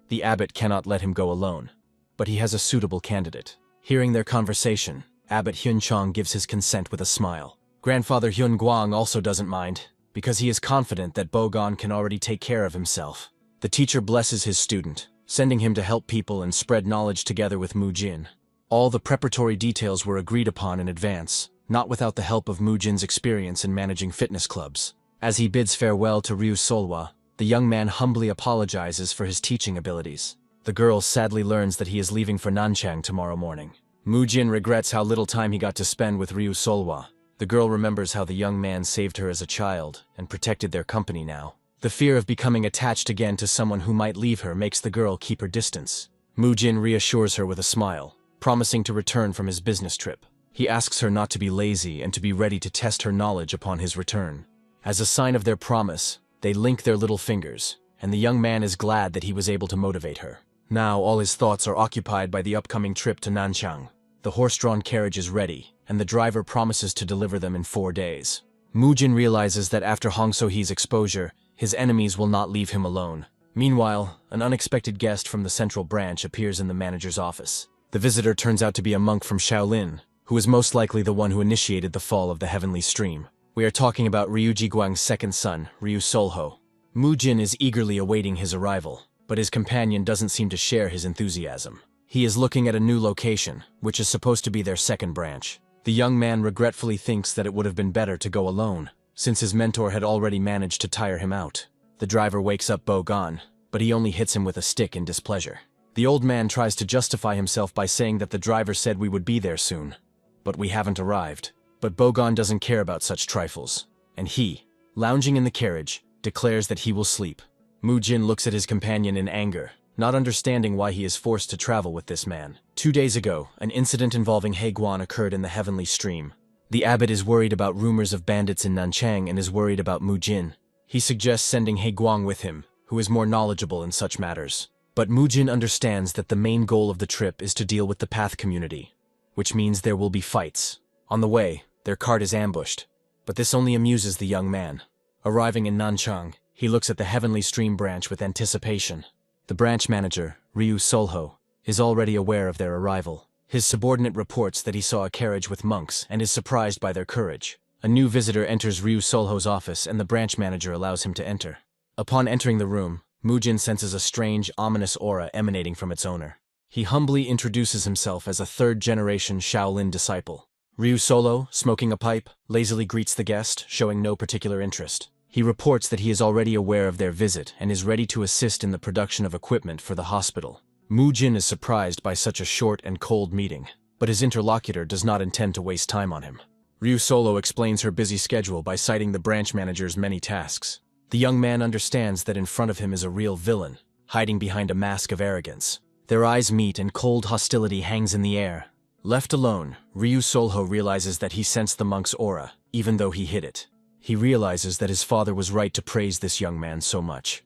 The abbot cannot let him go alone, but he has a suitable candidate. Hearing their conversation, Abbot Hyun Chong gives his consent with a smile. Grandfather Hyun Guang also doesn't mind, because he is confident that Bogon can already take care of himself. The teacher blesses his student, sending him to help people and spread knowledge together with Mujin. All the preparatory details were agreed upon in advance, not without the help of Mujin's experience in managing fitness clubs. As he bids farewell to Ryu Seolhwa, the young man humbly apologizes for his teaching abilities. The girl sadly learns that he is leaving for Nanchang tomorrow morning. Mujin regrets how little time he got to spend with Ryu Seolhwa. The girl remembers how the young man saved her as a child and protected their company now. The fear of becoming attached again to someone who might leave her makes the girl keep her distance. Mujin reassures her with a smile, promising to return from his business trip. He asks her not to be lazy and to be ready to test her knowledge upon his return. As a sign of their promise, they link their little fingers, and the young man is glad that he was able to motivate her. Now all his thoughts are occupied by the upcoming trip to Nanchang. The horse-drawn carriage is ready, and the driver promises to deliver them in 4 days. Mujin realizes that after Hong So-hee's exposure, his enemies will not leave him alone. Meanwhile, an unexpected guest from the central branch appears in the manager's office. The visitor turns out to be a monk from Shaolin, who is most likely the one who initiated the fall of the heavenly stream. We are talking about Ryu Jiguang's second son, Ryu Solho. Mujin is eagerly awaiting his arrival, but his companion doesn't seem to share his enthusiasm. He is looking at a new location, which is supposed to be their second branch. The young man regretfully thinks that it would have been better to go alone, since his mentor had already managed to tire him out. The driver wakes up Bogon, but he only hits him with a stick in displeasure. The old man tries to justify himself by saying that the driver said we would be there soon, but we haven't arrived. But Bogon doesn't care about such trifles, and he, lounging in the carriage, declares that he will sleep. Mujin looks at his companion in anger, not understanding why he is forced to travel with this man. 2 days ago, an incident involving Heguan occurred in the heavenly stream. The abbot is worried about rumors of bandits in Nanchang and is worried about Mujin. He suggests sending Heguang with him, who is more knowledgeable in such matters. But Mujin understands that the main goal of the trip is to deal with the Path community, which means there will be fights. On the way, their cart is ambushed, but this only amuses the young man. Arriving in Nanchang, he looks at the heavenly stream branch with anticipation. The branch manager, Ryu Solho, is already aware of their arrival. His subordinate reports that he saw a carriage with monks and is surprised by their courage. A new visitor enters Ryu Solho's office and the branch manager allows him to enter. Upon entering the room, Mujin senses a strange, ominous aura emanating from its owner. He humbly introduces himself as a third-generation Shaolin disciple. Ryu Solho, smoking a pipe, lazily greets the guest, showing no particular interest. He reports that he is already aware of their visit and is ready to assist in the production of equipment for the hospital. Mujin is surprised by such a short and cold meeting, but his interlocutor does not intend to waste time on him. Ryu Solho explains her busy schedule by citing the branch manager's many tasks. The young man understands that in front of him is a real villain, hiding behind a mask of arrogance. Their eyes meet and cold hostility hangs in the air. Left alone, Ryu Solho realizes that he sensed the monk's aura, even though he hid it. He realizes that his father was right to praise this young man so much,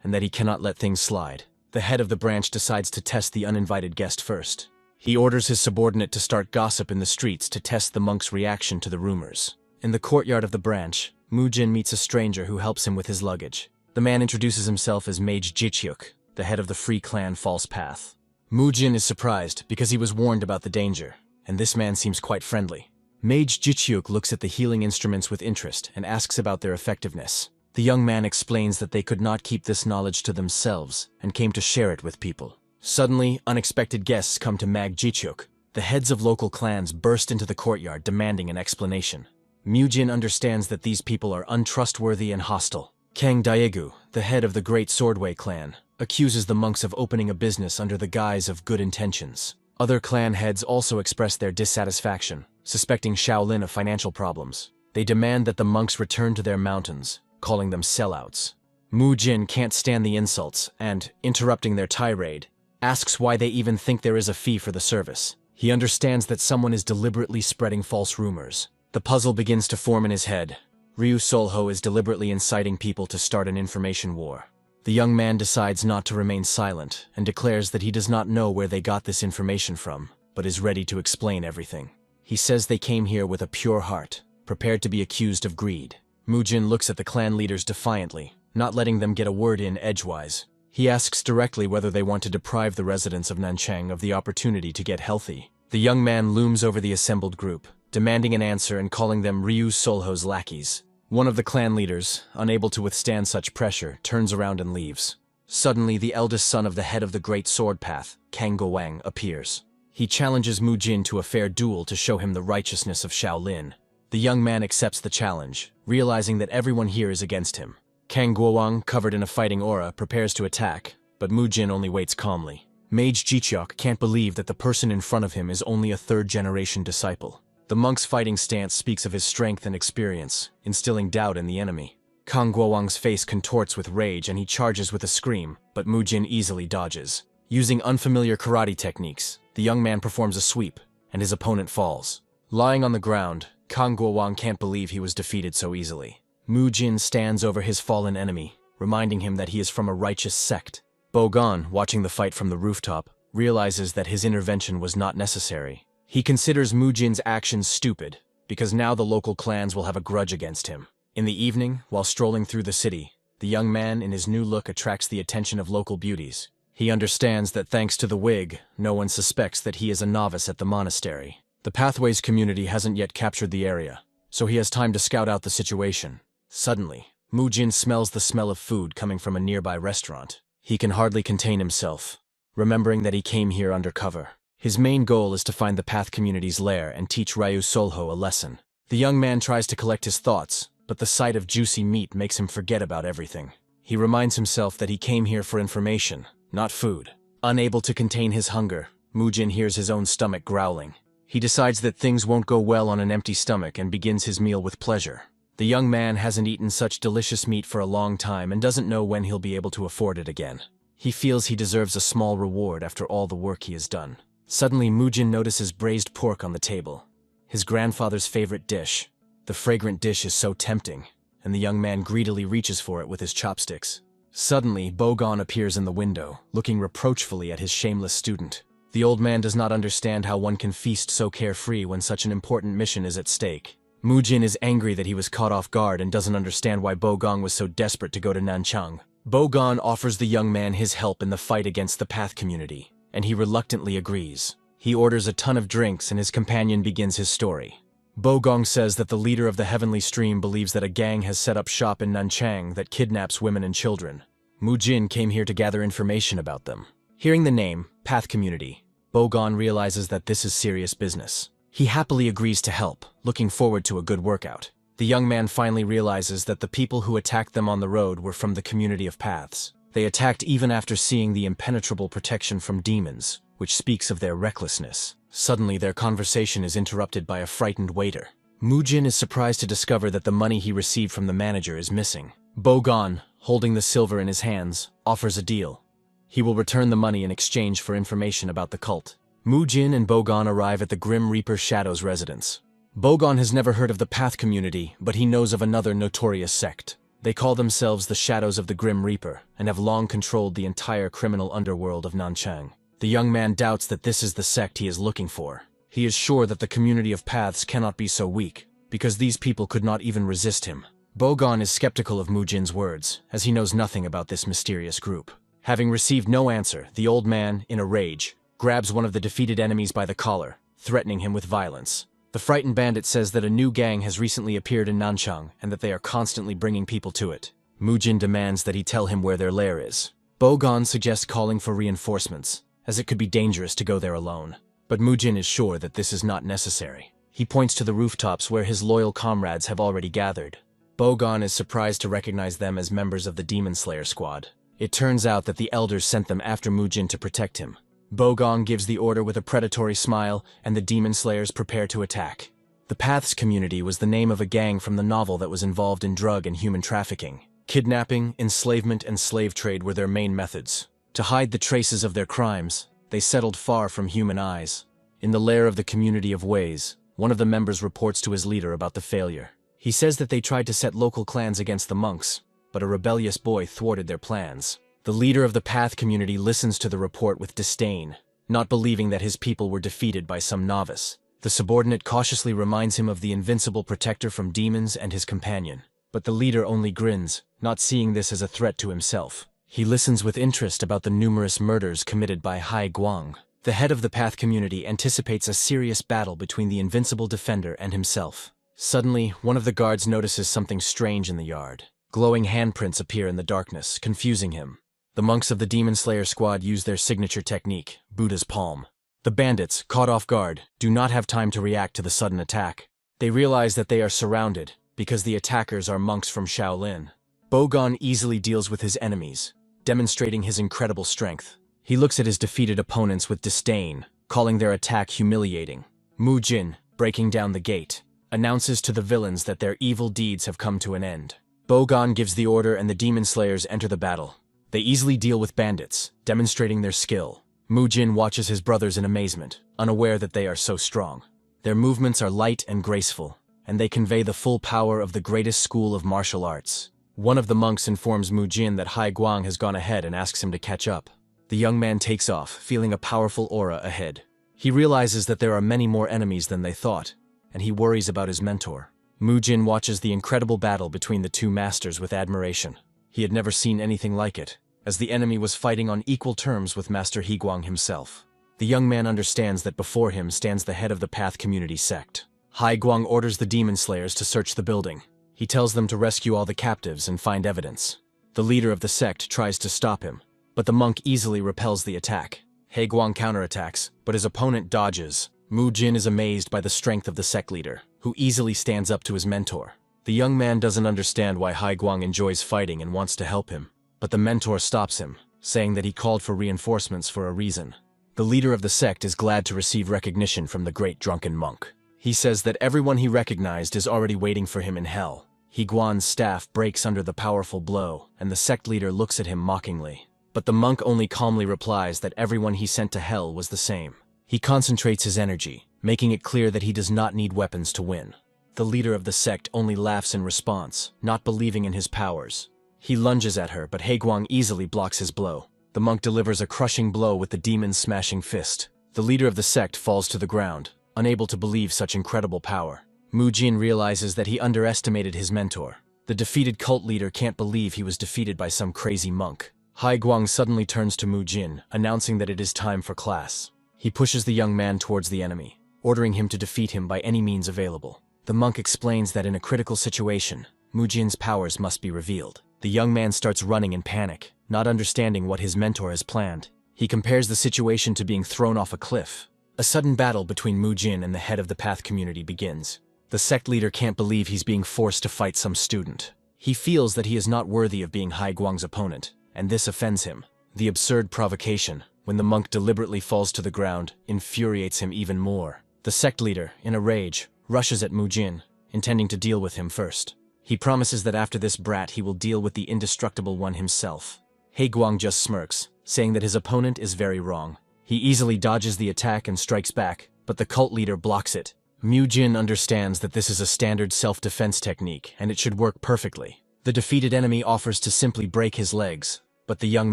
and that he cannot let things slide. The head of the branch decides to test the uninvited guest first. He orders his subordinate to start gossip in the streets to test the monk's reaction to the rumors. In the courtyard of the branch, Mujin meets a stranger who helps him with his luggage. The man introduces himself as Mage Jichuuk, the head of the Free Clan False Path. Mujin is surprised because he was warned about the danger, and this man seems quite friendly. Mage Jichuuk looks at the healing instruments with interest and asks about their effectiveness. The young man explains that they could not keep this knowledge to themselves and came to share it with people. Suddenly, unexpected guests come to Mag Jichuuk. The heads of local clans burst into the courtyard demanding an explanation. Mujin understands that these people are untrustworthy and hostile. Kang Daegu, the head of the Great Swordway clan, accuses the monks of opening a business under the guise of good intentions. Other clan heads also express their dissatisfaction, suspecting Shaolin of financial problems. They demand that the monks return to their mountains, calling them sellouts. Mujin can't stand the insults and, interrupting their tirade, asks why they even think there is a fee for the service. He understands that someone is deliberately spreading false rumors. The puzzle begins to form in his head. Ryu Solho is deliberately inciting people to start an information war. The young man decides not to remain silent and declares that he does not know where they got this information from, but is ready to explain everything. He says they came here with a pure heart, prepared to be accused of greed. Mujin looks at the clan leaders defiantly, not letting them get a word in edgewise. He asks directly whether they want to deprive the residents of Nanchang of the opportunity to get healthy. The young man looms over the assembled group, demanding an answer and calling them Ryu Solho's lackeys. One of the clan leaders, unable to withstand such pressure, turns around and leaves. Suddenly, the eldest son of the head of the Great Sword Path, Kang Guowang, appears. He challenges Mujin to a fair duel to show him the righteousness of Shaolin. The young man accepts the challenge, realizing that everyone here is against him. Kang Guowang, covered in a fighting aura, prepares to attack, but Mujin only waits calmly. Mage Jichuuk can't believe that the person in front of him is only a third-generation disciple. The monk's fighting stance speaks of his strength and experience, instilling doubt in the enemy. Kang Guowang's face contorts with rage and he charges with a scream, but Mujin easily dodges. Using unfamiliar karate techniques, the young man performs a sweep, and his opponent falls. Lying on the ground, Kang Guowang can't believe he was defeated so easily. Mujin stands over his fallen enemy, reminding him that he is from a righteous sect. Bogon, watching the fight from the rooftop, realizes that his intervention was not necessary. He considers Mujin's actions stupid, because now the local clans will have a grudge against him. In the evening, while strolling through the city, the young man in his new look attracts the attention of local beauties. He understands that thanks to the wig, no one suspects that he is a novice at the monastery. The Pathways community hasn't yet captured the area, so he has time to scout out the situation. Suddenly, Mujin smells the smell of food coming from a nearby restaurant. He can hardly contain himself, remembering that he came here undercover. His main goal is to find the Path community's lair and teach Ryu Solho a lesson. The young man tries to collect his thoughts, but the sight of juicy meat makes him forget about everything. He reminds himself that he came here for information, not food. Unable to contain his hunger, Mujin hears his own stomach growling. He decides that things won't go well on an empty stomach and begins his meal with pleasure. The young man hasn't eaten such delicious meat for a long time and doesn't know when he'll be able to afford it again. He feels he deserves a small reward after all the work he has done. Suddenly, Mujin notices braised pork on the table. His grandfather's favorite dish. The fragrant dish is so tempting, and the young man greedily reaches for it with his chopsticks. Suddenly, Bogon appears in the window, looking reproachfully at his shameless student. The old man does not understand how one can feast so carefree when such an important mission is at stake. Mujin is angry that he was caught off guard and doesn't understand why Bogon was so desperate to go to Nanchang. Bogon offers the young man his help in the fight against the Path community, and he reluctantly agrees. He orders a ton of drinks and his companion begins his story. Bogong says that the leader of the Heavenly Stream believes that a gang has set up shop in Nanchang that kidnaps women and children. Mujin came here to gather information about them. Hearing the name, Path Community, Bogon realizes that this is serious business. He happily agrees to help, looking forward to a good workout. The young man finally realizes that the people who attacked them on the road were from the community of paths. They attacked even after seeing the impenetrable protection from demons, which speaks of their recklessness. Suddenly, their conversation is interrupted by a frightened waiter. Mujin is surprised to discover that the money he received from the manager is missing. Bogon, holding the silver in his hands, offers a deal. He will return the money in exchange for information about the cult. Mujin and Bogon arrive at the Grim Reaper Shadow's residence. Bogon has never heard of the Path community, but he knows of another notorious sect. They call themselves the Shadows of the Grim Reaper, and have long controlled the entire criminal underworld of Nanchang. The young man doubts that this is the sect he is looking for. He is sure that the community of paths cannot be so weak, because these people could not even resist him. Bogon is skeptical of Mujin's words, as he knows nothing about this mysterious group. Having received no answer, the old man, in a rage, grabs one of the defeated enemies by the collar, threatening him with violence. The frightened bandit says that a new gang has recently appeared in Nanchang and that they are constantly bringing people to it. Mujin demands that he tell him where their lair is. Bogon suggests calling for reinforcements, as it could be dangerous to go there alone. But Mujin is sure that this is not necessary. He points to the rooftops where his loyal comrades have already gathered. Bogon is surprised to recognize them as members of the Demon Slayer squad. It turns out that the elders sent them after Mujin to protect him. Bogon gives the order with a predatory smile, and the Demon Slayers prepare to attack. The Paths community was the name of a gang from the novel that was involved in drug and human trafficking. Kidnapping, enslavement, and slave trade were their main methods. To hide the traces of their crimes, they settled far from human eyes. In the lair of the community of Ways, one of the members reports to his leader about the failure. He says that they tried to set local clans against the monks, but a rebellious boy thwarted their plans. The leader of the Path community listens to the report with disdain, not believing that his people were defeated by some novice. The subordinate cautiously reminds him of the invincible protector from demons and his companion. But the leader only grins, not seeing this as a threat to himself. He listens with interest about the numerous murders committed by Hai Guang. The head of the Path community anticipates a serious battle between the invincible defender and himself. Suddenly, one of the guards notices something strange in the yard. Glowing handprints appear in the darkness, confusing him. The monks of the Demon Slayer squad use their signature technique, Buddha's palm. The bandits, caught off guard, do not have time to react to the sudden attack. They realize that they are surrounded, because the attackers are monks from Shaolin. Bogon easily deals with his enemies, demonstrating his incredible strength. He looks at his defeated opponents with disdain, calling their attack humiliating. Mujin, breaking down the gate, announces to the villains that their evil deeds have come to an end. Bogon gives the order and the Demon Slayers enter the battle. They easily deal with bandits, demonstrating their skill. Mujin watches his brothers in amazement, unaware that they are so strong. Their movements are light and graceful, and they convey the full power of the greatest school of martial arts. One of the monks informs Mujin that Hai Guang has gone ahead and asks him to catch up. The young man takes off, feeling a powerful aura ahead. He realizes that there are many more enemies than they thought, and he worries about his mentor. Mujin watches the incredible battle between the two masters with admiration. He had never seen anything like it, as the enemy was fighting on equal terms with Master Higuang himself. The young man understands that before him stands the head of the Path Community sect. Hai Guang orders the demon slayers to search the building. He tells them to rescue all the captives and find evidence. The leader of the sect tries to stop him, but the monk easily repels the attack. Hai Guang counterattacks, but his opponent dodges. Mu Jin is amazed by the strength of the sect leader, who easily stands up to his mentor. The young man doesn't understand why Hai Guang enjoys fighting and wants to help him, but the mentor stops him, saying that he called for reinforcements for a reason. The leader of the sect is glad to receive recognition from the great drunken monk. He says that everyone he recognized is already waiting for him in hell. Hai Guang's staff breaks under the powerful blow, and the sect leader looks at him mockingly. But the monk only calmly replies that everyone he sent to hell was the same. He concentrates his energy, making it clear that he does not need weapons to win. The leader of the sect only laughs in response, not believing in his powers. He lunges at her, but Hai Guang easily blocks his blow. The monk delivers a crushing blow with the demon's smashing fist. The leader of the sect falls to the ground, unable to believe such incredible power. Mu Jin realizes that he underestimated his mentor. The defeated cult leader can't believe he was defeated by some crazy monk. Hai Guang suddenly turns to Mu Jin, announcing that it is time for class. He pushes the young man towards the enemy, ordering him to defeat him by any means available. The monk explains that in a critical situation, Mu Jin's powers must be revealed. The young man starts running in panic, not understanding what his mentor has planned. He compares the situation to being thrown off a cliff. A sudden battle between Mu Jin and the head of the Path Community begins. The sect leader can't believe he's being forced to fight some student. He feels that he is not worthy of being Hai Guang's opponent, and this offends him. The absurd provocation, when the monk deliberately falls to the ground, infuriates him even more. The sect leader, in a rage, rushes at Mu Jin, intending to deal with him first. He promises that after this brat he will deal with the indestructible one himself. Hai Guang just smirks, saying that his opponent is very wrong. He easily dodges the attack and strikes back, but the cult leader blocks it. Mu Jin understands that this is a standard self-defense technique, and it should work perfectly. The defeated enemy offers to simply break his legs, but the young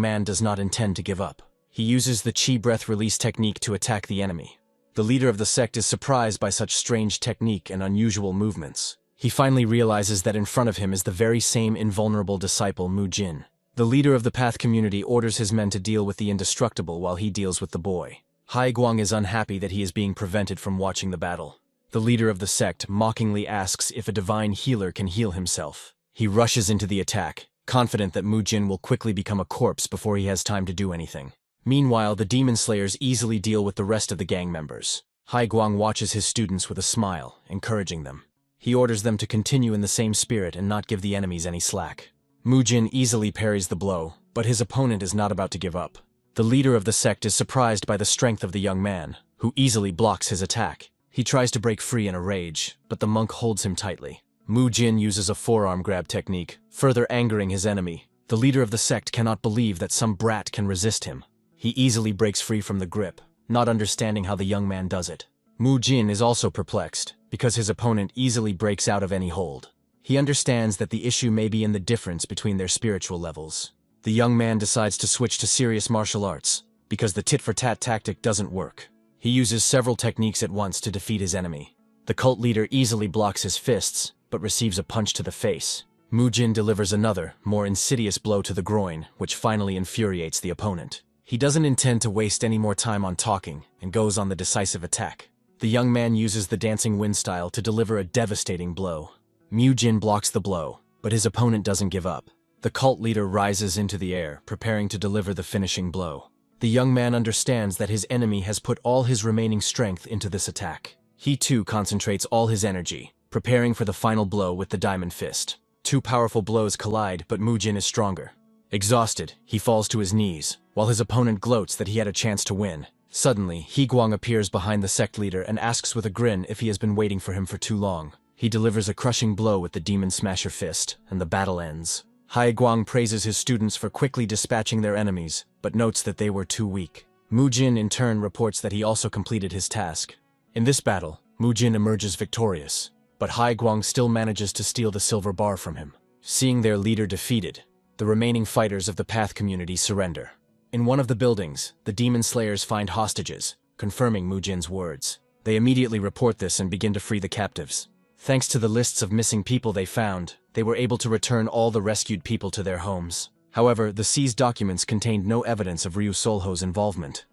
man does not intend to give up. He uses the chi breath release technique to attack the enemy. The leader of the sect is surprised by such strange technique and unusual movements. He finally realizes that in front of him is the very same invulnerable disciple Mu Jin. The leader of the Path Community orders his men to deal with the indestructible while he deals with the boy. Hai Guang is unhappy that he is being prevented from watching the battle. The leader of the sect mockingly asks if a divine healer can heal himself. He rushes into the attack, confident that Mu Jin will quickly become a corpse before he has time to do anything. Meanwhile, the demon slayers easily deal with the rest of the gang members. Hai Guang watches his students with a smile, encouraging them. He orders them to continue in the same spirit and not give the enemies any slack. Mu Jin easily parries the blow, but his opponent is not about to give up. The leader of the sect is surprised by the strength of the young man, who easily blocks his attack. He tries to break free in a rage, but the monk holds him tightly. Mu Jin uses a forearm grab technique, further angering his enemy. The leader of the sect cannot believe that some brat can resist him. He easily breaks free from the grip, not understanding how the young man does it. Mu Jin is also perplexed, because his opponent easily breaks out of any hold. He understands that the issue may be in the difference between their spiritual levels. The young man decides to switch to serious martial arts, because the tit-for-tat tactic doesn't work. He uses several techniques at once to defeat his enemy. The cult leader easily blocks his fists, but receives a punch to the face. Mu Jin delivers another, more insidious blow to the groin, which finally infuriates the opponent. He doesn't intend to waste any more time on talking, and goes on the decisive attack. The young man uses the dancing wind style to deliver a devastating blow. Mu Jin blocks the blow, but his opponent doesn't give up. The cult leader rises into the air, preparing to deliver the finishing blow. The young man understands that his enemy has put all his remaining strength into this attack. He too concentrates all his energy, preparing for the final blow with the diamond fist. Two powerful blows collide, but Mu Jin is stronger. Exhausted, he falls to his knees, while his opponent gloats that he had a chance to win. Suddenly, Hai Guang appears behind the sect leader and asks with a grin if he has been waiting for him for too long. He delivers a crushing blow with the demon smasher fist, and the battle ends. Hai Guang praises his students for quickly dispatching their enemies, but notes that they were too weak. Mu Jin in turn reports that he also completed his task. In this battle, Mu Jin emerges victorious, but Hai Guang still manages to steal the silver bar from him. Seeing their leader defeated, the remaining fighters of the Path Community surrender. In one of the buildings, the demon slayers find hostages, confirming Mu Jin's words. They immediately report this and begin to free the captives. Thanks to the lists of missing people they found, they were able to return all the rescued people to their homes. However, the seized documents contained no evidence of Ryu Solho's involvement.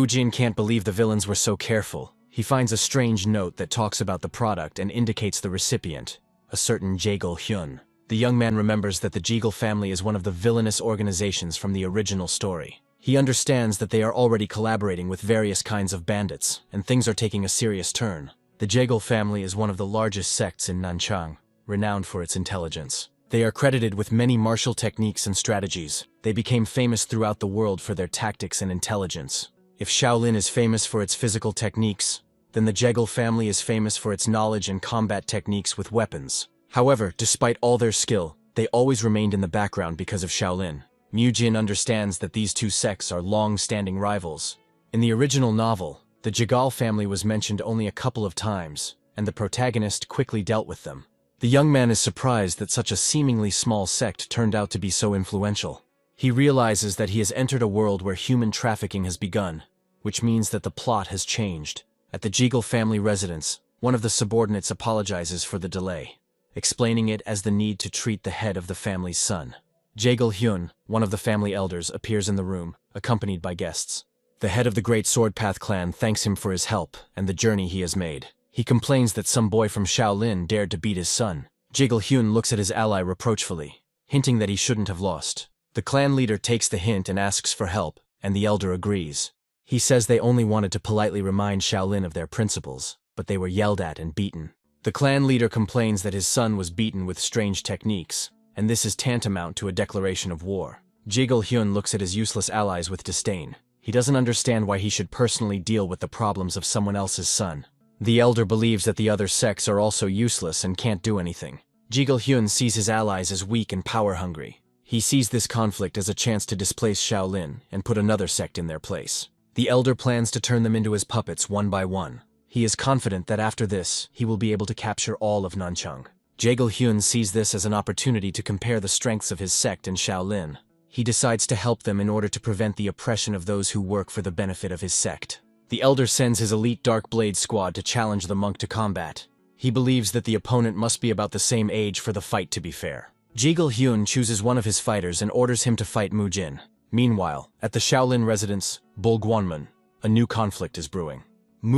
Jin can't believe the villains were so careful. He finds a strange note that talks about the product and indicates the recipient, a certain Jaegil Hyun. The young man remembers that the Jaegil family is one of the villainous organizations from the original story. He understands that they are already collaborating with various kinds of bandits, and things are taking a serious turn. The Jaegil family is one of the largest sects in Nanchang, renowned for its intelligence. They are credited with many martial techniques and strategies. They became famous throughout the world for their tactics and intelligence. If Shaolin is famous for its physical techniques, then the Jaegil family is famous for its knowledge and combat techniques with weapons. However, despite all their skill, they always remained in the background because of Shaolin. Jin understands that these two sects are long-standing rivals. In the original novel, the Jaegil family was mentioned only a couple of times, and the protagonist quickly dealt with them. The young man is surprised that such a seemingly small sect turned out to be so influential. He realizes that he has entered a world where human trafficking has begun, which means that the plot has changed. At the Jaegil family residence, one of the subordinates apologizes for the delay, explaining it as the need to treat the head of the family's son. Jaegil Hyun, one of the family elders, appears in the room, accompanied by guests. The head of the Great Sword Path clan thanks him for his help and the journey he has made. He complains that some boy from Shaolin dared to beat his son. Jaegil Hyun looks at his ally reproachfully, hinting that he shouldn't have lost. The clan leader takes the hint and asks for help, and the elder agrees. He says they only wanted to politely remind Shaolin of their principles, but they were yelled at and beaten. The clan leader complains that his son was beaten with strange techniques, and this is tantamount to a declaration of war. Jaegil Hyun looks at his useless allies with disdain. He doesn't understand why he should personally deal with the problems of someone else's son. The elder believes that the other sects are also useless and can't do anything. Jaegil Hyun sees his allies as weak and power-hungry. He sees this conflict as a chance to displace Shaolin and put another sect in their place. The elder plans to turn them into his puppets one by one. He is confident that after this, he will be able to capture all of Nanchang. Jaegil Hyun sees this as an opportunity to compare the strengths of his sect and Shaolin. He decides to help them in order to prevent the oppression of those who work for the benefit of his sect. The elder sends his elite Dark Blade squad to challenge the monk to combat. He believes that the opponent must be about the same age for the fight to be fair. Jaegil Hyun chooses one of his fighters and orders him to fight Jin. Meanwhile, at the Shaolin residence, Bulguanmun, a new conflict is brewing.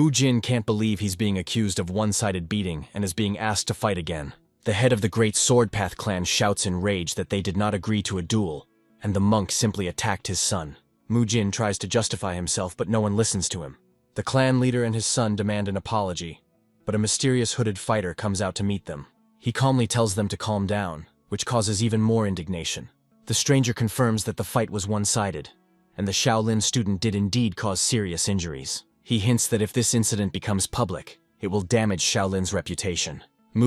Jin can't believe he's being accused of one-sided beating and is being asked to fight again. The head of the Great Sword Path clan shouts in rage that they did not agree to a duel, and the monk simply attacked his son. Jin tries to justify himself, but no one listens to him. The clan leader and his son demand an apology, but a mysterious hooded fighter comes out to meet them. He calmly tells them to calm down, which causes even more indignation. The stranger confirms that the fight was one-sided, and the Shaolin student did indeed cause serious injuries. He hints that if this incident becomes public, it will damage Shaolin's reputation.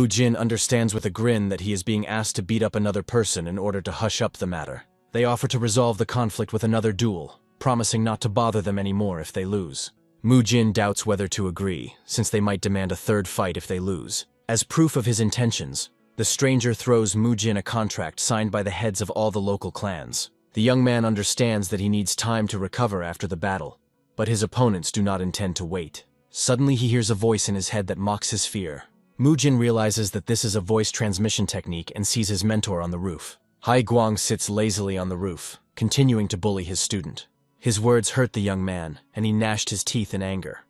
Jin understands with a grin that he is being asked to beat up another person in order to hush up the matter. They offer to resolve the conflict with another duel, promising not to bother them anymore if they lose. Jin doubts whether to agree, since they might demand a third fight if they lose. As proof of his intentions, the stranger throws Jin a contract signed by the heads of all the local clans. The young man understands that he needs time to recover after the battle, but his opponents do not intend to wait. Suddenly he hears a voice in his head that mocks his fear. Jin realizes that this is a voice transmission technique and sees his mentor on the roof. Hai Guang sits lazily on the roof, continuing to bully his student. His words hurt the young man, and he gnashed his teeth in anger.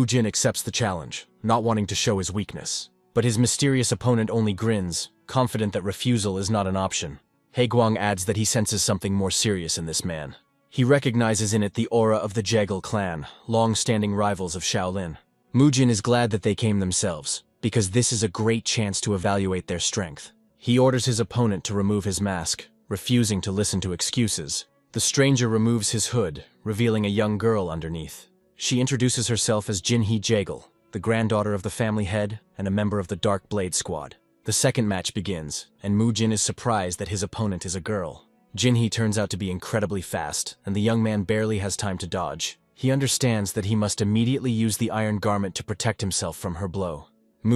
Jin accepts the challenge, not wanting to show his weakness. But his mysterious opponent only grins, confident that refusal is not an option. Hai Guang adds that he senses something more serious in this man. He recognizes in it the aura of the Jaegil clan, long-standing rivals of Shaolin. Jin is glad that they came themselves, because this is a great chance to evaluate their strength. He orders his opponent to remove his mask, refusing to listen to excuses. The stranger removes his hood, revealing a young girl underneath. She introduces herself as Jinhee Jaegil, the granddaughter of the family head and a member of the Dark Blade squad. The second match begins, and Jin is surprised that his opponent is a girl. Jinhee turns out to be incredibly fast, and the young man barely has time to dodge. He understands that he must immediately use the iron garment to protect himself from her blow.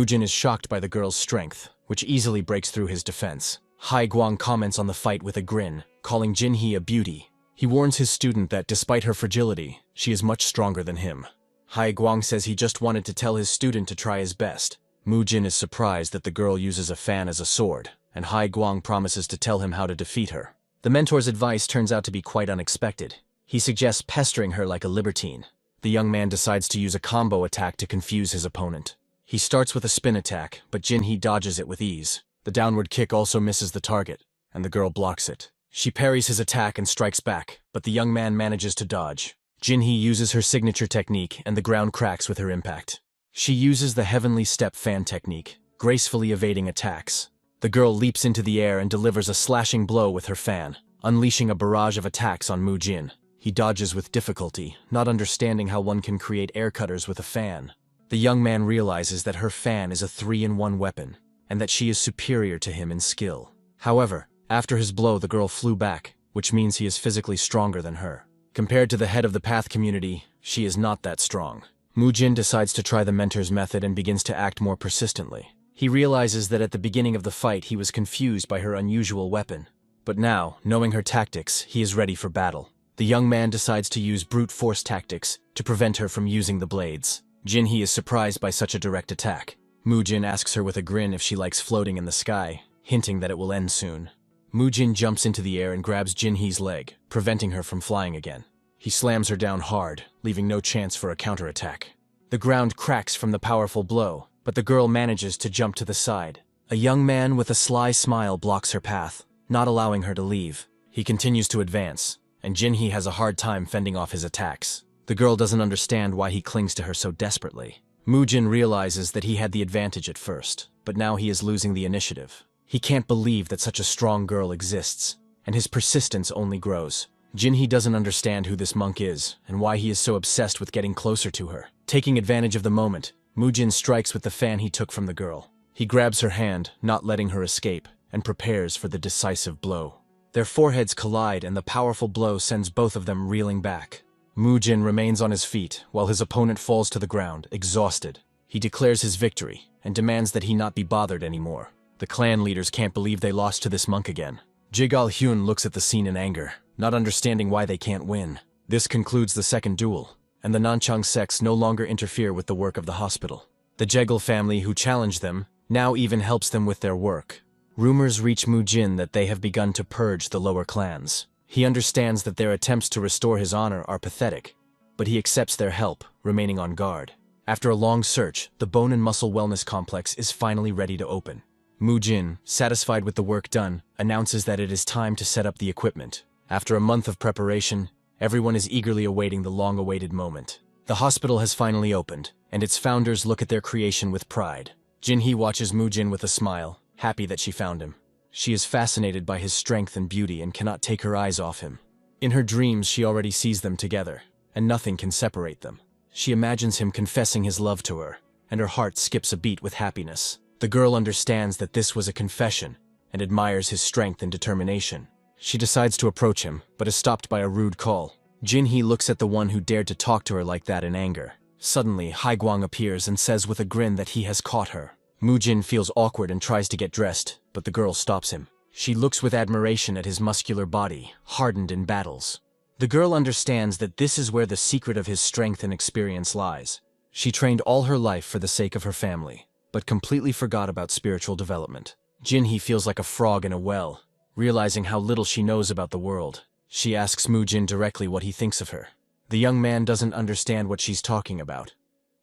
Jin is shocked by the girl's strength, which easily breaks through his defense. Hai Guang comments on the fight with a grin, calling Jinhee a beauty. He warns his student that despite her fragility, she is much stronger than him. Hai Guang says he just wanted to tell his student to try his best. Jin is surprised that the girl uses a fan as a sword, and Hai Guang promises to tell him how to defeat her. The mentor's advice turns out to be quite unexpected. He suggests pestering her like a libertine. The young man decides to use a combo attack to confuse his opponent. He starts with a spin attack, but Jinhee dodges it with ease. The downward kick also misses the target, and the girl blocks it. She parries his attack and strikes back, but the young man manages to dodge. Jinhee uses her signature technique, and the ground cracks with her impact. She uses the Heavenly Step fan technique, gracefully evading attacks. The girl leaps into the air and delivers a slashing blow with her fan, unleashing a barrage of attacks on Mujin. He dodges with difficulty, not understanding how one can create air cutters with a fan. The young man realizes that her fan is a 3-in-1 weapon, and that she is superior to him in skill. However, after his blow, the girl flew back, which means he is physically stronger than her. Compared to the head of the Path community, she is not that strong. Mujin decides to try the mentor's method and begins to act more persistently. He realizes that at the beginning of the fight he was confused by her unusual weapon. But now, knowing her tactics, he is ready for battle. The young man decides to use brute force tactics to prevent her from using the blades. Jinhee is surprised by such a direct attack. Mujin asks her with a grin if she likes floating in the sky, hinting that it will end soon. Mujin jumps into the air and grabs Jinhee's leg, preventing her from flying again. He slams her down hard, leaving no chance for a counterattack. The ground cracks from the powerful blow, but the girl manages to jump to the side. A young man with a sly smile blocks her path, not allowing her to leave. He continues to advance, and Jinhee has a hard time fending off his attacks. The girl doesn't understand why he clings to her so desperately. Mujin realizes that he had the advantage at first, but now he is losing the initiative. He can't believe that such a strong girl exists, and his persistence only grows. Jinhee doesn't understand who this monk is, and why he is so obsessed with getting closer to her. Taking advantage of the moment, Mujin strikes with the fan he took from the girl. He grabs her hand, not letting her escape, and prepares for the decisive blow. Their foreheads collide, and the powerful blow sends both of them reeling back. Mujin remains on his feet, while his opponent falls to the ground, exhausted. He declares his victory, and demands that he not be bothered anymore. The clan leaders can't believe they lost to this monk again. Jigal Hyun looks at the scene in anger, not understanding why they can't win. This concludes the second duel, and the Nanchang sects no longer interfere with the work of the hospital. The Jegal family who challenged them now even helps them with their work. Rumors reach Mujin that they have begun to purge the lower clans. He understands that their attempts to restore his honor are pathetic, but he accepts their help, remaining on guard. After a long search, the Bone and Muscle Wellness Complex is finally ready to open. Mujin, satisfied with the work done, announces that it is time to set up the equipment. After a month of preparation, everyone is eagerly awaiting the long-awaited moment. The hospital has finally opened, and its founders look at their creation with pride. Jinhee watches Mujin with a smile, happy that she found him. She is fascinated by his strength and beauty and cannot take her eyes off him. In her dreams, she already sees them together, and nothing can separate them. She imagines him confessing his love to her, and her heart skips a beat with happiness. The girl understands that this was a confession, and admires his strength and determination. She decides to approach him, but is stopped by a rude call. Jinhee looks at the one who dared to talk to her like that in anger. Suddenly, Haiguang appears and says with a grin that he has caught her. Mujin feels awkward and tries to get dressed, but the girl stops him. She looks with admiration at his muscular body, hardened in battles. The girl understands that this is where the secret of his strength and experience lies. She trained all her life for the sake of her family, but completely forgot about spiritual development. Jinhee feels like a frog in a well, realizing how little she knows about the world. She asks Mujin directly what he thinks of her. The young man doesn't understand what she's talking about,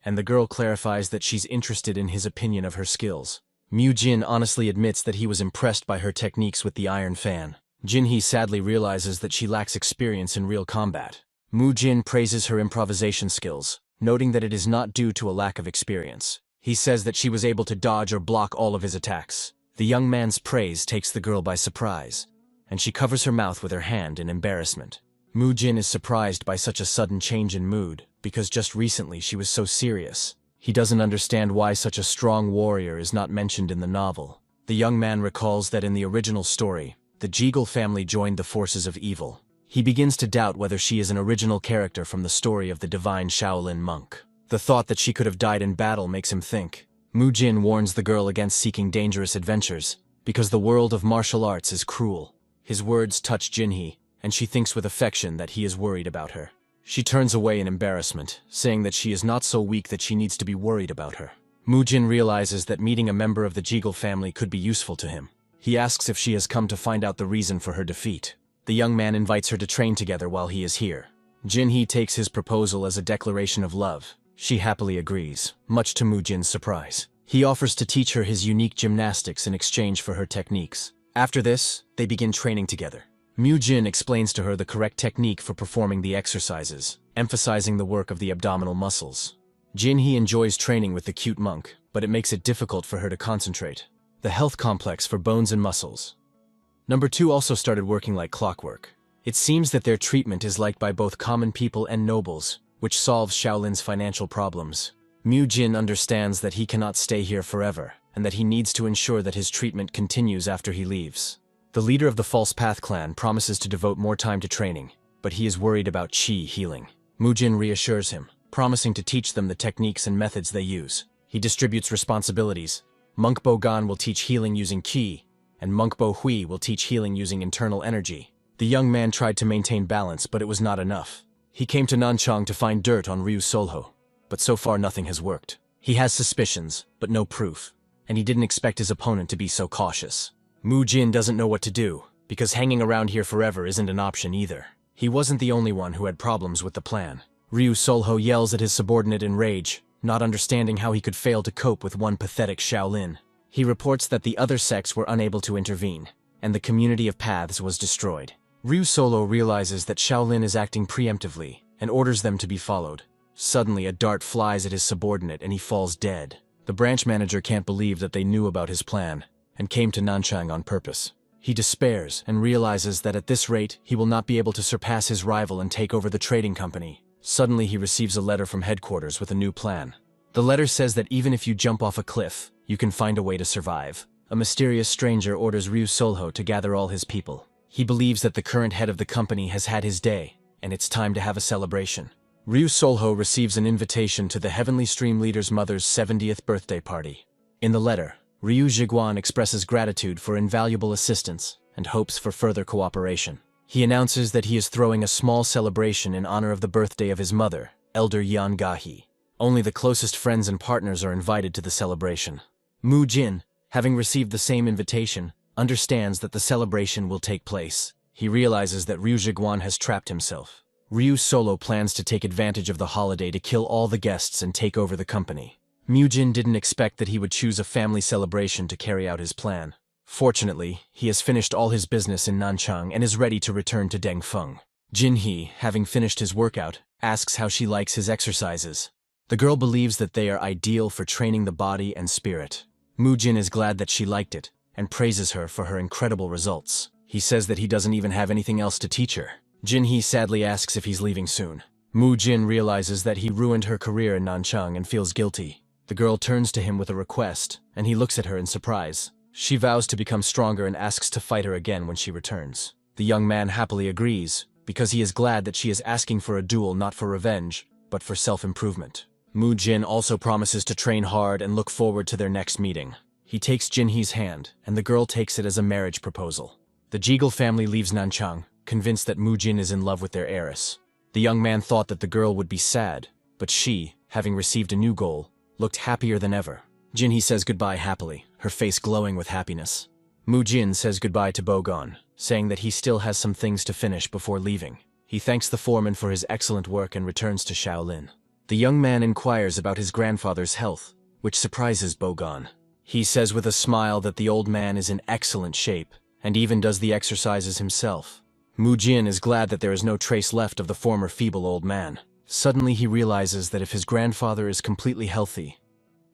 and the girl clarifies that she's interested in his opinion of her skills. Mujin honestly admits that he was impressed by her techniques with the iron fan. Jinhee sadly realizes that she lacks experience in real combat. Mujin praises her improvisation skills, noting that it is not due to a lack of experience. He says that she was able to dodge or block all of his attacks. The young man's praise takes the girl by surprise, and she covers her mouth with her hand in embarrassment. Mujin is surprised by such a sudden change in mood, because just recently she was so serious. He doesn't understand why such a strong warrior is not mentioned in the novel. The young man recalls that in the original story, the Jegal family joined the forces of evil. He begins to doubt whether she is an original character from the story of the divine Shaolin monk. The thought that she could have died in battle makes him think. Mujin warns the girl against seeking dangerous adventures, because the world of martial arts is cruel. His words touch Jinhee, and she thinks with affection that he is worried about her. She turns away in embarrassment, saying that she is not so weak that she needs to be worried about her. Mujin realizes that meeting a member of the Jegal family could be useful to him. He asks if she has come to find out the reason for her defeat. The young man invites her to train together while he is here. Jin-hee takes his proposal as a declaration of love. She happily agrees, much to Mu-jin's surprise. He offers to teach her his unique gymnastics in exchange for her techniques. After this, they begin training together. Mu-jin explains to her the correct technique for performing the exercises, emphasizing the work of the abdominal muscles. Jin-hee enjoys training with the cute monk, but it makes it difficult for her to concentrate. The health complex for bones and muscles. Number 2 also started working like clockwork. It seems that their treatment is liked by both common people and nobles, which solves Shaolin's financial problems. Mu-jin understands that he cannot stay here forever, and that he needs to ensure that his treatment continues after he leaves. The leader of the False Path clan promises to devote more time to training, but he is worried about qi healing. Mu-jin reassures him, promising to teach them the techniques and methods they use. He distributes responsibilities. Monk Bo-gan will teach healing using qi, and Monk Bo-hui will teach healing using internal energy. The young man tried to maintain balance, but it was not enough. He came to Nanchang to find dirt on Ryu Solho, but so far nothing has worked. He has suspicions, but no proof, and he didn't expect his opponent to be so cautious. Mu-jin doesn't know what to do, because hanging around here forever isn't an option either. He wasn't the only one who had problems with the plan. Ryu Solho yells at his subordinate in rage, not understanding how he could fail to cope with one pathetic Shaolin. He reports that the other sects were unable to intervene, and the community of paths was destroyed. Ryu Solho realizes that Shaolin is acting preemptively, and orders them to be followed. Suddenly a dart flies at his subordinate and he falls dead. The branch manager can't believe that they knew about his plan, and came to Nanchang on purpose. He despairs and realizes that at this rate he will not be able to surpass his rival and take over the trading company. Suddenly he receives a letter from headquarters with a new plan. The letter says that even if you jump off a cliff, you can find a way to survive. A mysterious stranger orders Ryu Solho to gather all his people. He believes that the current head of the company has had his day, and it's time to have a celebration. Ryu Solho receives an invitation to the Heavenly Stream Leader's mother's 70th birthday party. In the letter, Ryu Zhiguan expresses gratitude for invaluable assistance and hopes for further cooperation. He announces that he is throwing a small celebration in honor of the birthday of his mother, Elder Yan Gahi. Only the closest friends and partners are invited to the celebration. Mu-jin, having received the same invitation, understands that the celebration will take place. He realizes that Ryu Zhiguan has trapped himself. Ryu Solho plans to take advantage of the holiday to kill all the guests and take over the company. Mu-jin didn't expect that he would choose a family celebration to carry out his plan. Fortunately, he has finished all his business in Nanchang and is ready to return to Dengfeng. Jin-hee, having finished his workout, asks how she likes his exercises. The girl believes that they are ideal for training the body and spirit. Mu-jin is glad that she liked it, and praises her for her incredible results. He says that he doesn't even have anything else to teach her. Jin-hee sadly asks if he's leaving soon. Mu-jin realizes that he ruined her career in Nanchang and feels guilty. The girl turns to him with a request, and he looks at her in surprise. She vows to become stronger and asks to fight her again when she returns. The young man happily agrees, because he is glad that she is asking for a duel not for revenge, but for self-improvement. Mu-jin also promises to train hard and look forward to their next meeting. He takes Jin-hee's hand, and the girl takes it as a marriage proposal. The Jeagle family leaves Nanchang, convinced that Mu-jin is in love with their heiress. The young man thought that the girl would be sad, but she, having received a new goal, looked happier than ever. Jin-hee says goodbye happily, her face glowing with happiness. Mu-jin says goodbye to Bo-gan, saying that he still has some things to finish before leaving. He thanks the foreman for his excellent work and returns to Shaolin. The young man inquires about his grandfather's health, which surprises Bo-gan. He says with a smile that the old man is in excellent shape, and even does the exercises himself. Mu-jin is glad that there is no trace left of the former feeble old man. Suddenly he realizes that if his grandfather is completely healthy,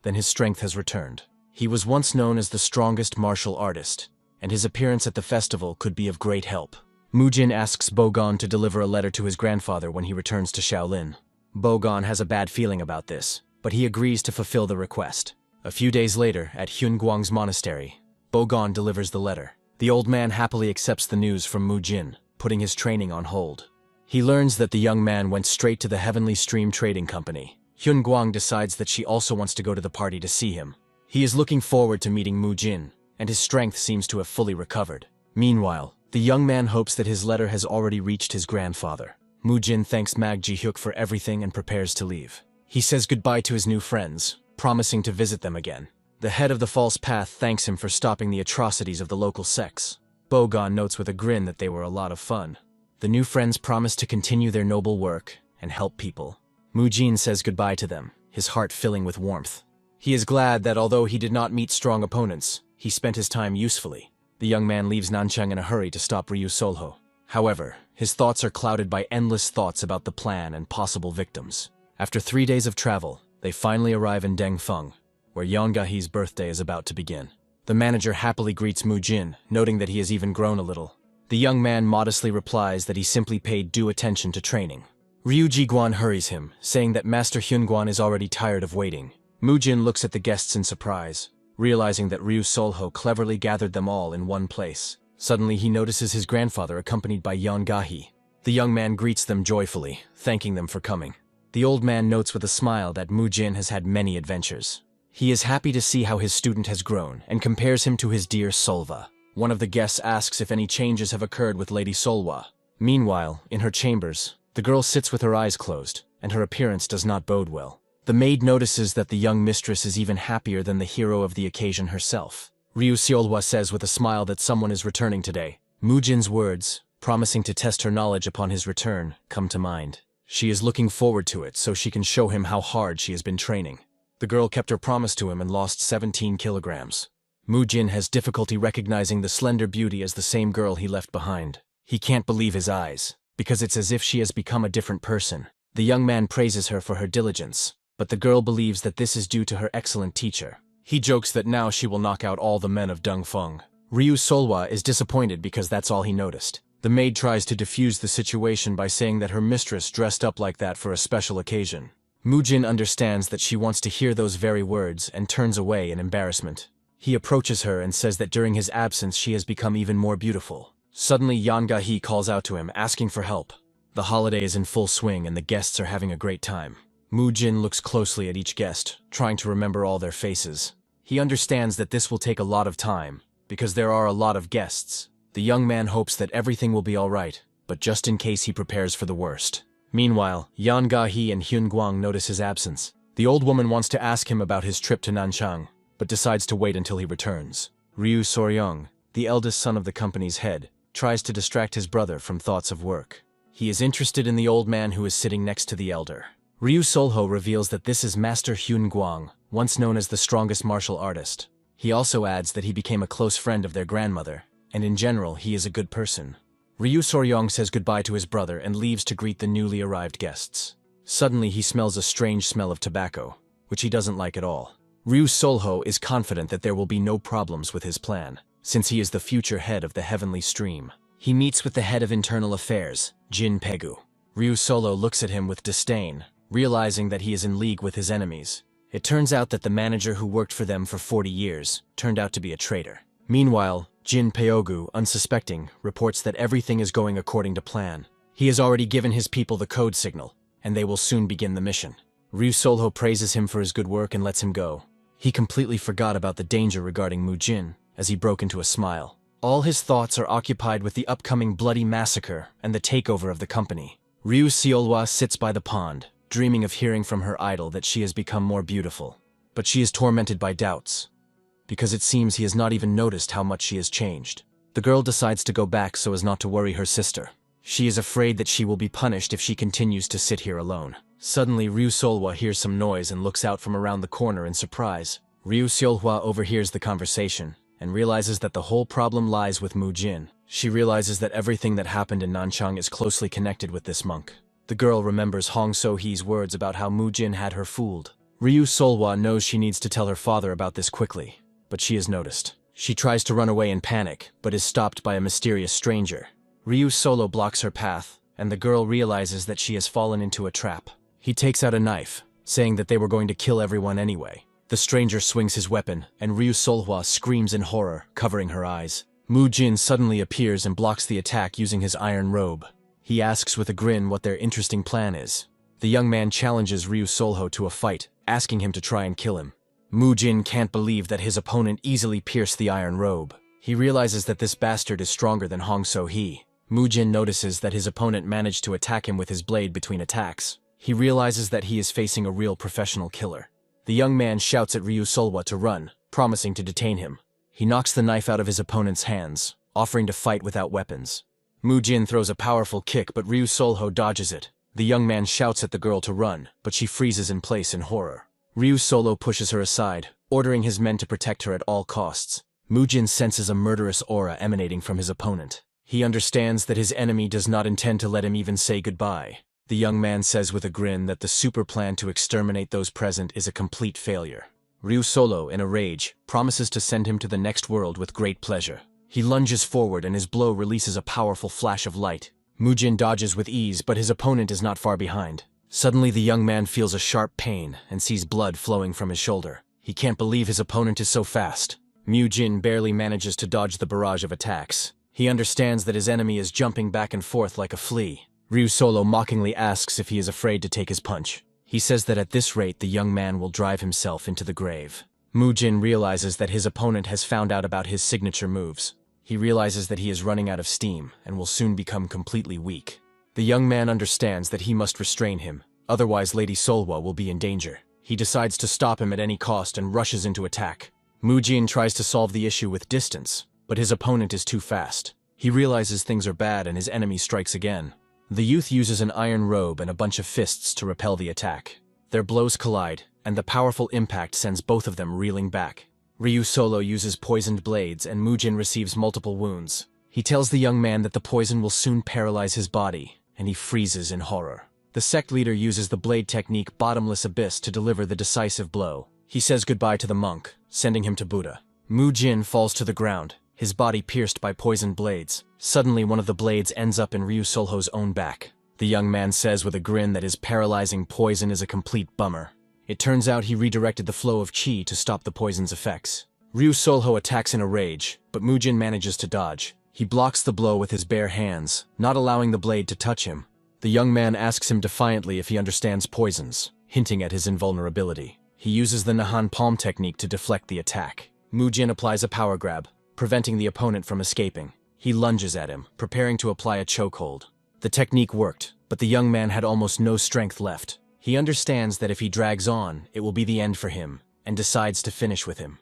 then his strength has returned. He was once known as the strongest martial artist, and his appearance at the festival could be of great help. Mu-jin asks Bo-gan to deliver a letter to his grandfather when he returns to Shaolin. Bo-gan has a bad feeling about this, but he agrees to fulfill the request. A few days later, at Hyunguang's monastery, Bo-gan delivers the letter. The old man happily accepts the news from Mu-jin, putting his training on hold. He learns that the young man went straight to the Heavenly Stream Trading Company. Hyunguang decides that she also wants to go to the party to see him. He is looking forward to meeting Mu-jin, and his strength seems to have fully recovered. Meanwhile, the young man hopes that his letter has already reached his grandfather. Mu-jin thanks Mag Ji-hyuk for everything and prepares to leave. He says goodbye to his new friends, promising to visit them again. The head of the False Path thanks him for stopping the atrocities of the local sects. Bo-gan notes with a grin that they were a lot of fun. The new friends promise to continue their noble work and help people. Mujin says goodbye to them, his heart filling with warmth. He is glad that although he did not meet strong opponents, he spent his time usefully. The young man leaves Nanchang in a hurry to stop Ryu Solho. However, his thoughts are clouded by endless thoughts about the plan and possible victims. After 3 days of travel, they finally arrive in Dengfeng, where Yongahe's birthday is about to begin. The manager happily greets Mujin, noting that he has even grown a little. The young man modestly replies that he simply paid due attention to training. Ryu Jiguan hurries him, saying that Master Hyunguan is already tired of waiting. Mujin looks at the guests in surprise, realizing that Ryu Solho cleverly gathered them all in one place. Suddenly he notices his grandfather accompanied by Yongahe. The young man greets them joyfully, thanking them for coming. The old man notes with a smile that Mujin has had many adventures. He is happy to see how his student has grown and compares him to his dear Solva. One of the guests asks if any changes have occurred with Lady Solwa. Meanwhile, in her chambers, the girl sits with her eyes closed, and her appearance does not bode well. The maid notices that the young mistress is even happier than the hero of the occasion herself. Ryu Solwa says with a smile that someone is returning today. Mujin's words, promising to test her knowledge upon his return, come to mind. She is looking forward to it so she can show him how hard she has been training. The girl kept her promise to him and lost 17 kilograms. Mujin has difficulty recognizing the slender beauty as the same girl he left behind. He can't believe his eyes, because it's as if she has become a different person. The young man praises her for her diligence, but the girl believes that this is due to her excellent teacher. He jokes that now she will knock out all the men of Dengfeng. Ryu Solwa is disappointed because that's all he noticed. The maid tries to defuse the situation by saying that her mistress dressed up like that for a special occasion. Mujin understands that she wants to hear those very words and turns away in embarrassment. He approaches her and says that during his absence she has become even more beautiful. Suddenly Yongahe calls out to him, asking for help. The holiday is in full swing and the guests are having a great time. Mujin looks closely at each guest, trying to remember all their faces. He understands that this will take a lot of time, because there are a lot of guests. The young man hopes that everything will be alright, but just in case he prepares for the worst. Meanwhile, Yongahe and Hyunguang notice his absence. The old woman wants to ask him about his trip to Nanchang, but decides to wait until he returns. Ryu Soryong, the eldest son of the company's head, tries to distract his brother from thoughts of work. He is interested in the old man who is sitting next to the elder. Ryu Solho reveals that this is Master Hyunguang, once known as the strongest martial artist. He also adds that he became a close friend of their grandmother, and in general he is a good person. Ryu Soryong says goodbye to his brother and leaves to greet the newly arrived guests. Suddenly he smells a strange smell of tobacco, which he doesn't like at all. Ryu Solho is confident that there will be no problems with his plan, since he is the future head of the Heavenly Stream. He meets with the head of internal affairs, Jin Pegu. Ryu Solho looks at him with disdain, realizing that he is in league with his enemies. It turns out that the manager who worked for them for 40 years turned out to be a traitor. Meanwhile, Jin Peogu, unsuspecting, reports that everything is going according to plan. He has already given his people the code signal, and they will soon begin the mission. Ryu Solho praises him for his good work and lets him go. He completely forgot about the danger regarding Mujin, as he broke into a smile. All his thoughts are occupied with the upcoming bloody massacre and the takeover of the company. Ryu Seolwa sits by the pond, dreaming of hearing from her idol that she has become more beautiful. But she is tormented by doubts, because it seems he has not even noticed how much she has changed. The girl decides to go back so as not to worry her sister. She is afraid that she will be punished if she continues to sit here alone. Suddenly, Ryu Solwa hears some noise and looks out from around the corner in surprise. Ryu Seolwa overhears the conversation and realizes that the whole problem lies with Mujin. She realizes that everything that happened in Nanchang is closely connected with this monk. The girl remembers Hong So-hee's words about how Mujin had her fooled. Ryu Solwa knows she needs to tell her father about this quickly, but she is noticed. She tries to run away in panic, but is stopped by a mysterious stranger. Ryu Solo blocks her path, and the girl realizes that she has fallen into a trap. He takes out a knife, saying that they were going to kill everyone anyway. The stranger swings his weapon, and Ryu Solhwa screams in horror, covering her eyes. Mujin suddenly appears and blocks the attack using his iron robe. He asks with a grin what their interesting plan is. The young man challenges Ryu Solho to a fight, asking him to try and kill him. Mujin can't believe that his opponent easily pierced the iron robe. He realizes that this bastard is stronger than Hong So-hee. Mujin notices that his opponent managed to attack him with his blade between attacks. He realizes that he is facing a real professional killer. The young man shouts at Ryu Solwa to run, promising to detain him. He knocks the knife out of his opponent's hands, offering to fight without weapons. Mujin throws a powerful kick, but Ryu Solho dodges it. The young man shouts at the girl to run, but she freezes in place in horror. Ryu Solo pushes her aside, ordering his men to protect her at all costs. Mujin senses a murderous aura emanating from his opponent. He understands that his enemy does not intend to let him even say goodbye. The young man says with a grin that the super plan to exterminate those present is a complete failure. Ryu Solo, in a rage, promises to send him to the next world with great pleasure. He lunges forward and his blow releases a powerful flash of light. Mujin dodges with ease, but his opponent is not far behind. Suddenly the young man feels a sharp pain and sees blood flowing from his shoulder. He can't believe his opponent is so fast. Mujin barely manages to dodge the barrage of attacks. He understands that his enemy is jumping back and forth like a flea. Ryu Solo mockingly asks if he is afraid to take his punch. He says that at this rate the young man will drive himself into the grave. Mujin realizes that his opponent has found out about his signature moves. He realizes that he is running out of steam and will soon become completely weak. The young man understands that he must restrain him, otherwise Lady Solwa will be in danger. He decides to stop him at any cost and rushes into attack. Mujin tries to solve the issue with distance, but his opponent is too fast. He realizes things are bad and his enemy strikes again. The youth uses an iron robe and a bunch of fists to repel the attack. Their blows collide, and the powerful impact sends both of them reeling back. Ryu Solo uses poisoned blades and Mujin receives multiple wounds. He tells the young man that the poison will soon paralyze his body, and he freezes in horror. The sect leader uses the blade technique Bottomless Abyss to deliver the decisive blow. He says goodbye to the monk, sending him to Buddha. Mujin falls to the ground, his body pierced by poisoned blades. Suddenly one of the blades ends up in Ryu Solho's own back. The young man says with a grin that his paralyzing poison is a complete bummer. It turns out he redirected the flow of chi to stop the poison's effects. Ryu Solho attacks in a rage, but Mujin manages to dodge. He blocks the blow with his bare hands, not allowing the blade to touch him. The young man asks him defiantly if he understands poisons, hinting at his invulnerability. He uses the Nahan Palm technique to deflect the attack. Mujin applies a power grab, preventing the opponent from escaping. He lunges at him, preparing to apply a chokehold. The technique worked, but the young man had almost no strength left. He understands that if he drags on, it will be the end for him, and decides to finish with him.